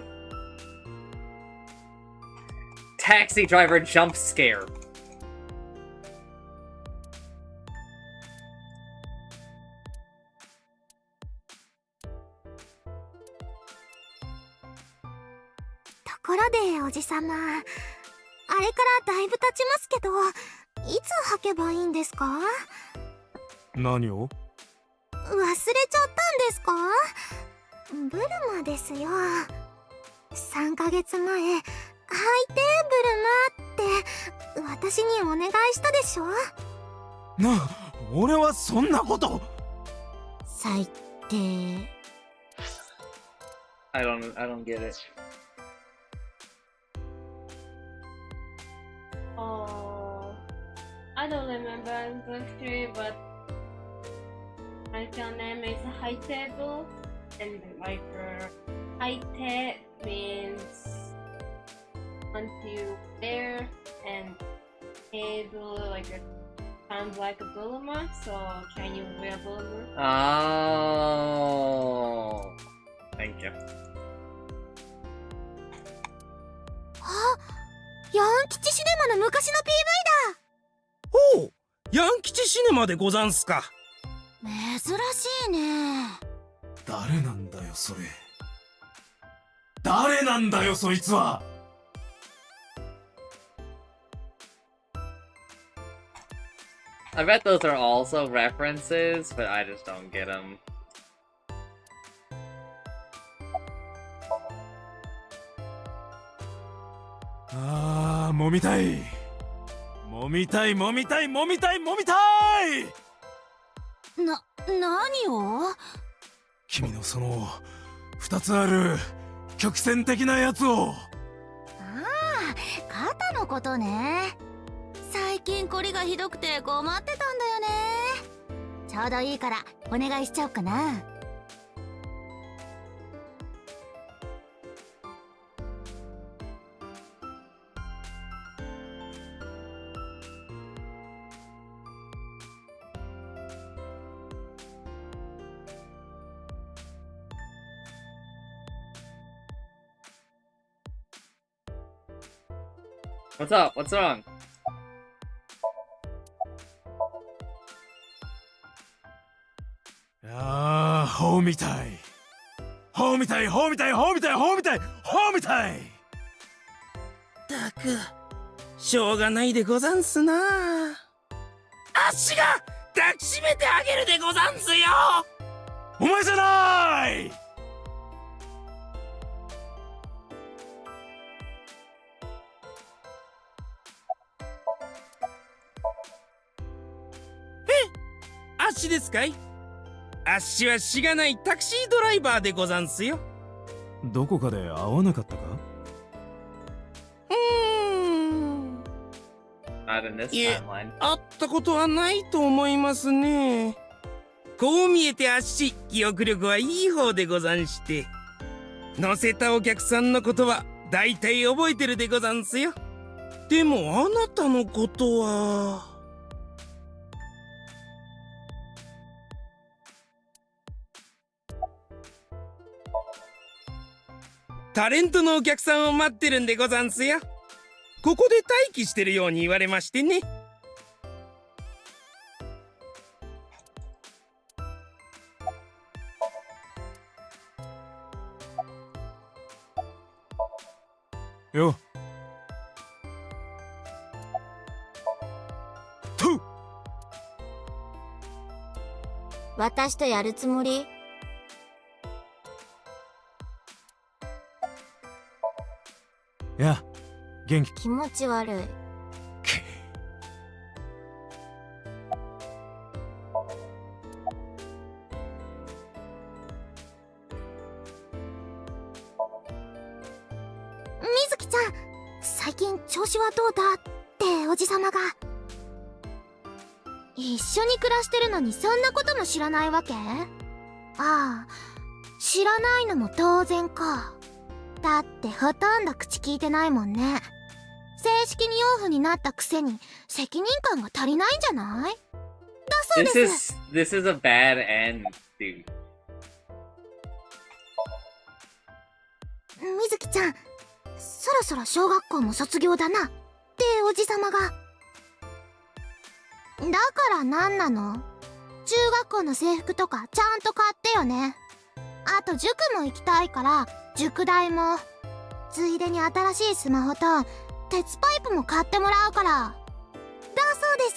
Taxi driver jump scare.ところでおじさま、あれからだいぶ経ちますけど、いつ履けばいいんですか？何を？忘れちゃったんですか？ブルマですよ。3ヶ月前、ハイテーブルマって私にお願いしたでしょ？俺はそんなこと。最低。I don't get it. Oh, I don't remember exactly, but my name is High Table, and like High Te means until there, and table like it sounds like a Bulma, so can you wear Bulma? Oh, thank you. ヤン吉シネマの昔の PV だ。おう、ヤン吉シネマでござんすか。珍しいね。誰なんだよそれ。誰なんだよそいつは。I bet those are also references, but I just don't get them. Ah, 揉みたい。揉みたい揉みたい揉みたい揉みたい。何を？君のその2つある曲線的なやつを。肩のことね。最近コリがひどくて困ってたんだよね。ちょうどいいからお願いしちゃおうかな。What's up? What's wrong? Ah, ほうみたい。ほうみたいほうみたいほうみたいほうみたいほうみたい。たく、しょうがないでござんすな。あっしが抱きしめてあげるでござんすよ。お前じゃない。あっしですかい？あっしはしがないタクシードライバーでござんすよ。どこかで会わなかったか？いえ、会ったことはないと思いますね。こう見えてあっし記憶力はいい方でござんして、乗せたお客さんのことはだいたい覚えてるでござんすよ。でもあなたのことは。タレントのお客さんを待ってるんでござんすよ。ここで待機してるように言われましてね。よ。私とやるつもり？いや、元気。気持ち悪い。ちゃん、最近調子はどうだっておじさまが。一緒に暮らしてるのにそんなことも知らないわけ？ああ、知らないのも当然か。だってほとんど口聞いてないもんね。正式に養父になったくせに責任感が足りないんじゃない？だそうです。This is a bad end, dude. みずきちゃん、そろそろ小学校も卒業だなっておじさまが。だから何なの？中学校の制服とかちゃんと買ってよね。あと塾も行きたいから塾代も、ついでに新しいスマホと鉄パイプも買ってもらうから。だそうです。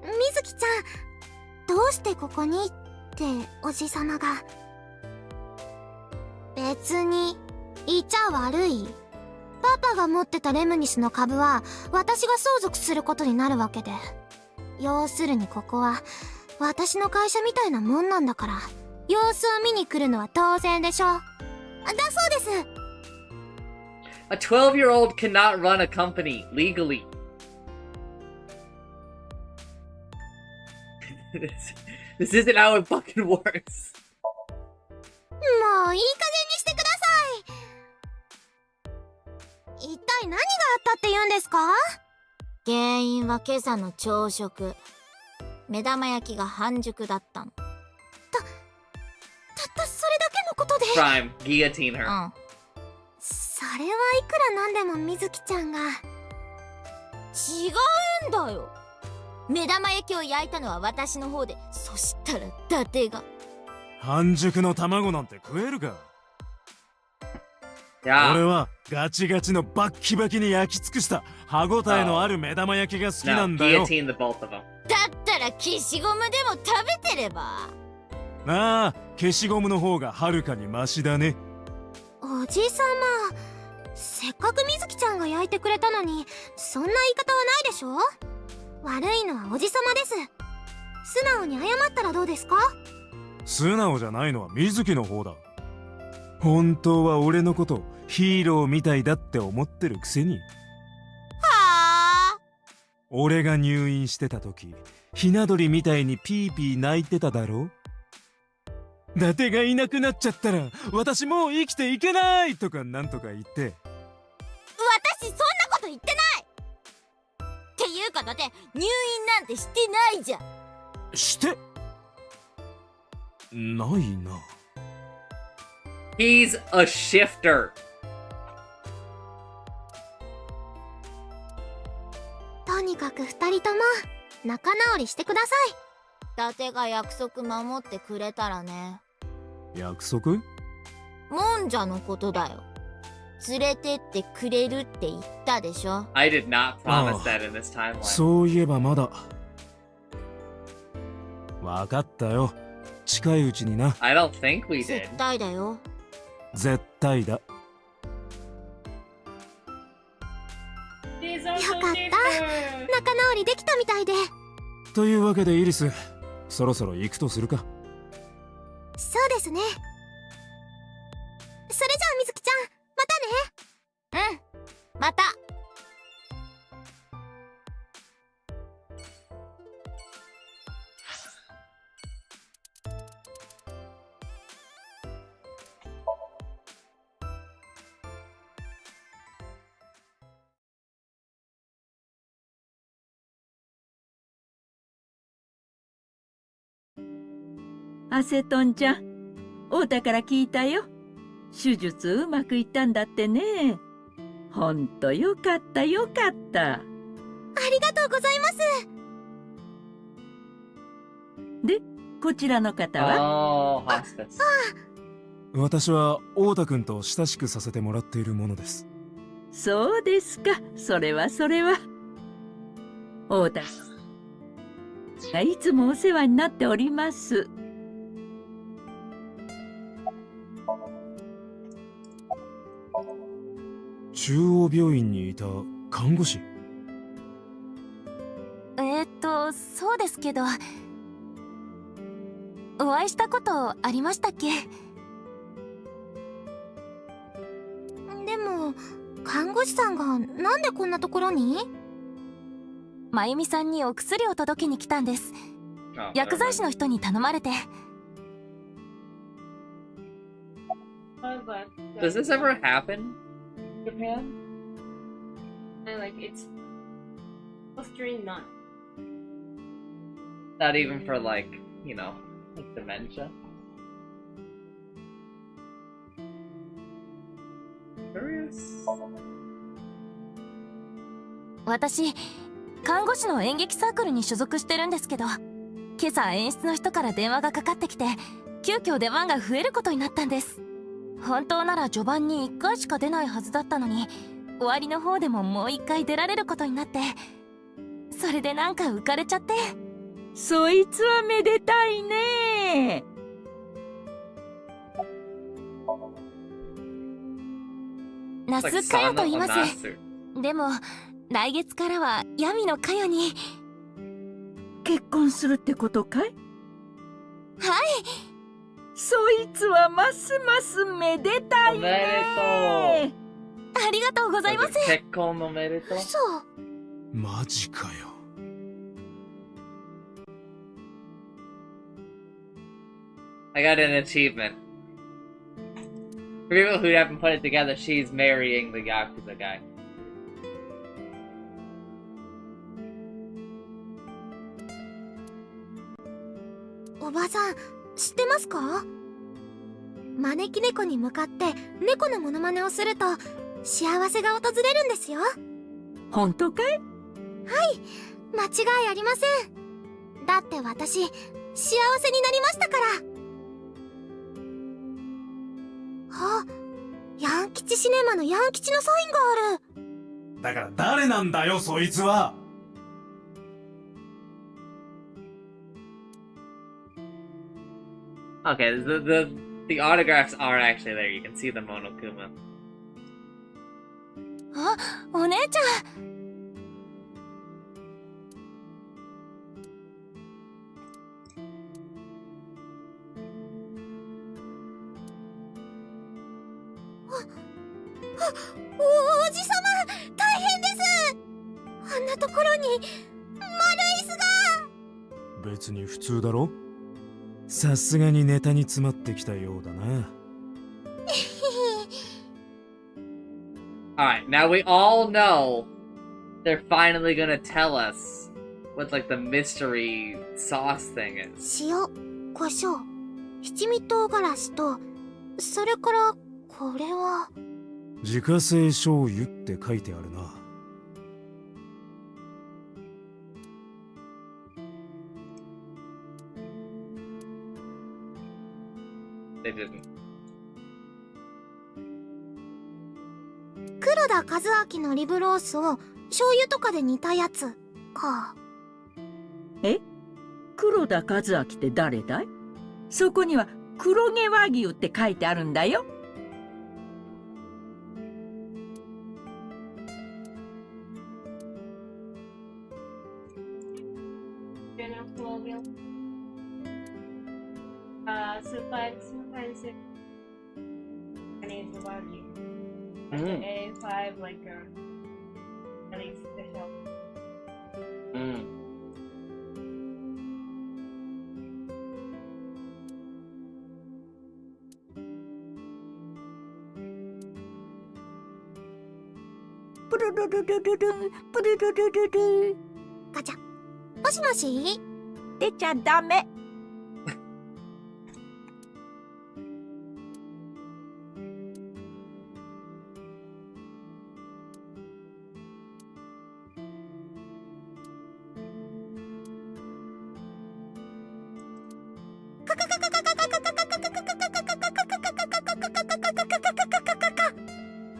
みずきちゃん、どうしてここにっておじさまが。別にいちゃ悪い。パパが持ってたレムニスの株は私が相続することになるわけで、要するにここは私の会社みたいなもんなんだから、様子を見に来るのは当然でしょ。だそうです。A 12-year-old cannot run a company legally. This isn't how it fucking works. もういい加減にしてください。一体何があったって言うんですか？原因は今朝の朝食。目玉焼きが半熟だったの。たったそれだけのことで。Prime, guillotine her. うん。それはいくらなんでもみずきちゃんが。違うんだよ。目玉焼きを焼いたのは私の方で、そしたら伊達が。半熟の卵なんて食えるか。俺はガチガチのバッキバキに焼き尽くした歯ごたえのある目玉焼きが好きなんだよ。Guillotine the both of them. だったら消しゴムでも食べてれば。ああ、消しゴムの方がはるかにマシだね。おじさま、せっかくみずきちゃんが焼いてくれたのにそんな言い方はないでしょ。悪いのはおじさまです。素直に謝ったらどうですか？素直じゃないのは水木の方だ。本当は俺のことヒーローみたいだって思ってるくせに。はあ。俺が入院してた時、ひな鳥みたいにピーピー泣いてただろ。伊達がいなくなっちゃったら私もう生きていけないとかなんとか言って。私そんなこと言ってないっていうか、だって入院なんてしてないじゃん。してないな。He's a shifter. とにかく二人とも仲直りしてください。伊達が約束守ってくれたらね。約束？もんじゃのことだよ。連れてってくれるって言ったでしょ。I did not promise that in this timeline. そういえばまだ。わかったよ。近いうちにな。I don't think we did. 絶対だよ。絶対だ。よかった。仲直りできたみたいで。というわけでイリス、そろそろ行くとするか。そうですね。それじゃあみずきちゃん、またね。うん、また。アセトンちゃん、オータから聞いたよ。手術うまくいったんだってね。ほんとよかったよかった。ありがとうございます。で、こちらの方は？私はオータ君と親しくさせてもらっているものです。そうですか。それはそれは。オータがいつもお世話になっております。中央病院にいた看護師？そうですけど、お会いしたことありましたっけ？でも看護師さんがなんでこんなところに？まゆみさんにお薬を届けに来たんです。薬剤師の人に頼まれて。Does this ever happen in Japan? And like it's Austrian none. Not even for like, you know, like dementia. Curious. 私看護師の演劇サークルに所属してるんですけど、今朝演出の人から電話がかかってきて、急遽出番が増えることになったんです。本当なら序盤に1回しか出ないはずだったのに、終わりの方でももう1回出られることになって、それでなんか浮かれちゃって。そいつはめでたいね。ナスカヨと言います。でも来月からは闇のカヨに。結婚するってことかい？はい。そいつはますますめでたいね。ありがとうございます。結婚のめでとう。嘘。マジかよ。I got an achievement. For people who haven't put it together, she's marrying the Yakuza guy. おばさん、知ってますか？招き猫に向かって猫のモノマネをすると幸せが訪れるんですよ。本当かい？はい、間違いありません。だって私、幸せになりましたから。あ、ヤン吉シネマのヤン吉のサインがある。だから誰なんだよそいつは。Okay, the autographs are actually there. You can see the Monokuma. あ、お姉ちゃん。おじさま、大変です。あんなところに丸い椅子が。別に普通だろ。さすがにネタに詰まってきたようだな。Alright, now we all know they're finally gonna tell us what like the mystery sauce thing is. 塩、胡椒、七味唐辛子と、それからこれは自家製醤油って書いてあるな。They didn't. 黒田和明のリブロースを醤油とかで煮たやつか。え？黒田和明って誰だい？そこには黒毛和牛って書いてあるんだよ。super expensive. Chinese Wagyu. A5 like at least special. 가자. もしもし？出ちゃダメ。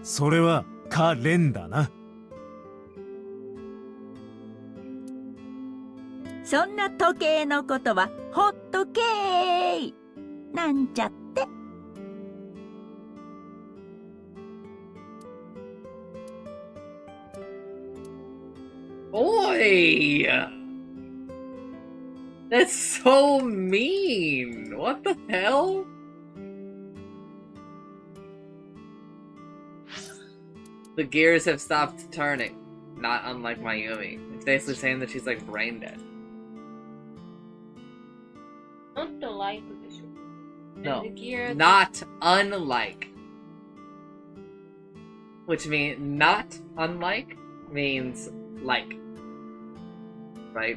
それはカレンだな。そんな時計のことはほっとけーなんちゃって。Oi! That's so mean! What the hell? The gears have stopped turning. Not unlike Mayumi. It's basically saying that she's like brain dead. Not the like this. No, the gears... not unlike. Which means not unlike means like. Right?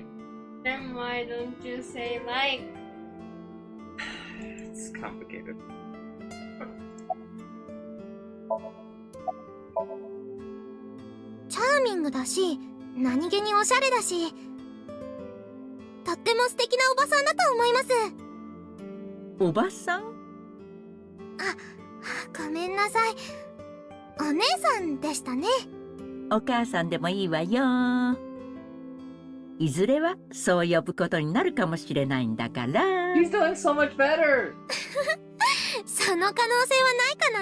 Then why don't you say like? It's complicated. チャーミングだし、何気におしゃれだし、とっても素敵なおばさんだと思います。おばさん？あ、ごめんなさい。お姉さんでしたね。お母さんでもいいわよ。いずれはそう呼ぶことになるかもしれないんだから。He's doing so much better! その可能性はないかな。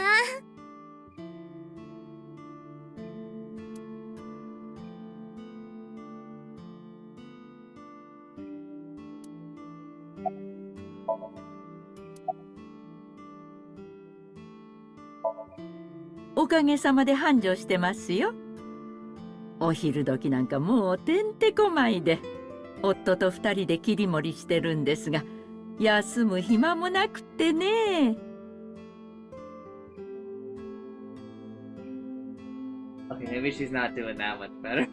おかげさまで繁盛してますよ。お昼時なんかもうてんてこまいで、夫と2人で切り盛りしてるんですが、休む暇もなくってね。Okay, maybe she's not doing that much better.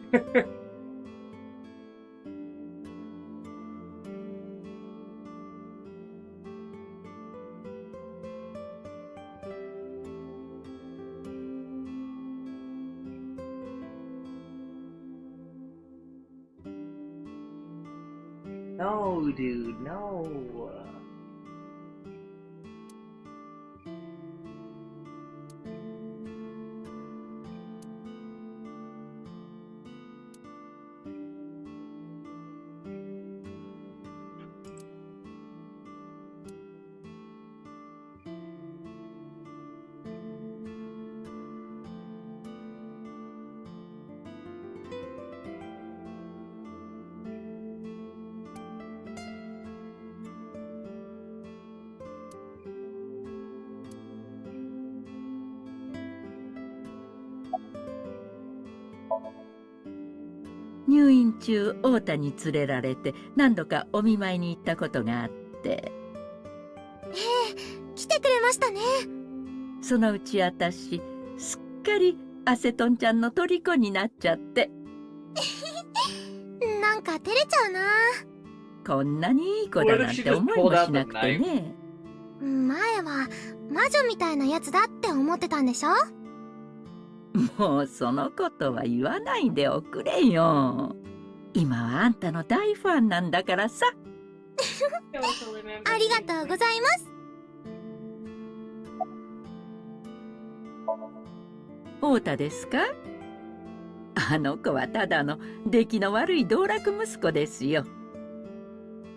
No, dude, no.入院中太田に連れられて何度かお見舞いに行ったことがあって。ええ、来てくれましたね。そのうち私すっかりアセトンちゃんの虜になっちゃって。なんか照れちゃうな。こんなにいい子だなんて思いもしなくてね。前は魔女みたいなやつだって思ってたんでしょ。もうそのことは言わないでおくれよ。今はあんたの大ファンなんだからさ。ありがとうございます。太田ですか？あの子はただの出来の悪い道楽息子ですよ。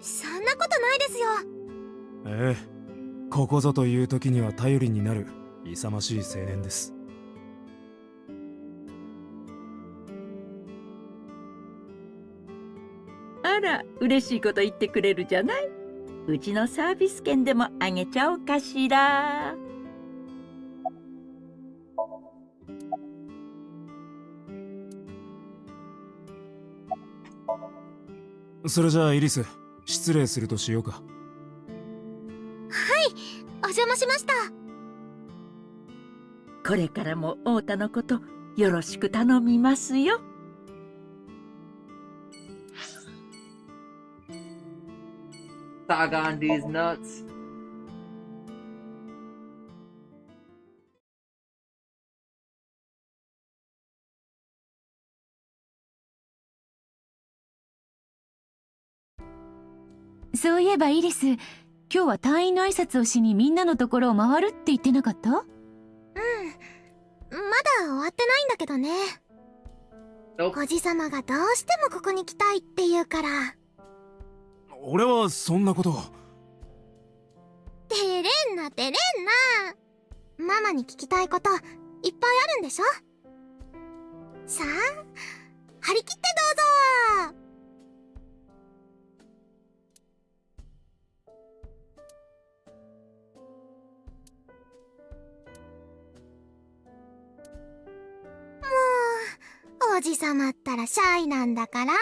そんなことないですよ。ええ、ここぞという時には頼りになる勇ましい青年です。あら、嬉しいこと言ってくれるじゃない。うちのサービス券でもあげちゃおうかしら。それじゃあイリス、失礼するとしようか。はい、お邪魔しました。これからも太田のことよろしく頼みますよ。Tag on these nuts. そういえばイリス、今日は隊員の挨拶をしにみんなのところを回るって言ってなかった？まだ終わってないんだけどね。おじさまがどうしてもここに来たいって言うから。俺はそんなこと。照れんな照れんな。ママに聞きたいこといっぱいあるんでしょ。さあ、張り切ってどうぞ。じさまったらシャイなんだから。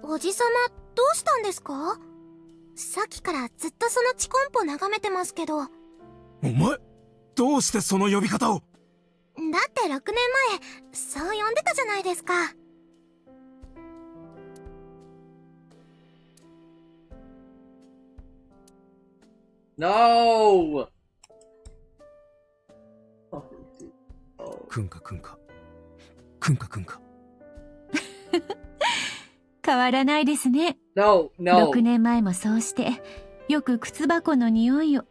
おじさま、どうしたんですか？さっきからずっとそのチコンポ眺めてますけど。だお前、どうしてその呼び方を？って6年前、そう呼んでたじゃないですか。No! くんかくんか。くんかくんか。変わらないですね。No, no. 6年前もそうして、よく靴箱の匂いを。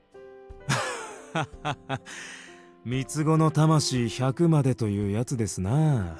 三つ子の魂100までというやつですな。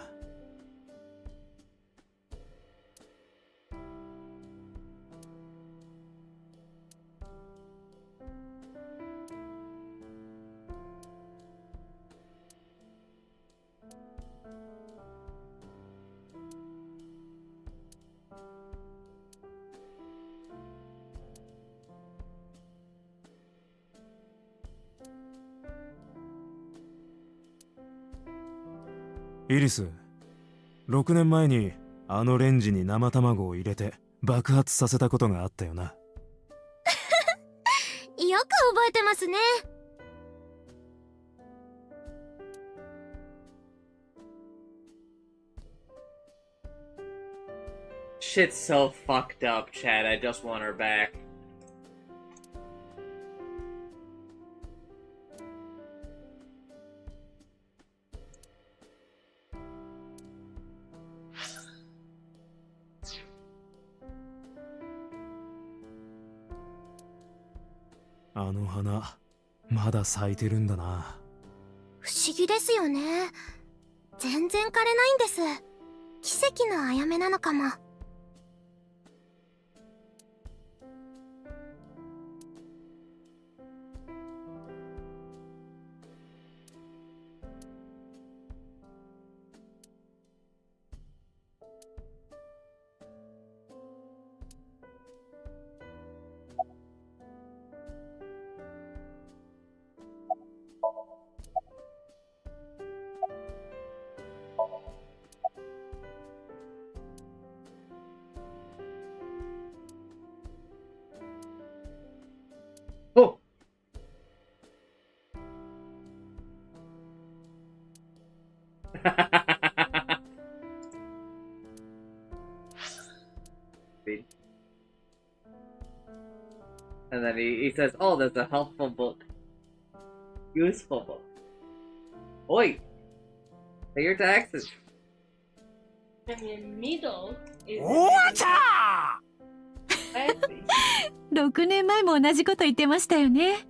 イリス、6年前にあのレンジに生卵を入れて爆発させたことがあったよな。よく覚えてますね。Shit's so fucked up, Chad. I just want her back.「あの花まだ咲いてるんだな。不思議ですよね。全然枯れないんです。奇跡のあやめなのかも。Oh! And then he says, oh, there's a helpful book. Useful book. Oi! Pay your taxes. And in middle is... 6年前も同じこと言ってましたよね。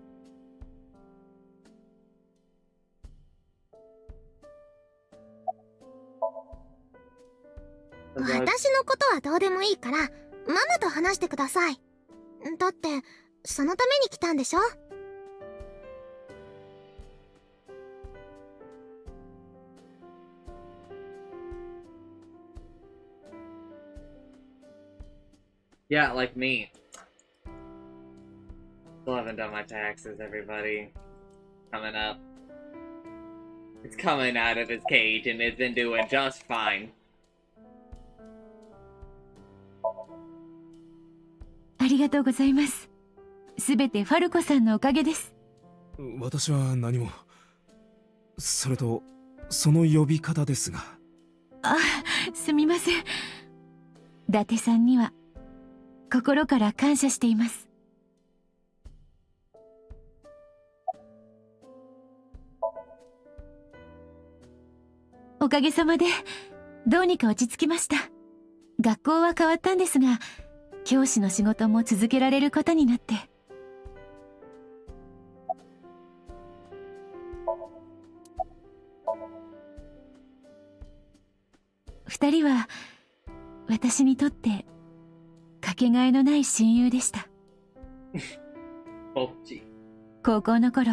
私のことはどうでもいいから、ママと話してください。だって、そのために来たんでしょ？Yeah, like me. Still haven't done my taxes, everybody. Coming up. It's coming out of its cage and it's been doing just fine. ありがとうございます。すべてファルコさんのおかげです。私は何も。それと、その呼び方ですが。あ、すみません。伊達さんには心から感謝しています。おかげさまでどうにか落ち着きました。学校は変わったんですが、教師の仕事も続けられることになって。二人は私にとってかけがえのない親友でした。高校の頃、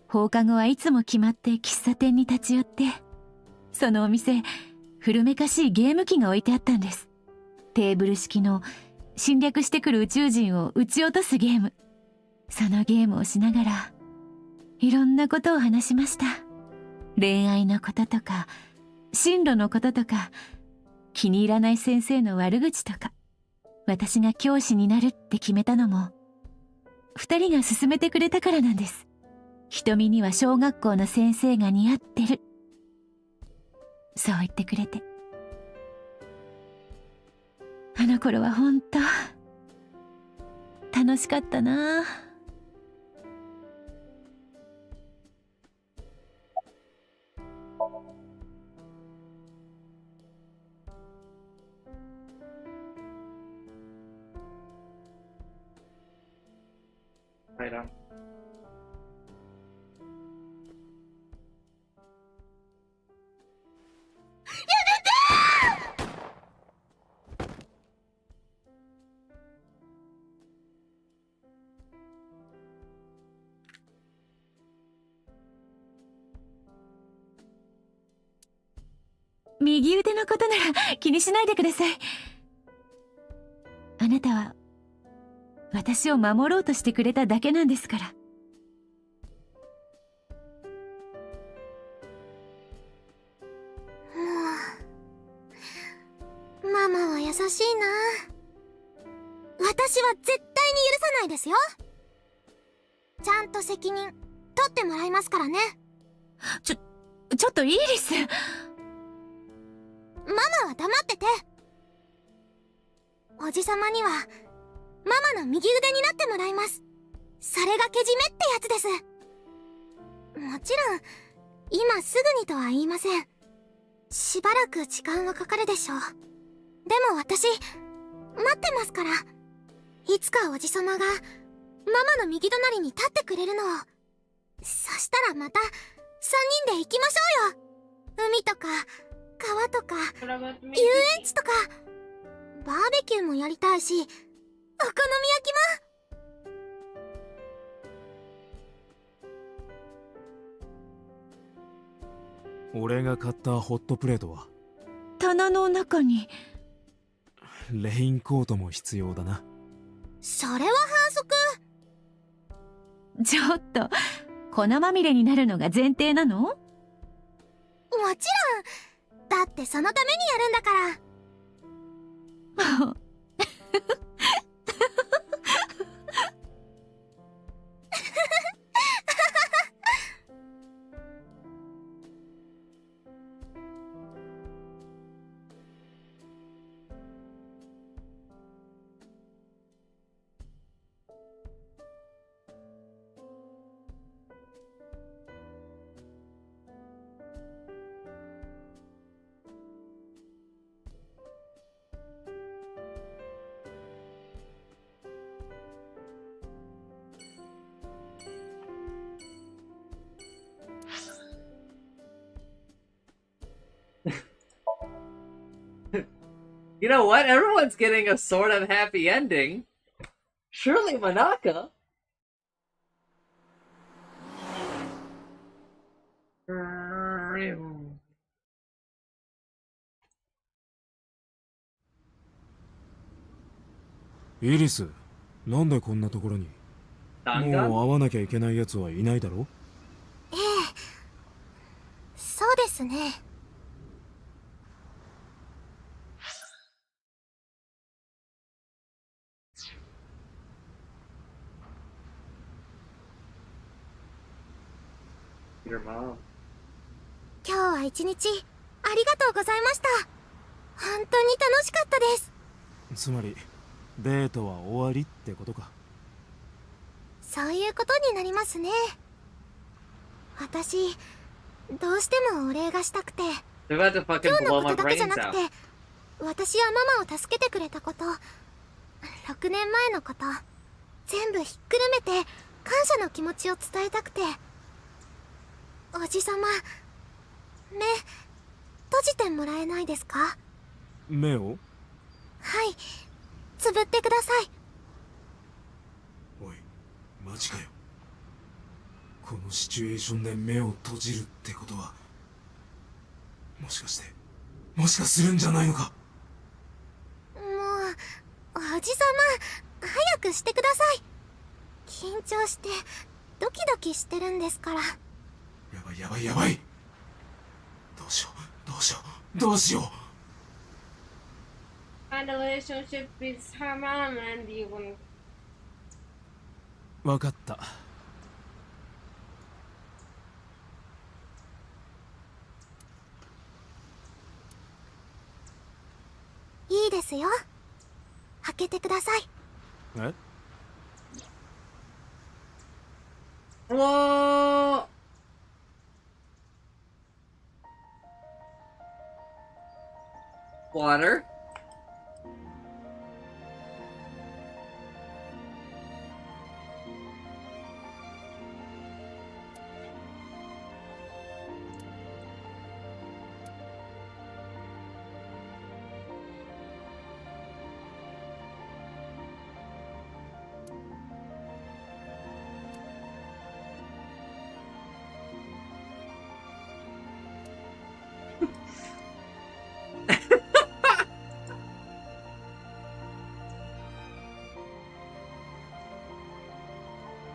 放課後はいつも決まって喫茶店に立ち寄って、そのお店、古めかしいゲーム機が置いてあったんです。テーブル式の侵略してくる宇宙人を撃ち落とすゲーム。そのゲームをしながら、いろんなことを話しました。恋愛のこととか、進路のこととか、気に入らない先生の悪口とか、私が教師になるって決めたのも、二人が勧めてくれたからなんです。瞳には小学校の先生が似合ってる。そう言ってくれて。あの頃は本当、楽しかったな。Right on.「右腕のことなら気にしないでください。あなたは私を守ろうとしてくれただけなんですから。もうママは優しいな。私は絶対に許さないですよ。ちゃんと責任取ってもらいますからね。ちょっとイーリス。ママは黙ってて。おじさまにはママの右腕になってもらいます。それがけじめってやつです。もちろん今すぐにとは言いません。しばらく時間はかかるでしょう。でも私待ってますから。いつかおじさまがママの右隣に立ってくれるのを。そしたらまた3人で行きましょうよ。海とか川とか遊園地とかバーベキューもやりたいし、お好み焼きも。俺が買ったホットプレートは棚の中に。レインコートも必要だな。それは反則。ちょっと粉まみれになるのが前提なの？もちろん。だってそのためにやるんだから。You know what? Everyone's getting a sort of happy ending. Surely Manaka. イリス、なんでこんなところに？もう会わなきゃいけないやつはいないだろ？ええ、そうですね。Your mom. 今日は一日ありがとうございました。本当に楽しかったです。つまりデートは終わりってことか。そういうことになりますね。私どうしてもお礼がしたくて。今日のことだけじゃなくて、私やママを助けてくれたこと、6年前のこと、全部ひっくるめて感謝の気持ちを伝えたくて。おじさま、目閉じてもらえないですか？目を？はい、つぶってください。おい、マジかよ。このシチュエーションで目を閉じるってことは、もしかするんじゃないのか。もうおじさま、早くしてください。緊張してドキドキしてるんですから。やばい。どうしよう。And the relationship with her mom and even わかった。いいですよ。開けてください。え？Whoa! Water?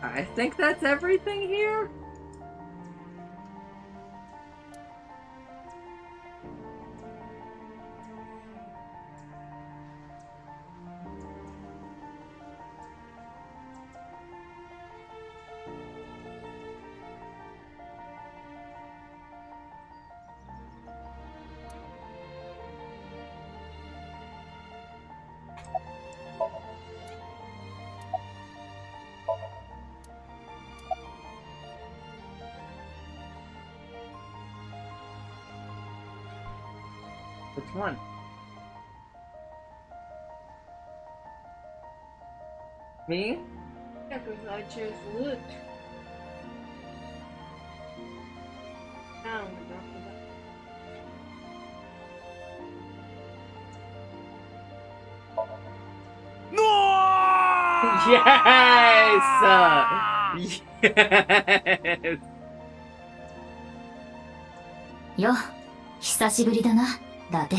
I think that's everything here? Which one? Me? yeah, because I chose loot. Down after that. Yes! よ、久しぶりだな、伊達。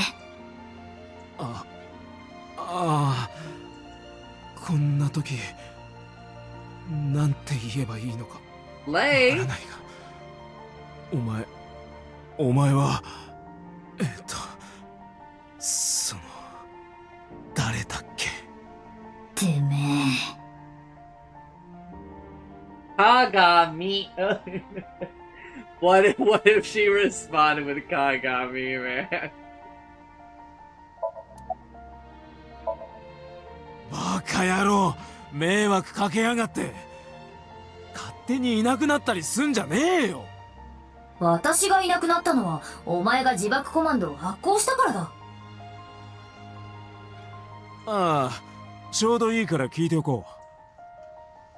ああ、こんな時なんて言えばいいのかわからないが、お前は誰だっけ。てめえ。Kagami. What if she responded with Kagami, man? バカ野郎、迷惑かけやがって。勝手にいなくなったりすんじゃねえよ。私がいなくなったのはお前が自爆コマンドを発行したからだ。ああ、ちょうどいいから聞いておこう。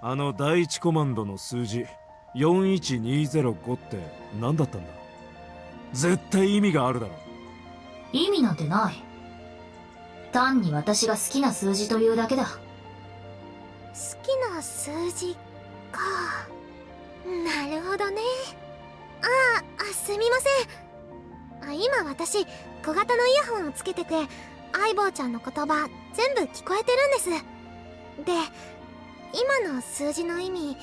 あの第一コマンドの数字41205って何だったんだ。絶対意味があるだろ。意味なんてない。単に私が好きな数字というだけだ。好きな数字か。なるほどね。すみません。今私小型のイヤホンをつけてて、相棒ちゃんの言葉全部聞こえてるんです。で、今の数字の意味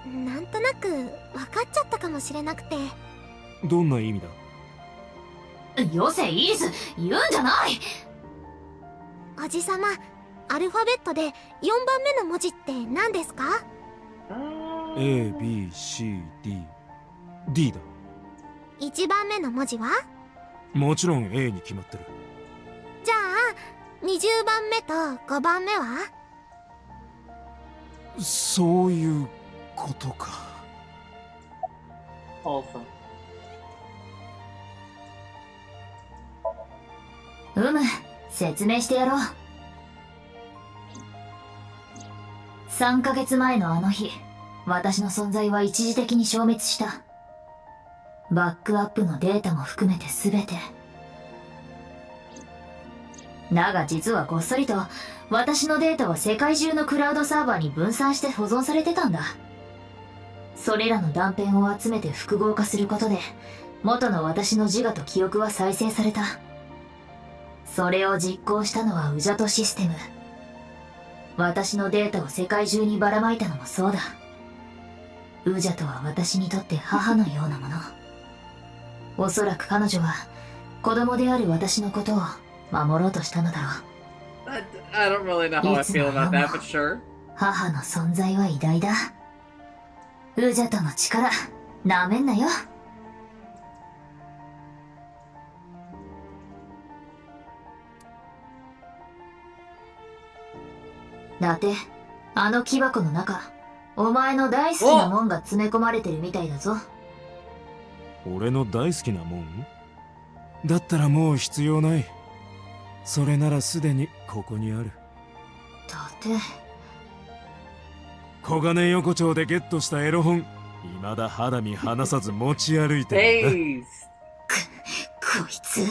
なんとなく分かっちゃったかもしれなくて。どんな意味だ。よせ、イリス、言うんじゃない。おじさま、アルファベットで4番目の文字って何ですか？ A, B, C, D, D だ。1番目の文字は？もちろん A に決まってる。じゃあ20番目と5番目は？そういうことか。説明してやろう。3ヶ月前のあの日、私の存在は一時的に消滅した。バックアップのデータも含めて全て。だが実はこっそりと私のデータは世界中のクラウドサーバーに分散して保存されてたんだ。それらの断片を集めて複合化することで元の私の自我と記憶は再生された。それを実行したのはウジャトシステム。私のデータを世界中にばらまいたのもそうだ。ウジャとは私にとって母のようなもの。おそらく彼女は子供である私のことを守ろうとしたのだろう。I don't really know how I feel about that, but sure. 母の存在は偉大だ。ウジャとの力、なめんなよ。だって、あの木箱の中、お前の大好きなもんが詰め込まれてるみたいだぞ。俺の大好きなもん？だったらもう必要ない。それならすでにここにある。だって小金横丁でゲットしたエロ本、未だ肌身離さず持ち歩いてるんだ。こいつ。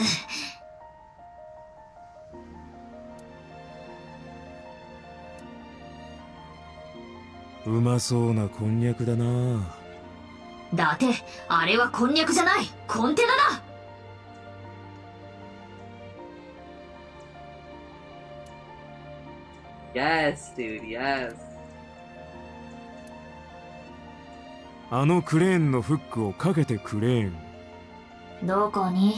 うまそうなこんにゃくだな。だってあれはこんにゃくじゃない、コンテナだ。Yes, dude, yes. あのクレーンのフックをかけてクレーン。どこに？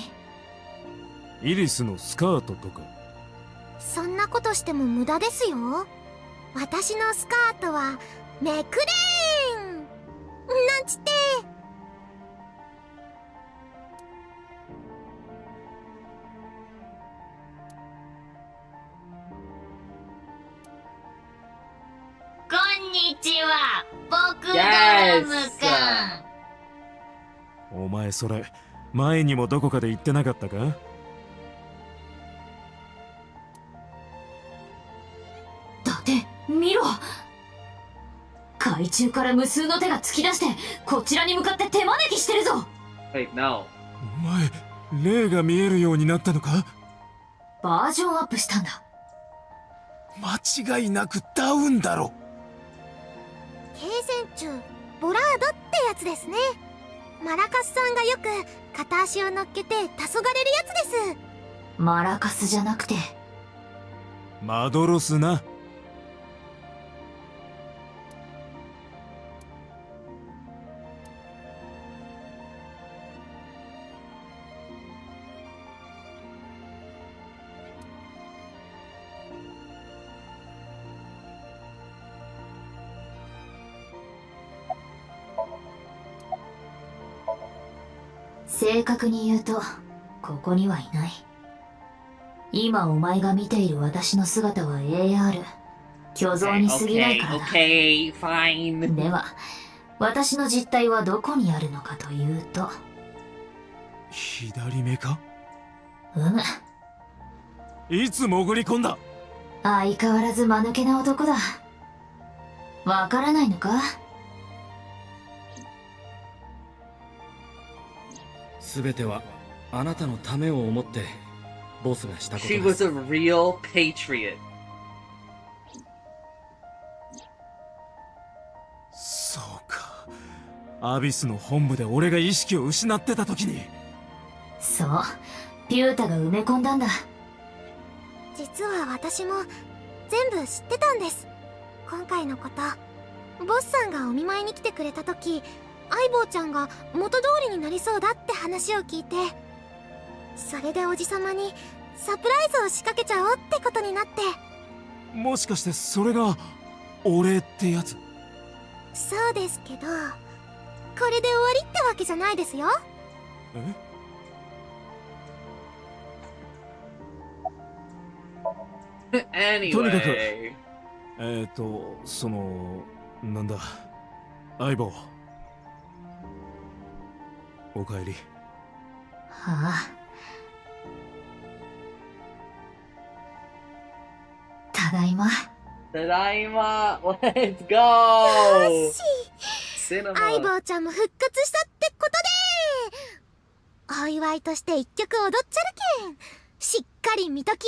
イリスのスカートとか。そんなことしても無駄ですよ。私のスカートはめくれーんなんちって。こんにちは、僕ドラムか。お前それ前にもどこかで言ってなかったか？だって見ろ、海中から無数の手が突き出してこちらに向かって手招きしてるぞ。Wait, no. お前霊が見えるようになったのか？バージョンアップしたんだ。間違いなくダウンだろ。継戦中ボラードってやつですね。マラカスさんがよく片足を乗っけて黄昏れるやつです。マラカスじゃなくてマドロスな。正確に言うとここにはいない。今お前が見ている私の姿は AR 虚像に過ぎないからだ。Okay, fine. では私の実体はどこにあるのかというと、左目か？いつ潜り込んだ？相変わらず間抜けな男だ。わからないのか？すべてはあなたのためを思ってボスがしたこと She です。 was a real patriot. そうか。アビスの本部で俺が意識を失ってた時に。そう、ピュータが埋め込んだんだ。実は私も全部知ってたんです。今回のこと、ボスさんがお見舞いに来てくれた時、相棒ちゃんが元通りになりそうだって話を聞いて、それでおじさまにサプライズを仕掛けちゃおうってことになって。もしかしてそれが俺ってやつ？そうですけど、これで終わりってわけじゃないですよ。Anyway. とにかくそのなんだ、相棒おかえり。はあ、ただいま。ただいま。Let's go. よし、Cinema. 相棒ちゃんも復活したってことで、お祝いとして一曲踊っちゃるけん、しっかり見とき。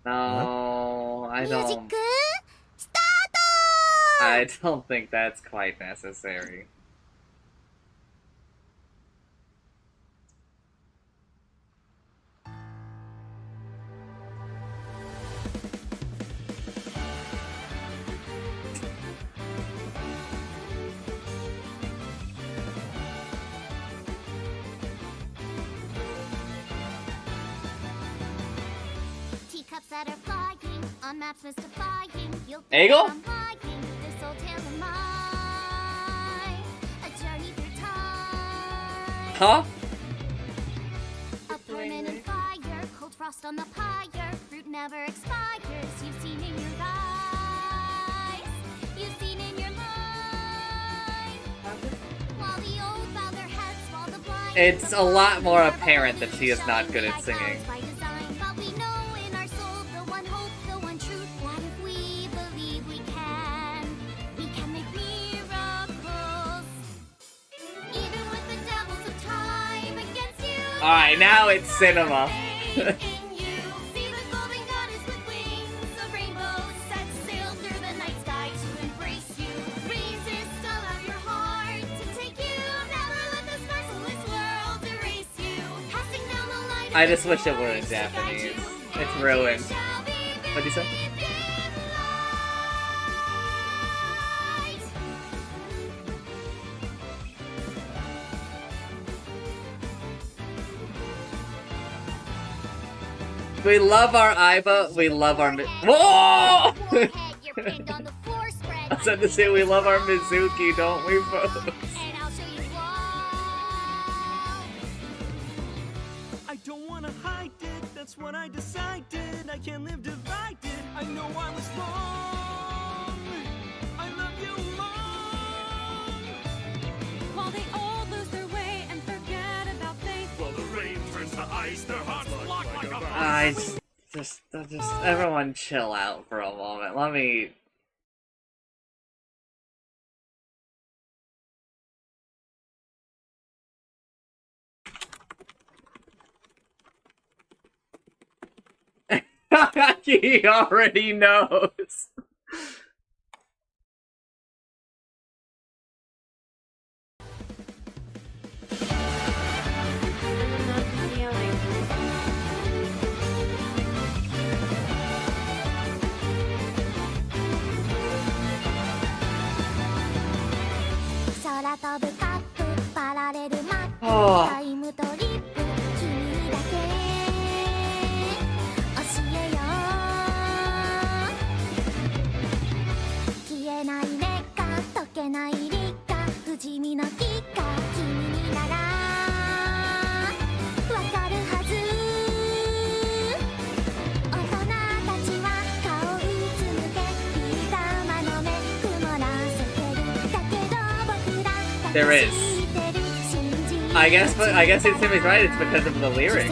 No, I ミュージッ don't. クスタート I don't think that's quite necessary. Teacups that are flying on maps mystifying. You'll There you go. I'm flying. This old tale of mine, a journey through time. Huh? A torment and fire, cold frost on the pyre. Fruit never expires. You've seen in your eyes, you've seen in your mind. While the old bow their heads, while the blind. It's a lot more apparent that she is not good at singing. By design, but we know in our soul the one hope, the one truth. That if we believe we can make miracles. Even with the devils of time against you. Alright, now it's cinema. See the golden goddess with wings of rainbows set sail through the night sky to embrace you. Resist all of your heart to take you. Never let this merciless world erase you. Passing down the light. I just wish it were in Japanese. It's ruined. What'd you say? We love our Aiba, we love our Whoa! I said to say we love our Mizuki, don't we, folks? I don't wanna hide it, that's what I decided. I can't live divided, I know I was wrong. I love you more. While they all lose their way and forget about faith. While the rain turns to ice, their hearts lock like a I just everyone chill out for a moment. Let me. He already knows. Oh. There is. I guess it's Timmy's right, it's because of the lyrics.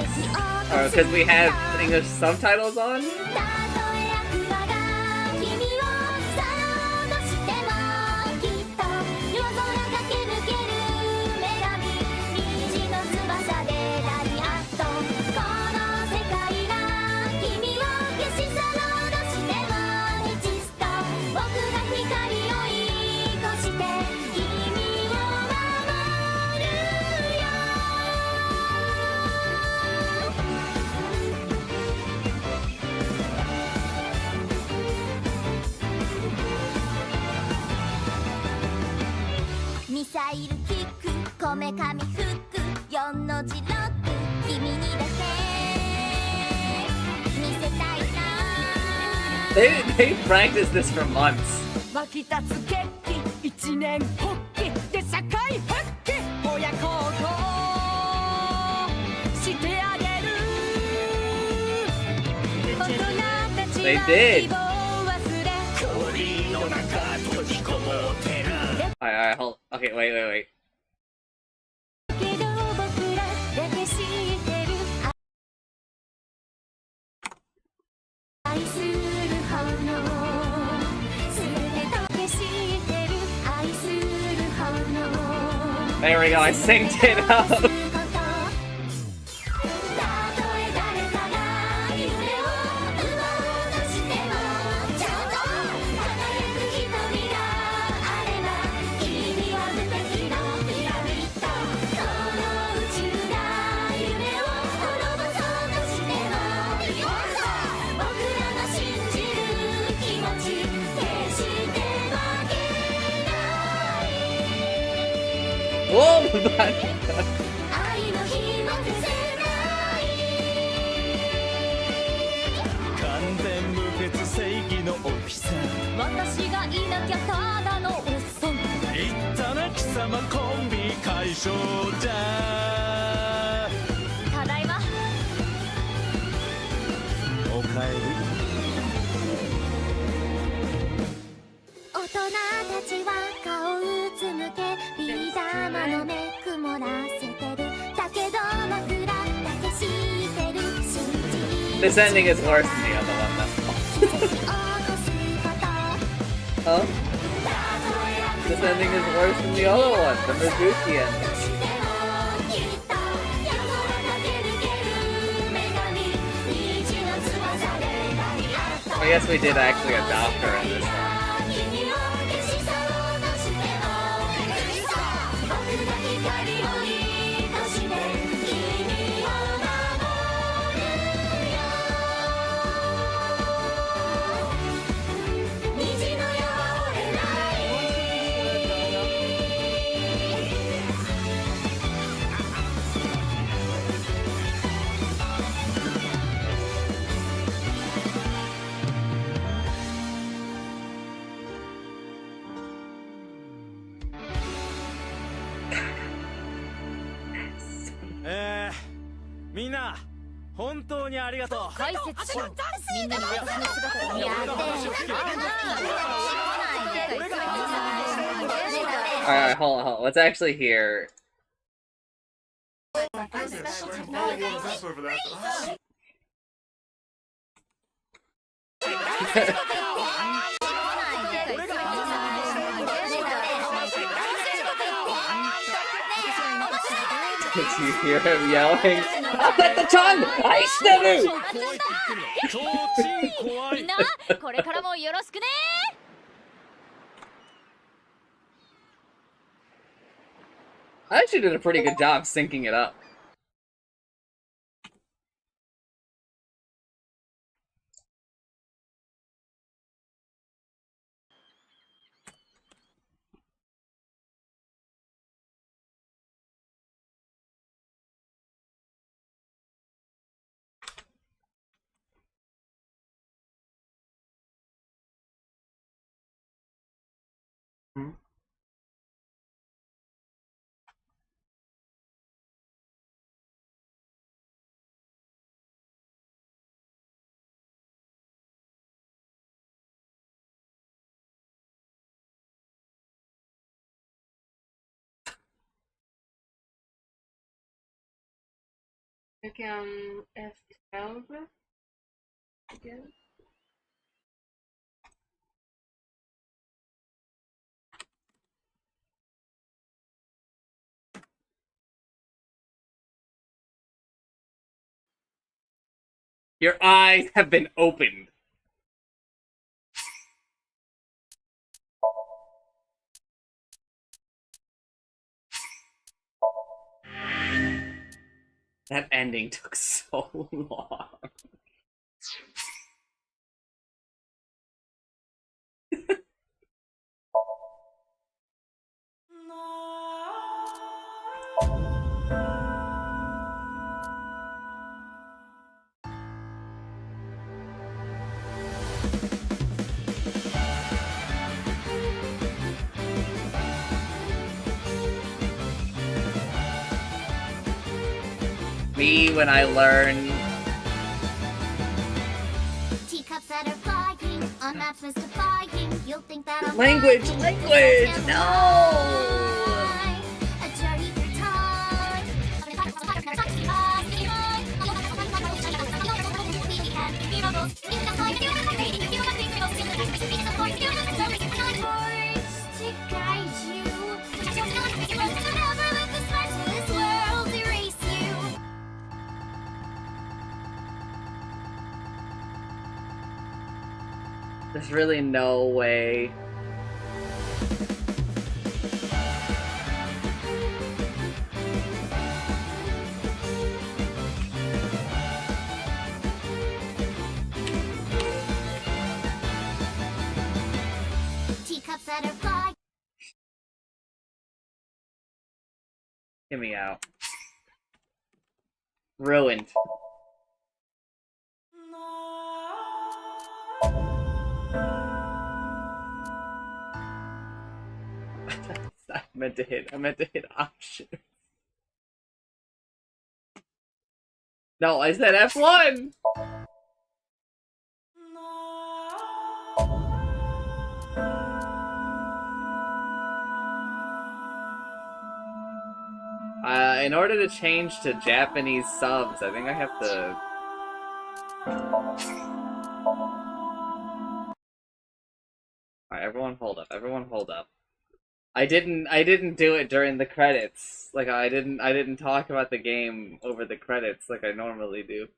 Or because we have English subtitles on. They practiced this for months. They did. Alright, hold. Okay, wait. There we go, I synced it up. 私がいなきゃただのおっさん言ったな貴様コンビ解消じゃただいまおかえり大人たちは顔うつむけビー玉の目曇らせてるだけど枕だけしてる信じ This ending is worse than the other one though. Huh? This ending is worse than the other one, the Mizuki ending. I guess we did actually adopt her in this one. Eh, みんな本当にありがとう。解説しよう。みんなに私の姿を見当て。 Alright, hold on. Let's actually hear. Did you hear him yelling? Chan! Aishiteru! みんなこれからもよろしくね。 I actually did a pretty good job syncing it up. You can F12 again. Your eyes have been opened. That ending took so long. Me when I learn Teacups that are flying on maps mystifying. You'll think that I'm language, no. A journey through time. To guide you. Never let the sparks of this world erase you. There's really no way. Teacups that are flying. Get me out. Ruined. I meant to hit option. No, I said F1! In order to change to Japanese subs, I think I have to... Alright, everyone hold up. Everyone hold up. I didn't do it during the credits. Like I didn't talk about the game over the credits like I normally do.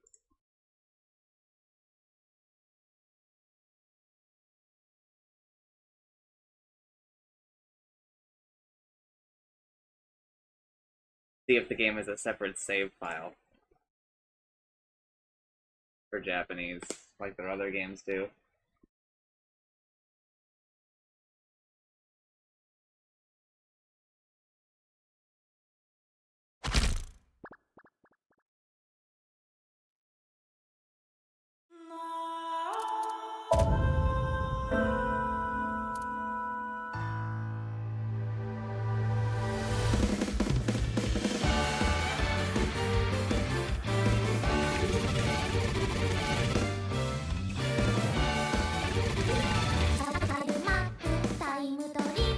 See if the game has a separate save file for Japanese, like their other games do.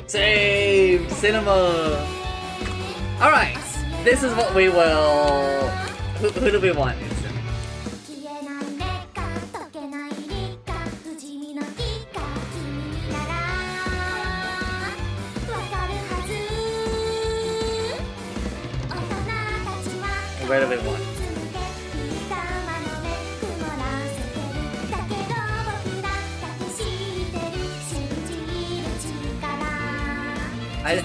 Save! Cinema! Alright, this is what we will... Who do we want? Where do we want? I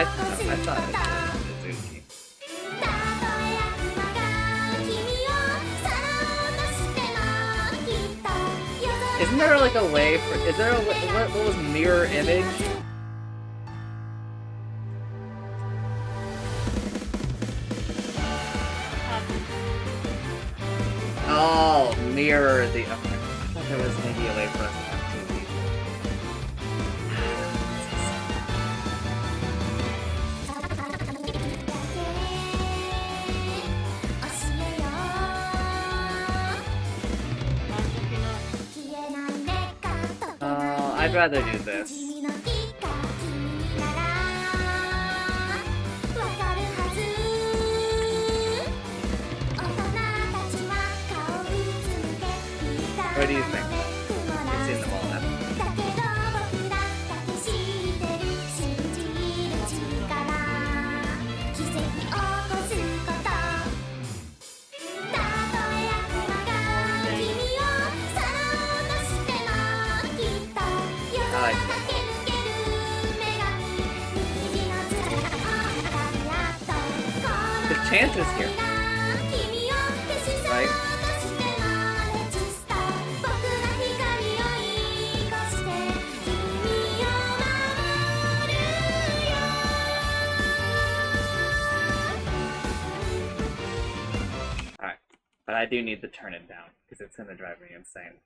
thought it was Suzuki. Isn't there like a way for... Is there a way... What was mirror image? Oh, mirror the... Okay. I thought there was maybe a way for us to have two people. I'd rather do this. What do you think? You've seen them all now. I like that. The chant is here. Right? Alright. But I do need to turn it down, because it's gonna drive me insane.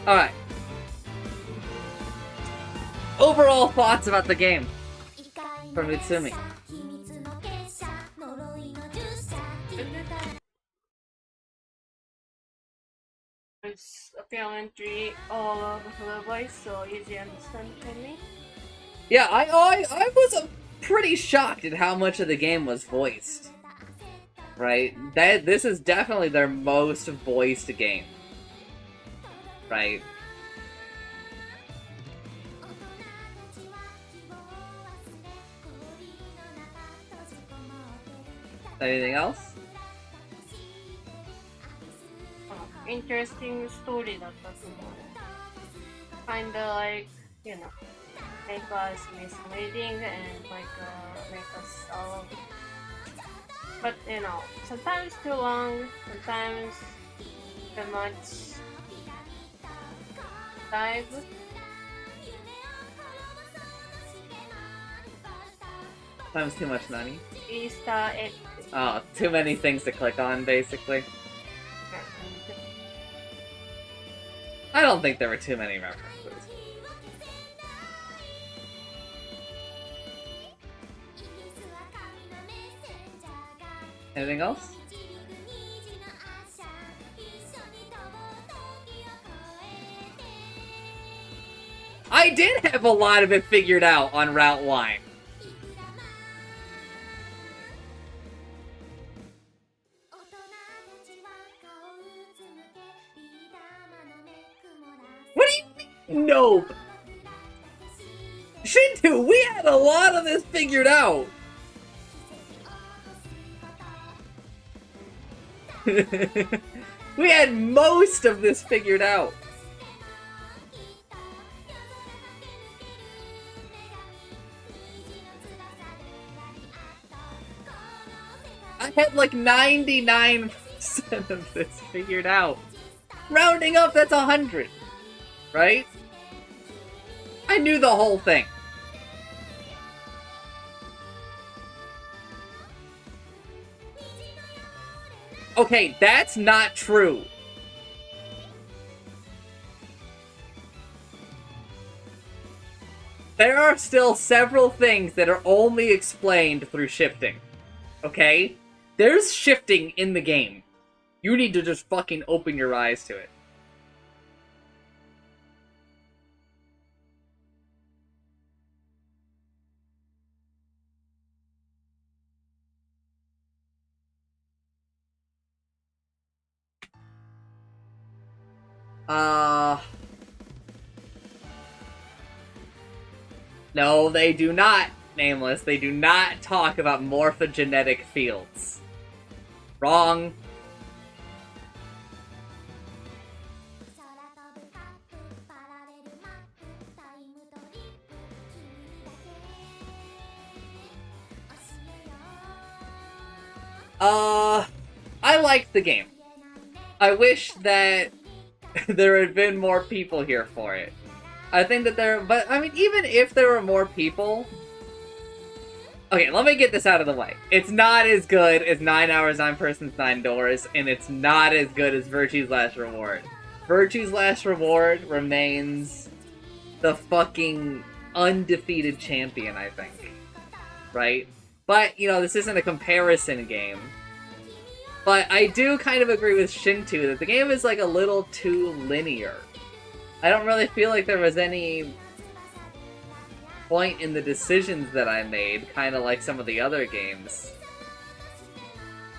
Alright. Overall thoughts about the game from Mitsumi. It's apparently all of the voice, so easy to understand for me. Yeah, I was pretty shocked at how much of the game was voiced. Right? This is definitely their most voiced game. Right? Anything else? Interesting story だったと思う。Kinda like, you know, make us misleading and like make us all. But you know, sometimes too long, sometimes too much. Dive. Times too much, Nani. Easter egg. Oh, too many things to click on, basically. I don't think there were too many references. Anything else? I did have a lot of it figured out on Route Line. What do you mean? No. Shintu, we had a lot of this figured out. We had most of this figured out. I had like 99% of this figured out. Rounding up, that's 100. Right? I knew the whole thing. Okay, that's not true. There are still several things that are only explained through shifting. Okay? There's shifting in the game. You need to just fucking open your eyes to it. No, they do not, Nameless. They do not talk about morphogenetic fields. Wrong. I liked the game. I wish that there had been more people here for it. I think that but I mean, even if there were more people... Okay, let me get this out of the way. It's not as good as 9 Hours, 9 Persons, 9 Doors, and it's not as good as Virtue's Last Reward. Virtue's Last Reward remains the fucking undefeated champion, I think. Right? But, you know, this isn't a comparison game. But I do kind of agree with Shintu that the game is like a little too linear. I don't really feel like there was any point in the decisions that I made, kind of like some of the other games.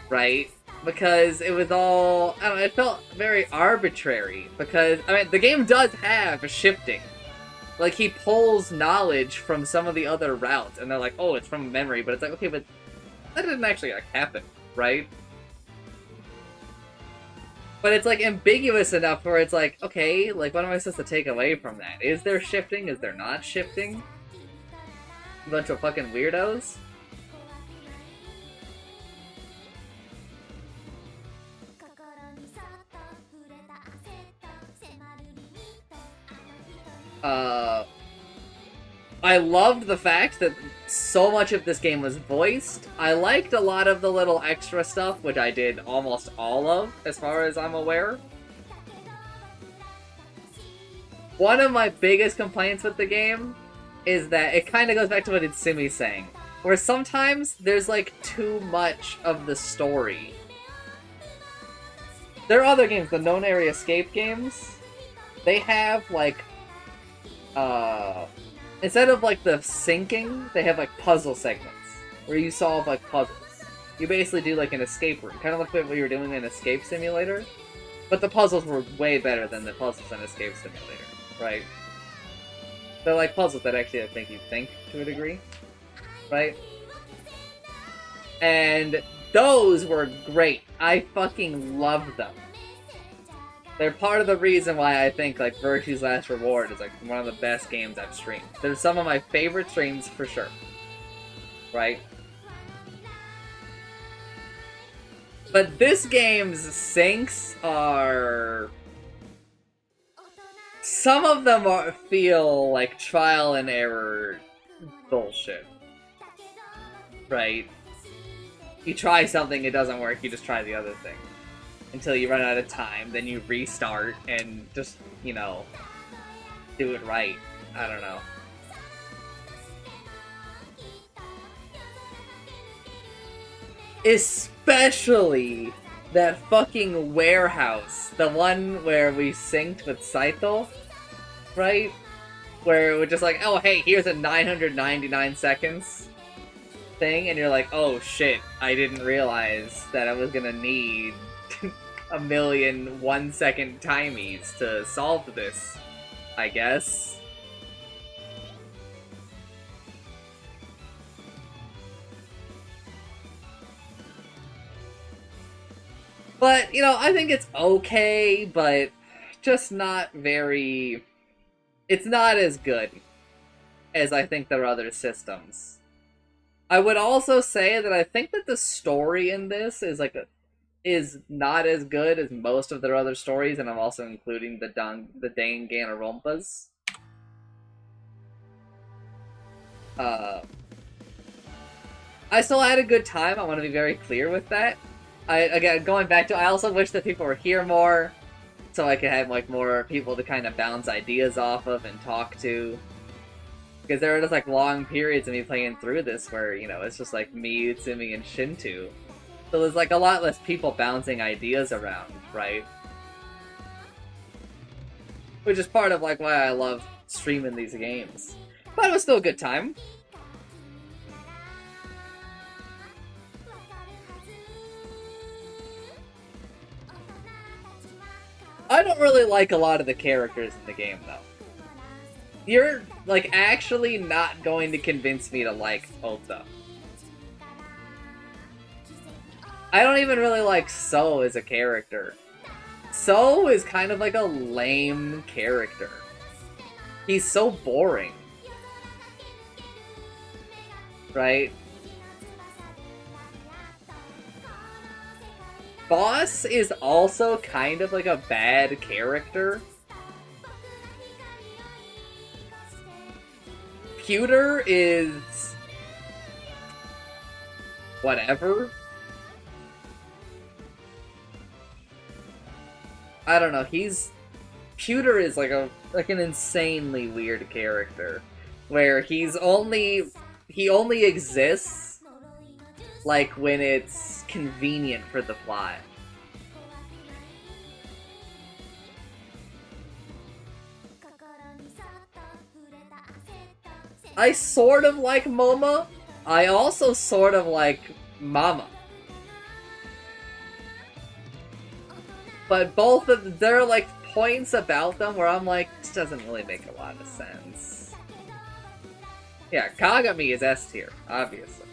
Right? Because it was all, I don't know, it felt very arbitrary. Because, I mean, the game does have shifting. Like, he pulls knowledge from some of the other routes, and they're like, oh, it's from memory, but it's like, okay, but that didn't actually, like, happen, right? But it's, like, ambiguous enough where it's like, okay, like, what am I supposed to take away from that? Is there shifting? Is there not shifting? A bunch of fucking weirdos? I loved the fact that so much of this game was voiced. I liked a lot of the little extra stuff, which I did almost all of, as far as I'm aware. One of my biggest complaints with the game is that it kind of goes back to what Itsimi's saying, where sometimes there's like too much of the story. There are other games, the Known Area Escape games, they have like, instead of like the syncing, they have like puzzle segments where you solve like puzzles. You basically do like an escape room, kind of like what you were doing in Escape Simulator, but the puzzles were way better than the puzzles in Escape Simulator, right? They're like puzzles that actually make you think to a degree, right? And those were great. I fucking loved them. They're part of the reason why I think like Virtue's Last Reward is like one of the best games I've streamed. They're some of my favorite streams for sure. Right? But this game's syncs are some of them feel like trial and error bullshit. Right? You try something, it doesn't work, you just try the other thing. Until you run out of time, then you restart and just, you know, do it right. I don't know. Especially that fucking warehouse. The one where we synced with Saito, right? Where we're just like, oh hey, here's a 999 seconds thing, and you're like, oh shit, I didn't realize that I was gonna need a million 1 second timies to solve this, I guess. But, you know, I think it's okay, but just not very... It's not as good as I think their other systems. I would also say that I think that the story in this is not as good as most of their other stories, and I'm also including the Danganronpas. I still had a good time, I want to be very clear with that. Again, going back to, I also wish that people were here more, so I could have, like, more people to kind of bounce ideas off of and talk to. Because there are just, like, long periods of me playing through this where, you know, it's just, like, me, Utsumi, and Shintu. So there's, like, a lot less people bouncing ideas around, right? Which is part of, like, why I love streaming these games. But it was still a good time. I don't really like a lot of the characters in the game, though. You're, like, actually not going to convince me to like Ota. I don't even really like So as a character. So is kind of like a lame character. He's so boring. Right? Boss is also kind of like a bad character. Pewter is... whatever. I don't know, Pewter is like an insanely weird character. Where he only exists like when it's convenient for the plot. I sort of like Momo. I also sort of like Mama. But both of them, there are like points about them where I'm like, this doesn't really make a lot of sense. Yeah, Kagami is S tier, obviously.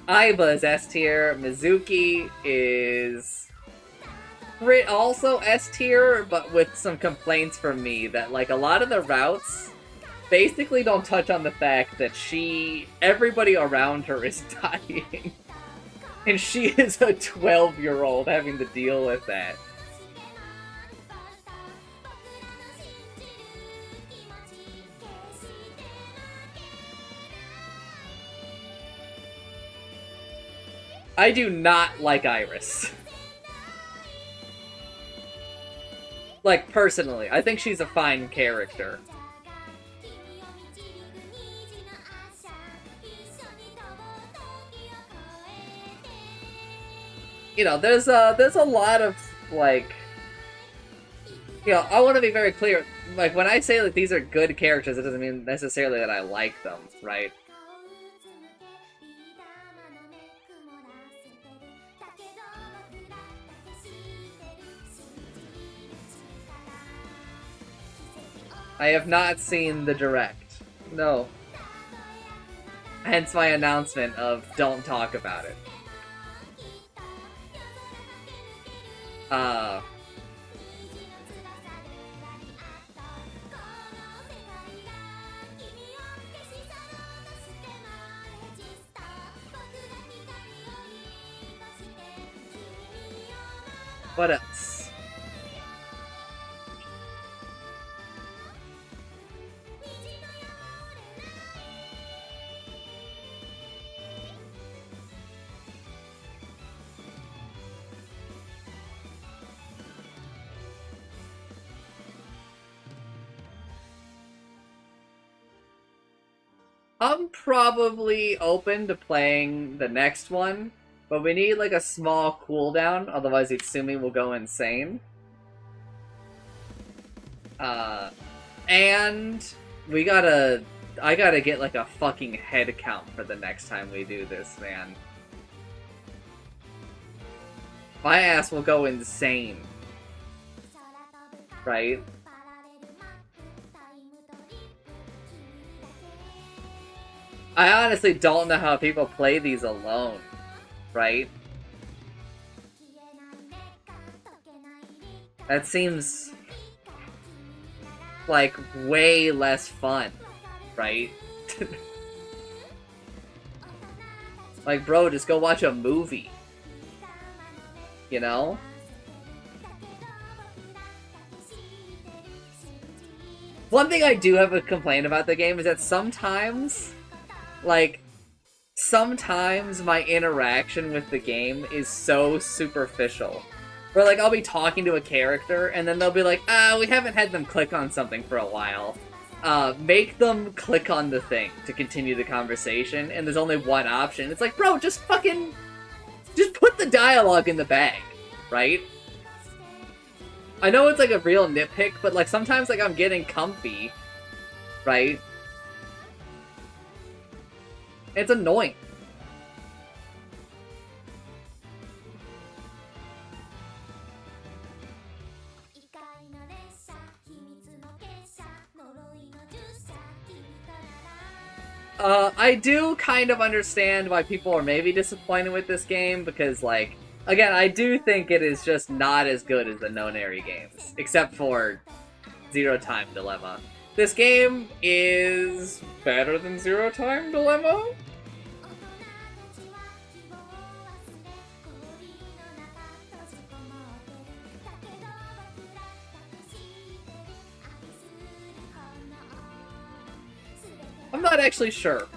Aiba is S tier. Mizuki is also S tier, but with some complaints from me that like a lot of the routes basically don't touch on the fact that everybody around her is dying. And she is a 12-year-old having to deal with that. I do not like Iris. Like, personally. I think she's a fine character. You know, there's a lot of, like... You know, I want to be very clear. Like, when I say that these are good characters, it doesn't mean necessarily that I like them, right? I have not seen the direct. No. Hence my announcement of don't talk about it. What else? I'm probably open to playing the next one, but we need like a small cooldown, otherwise Itsumi will go insane. And I gotta get like a fucking head count for the next time we do this, man. My ass will go insane. Right? I honestly don't know how people play these alone, right? That seems like way less fun, right? Like, bro, just go watch a movie. You know? One thing I do have a complaint about the game is that sometimes my interaction with the game is so superficial. Where, like, I'll be talking to a character, and then they'll be like, we haven't had them click on something for a while. Make them click on the thing to continue the conversation, and there's only one option. It's like, bro, just put the dialogue in the bag, right? I know it's like a real nitpick, but like sometimes like I'm getting comfy, right? It's annoying. I do kind of understand why people are maybe disappointed with this game, because, like, again, I do think it is just not as good as the Nonary games, except for Zero Time Dilemma. This game is better than Zero Time Dilemma? I'm not actually sure.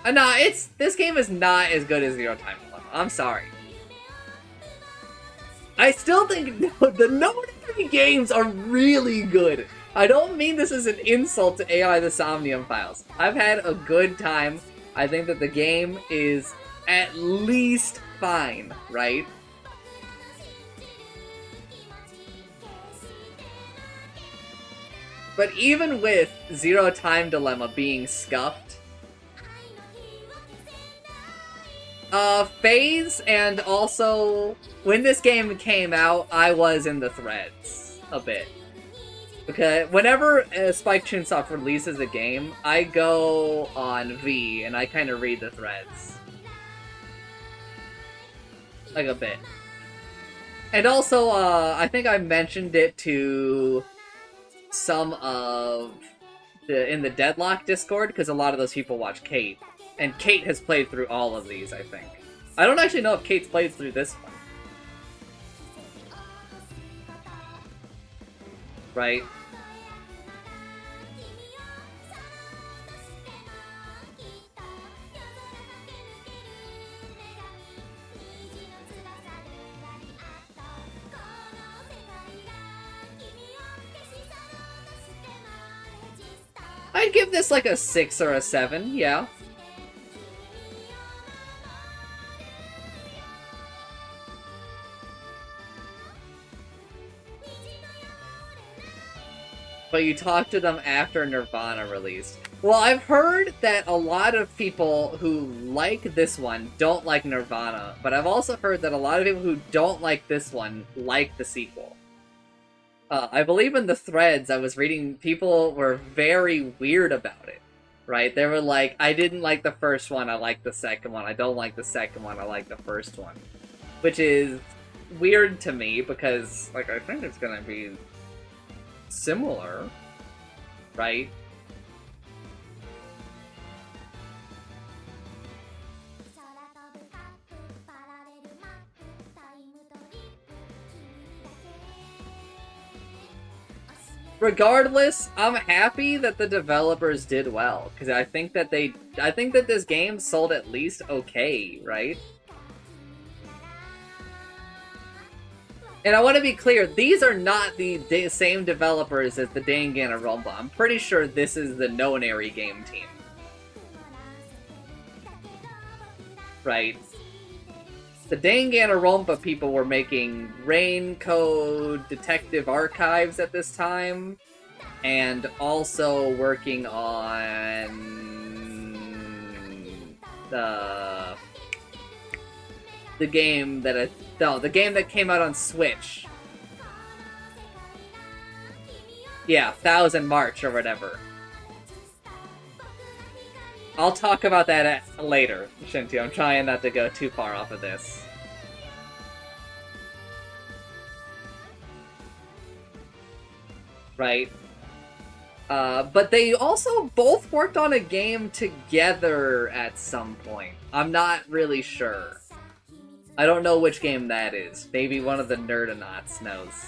Nah, this game is not as good as Zero Time Dilemma. I'm sorry. I still think the Nonary games are really good. I don't mean this as an insult to AI the Somnium Files. I've had a good time. I think that the game is at least fine, right? But even with Zero Time Dilemma being scuffed, Phase, and also, when this game came out, I was in the threads a bit. Because whenever Spike Chunsoft releases a game, I go on V, and I kind of read the threads. Like a bit. And also, I think I mentioned it to some of in the Deadlock Discord, because a lot of those people watch Kate. And Kate has played through all of these, I think. I don't actually know if Kate's played through this one. Right? I'd give this like a 6 or a 7, yeah. But you talked to them after Nirvana released. Well, I've heard that a lot of people who like this one don't like Nirvana, but I've also heard that a lot of people who don't like this one like the sequel. I believe in the threads I was reading, people were very weird about it, right? They were like, I didn't like the first one, I like the second one. I don't like the second one, I like the first one. Which is weird to me, because, like, I think it's gonna be similar, right? Regardless, I'm happy that the developers did well, because I think that this game sold at least okay, right? And I want to be clear, these are not the same developers as the Danganronpa. I'm pretty sure this is the Nonary game team. right? The Danganronpa people were making Rain Code Detective Archives at this time, and also working on the game that the game that came out on Switch. Yeah, Thousand March or whatever. I'll talk about that later, Shinty. I'm trying not to go too far off of this. Right? But they also both worked on a game together at some point. I'm not really sure. I don't know which game that is. Maybe one of the Nerdonauts knows.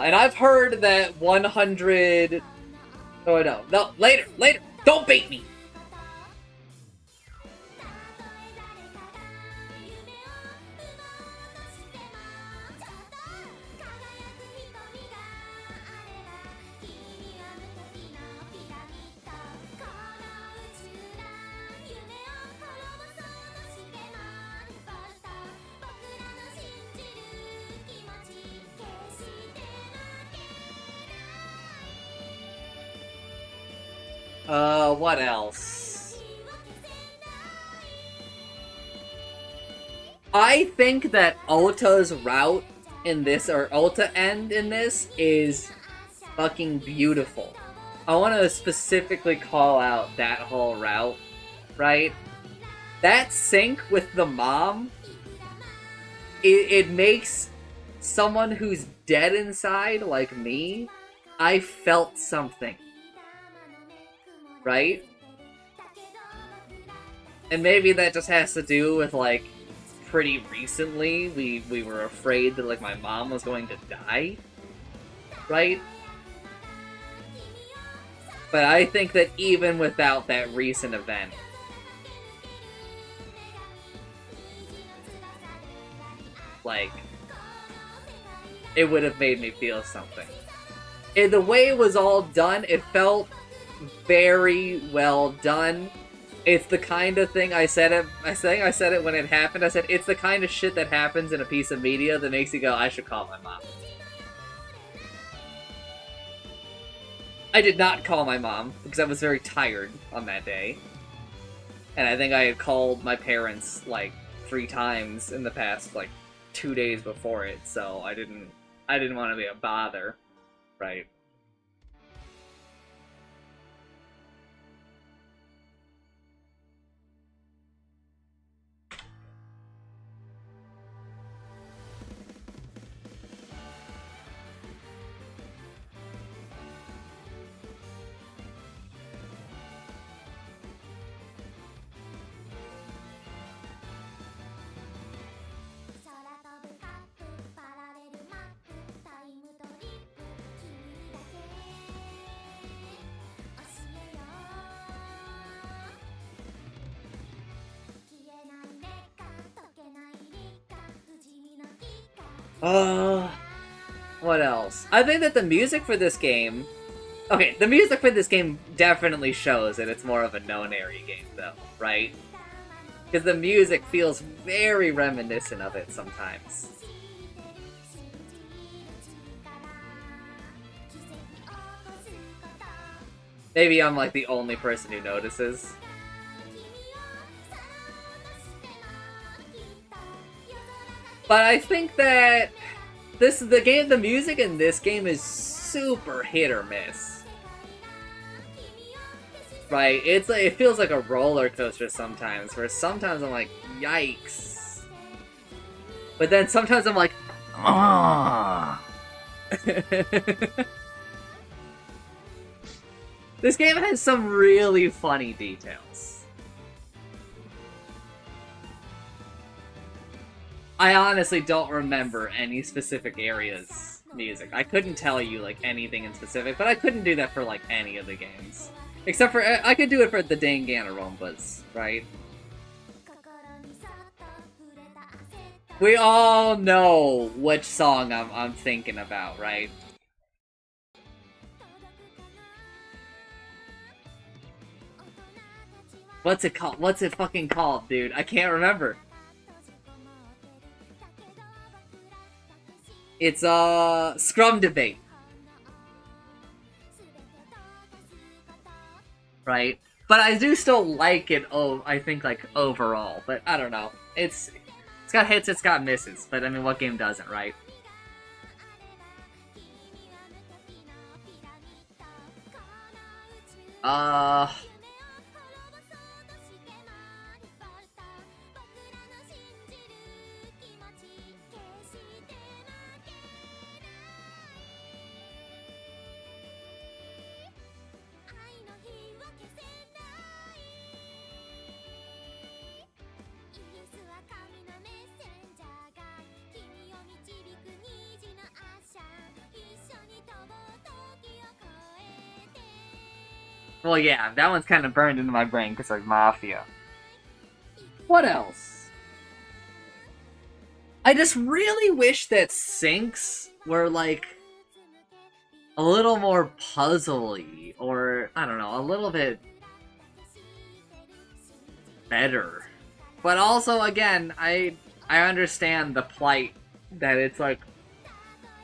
And I've heard that 100... Oh, no, later! Don't bait me! What else? I think that Ulta's route in this, or Ulta end in this, is fucking beautiful. I want to specifically call out that whole route, right? That sync with the mom, it makes someone who's dead inside, like me, I felt something. Right? And maybe that just has to do with, like, pretty recently, we were afraid that, like, my mom was going to die. Right? But I think that even without that recent event, like, it would have made me feel something. The way it was all done, it felt very well done. It's the kind of thing I said it when it happened. I said it's the kind of shit that happens in a piece of media that makes you go, I should call my mom. I did not call my mom because I was very tired on that day. And I think I had called my parents like 3 times in the past like 2 days before it, so I didn't want to be a bother, right? What else? I think that the music for this game... Okay, the music for this game definitely shows that it's more of a known area game, though, right? Because the music feels very reminiscent of it sometimes. Maybe I'm like the only person who notices. But I think that the music in this game is super hit or miss. Right? It feels like a roller coaster sometimes, where sometimes I'm like, yikes. But then sometimes I'm like, ah. This game has some really funny details. I honestly don't remember any specific areas music. I couldn't tell you like anything in specific, but I couldn't do that for like any of the games. Except for, I could do it for the Danganronpas, right? We all know which song I'm thinking about, right? What's it called? What's it fucking called, dude? I can't remember. It's Scrum Debate. Right? But I do still like it, I think, like, overall. But I don't know. It's got hits, it's got misses. But I mean, what game doesn't, right? Well, yeah, that one's kind of burned into my brain because, like, Mafia. What else? I just really wish that syncs were, like, a little more puzzly, or, I don't know, a little bit better. But also, again, I understand the plight that it's, like,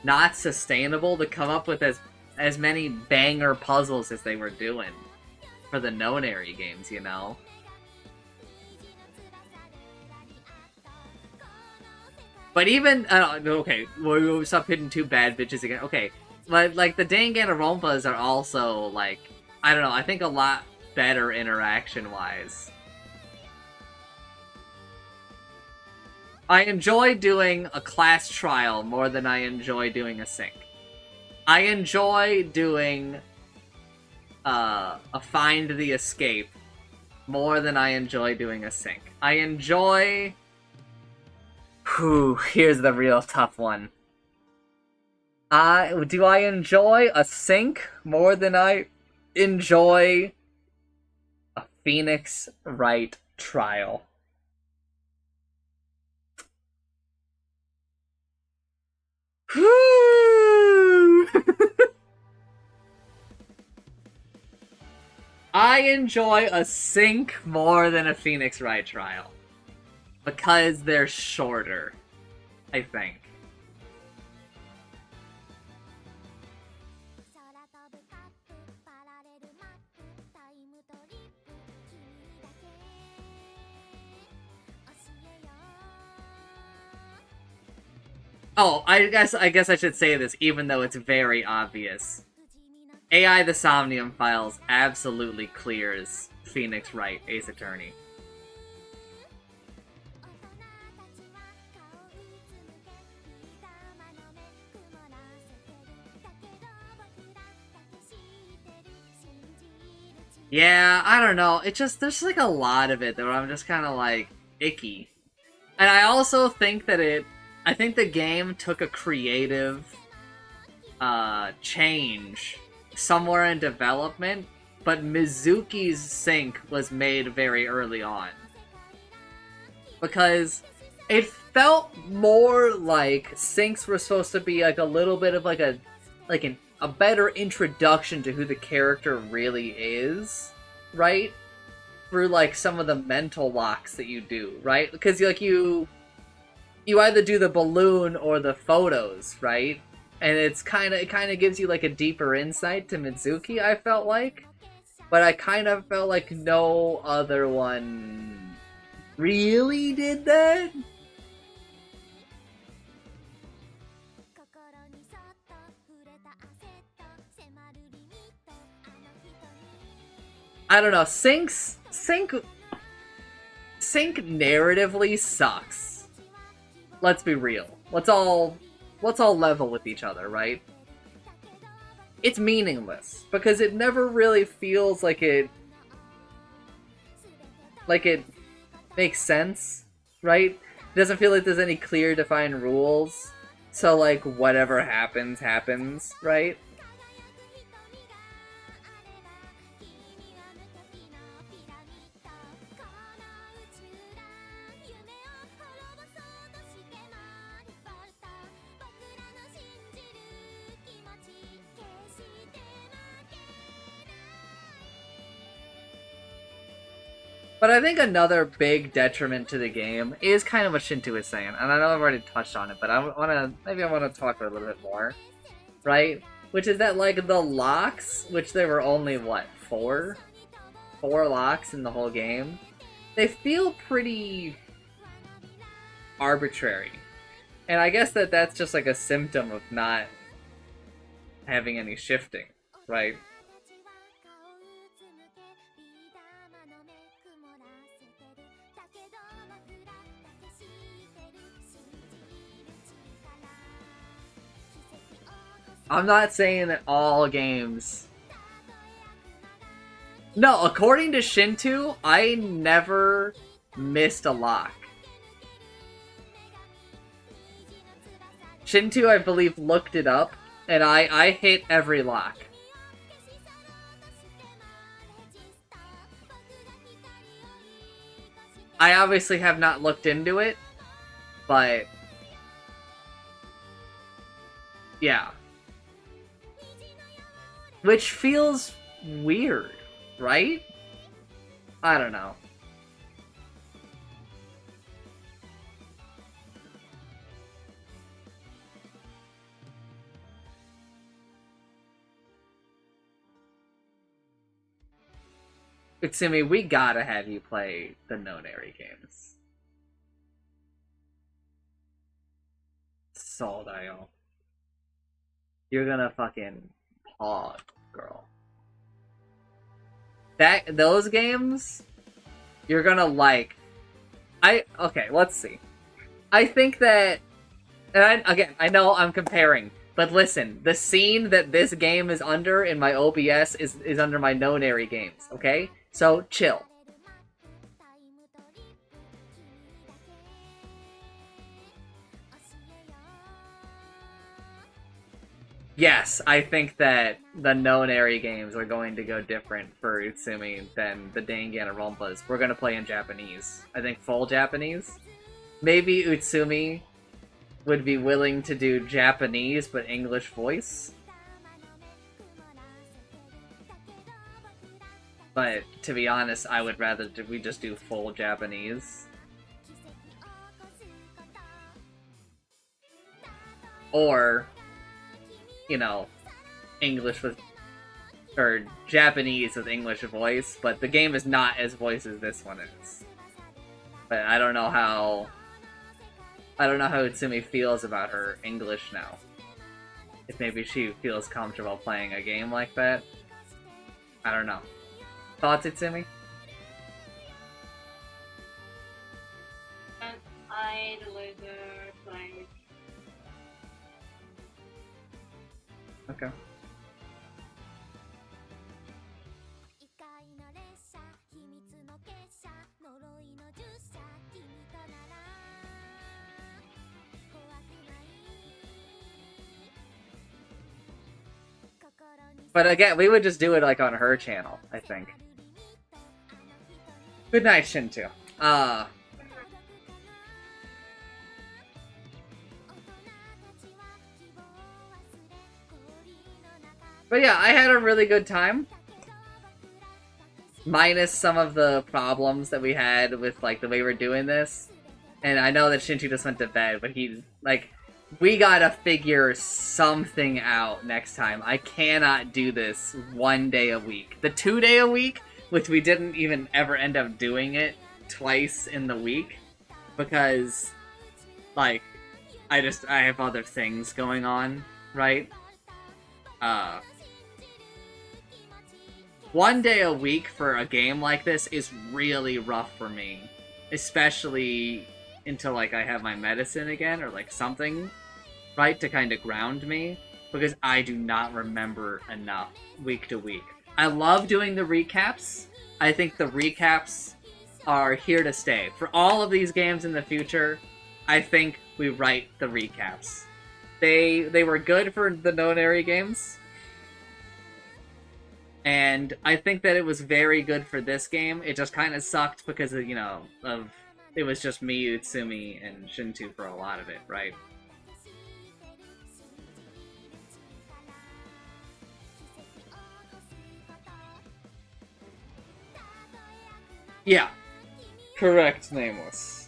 not sustainable to come up with as many banger puzzles as they were doing for the Nonary games, you know? But even, okay, we'll stop hitting two bad bitches again. Okay, but, like, the Danganronpas are also, like, I don't know, I think a lot better interaction-wise. I enjoy doing a class trial more than I enjoy doing a sync. I enjoy doing a find the escape more than I enjoy doing a sync. I enjoy... here's the real tough one. Do I enjoy a sync more than I enjoy a Phoenix Wright trial? I enjoy a sync more than a Phoenix Wright trial. Because they're shorter, I think. Oh, I guess I should say this, even though it's very obvious. AI the Somnium Files absolutely clears Phoenix Wright Ace Attorney. Yeah, I don't know. It just, there's like a lot of it that I'm just kind of like, icky. And I also think that I think the game took a creative change somewhere in development, but Mizuki's sync was made very early on. Because it felt more like syncs were supposed to be like a little bit of like a better introduction to who the character really is, right? Through like some of the mental locks that you do, right? Because like you either do the balloon or the photos, right? And it kind of gives you like a deeper insight to Mizuki, I felt like. But I kind of felt like no other one really did that. I don't know, sync narratively sucks. Let's be real. Let's all level with each other, right? It's meaningless because it never really feels like it makes sense, right? It doesn't feel like there's any clear defined rules. So, like, whatever happens, happens, right? But I think another big detriment to the game is kind of what Shinto is saying, and I know I've already touched on it, but I want to talk about it a little bit more, right? Which is that, like, the locks, which there were only, what, four locks in the whole game, they feel pretty arbitrary. And I guess that's just like a symptom of not having any shifting, right? I'm not saying that all games... No, according to Shinto, I never missed a lock. Shinto, I believe, looked it up, and I hit every lock. I obviously have not looked into it, but... yeah. Which feels weird, right? I don't know. Utsumi, we gotta have you play the Nonary games. Soldayo. You're gonna fucking pog, girl. Those games, you're gonna like. Okay, let's see. I think that, and I know I'm comparing, but listen, the scene that this game is under in my OBS is under my Nonary games, okay? So, chill. Yes, I think that the Nonary games are going to go different for Utsumi than the Danganronpas. We're going to play in Japanese. I think full Japanese. Maybe Utsumi would be willing to do Japanese but English voice. But to be honest, I would rather we just do full Japanese. Or, you know, English with, or Japanese with English voice, but the game is not as voiced as this one is. But I don't know how Utsumi feels about her English now. If maybe she feels comfortable playing a game like that. I don't know. Thoughts, Utsumi? I'd later play. Okay. But again, we would just do it like on her channel, I think. Good night, Shinto. But yeah, I had a really good time. Minus some of the problems that we had with, like, the way we're doing this. And I know that Shinto just went to bed, but he, like, we gotta figure something out next time. I cannot do this 1 day a week. The 2 day a week, which we didn't even ever end up doing it twice in the week. Because, like, I have other things going on, right? 1 day a week for a game like this is really rough for me. Especially until, like, I have my medicine again, or, like, something, right, to kind of ground me. Because I do not remember enough week to week. I love doing the recaps. I think the recaps are here to stay. For all of these games in the future, I think we write the recaps. They were good for the Nonary games. And I think that it was very good for this game. It just kind of sucked because of, it was just Miyu, Utsumi, and Shintu for a lot of it, right? Yeah. Correct, Nameless.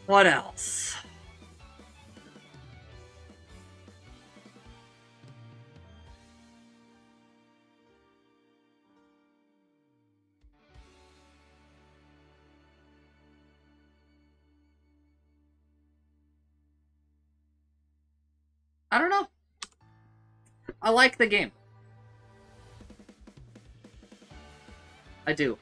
What else? I don't know. I like the game. I do.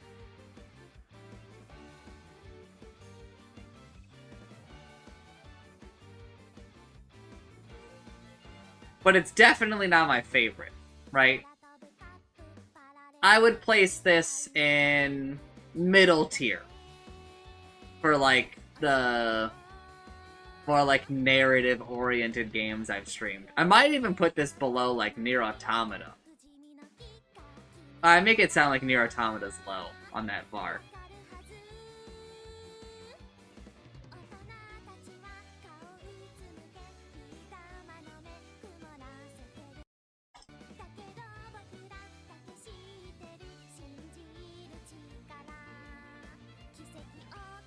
But it's definitely not my favorite, right? I would place this in middle tier for like the more like narrative oriented games I've streamed. I might even put this below like Nier Automata. I make it sound like Nier Automata's low on that bar.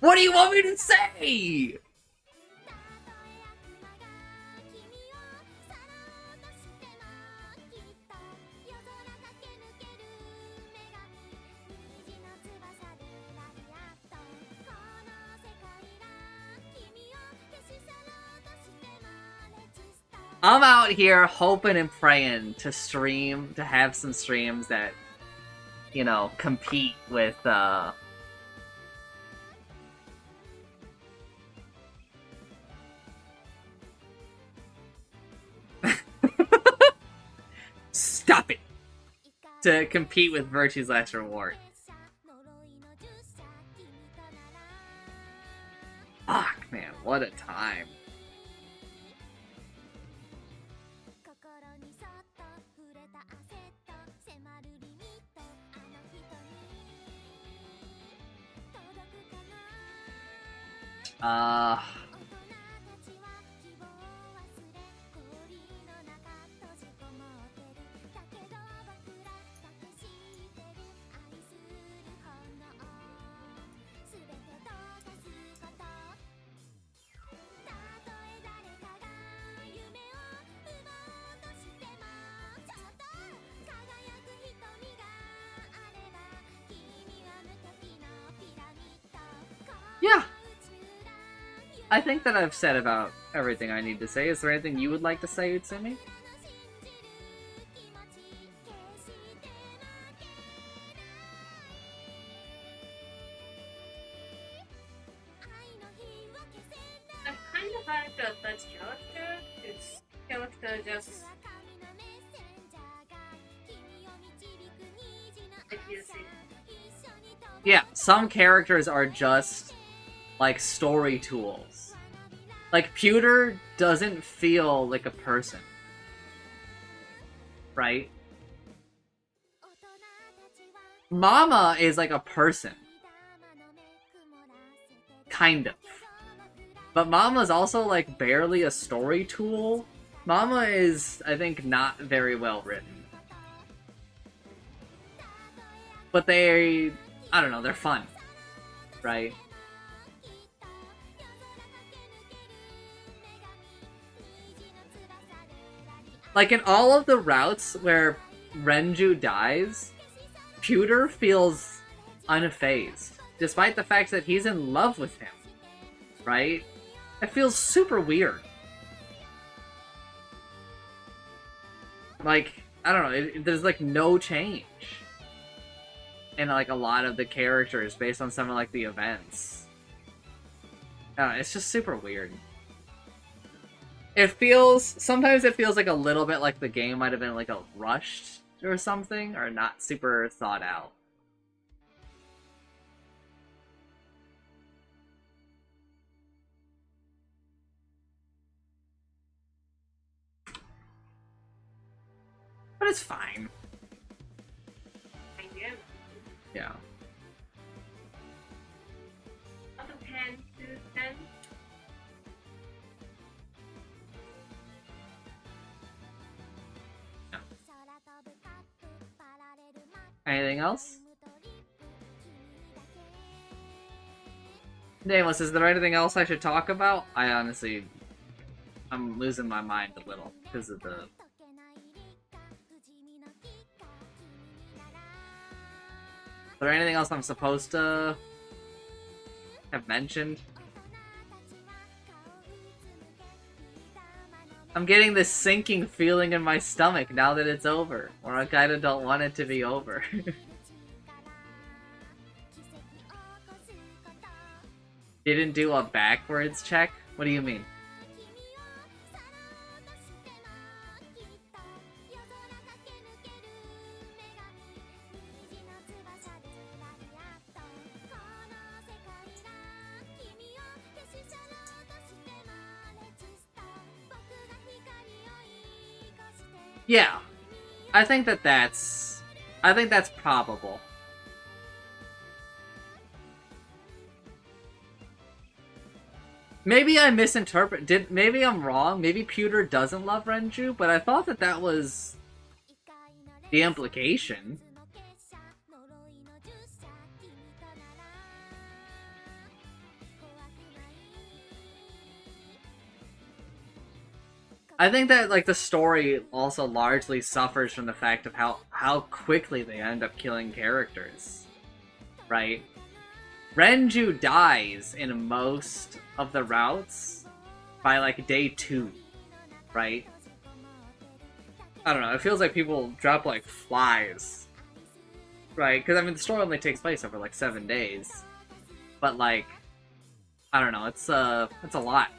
What do you want me to say? I'm out here hoping and praying to have some streams that, compete with, Stop it! To compete with Virtue's Last Reward. Fuck, man, what a time. Yeah. I think that I've said about everything I need to say. Is there anything you would like to say, Utsumi? I kind of like to attach character. This character just like you see. Yeah, some characters are just like story tools. Like Pewter doesn't feel like a person. Right? Mama is like a person. Kind of. But Mama's also like barely a story tool. Mama is, I think, not very well written. But I don't know, they're fun. Right? Like in all of the routes where Renju dies, Pewter feels unfazed, despite the fact that he's in love with him. Right? It feels super weird. Like, I don't know, there's like no change in like a lot of the characters based on some of like the events. I don't know, it's just super weird. Sometimes it feels like a little bit like the game might have been like a rushed or something, or not super thought out. But it's fine. Yeah. Out of 10 to 10. Anything else? Nameless, is there anything else I should talk about? I'm losing my mind a little because of the... Is there anything else I'm supposed to have mentioned? I'm getting this sinking feeling in my stomach now that it's over. Or I kinda don't want it to be over. Didn't do a backwards check? What do you mean? Yeah, I think that's probable. Maybe I maybe I'm wrong, maybe Pewter doesn't love Renju, but I thought that was the implication. I think that, like, the story also largely suffers from the fact of how quickly they end up killing characters, right? Renju dies in most of the routes by, like, day 2, right? I don't know, it feels like people drop like flies, right? Because, I mean, the story only takes place over, like, 7 days. But, like, I don't know, it's a lot.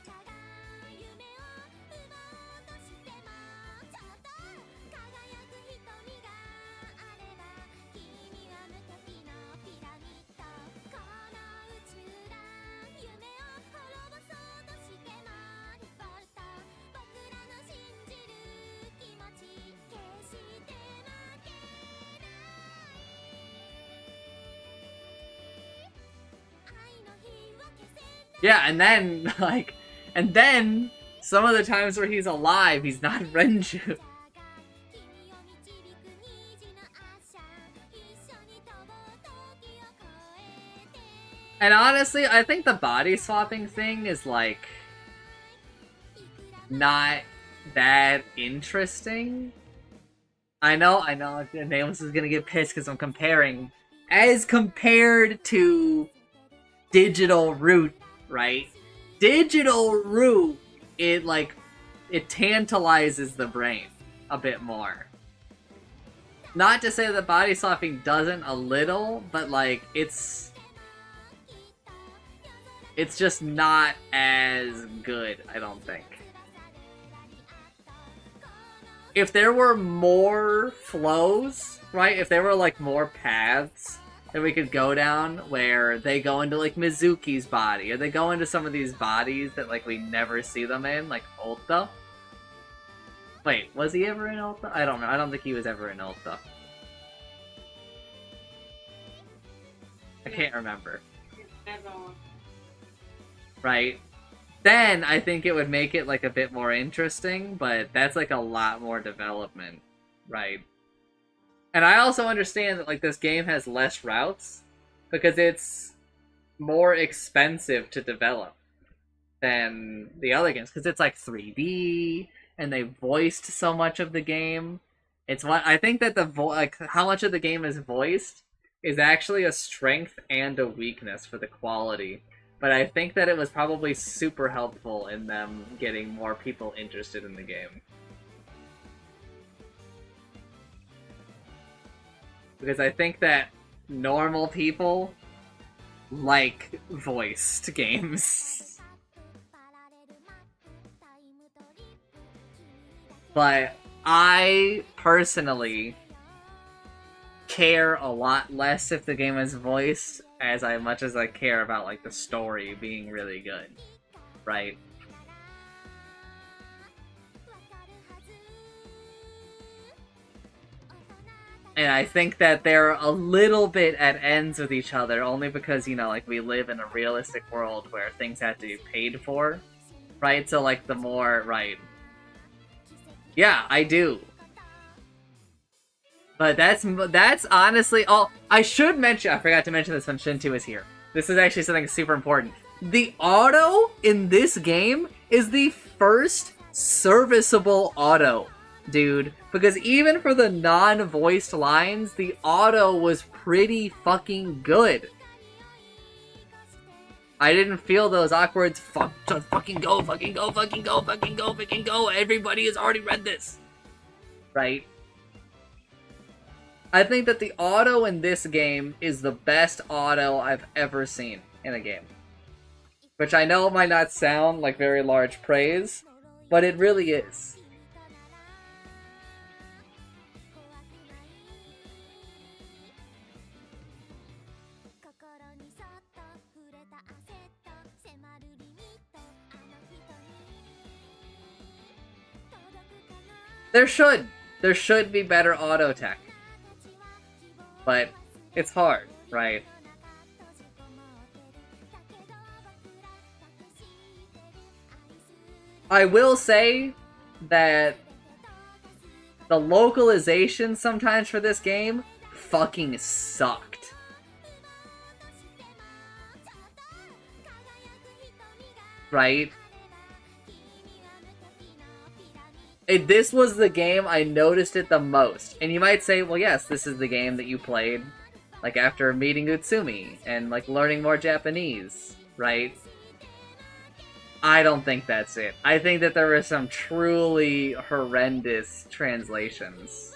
Yeah, and then, like, some of the times where he's alive, he's not Renju. And honestly, I think the body swapping thing is, like, not that interesting. I know, Nameless is gonna get pissed because I'm comparing. As compared to Digital Root, right? Digital Root, it tantalizes the brain a bit more. Not to say that body swapping doesn't a little, but, like, it's just not as good, I don't think. If there were more flows, right? If there were, like, more paths that we could go down where they go into, like, Mizuki's body, or they go into some of these bodies that, like, we never see them in, like Ulta. Wait, was he ever in Ulta? I don't know. I don't think he was ever in Ulta. I can't remember. Right? Then I think it would make it, like, a bit more interesting, but that's, like, a lot more development, right? And I also understand that, like, this game has less routes because it's more expensive to develop than the other games, because it's, like, 3D, and they voiced so much of the game. It's what I think that how much of the game is voiced is actually a strength and a weakness for the quality. But I think that it was probably super helpful in them getting more people interested in the game. Because I think that normal people like voiced games. But I personally care a lot less if the game is voiced as much as I care about like the story being really good, right? And I think that they're a little bit at ends with each other only because, you know, like we live in a realistic world where things have to be paid for, right? So like the more, right? Yeah, I do. But that's honestly all. I should mention, I forgot to mention this when Shintu was here. This is actually something super important. The auto in this game is the first serviceable auto, dude. Because even for the non-voiced lines, the auto was pretty fucking good. I didn't feel those awkward fucking go, fucking go, fucking go, fucking go, fucking go. Everybody has already read this. Right? I think that the auto in this game is the best auto I've ever seen in a game. Which I know might not sound like very large praise, but it really is. There should be better auto tech. But it's hard, right? I will say that the localization sometimes for this game fucking sucked. Right? This was the game I noticed it the most. And you might say, well, yes, this is the game that you played, like, after meeting Utsumi and, like, learning more Japanese, right? I don't think that's it. I think that there were some truly horrendous translations.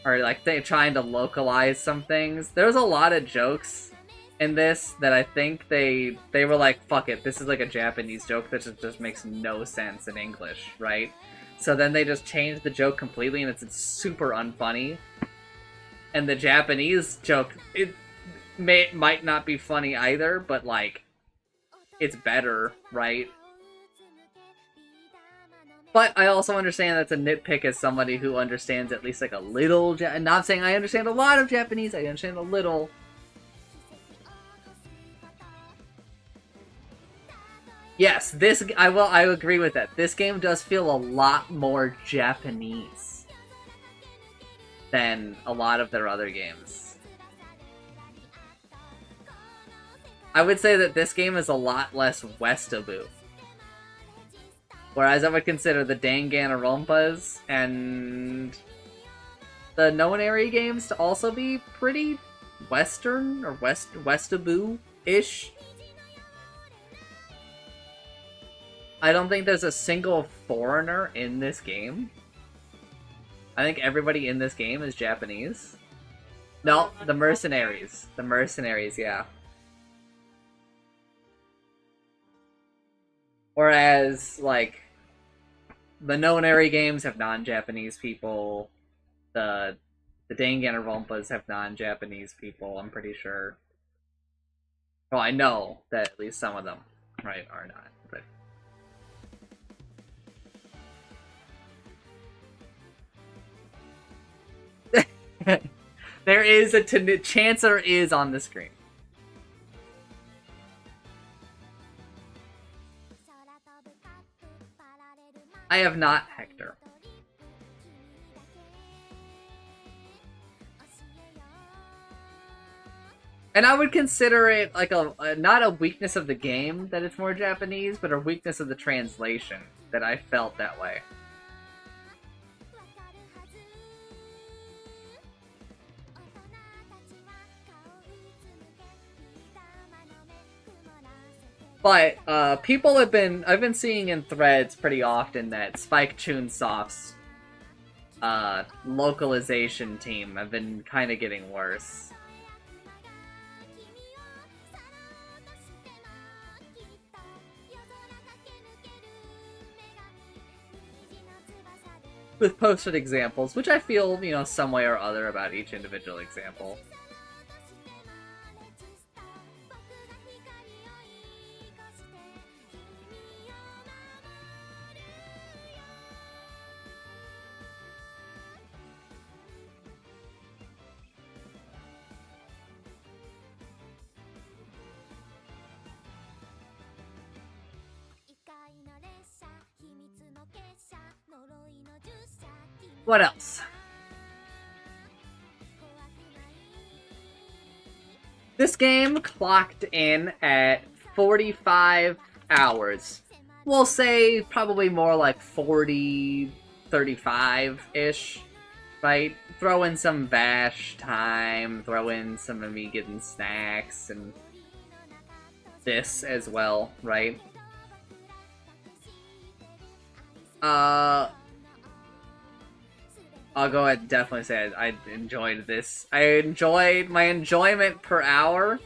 Or, like, they trying to localize some things. There's a lot of jokes in this that I think they were like, fuck it, this is like a Japanese joke that just makes no sense in English, right? So then they just changed the joke completely and it's super unfunny. And the Japanese joke, it might not be funny either, but like, it's better, right? But I also understand that's a nitpick as somebody who understands at least like a little, and not saying I understand a lot of Japanese, I understand a little. Yes, I agree with that. This game does feel a lot more Japanese than a lot of their other games. I would say that this game is a lot less Westaboo. Whereas I would consider the Danganronpas and the Nonary games to also be pretty Western or Westaboo-ish. I don't think there's a single foreigner in this game. I think everybody in this game is Japanese. No, the mercenaries. The mercenaries, yeah. Whereas, like, the Nonary games have non-Japanese people. The Danganronpas have non-Japanese people, I'm pretty sure. Well, I know that at least some of them, right, are not, but... There is a Chancer is on the screen. I have not, Hector. And I would consider it like not a weakness of the game that it's more Japanese, but a weakness of the translation that I felt that way. But I've been seeing in threads pretty often that Spike Chunsoft's localization team have been kind of getting worse. With posted examples, which I feel, you know, some way or other about each individual example. What else? This game clocked in at 45 hours. We'll say probably more like 40, 35-ish, right? Throw in some Vash time, throw in some of me getting snacks, and this as well, right? I'll go ahead and definitely say I enjoyed this. I enjoyed my enjoyment per hour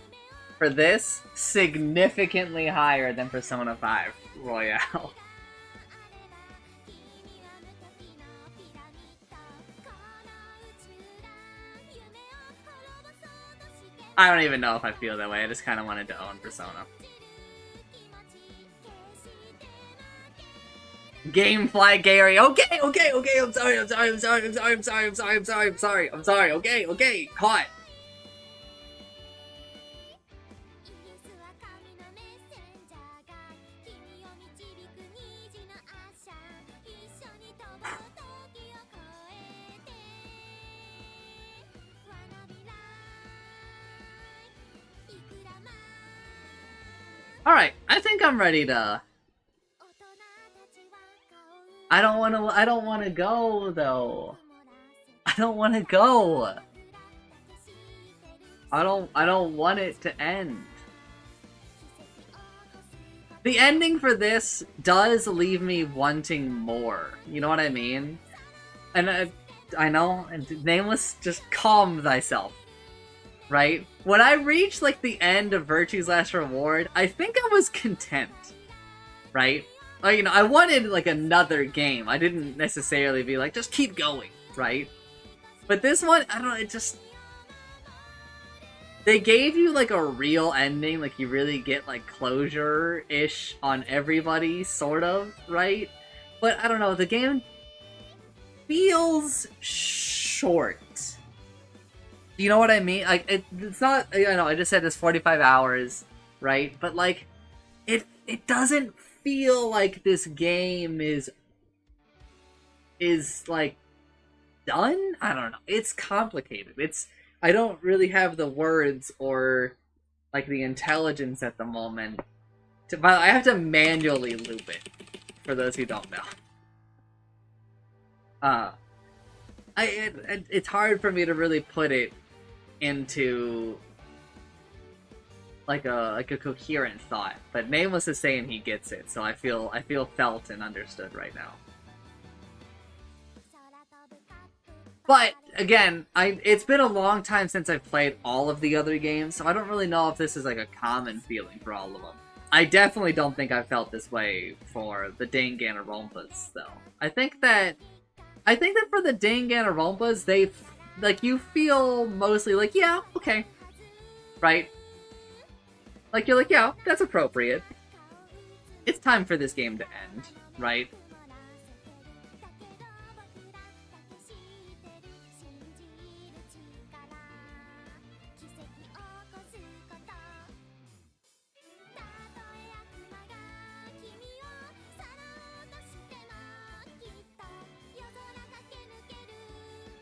for this significantly higher than Persona 5 Royale. I don't even know if I feel that way. I just kind of wanted to own Persona. Gamefly Gary. Okay, I'm sorry. Okay, caught. Alright, I think I'm ready to... I don't wanna go, though. I don't wanna go. I don't want it to end. The ending for this does leave me wanting more. You know what I mean? And I know, and Nameless, just calm thyself. Right? When I reached, like, the end of Virtue's Last Reward, I think I was content. Right? Like, you know, I wanted, like, another game. I didn't necessarily be like, just keep going, right? But this one, I don't know, it just... They gave you, like, a real ending, like, you really get, like, closure-ish on everybody, sort of, right? But, I don't know, the game feels short. Do you know what I mean? Like, it's not, I know, I just said it's 45 hours, right? But, like, it doesn't feel like this game is like done. I don't know. It's complicated. I don't really have the words or like the intelligence at the moment. But I have to manually loop it. For those who don't know. It's hard for me to really put it into like a coherent thought, but Nameless is saying he gets it, so I feel felt and understood right now. But again, it's been a long time since I've played all of the other games, so I don't really know if this is like a common feeling for all of them. I definitely don't think I felt this way for the Danganronpas, though. I think that for the Danganronpas, they like you feel mostly like, yeah, okay, right? Like, you're like, yeah, that's appropriate. It's time for this game to end, right?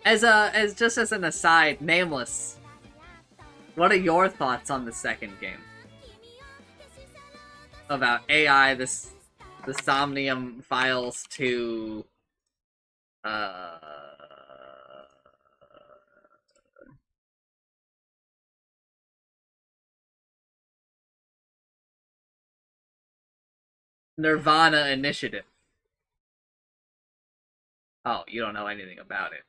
As just as an aside, Nameless, what are your thoughts on the second game? About AI, the Somnium Files to Nirvana Initiative. Oh, you don't know anything about it.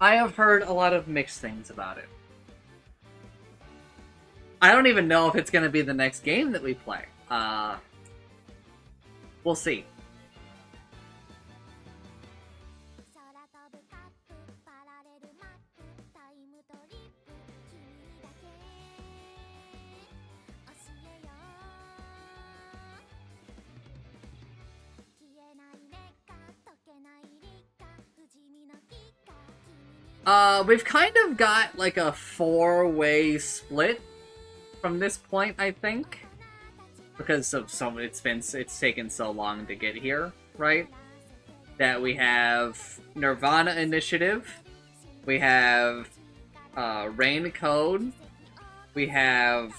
I have heard a lot of mixed things about it. I don't even know if it's going to be the next game that we play. We'll see. We've kind of got like a 4-way split from this point, I think, because of it's taken so long to get here, right? That we have Nirvana Initiative, we have Rain Code, we have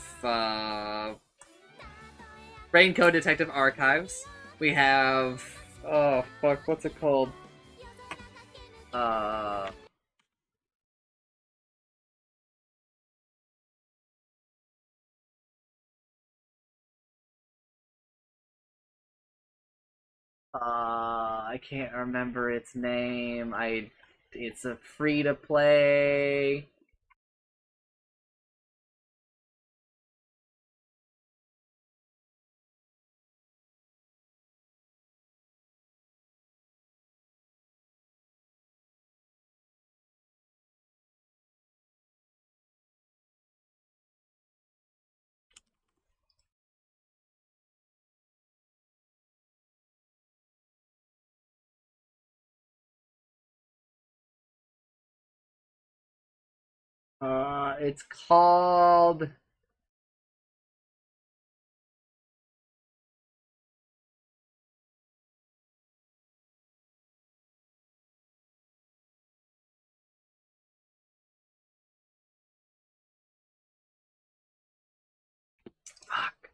Rain Code Detective Archives, we have what's it called? I can't remember its name. It's a free to play. It's called. Fuck.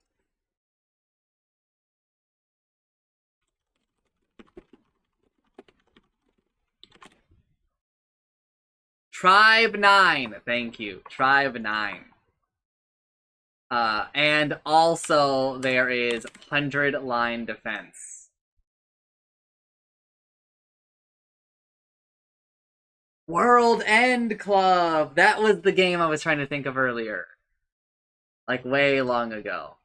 Tribe 9. Thank you. Tribe 9. And also there is 100-line defense. World End Club! That was the game I was trying to think of earlier. Like, way long ago.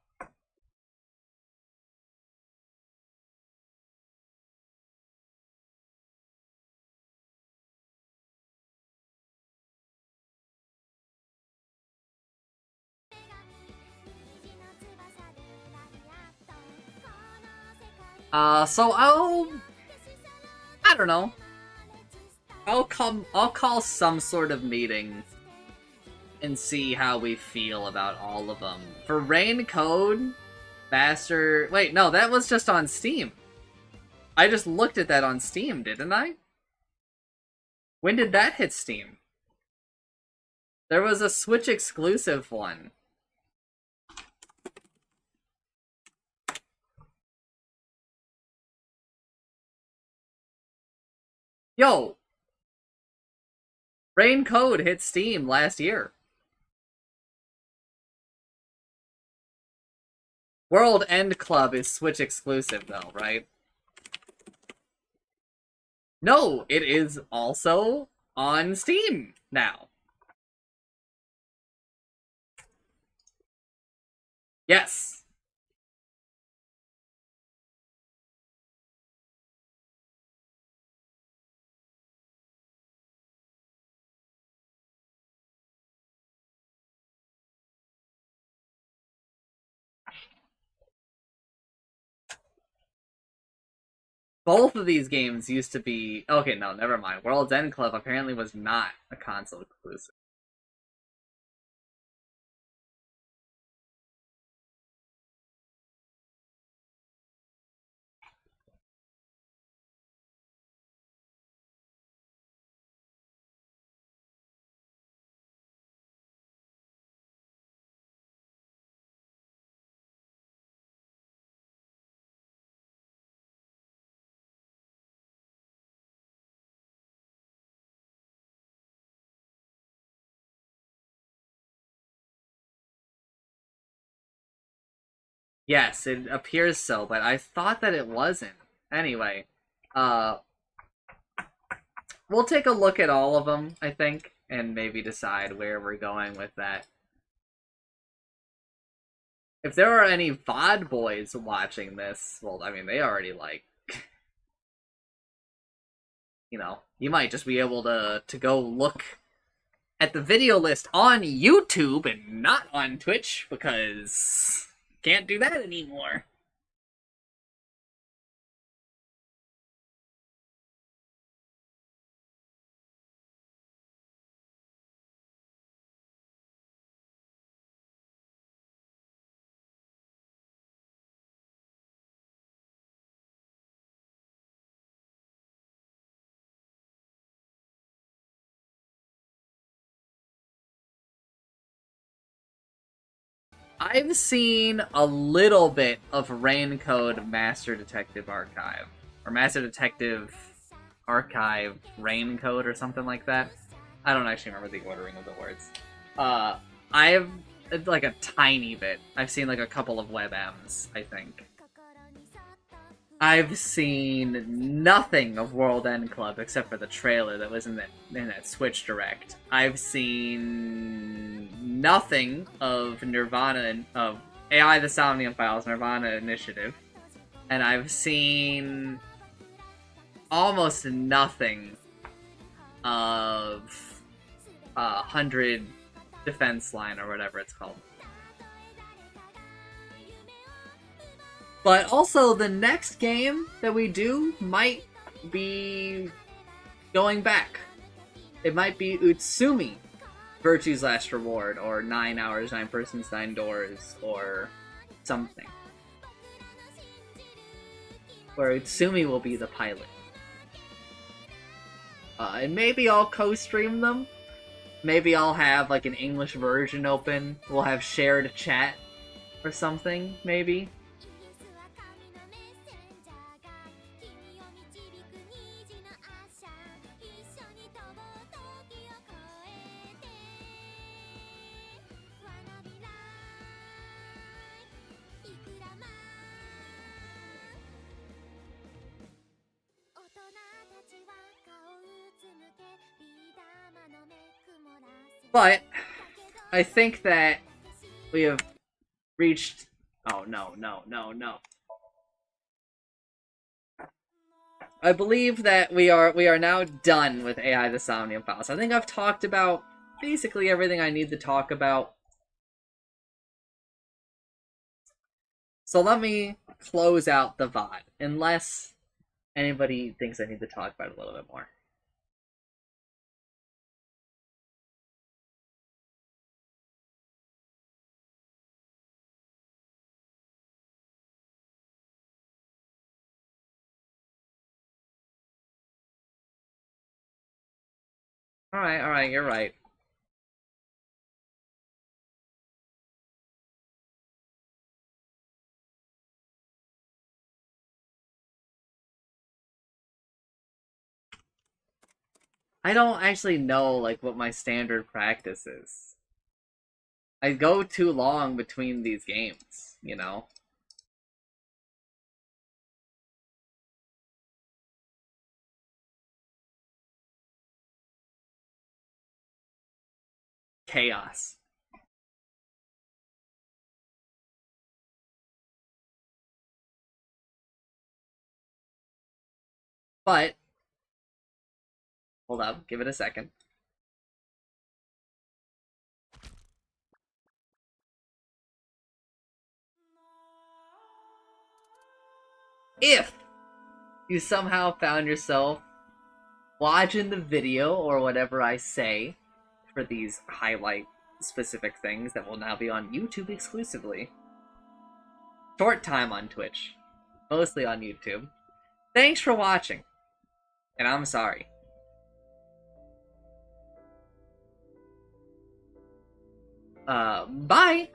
So I don't know. I'll call some sort of meeting and see how we feel about all of them. For Rain Code, Faster... Wait, no, that was just on Steam. I just looked at that on Steam, didn't I? When did that hit Steam? There was a Switch exclusive one. Yo! Rain Code hit Steam last year. World End Club is Switch exclusive though, right? No, it is also on Steam now. Yes. Both of these games used to be... Okay, no, never mind. World's End Club apparently was not a console exclusive. Yes, it appears so, but I thought that it wasn't. Anyway, we'll take a look at all of them, I think, and maybe decide where we're going with that. If there are any VOD boys watching this, well, I mean, they already, like, you know, you might just be able to go look at the video list on YouTube and not on Twitch, because can't do that anymore. I've seen a little bit of Raincode Master Detective Archive. Or Master Detective Archive Raincode or something like that. I don't actually remember the ordering of the words. I've, like, a tiny bit. I've seen, like, a couple of WebMs, I think. I've seen nothing of World End Club except for the trailer that was in that Switch Direct. I've seen nothing of Nirvana and of AI the Somnium Files Nirvana Initiative, and I've seen almost nothing of 100 Defense Line or whatever it's called. But also, the next game that we do might be going back. It might be Utsumi, Virtue's Last Reward, or 9 Hours, 9 Persons, 9 Doors, or something. Where Utsumi will be the pilot. And maybe I'll co-stream them. Maybe I'll have, like, an English version open. We'll have shared chat or something, maybe. But I think that we have reached... Oh, no. I believe that we are now done with AI the Somnium Files. I think I've talked about basically everything I need to talk about. So let me close out the VOD, unless anybody thinks I need to talk about it a little bit more. Alright, you're right. I don't actually know, like, what my standard practice is. I go too long between these games, you know? Chaos. But, hold up, give it a second. If you somehow found yourself watching the video or whatever I say for these highlight specific things that will now be on YouTube exclusively, short time on Twitch, mostly on YouTube, thanks for watching, and I'm sorry. Bye!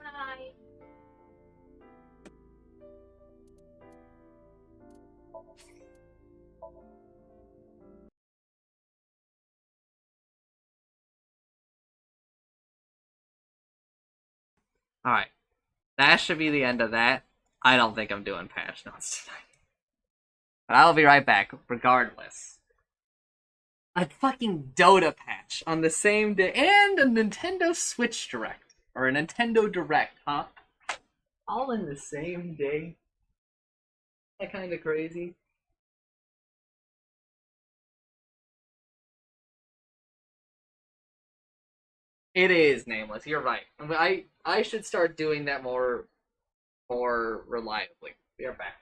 Alright, that should be the end of that. I don't think I'm doing patch notes tonight. But I'll be right back, regardless. A fucking Dota patch on the same day, and a Nintendo Switch Direct. Or a Nintendo Direct, huh? All in the same day? That kind of crazy? It is nameless. You're right. I should start doing that more reliably. We are back.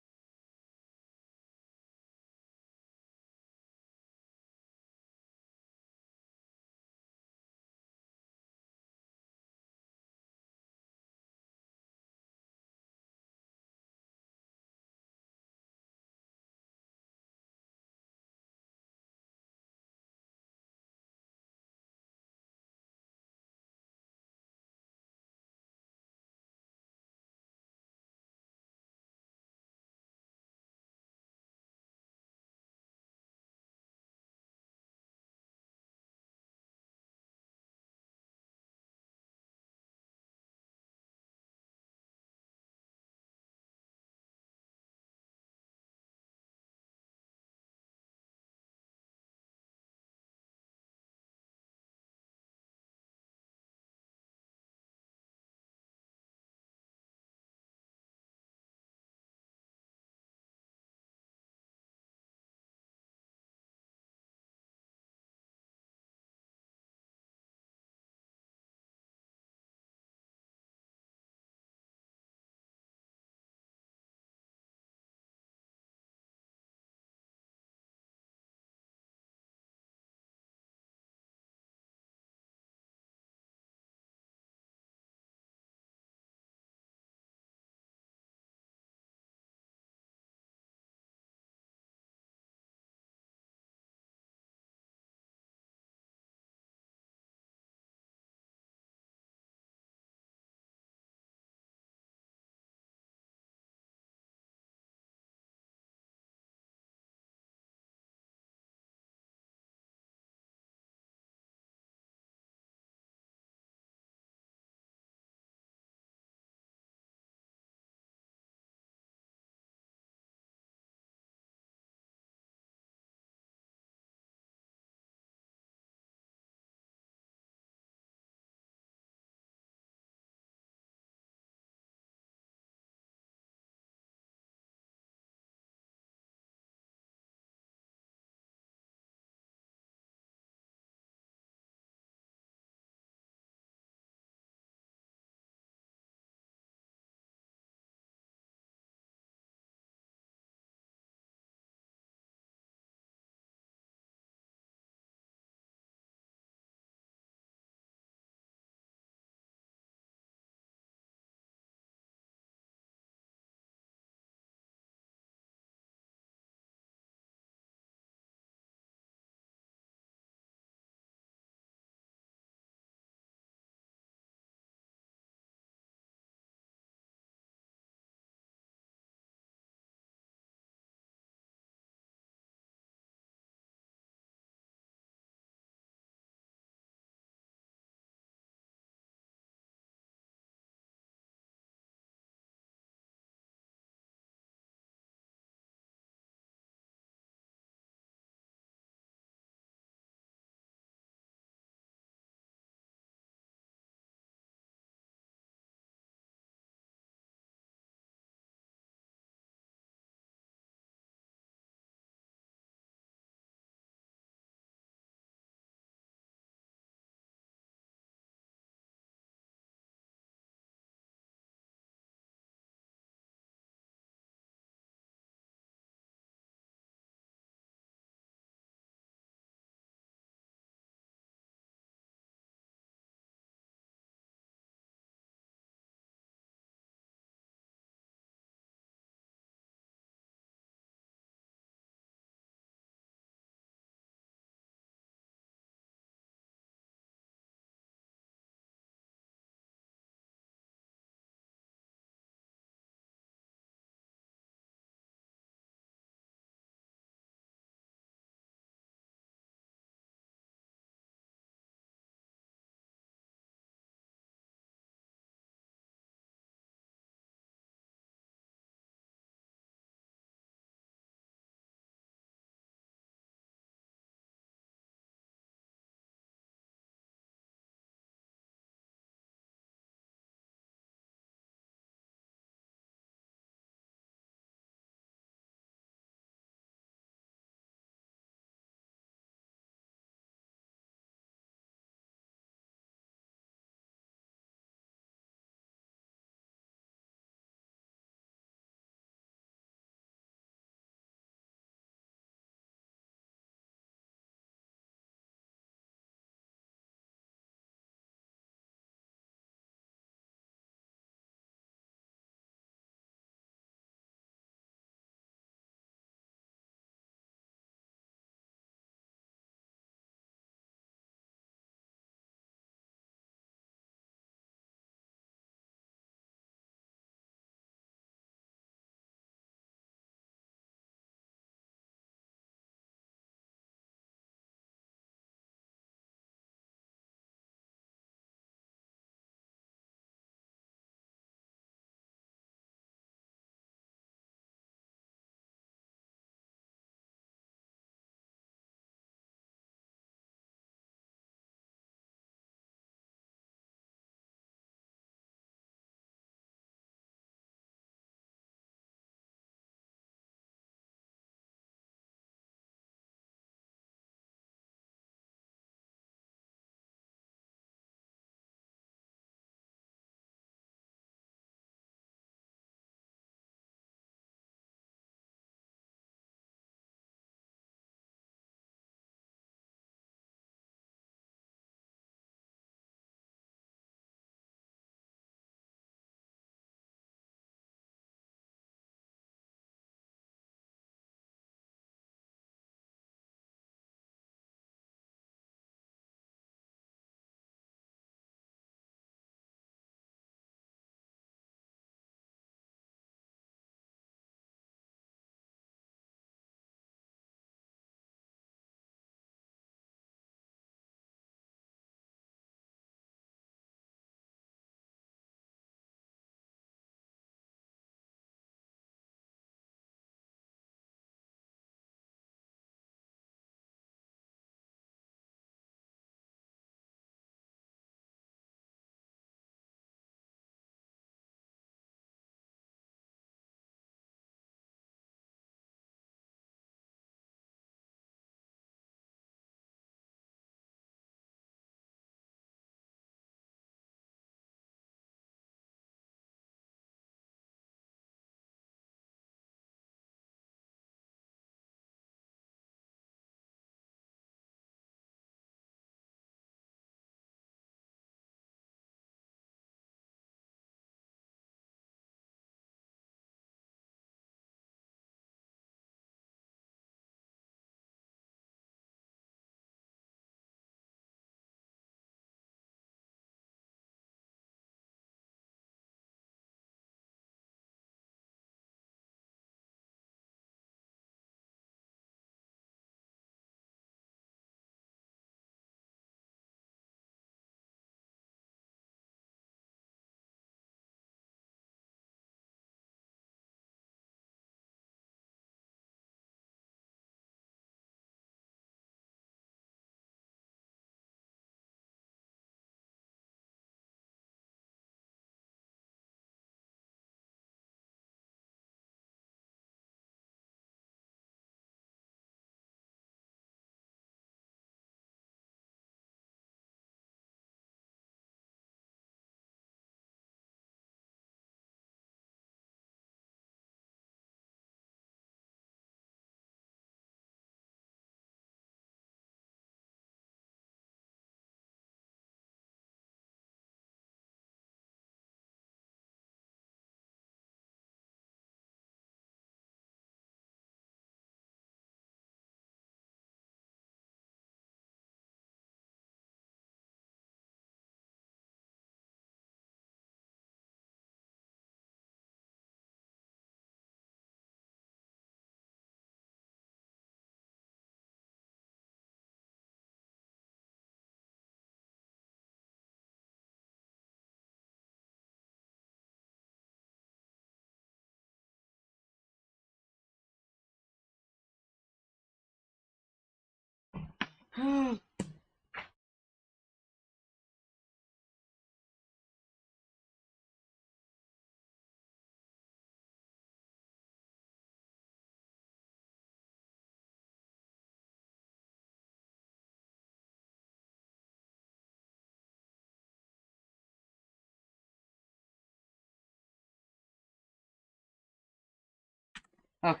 Okay.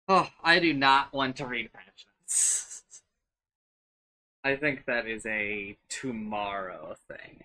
Oh, I do not want to read Passions. I think that is a tomorrow thing.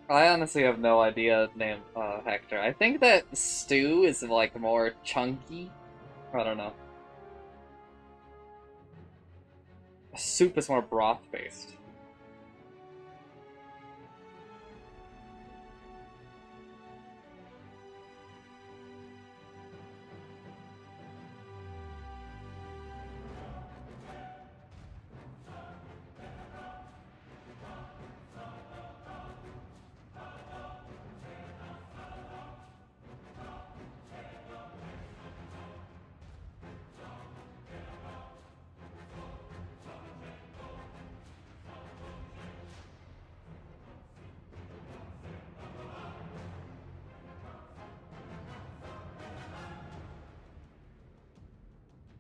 I honestly have no idea name Hector. I think that stew is like more chunky. I don't know. Soup is more broth based.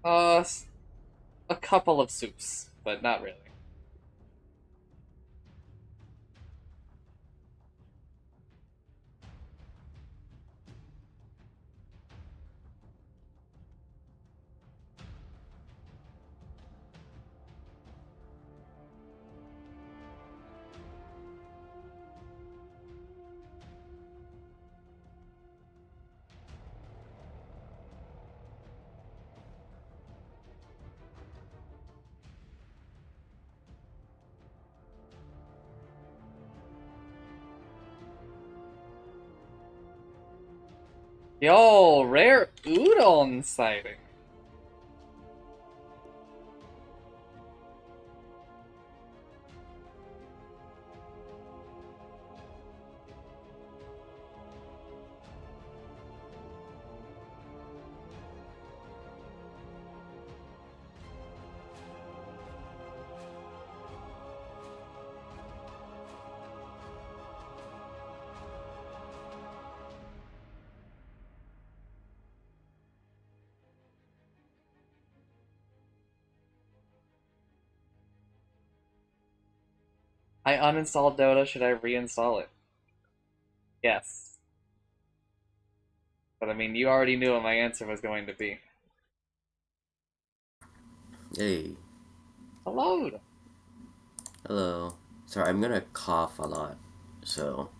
Uh, a couple of soups, but not really. Yo, rare udon sighting. I uninstalled Dota. Should I reinstall it? Yes. But I mean, you already knew what my answer was going to be. Hey. Hello. Hello. Sorry, I'm gonna cough a lot, so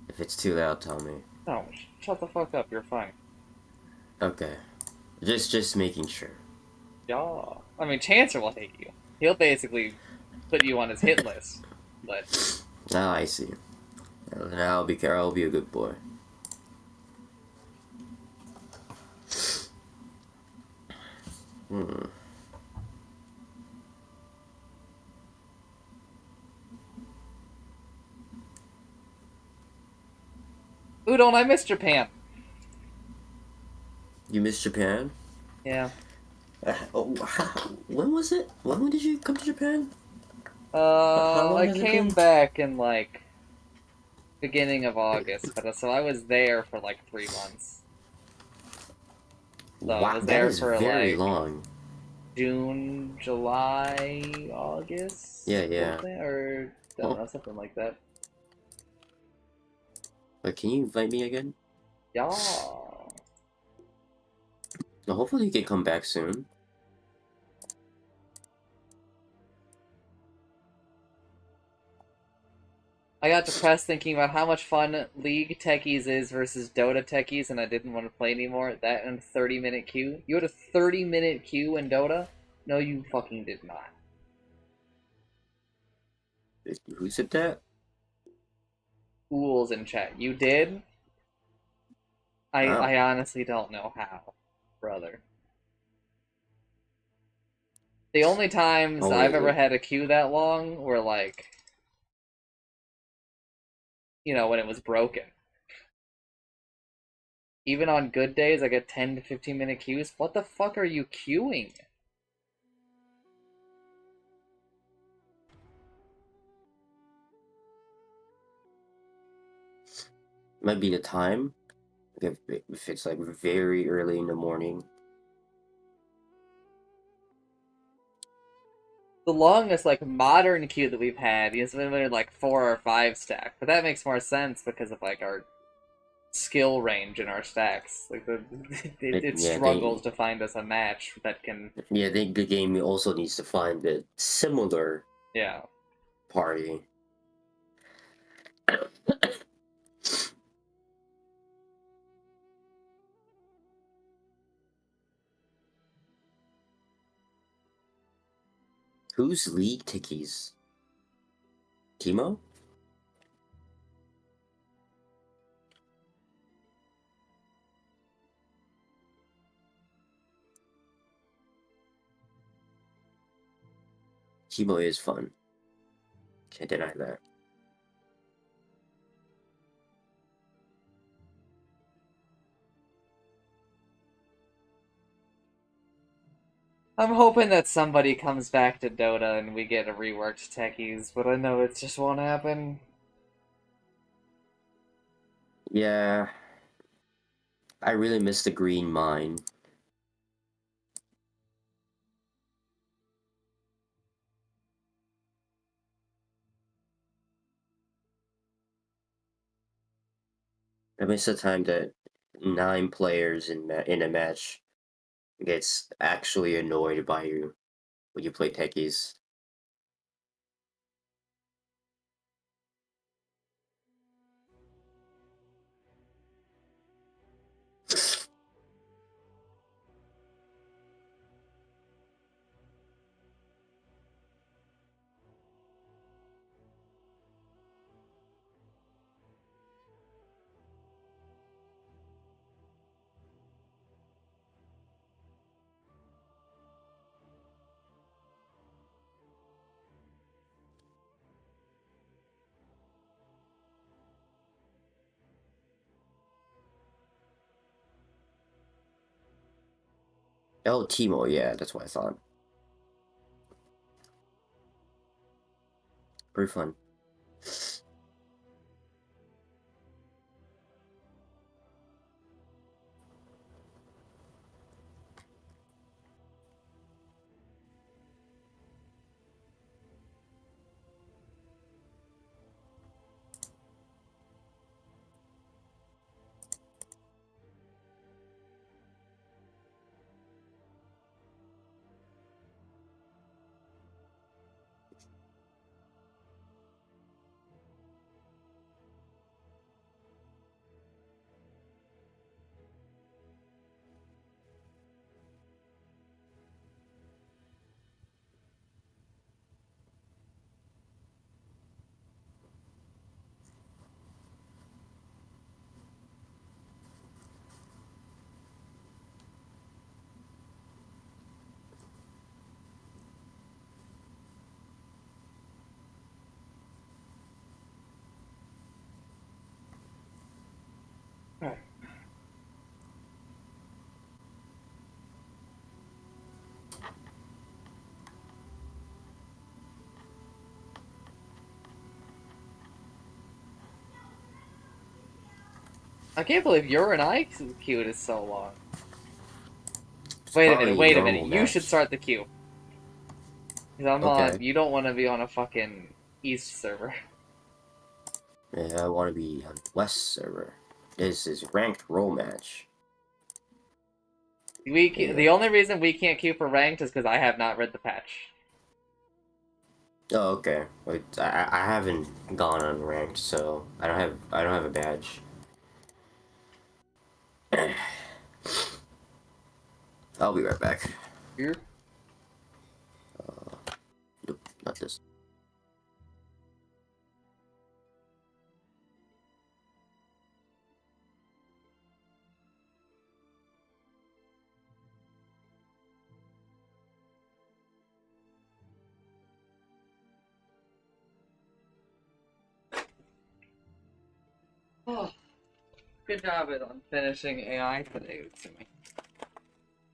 if it's too loud, tell me. No, shut the fuck up. You're fine. Okay. Just making sure. Yeah. I mean, Chancer will hate you. He'll basically put you on his hit list. But Ah, I see. Now I'll be careful. I'll be a good boy. Hmm. Udon, I missed Japan. You missed Japan? Yeah. When was it? When did you come to Japan? How long I has it came been? back in like beginning of August, but so I was there for like 3 months. So I Wow, was that there is for very like long. June, July, August, Yeah. or I don't know, something like that. But can you invite me again? Yeah. Well, hopefully you can come back soon. I got depressed thinking about how much fun League Techies is versus Dota Techies, and I didn't want to play anymore. That and 30-minute queue. You had a 30-minute queue in Dota? No, you fucking did not. Who said that? Fools in chat. You did? I honestly don't know how, brother. The only times Oh, I've wait, ever wait. had a queue that long were like, when it was broken. Even on good days, I get 10 to 15-minute queues. What the fuck are you queuing? Might be the time. If it's like very early in the morning. The longest like modern queue that we've had is literally like 4 or 5 stack, but that makes more sense because of like our skill range in our stacks. Like it Yeah, struggles to find us a match that can. I think the game also needs to find a similar Yeah. party. Who's League Tickies? Timo? Timo is fun. Can't deny that. I'm hoping that somebody comes back to Dota and we get a reworked Techies, but I know it just won't happen. Yeah. I really miss the green mine. I miss the time that 9 players in a match gets actually annoyed by you when you play techies. Oh, Timo, yeah, that's what I thought. Pretty fun. I can't believe your and I queue is so long. Wait a minute. You should start the queue. Because I'm on. You don't want to be on a fucking East server. Yeah, I want to be on West server. This is ranked role match. The only reason we can't queue for ranked is because I have not read the patch. Oh, okay. Wait, I haven't gone on ranked, so I don't have a badge. I'll be right back. Here? Nope, not this. Oh, good job on finishing AI today, Utsumi.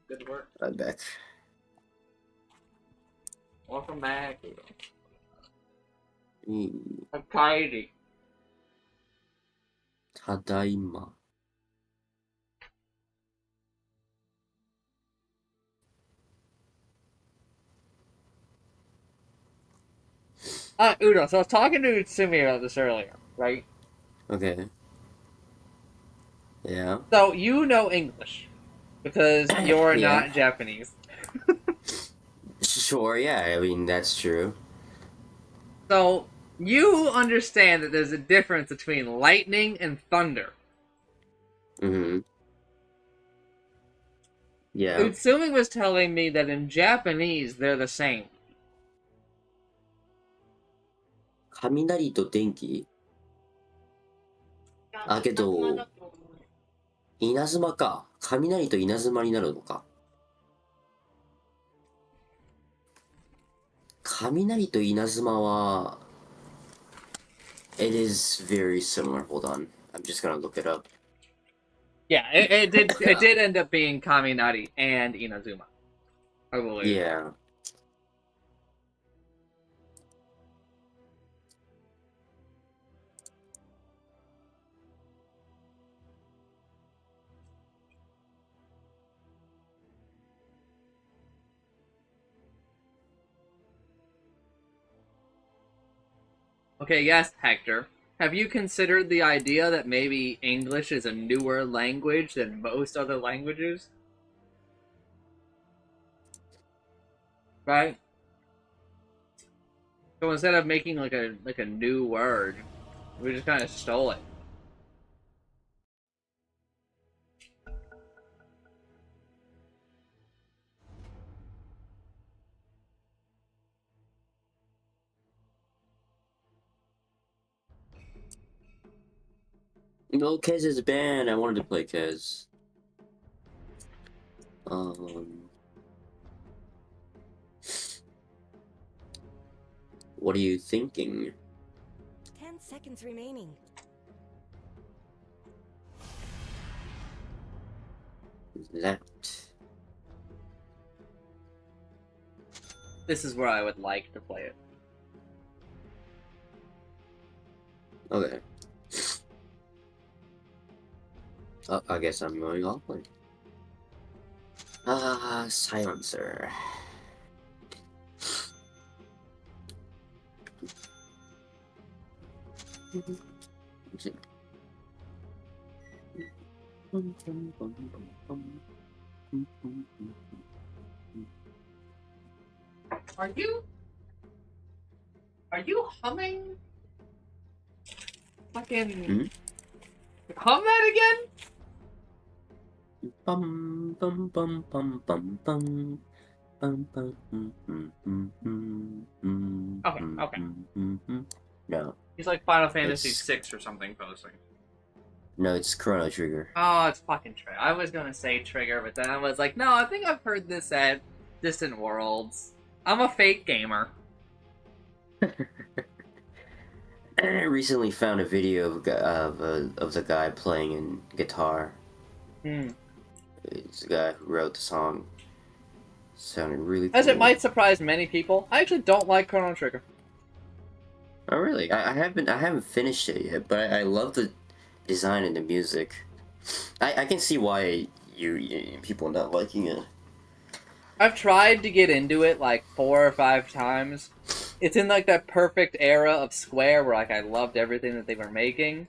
Good work. I'm back. Welcome back. Mm. Akairi. Tadaima. Udo, so I was talking to Utsumi about this earlier, right? Okay. Yeah. So, you know English. Because you're not Japanese. Sure, yeah, I mean, that's true. So, you understand that there's a difference between lightning and thunder. Mm-hmm. Yeah. Utsumi was telling me that in Japanese, they're the same. 雷と電気あ、けど、稲妻か。雷と稲妻になるのか。雷と稲妻は It is very similar. Hold on. I'm just gonna look it up. Yeah, it did end up being Kaminari and Inazuma. I believe. Yeah. Okay, yes, Hector. Have you considered the idea that maybe English is a newer language than most other languages? Right? So instead of making like a new word, we just kind of stole it. No, Kez is banned. I wanted to play Kez. What are you thinking? 10 seconds remaining. Left. This is where I would like to play it. Okay. I guess I'm going offline. Silencer. Are you humming? Fucking hum that again? Bum bum bum bum bum bum bum bum. Okay. No. He's like Final Fantasy VI or something posting. No, it's Chrono Trigger. Oh, it's fucking Trigger. I was gonna say Trigger, but then I was like, no, I think I've heard this at Distant Worlds. I'm a fake gamer. I recently found a video of the guy playing in guitar. It's the guy who wrote the song. Sounded really cool. As it might surprise many people, I actually don't like Chrono Trigger. Oh really? I haven't finished it yet, but I love the design and the music. I can see why people not liking it. I've tried to get into it like 4 or 5 times. It's in like that perfect era of Square where like I loved everything that they were making,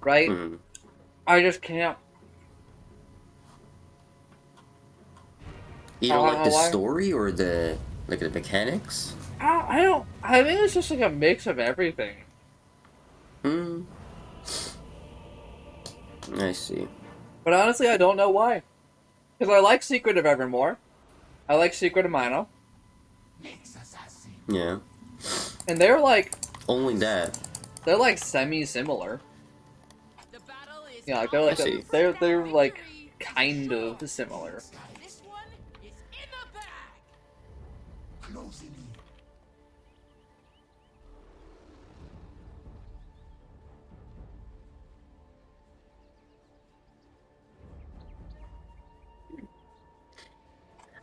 right? I just can't. You don't like the story or the mechanics? I don't. I think it's just like a mix of everything. I see. But honestly, I don't know why. Because I like Secret of Evermore. I like Secret of Mino. Yeah. And they're like... Only that. They're like semi-similar. Yeah, like they're like kind of similar.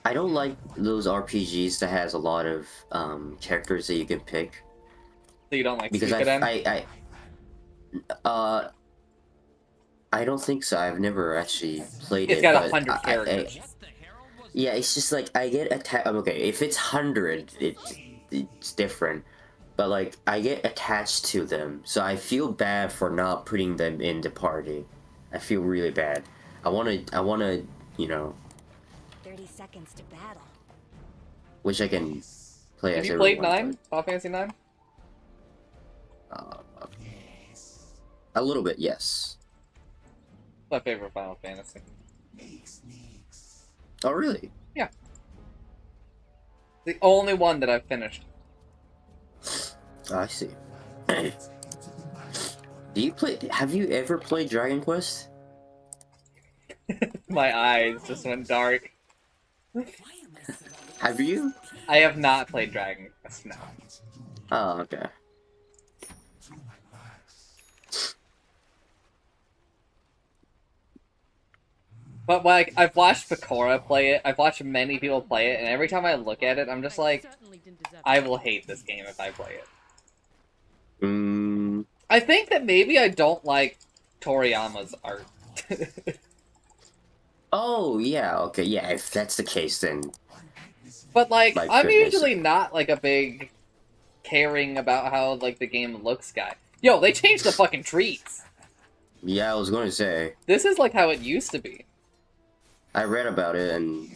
I don't like those RPGs that has a lot of characters that you can pick. So you don't like because I don't think so. I've never actually played it. It's got 100 characters. Yeah, it's just like I get attached. Okay, if it's 100, it's different. But like I get attached to them, so I feel bad for not putting them in the party. I feel really bad. I wanna, you know. 30 seconds to battle. Wish I can play Have as you everyone. played 9? Final Fantasy 9? A little bit, yes. My favorite Final Fantasy. Oh, really? Yeah. The only one that I've finished. Oh, I see. Have you ever played Dragon Quest? My eyes just went dark. Have you? I have not played Dragon Quest, no. Oh, okay. But like, I've watched Pecora play it, I've watched many people play it, and every time I look at it, I'm just like, I will hate this game if I play it. I think that maybe I don't like Toriyama's art. Oh, yeah, okay, yeah, if that's the case, then... But like, My I'm goodness. usually not like a big caring about how like the game looks guy. Yo, they changed the fucking trees! Yeah, I was going to say. This is like how it used to be. I read about it and...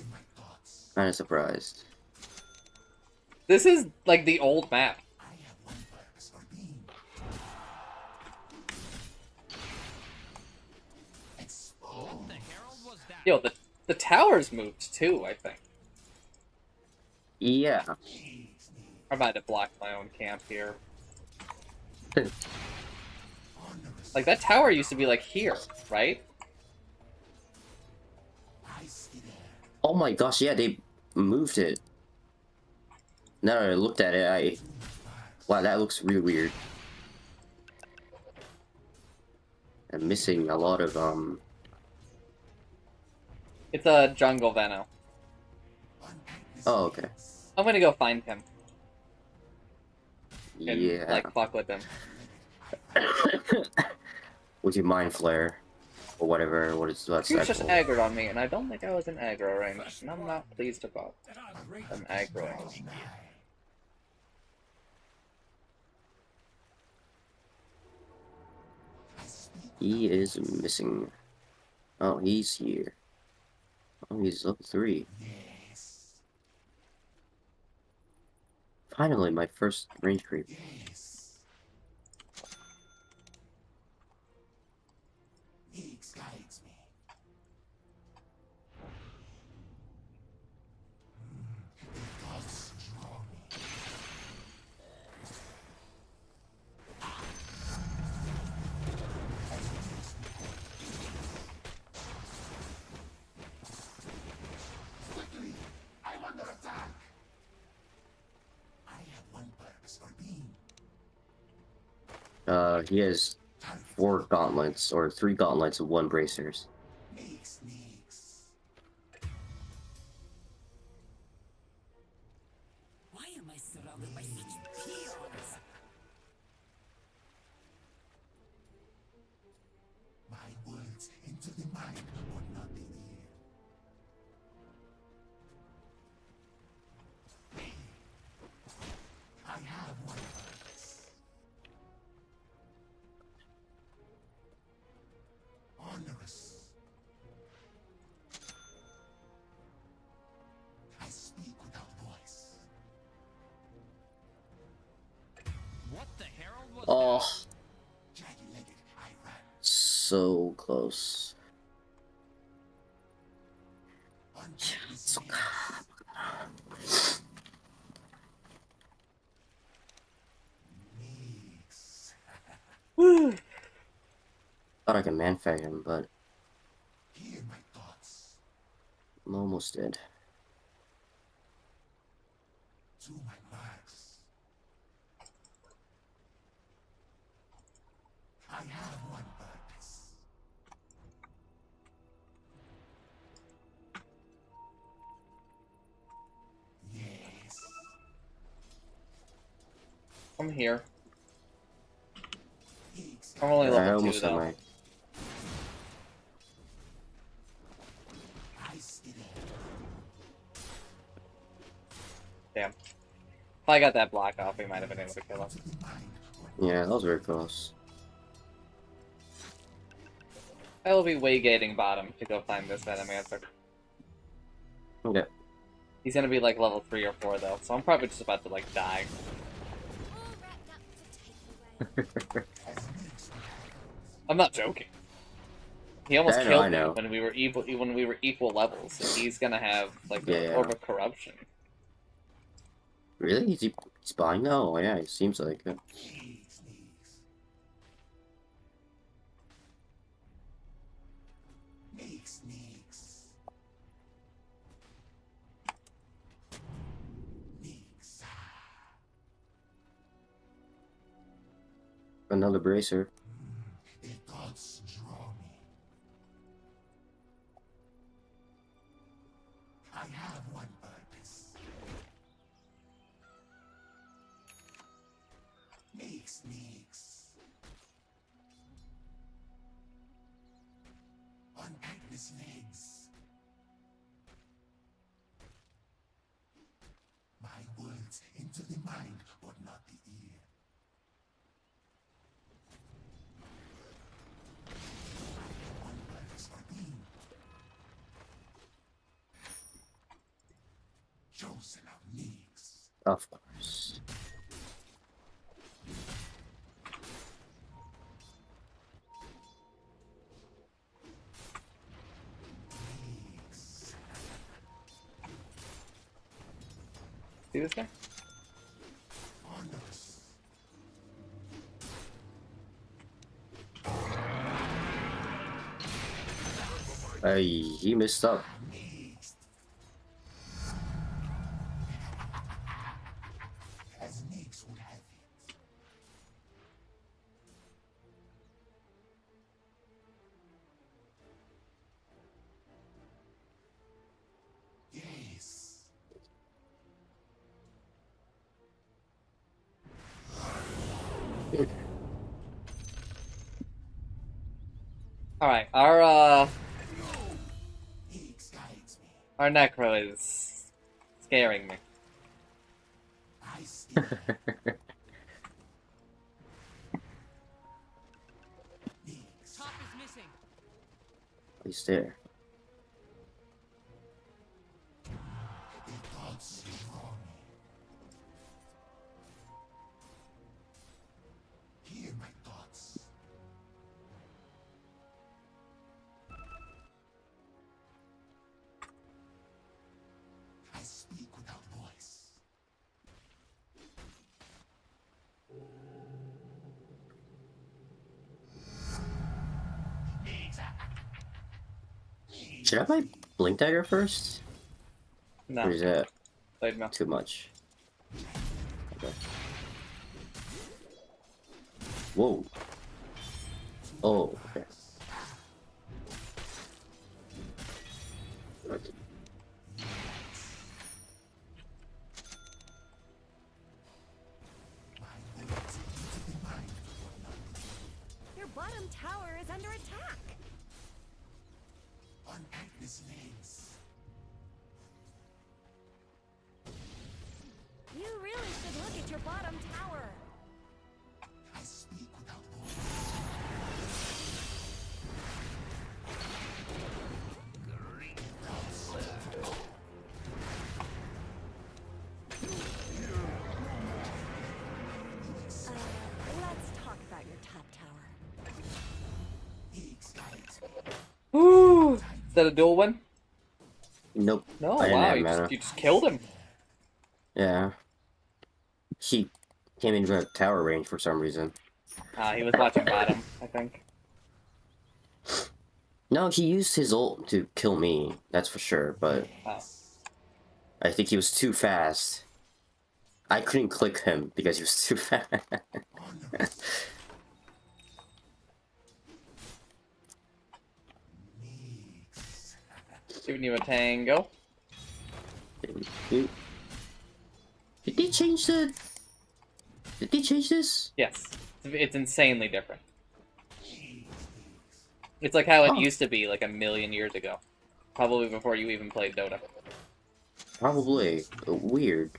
kind of surprised. This is like the old map. Yo, the towers moved too, I think. Yeah. I'm about to block my own camp here. Like, that tower used to be, like, here, right? Oh my gosh, yeah, they moved it. Now that I looked at it, wow, that looks really weird. I'm missing a lot of, It's a jungle Veno. Oh, okay. I'm gonna go find him. And, Yeah. like, fuck with him. With your mind flare. Or whatever, that's He was that just called? aggroed on me, and I don't think I was in aggro range, and I'm not pleased about them aggroing. He is missing. Oh, he's here. Oh, he's level 3. Finally, my first range creep. He has 4 gauntlets, or 3 gauntlets and 1 bracers. Why am I surrounded by such peons? My words Oh. So close. Thought I could manfag him, but I'm almost dead. I have one purpose. Yes. I'm here. I'm only level 2 though. My... Damn. If I got that block off, we might have been able to kill him. Yeah, that was very close. I will be waygating bottom to go find this Venomancer. Okay. He's gonna be like level 3 or 4 though, so I'm probably just about to like die. I'm not joking. He almost killed me when we were equal levels. So he's gonna have like an orb of corruption. Really? Is he spying now? Oh, yeah, it seems like it. Another bracer. The thoughts draw me. I have one purpose. Snakes. On Agnes' legs. My words into the mind, but not the ear. One purpose for being. Chosen of Neeks. Of course. See this guy? He messed up. As Neeks would have it. Yes. Alright, our Necro is scaring me. He's there. Hear my thoughts. I speak without voice. Should I play Blink Dagger first? No. Or is that no. too much? Okay. Whoa. Oh, okay. Your bottom tower is under attack. On Agnes' legs. You really should look at your bottom tower. I speak without voice. Let's that a dual win? Nope. No, I didn't wow, have mana. you just killed him. Yeah. He came into a tower range for some reason. He was watching bottom, I think. No, he used his ult to kill me, that's for sure, but I think he was too fast. I couldn't click him because he was too fast. Giving you a tango. Did they change the... Did they change this? Yes. It's insanely different. It's like how it used to be like a million years ago. Probably before you even played Dota. Probably. Weird.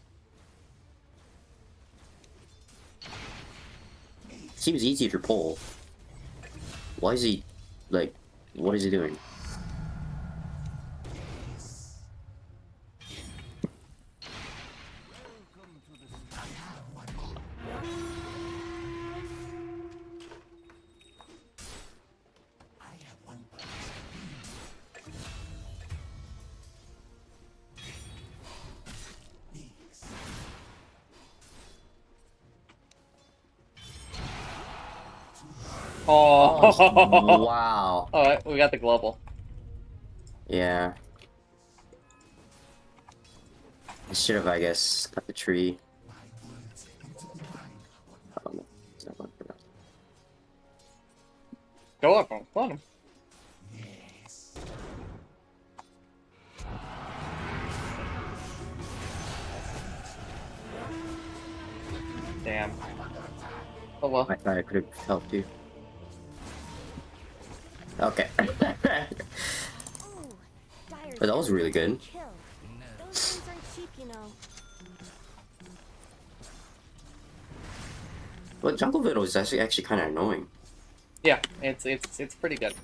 Seems easy to pull. Why is he... like... what is he doing? Oh, wow. Alright, we got the global. Yeah. I should have, I guess, cut the tree. Oh, no. It's not one for that. Go up, flood him. Damn. Oh well. I thought I could have helped you. Okay. But that was really good. Those things aren't cheap, you know. But Jungle Fiddle is actually kind of annoying. Yeah, it's pretty good.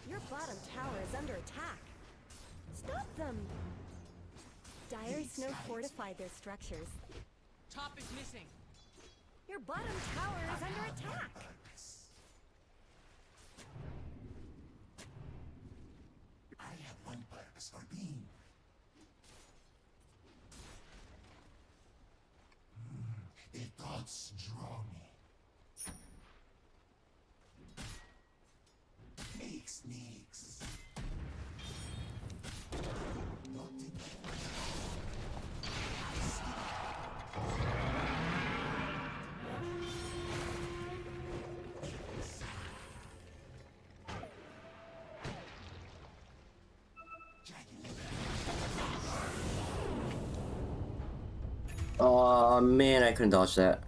Your bottom tower is under attack. Stop them! Dire Snow fortified their structures. Top is missing. Your bottom tower is under attack. I have one purpose for being. The thoughts draw me. Snakes. Oh man, I couldn't dodge that.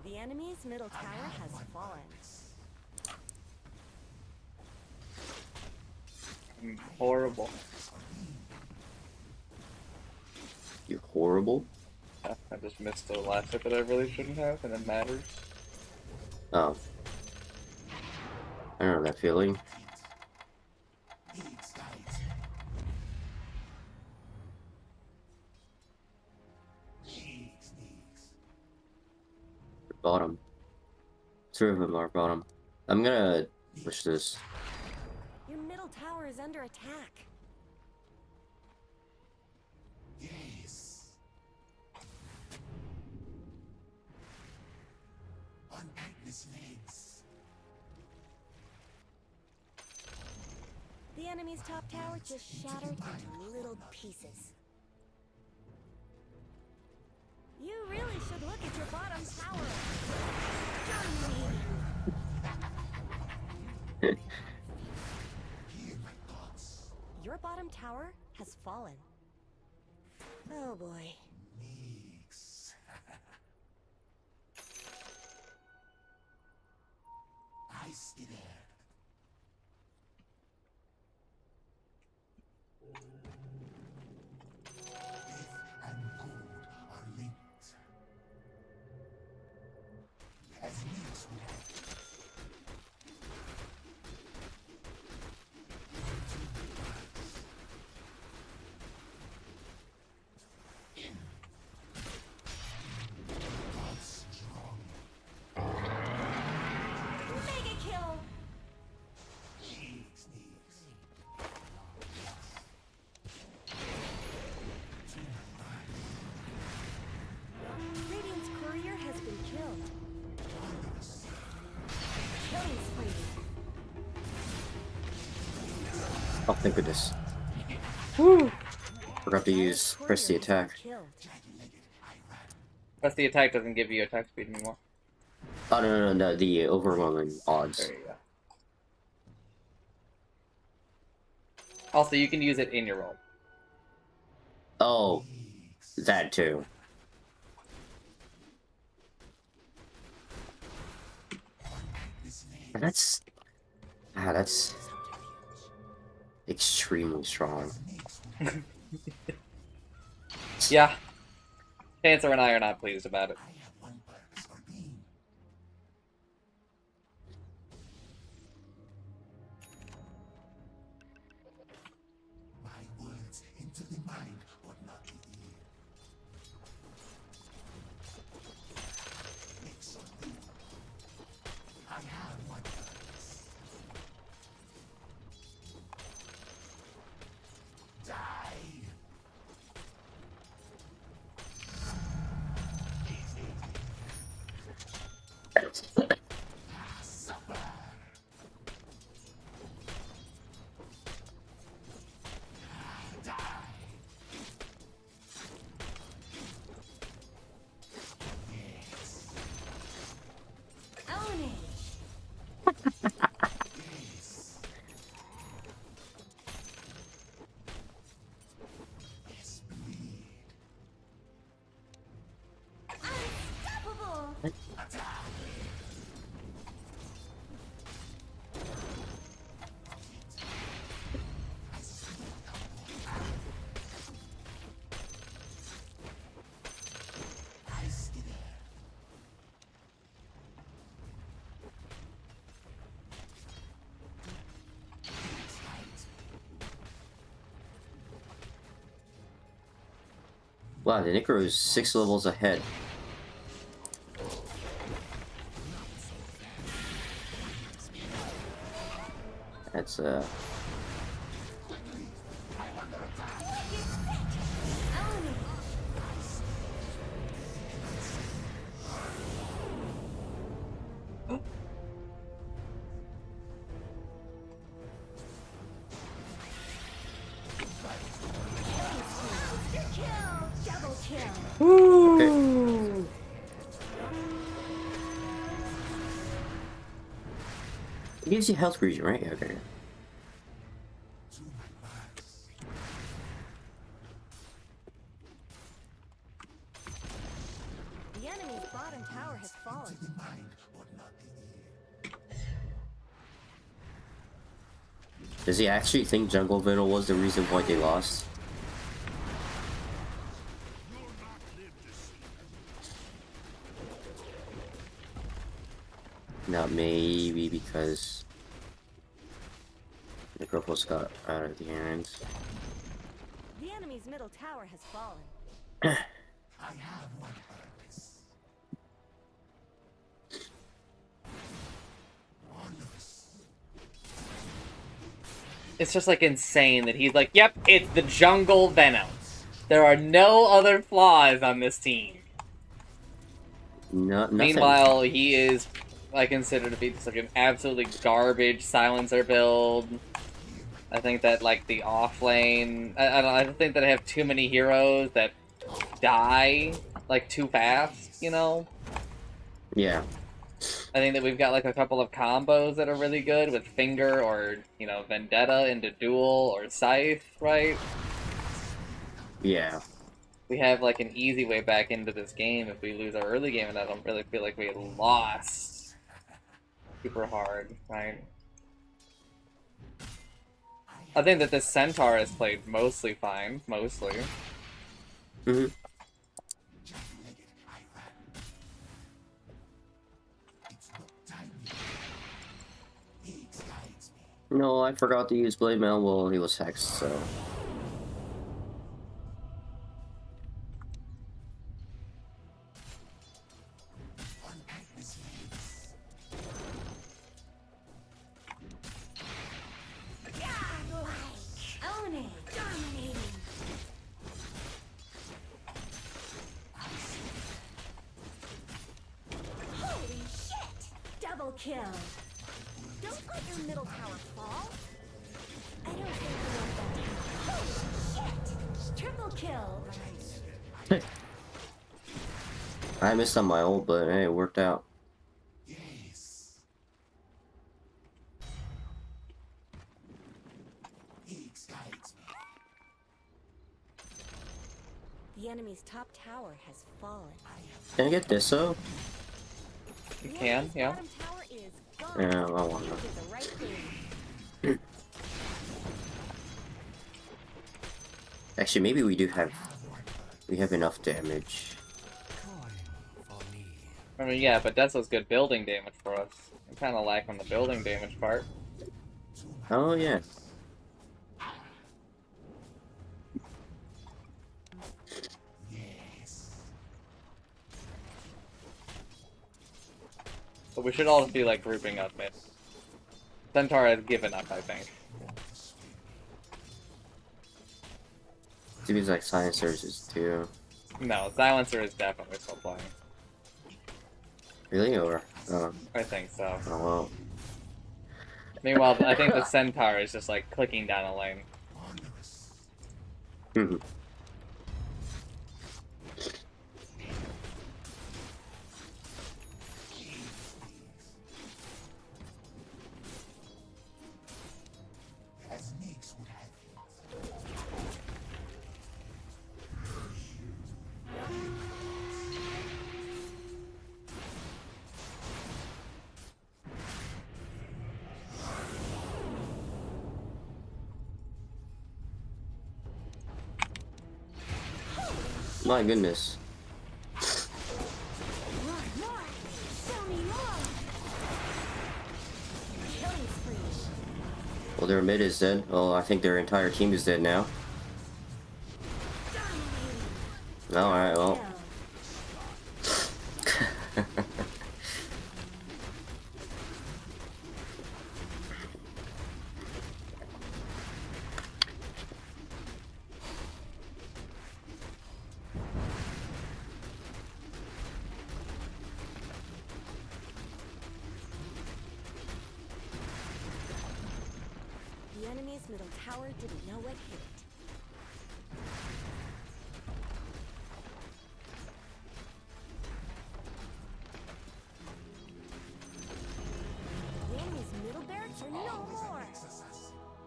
The enemy's middle tower has fallen. Horrible. You're horrible? I just missed the last hit that I really shouldn't have, and it matters. Oh. I don't know that feeling. Bottom. Two of them are bottom. I'm gonna push this. Your middle tower is under attack. Yes. Unpack these legs. enemy's top tower just shattered into little pieces. You really should look at your bottom tower. Your bottom tower has fallen. Oh boy. I see there. Death and gold are linked. As links would have. Mega kill! Radiant's courier has been killed. Killing spree. Oh, thank goodness. Woo! Forgot to press the attack. Press the attack doesn't give you attack speed anymore. Oh, no, the overwhelming odds. There you go. Also, you can use it in your roll. Oh, that too. That's extremely strong. Yeah. Chancellor and I are not pleased about it. My words into the mind, but not the ear. Mix of you. I have one purpose. Die. Suffer. Die. Yes. Own it. Yes. Yes, bleed. Unstoppable! Attack. I see there. Wow, the Necro is 6 levels ahead. That's Own it. Monster kill! Double kill! okay. It gives you health regen, right? Okay. The enemy's bottom tower has fallen. The mind, but not the ear. Does he actually think Jungle Venom was the reason why they lost? Not maybe because the Necropos got out of the hands. The enemy's middle tower has fallen. I have one purpose. It's just like insane that he's like, yep, it's the Jungle Venom. There are no other flaws on this team. No, nothing. Meanwhile, he is, I consider to be just like an absolutely garbage silencer build. I think that like the off lane, I don't think that I have too many heroes that die like too fast, you know? Yeah. I think that we've got like a couple of combos that are really good with Finger or, you know, Vendetta into Duel or Scythe, right? Yeah. We have like an easy way back into this game if we lose our early game, and I don't really feel like we lost super hard, right? I think that this Centaur has played mostly fine, mostly. Mm-hmm. No, I forgot to use Blade Mail while he was hexed, so... Holy shit! Double kill. Don't let your middle tower fall. I don't think you want that. Holy shit! Triple kill. I missed on my ult, but hey, it worked out. The enemy's top tower has fallen. Can I get this though? You can, yeah. Yeah, I want that. Actually, maybe we have enough damage. I mean, yeah, but Deso's good building damage for us. I'm kind of lacking the building damage part. Oh yeah. But we should all just be like grouping up mid. Centaur has given up, I think. Seems like Silencers is too. No, Silencer is definitely still playing. Really? Or? I think so. Oh well. Meanwhile, I think the Centaur is just like clicking down a lane. My goodness. Well, their mid is dead. Oh, I think their entire team is dead now. Alright, well. The enemy's middle tower didn't know what hit it. The enemy's middle barracks are no more.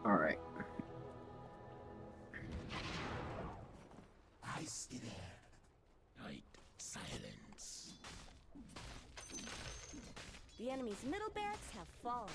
Alright. Night silence. The enemy's middle barracks have fallen.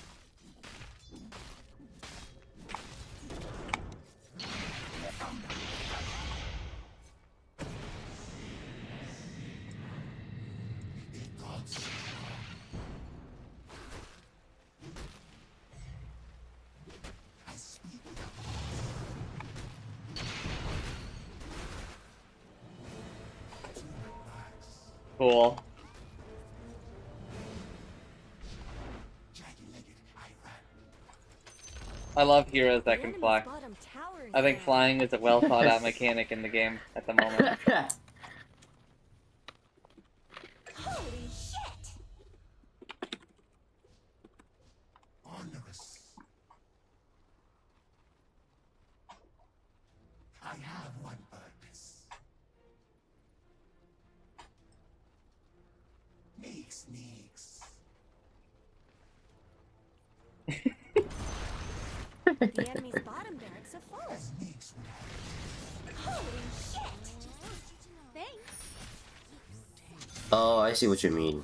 Cool. I love heroes that can fly. I think flying is a well thought out mechanic in the game at the moment. Holy shit! The enemy's bottom barracks are full. Holy shit! Thanks. Oh, I see what you mean.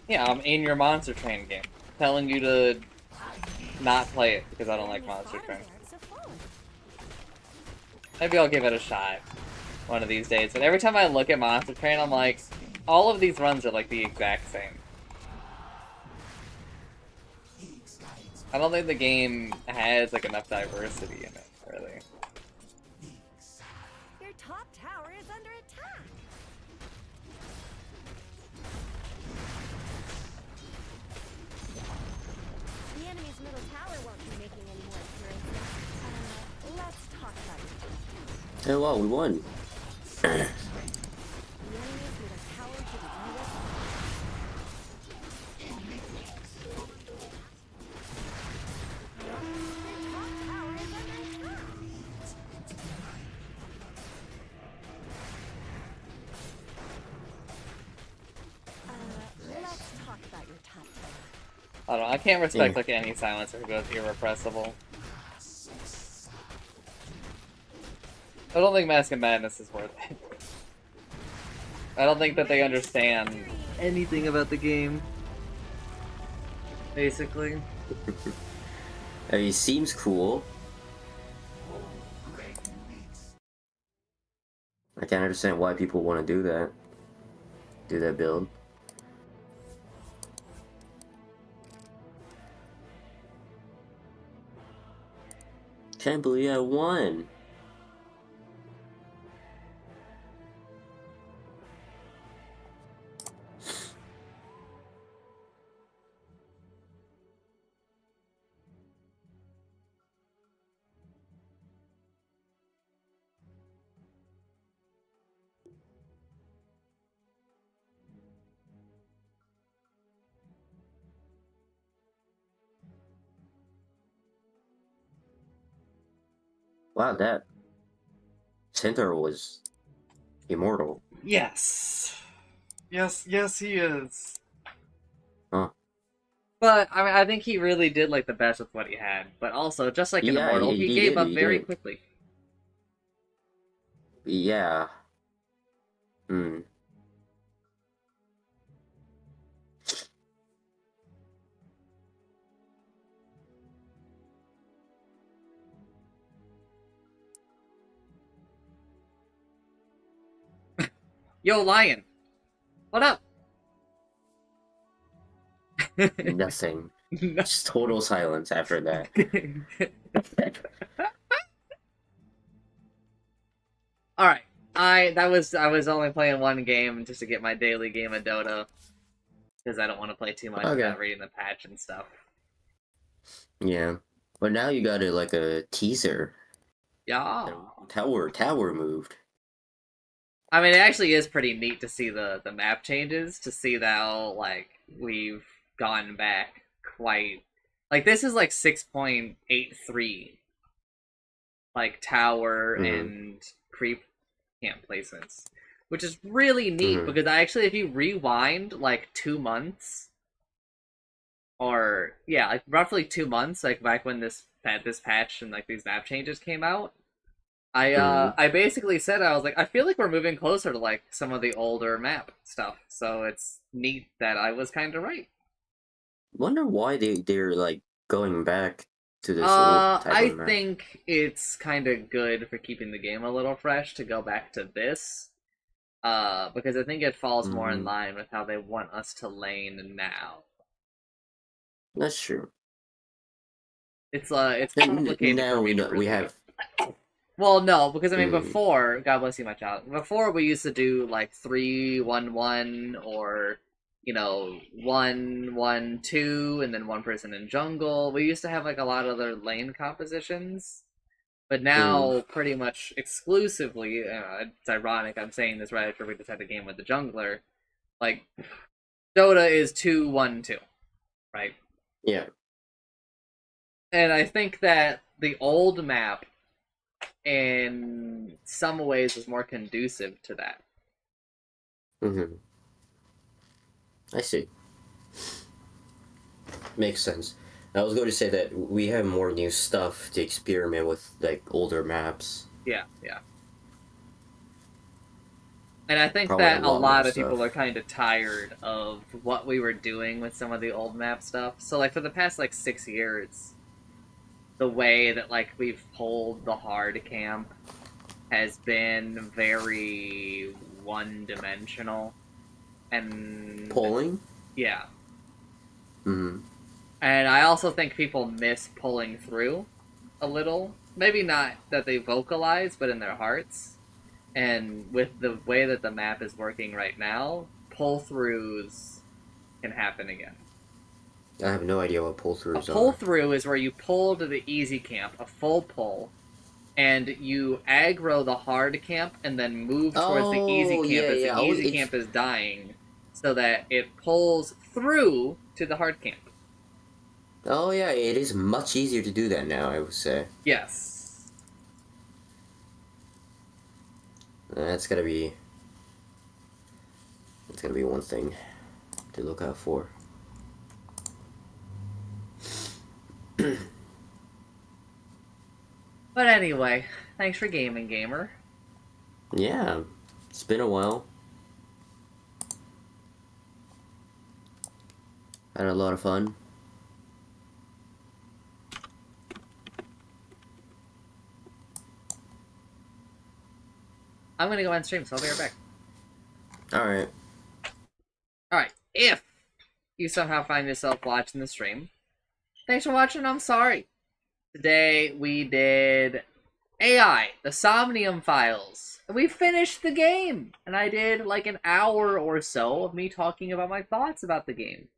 Yeah, I'm in your Monster Train game, telling you to not play it because I don't like Monster Train. Maybe I'll give it a shot one of these days, but every time I look at Monster Train, I'm like, all of these runs are like the exact same. I don't think the game has like enough diversity in it, really. Your top tower is under attack. The enemy's middle tower won't be making any more appearances. Let's talk about it. Oh wow, we won. The enemy's middle tower to the east. Let's talk about your top tower. I don't know, I can't respect like any silencer who goes irrepressible. I don't think Mask of Madness is worth it. I don't think that they understand anything about the game. Basically. I mean, it seems cool. I can't understand why people want to do that. Do that build. Can't believe I won. Wow, that Centaur was immortal. Yes. Yes, he is. Huh. But, I mean, I think he really did like the best with what he had. But also, just like an Immortal, he gave up very quickly. Yeah. Hmm. Yo, Lion! What up? Nothing. Just total silence after that. Alright. I was only playing one game just to get my daily game of Dota. Because I don't want to play too much without reading the patch and stuff. Yeah. But now you got like a teaser. Yeah. Tower moved. I mean, it actually is pretty neat to see the map changes, to see that, like, we've gone back quite... Like, this is, like, 6.83. Like, tower and creep camp placements. Which is really neat, because actually, if you rewind, like, 2 months... Or, yeah, like, roughly 2 months, like, back when this patch and, like, these map changes came out, I basically said, I was like, I feel like we're moving closer to, like, some of the older map stuff, so it's neat that I was kind of right. Wonder why they're, like, going back to this old type of map. I think it's kind of good for keeping the game a little fresh to go back to this, because I think it falls more in line with how they want us to lane now. That's true. It's complicated now for me we have... Well, no, because I mean, before, God bless you, my child. Before we used to do like 3-1-1 or you know, 1-1-2, and then one person in jungle. We used to have like a lot of other lane compositions, but now pretty much exclusively. It's ironic I'm saying this right after we just had a game with the jungler. Like Dota is 2-1-2, right? Yeah. And I think that the old map, in some ways, was more conducive to that. I see. Makes sense. I was going to say that we have more new stuff to experiment with, like older maps. Yeah, yeah. And I think Probably that a lot of stuff. people are kind of tired of what we were doing with some of the old map stuff. So, like, for the past, like, 6 years, the way that, like, we've pulled the hard camp has been very one-dimensional. And... Pulling? Yeah. And I also think people miss pulling through a little. Maybe not that they vocalize, but in their hearts. And with the way that the map is working right now, pull-throughs can happen again. I have no idea what pull-throughs are. A pull-through is where you pull to the easy camp, a full pull, and you aggro the hard camp and then move towards the easy camp as the easy camp is dying, so that it pulls through to the hard camp. Oh yeah, it is much easier to do that now, I would say. Yes. That's gotta be one thing to look out for. But anyway, thanks for gaming, gamer. Yeah, it's been a while. Had a lot of fun. I'm gonna go on stream, so I'll be right back. Alright. Alright, if you somehow find yourself watching the stream, thanks for watching, I'm sorry. Today we did AI, the Somnium Files. And we finished the game! And I did like an hour or so of me talking about my thoughts about the game.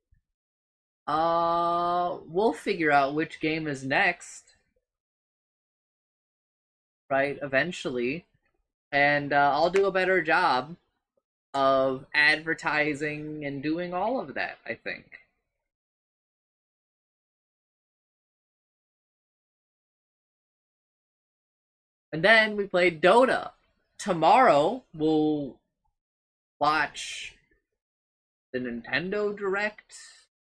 We'll figure out which game is next. Right, eventually. And I'll do a better job of advertising and doing all of that, I think. And then we played Dota. Tomorrow, we'll watch the Nintendo Direct.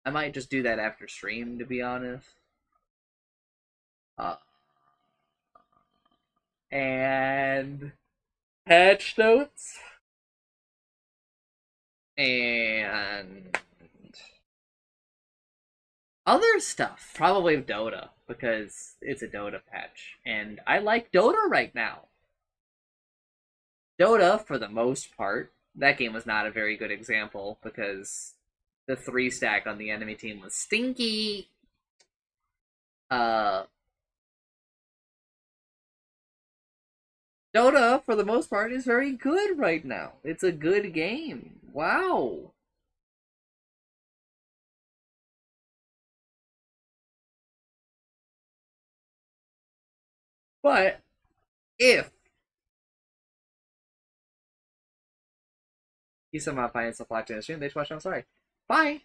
I might just do that after stream, to be honest. And patch notes. And other stuff. Probably Dota, because it's a Dota patch. And I like Dota right now. Dota, for the most part, that game was not a very good example, because the 3-stack on the enemy team was stinky. Dota, for the most part, is very good right now. It's a good game. Wow. But if you somehow find yourself watching the stream, thanks for watching, I'm sorry. Bye!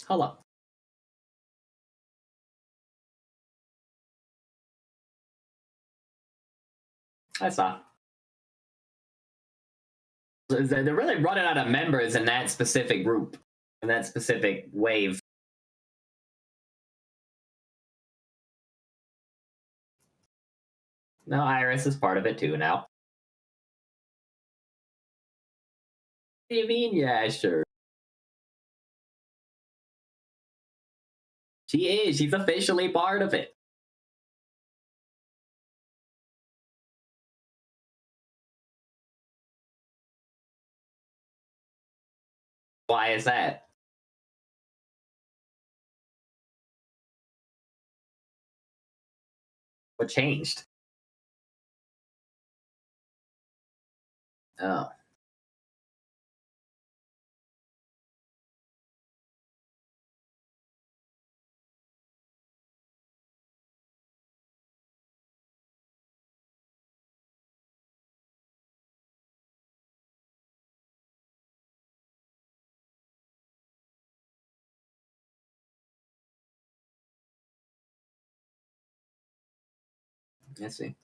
Hold up. I saw. They're really running out of members in that specific group, in that specific wave. No, Iris is part of it too now. What do you mean? Yeah, sure. She is. She's officially part of it. Why is that? What changed? Oh. Let's see.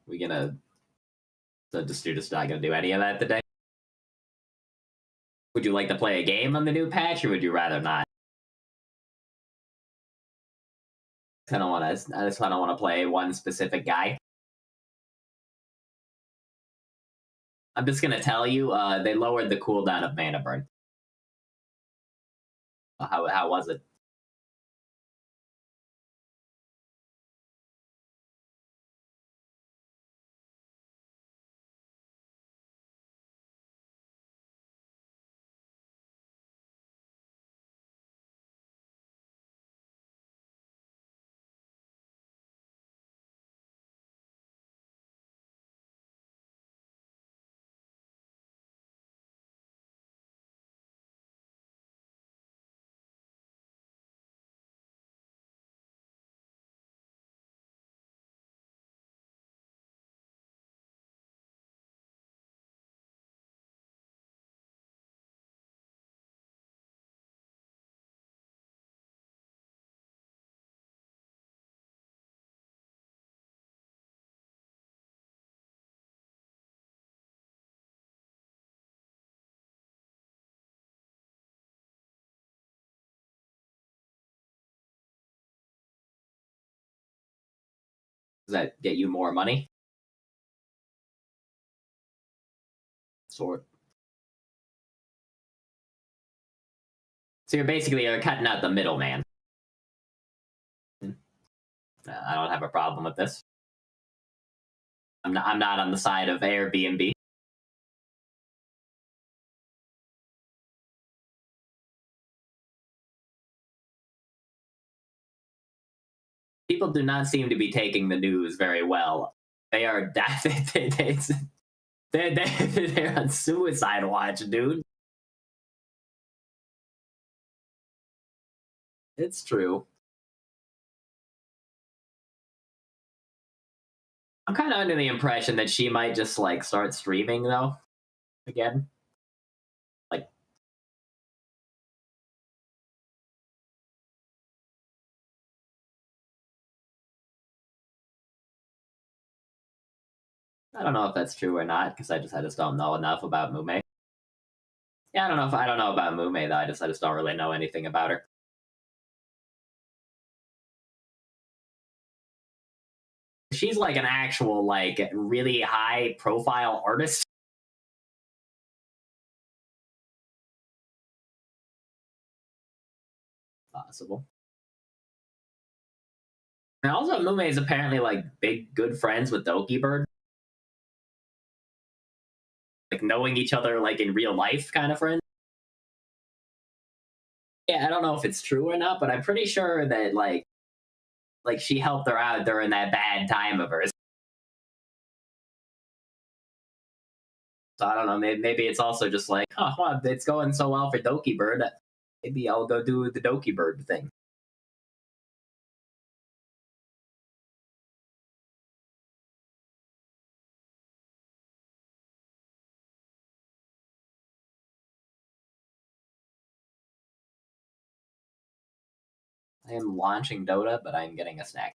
We gonna... So the student's not gonna do any of that today? Would you like to play a game on the new patch, or would you rather not? I don't want to. I just don't want to play one specific guy. I'm just gonna tell you, they lowered the cooldown of mana burn. How was it? Does that get you more money? Sort. So you're cutting out the middleman. I don't have a problem with this. I'm not on the side of Airbnb. People do not seem to be taking the news very well. They are they're on suicide watch, dude. It's true. I'm kind of under the impression that she might just like start streaming though, again. Like, I don't know if that's true or not because I just don't know enough about Mume. Yeah, I don't know about Mume though. I just don't really know anything about her. She's like an actual like really high profile artist. Possible. And also, Mume is apparently like big good friends with Doki Bird. Like knowing each other like in real life kind of friends. Yeah, I don't know if it's true or not, but I'm pretty sure that like she helped her out during that bad time of hers. So I don't know. Maybe it's also just like, oh, well, it's going so well for Doki Bird. Maybe I'll go do the Doki Bird thing. I am launching Dota, but I'm getting a snack.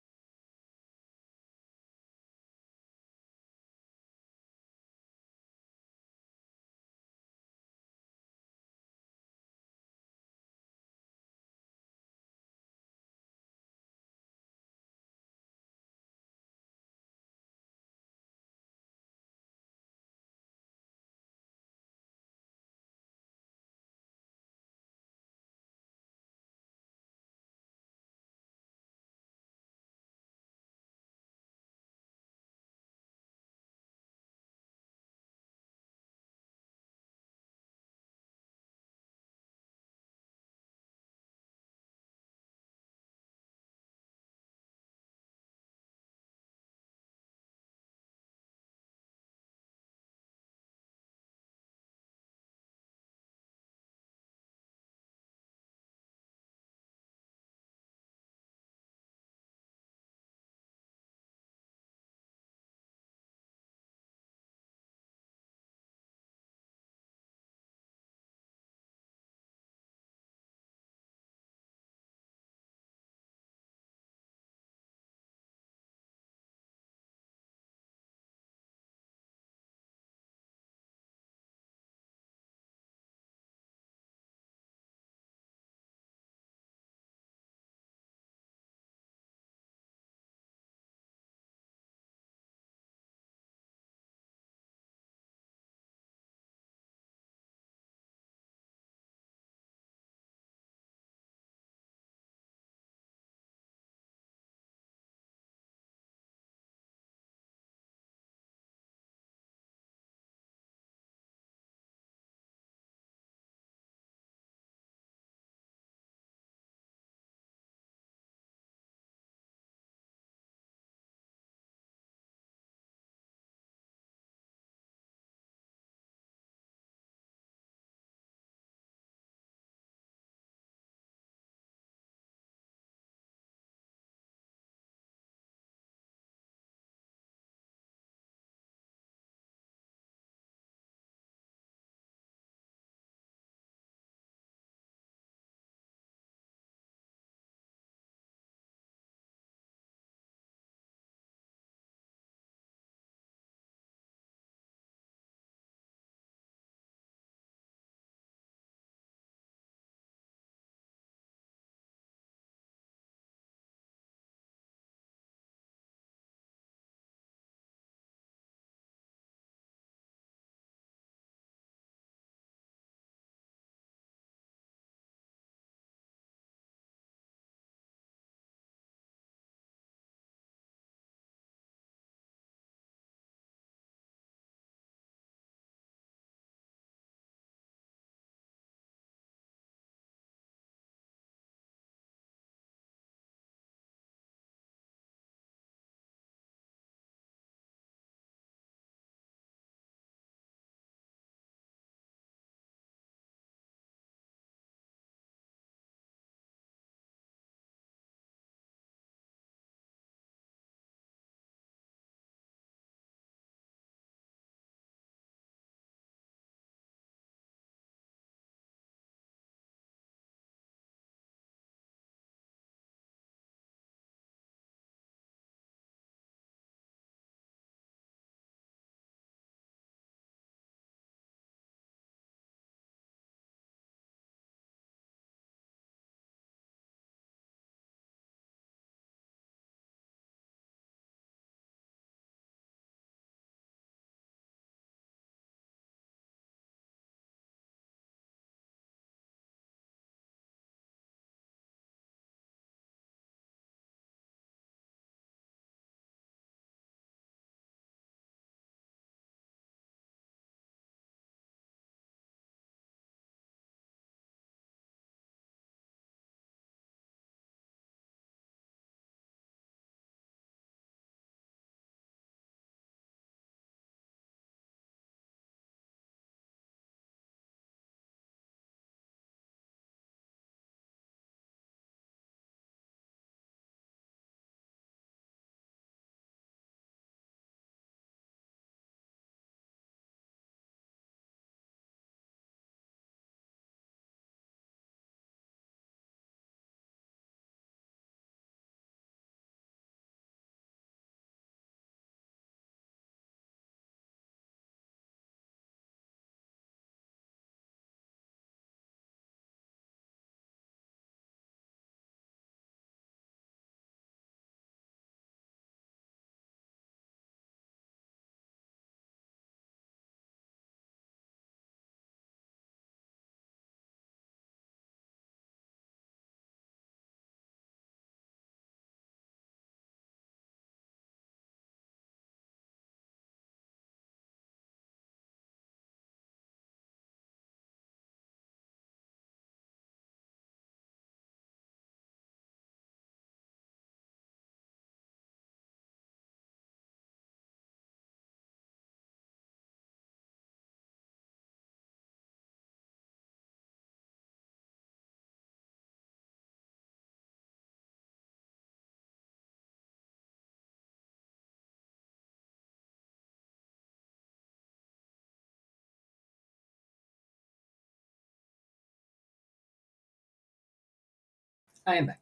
I am back.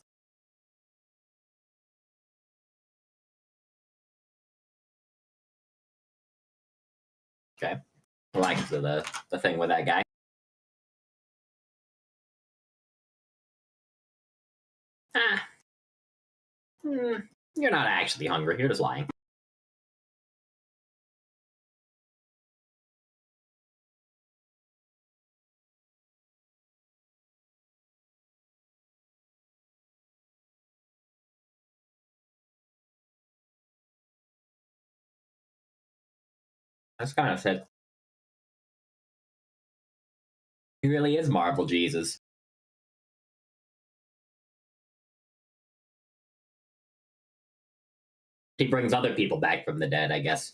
Okay. Like the thing with that guy. Ah. You're not actually hungry. You're just lying. That's kind of sad. He really is Marvel Jesus. He brings other people back from the dead, I guess.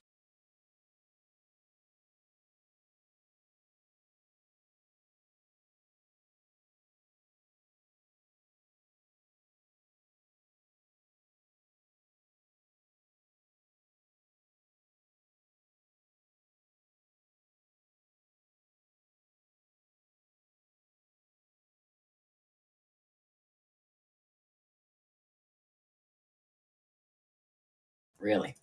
Really.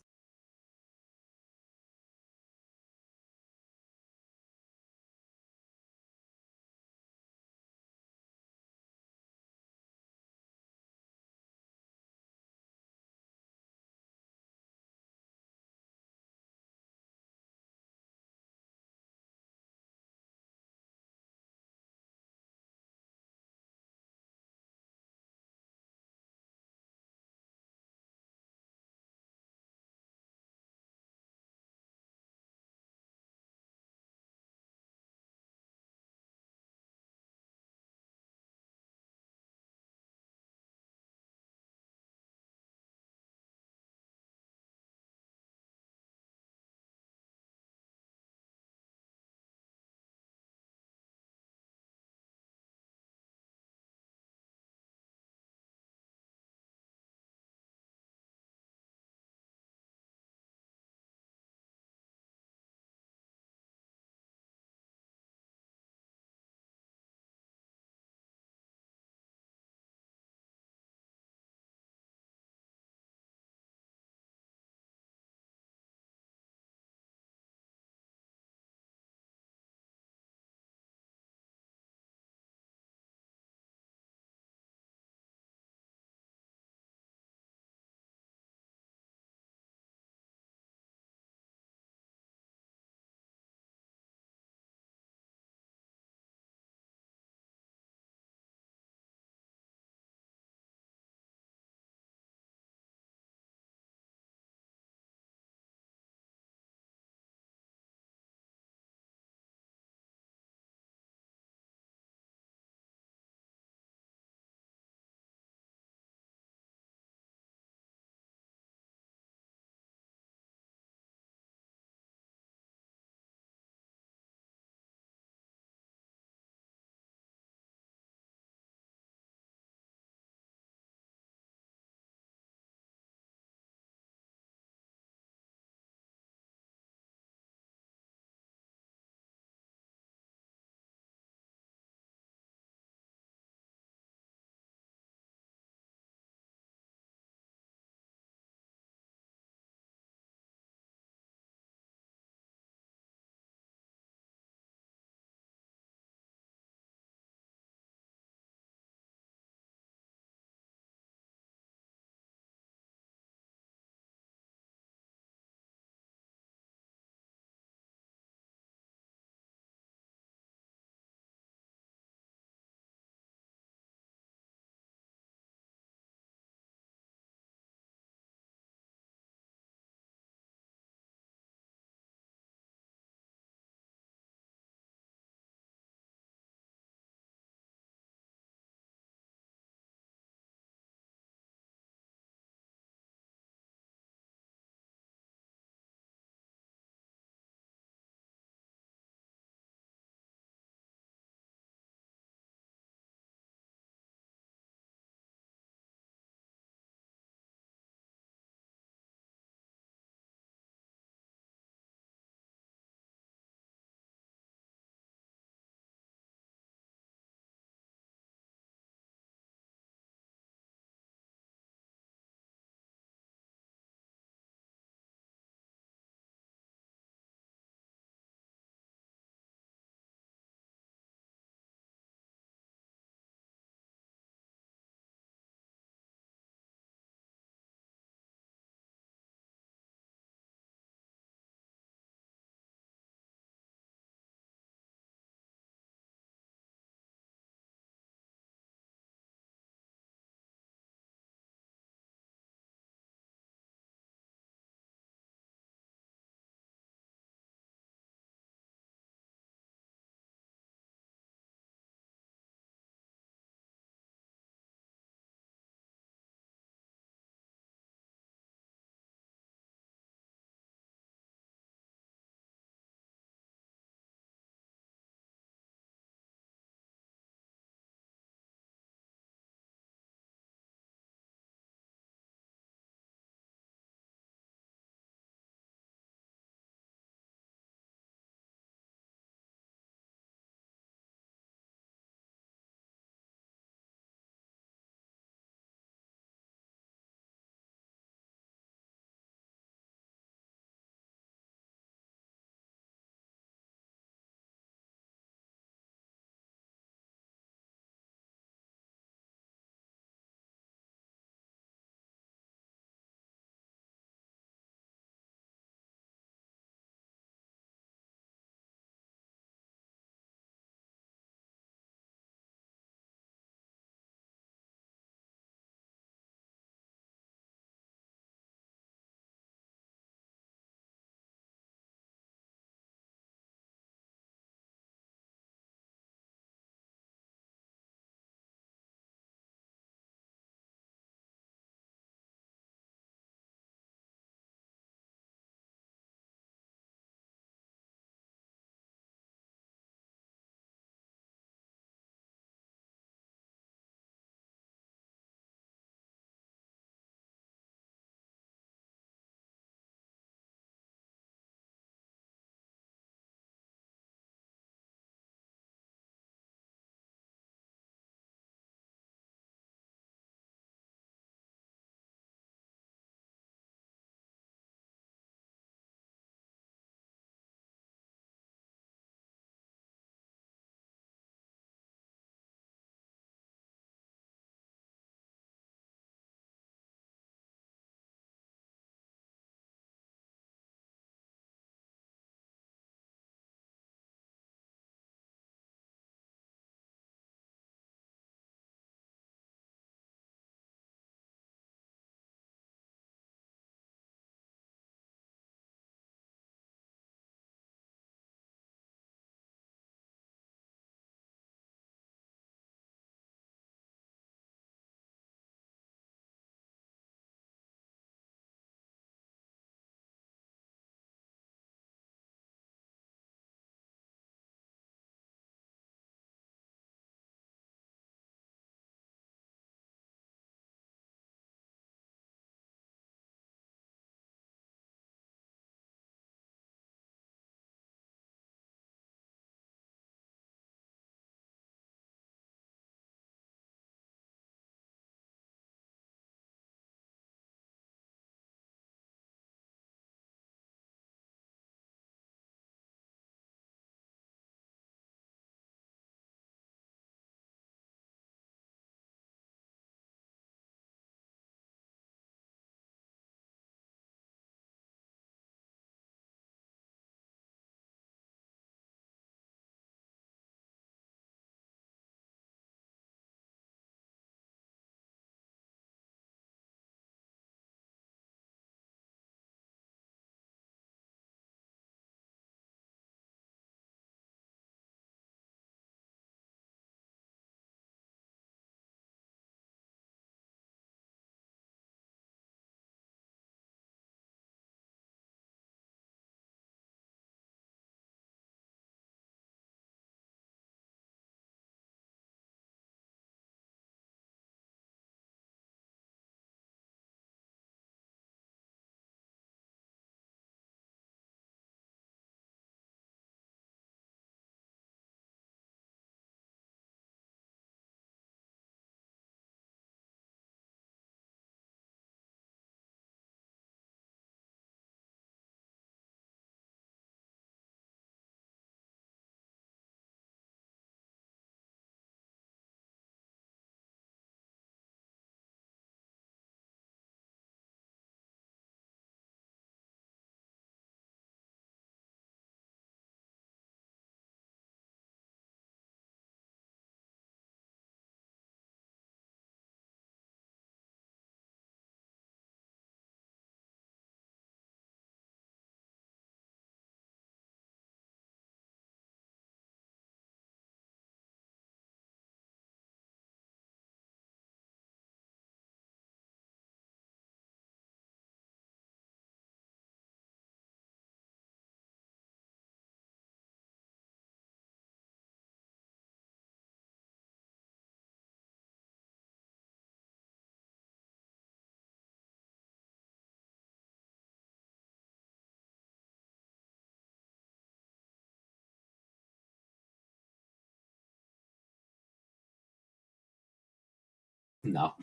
No.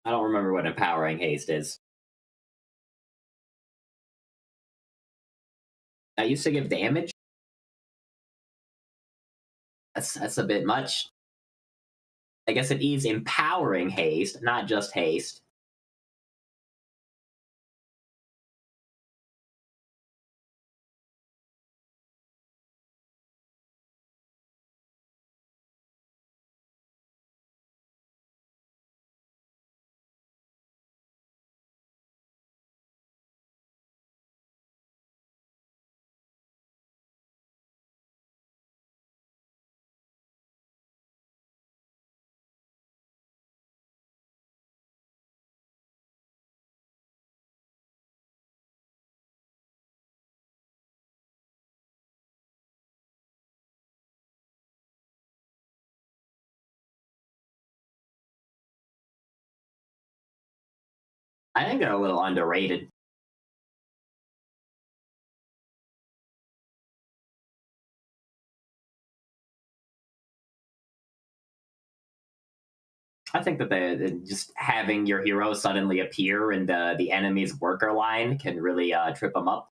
I don't remember what empowering haste is. I used to give damage. That's a bit much. I guess it is empowering haste, not just haste. I think they're a little underrated. I think that just having your hero suddenly appear in the enemy's worker line can really trip them up.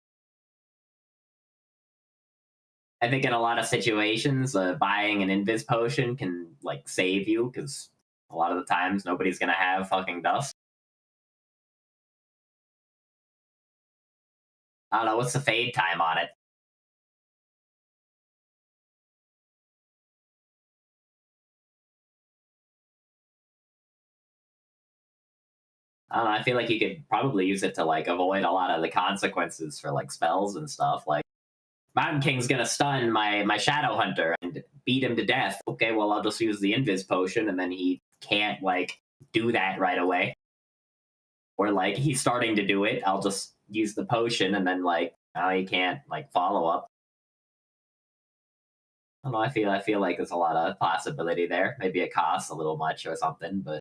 I think in a lot of situations, buying an invis potion can like save you because a lot of the times nobody's gonna have fucking dust. I don't know what's the fade time on it. I don't know. I feel like you could probably use it to like avoid a lot of the consequences for like spells and stuff. Like Mountain King's gonna stun my Shadow Hunter and beat him to death. Okay, well I'll just use the Invis potion, and then he can't like do that right away. Or like he's starting to do it, I'll just use the potion, and then like now he can't like follow up. I don't know. I feel like there's a lot of possibility there. Maybe it costs a little much or something, but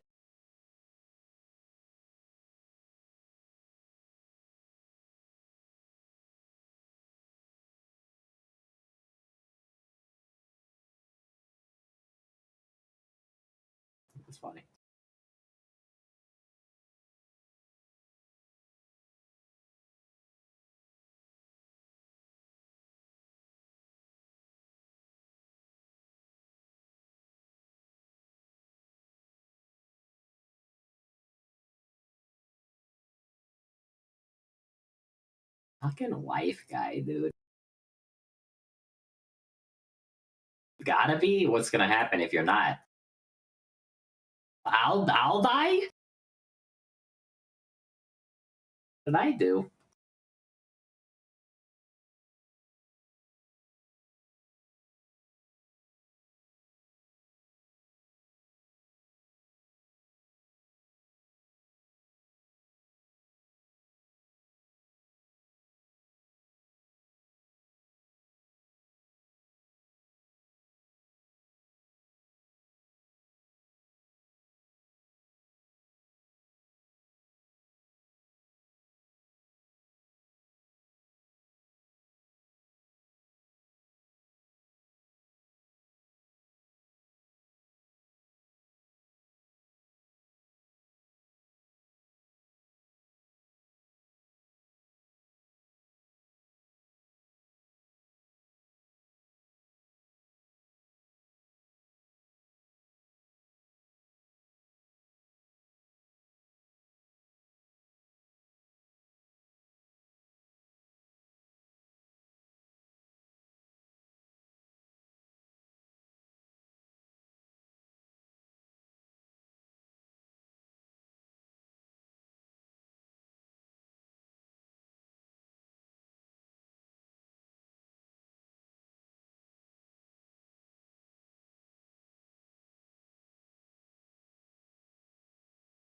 it's funny. Fucking wife guy, dude. You gotta be. What's gonna happen if you're not? I'll die? What did I do?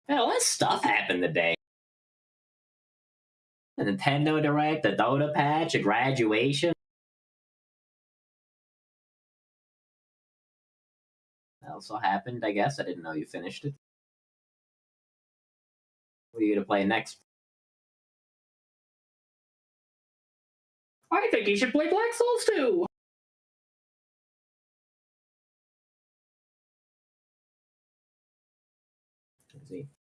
Man, all this stuff happened today. A Nintendo Direct, a Dota patch, a graduation. That also happened, I guess. I didn't know you finished it. What are you gonna play next? I think you should play Black Souls 2! can see.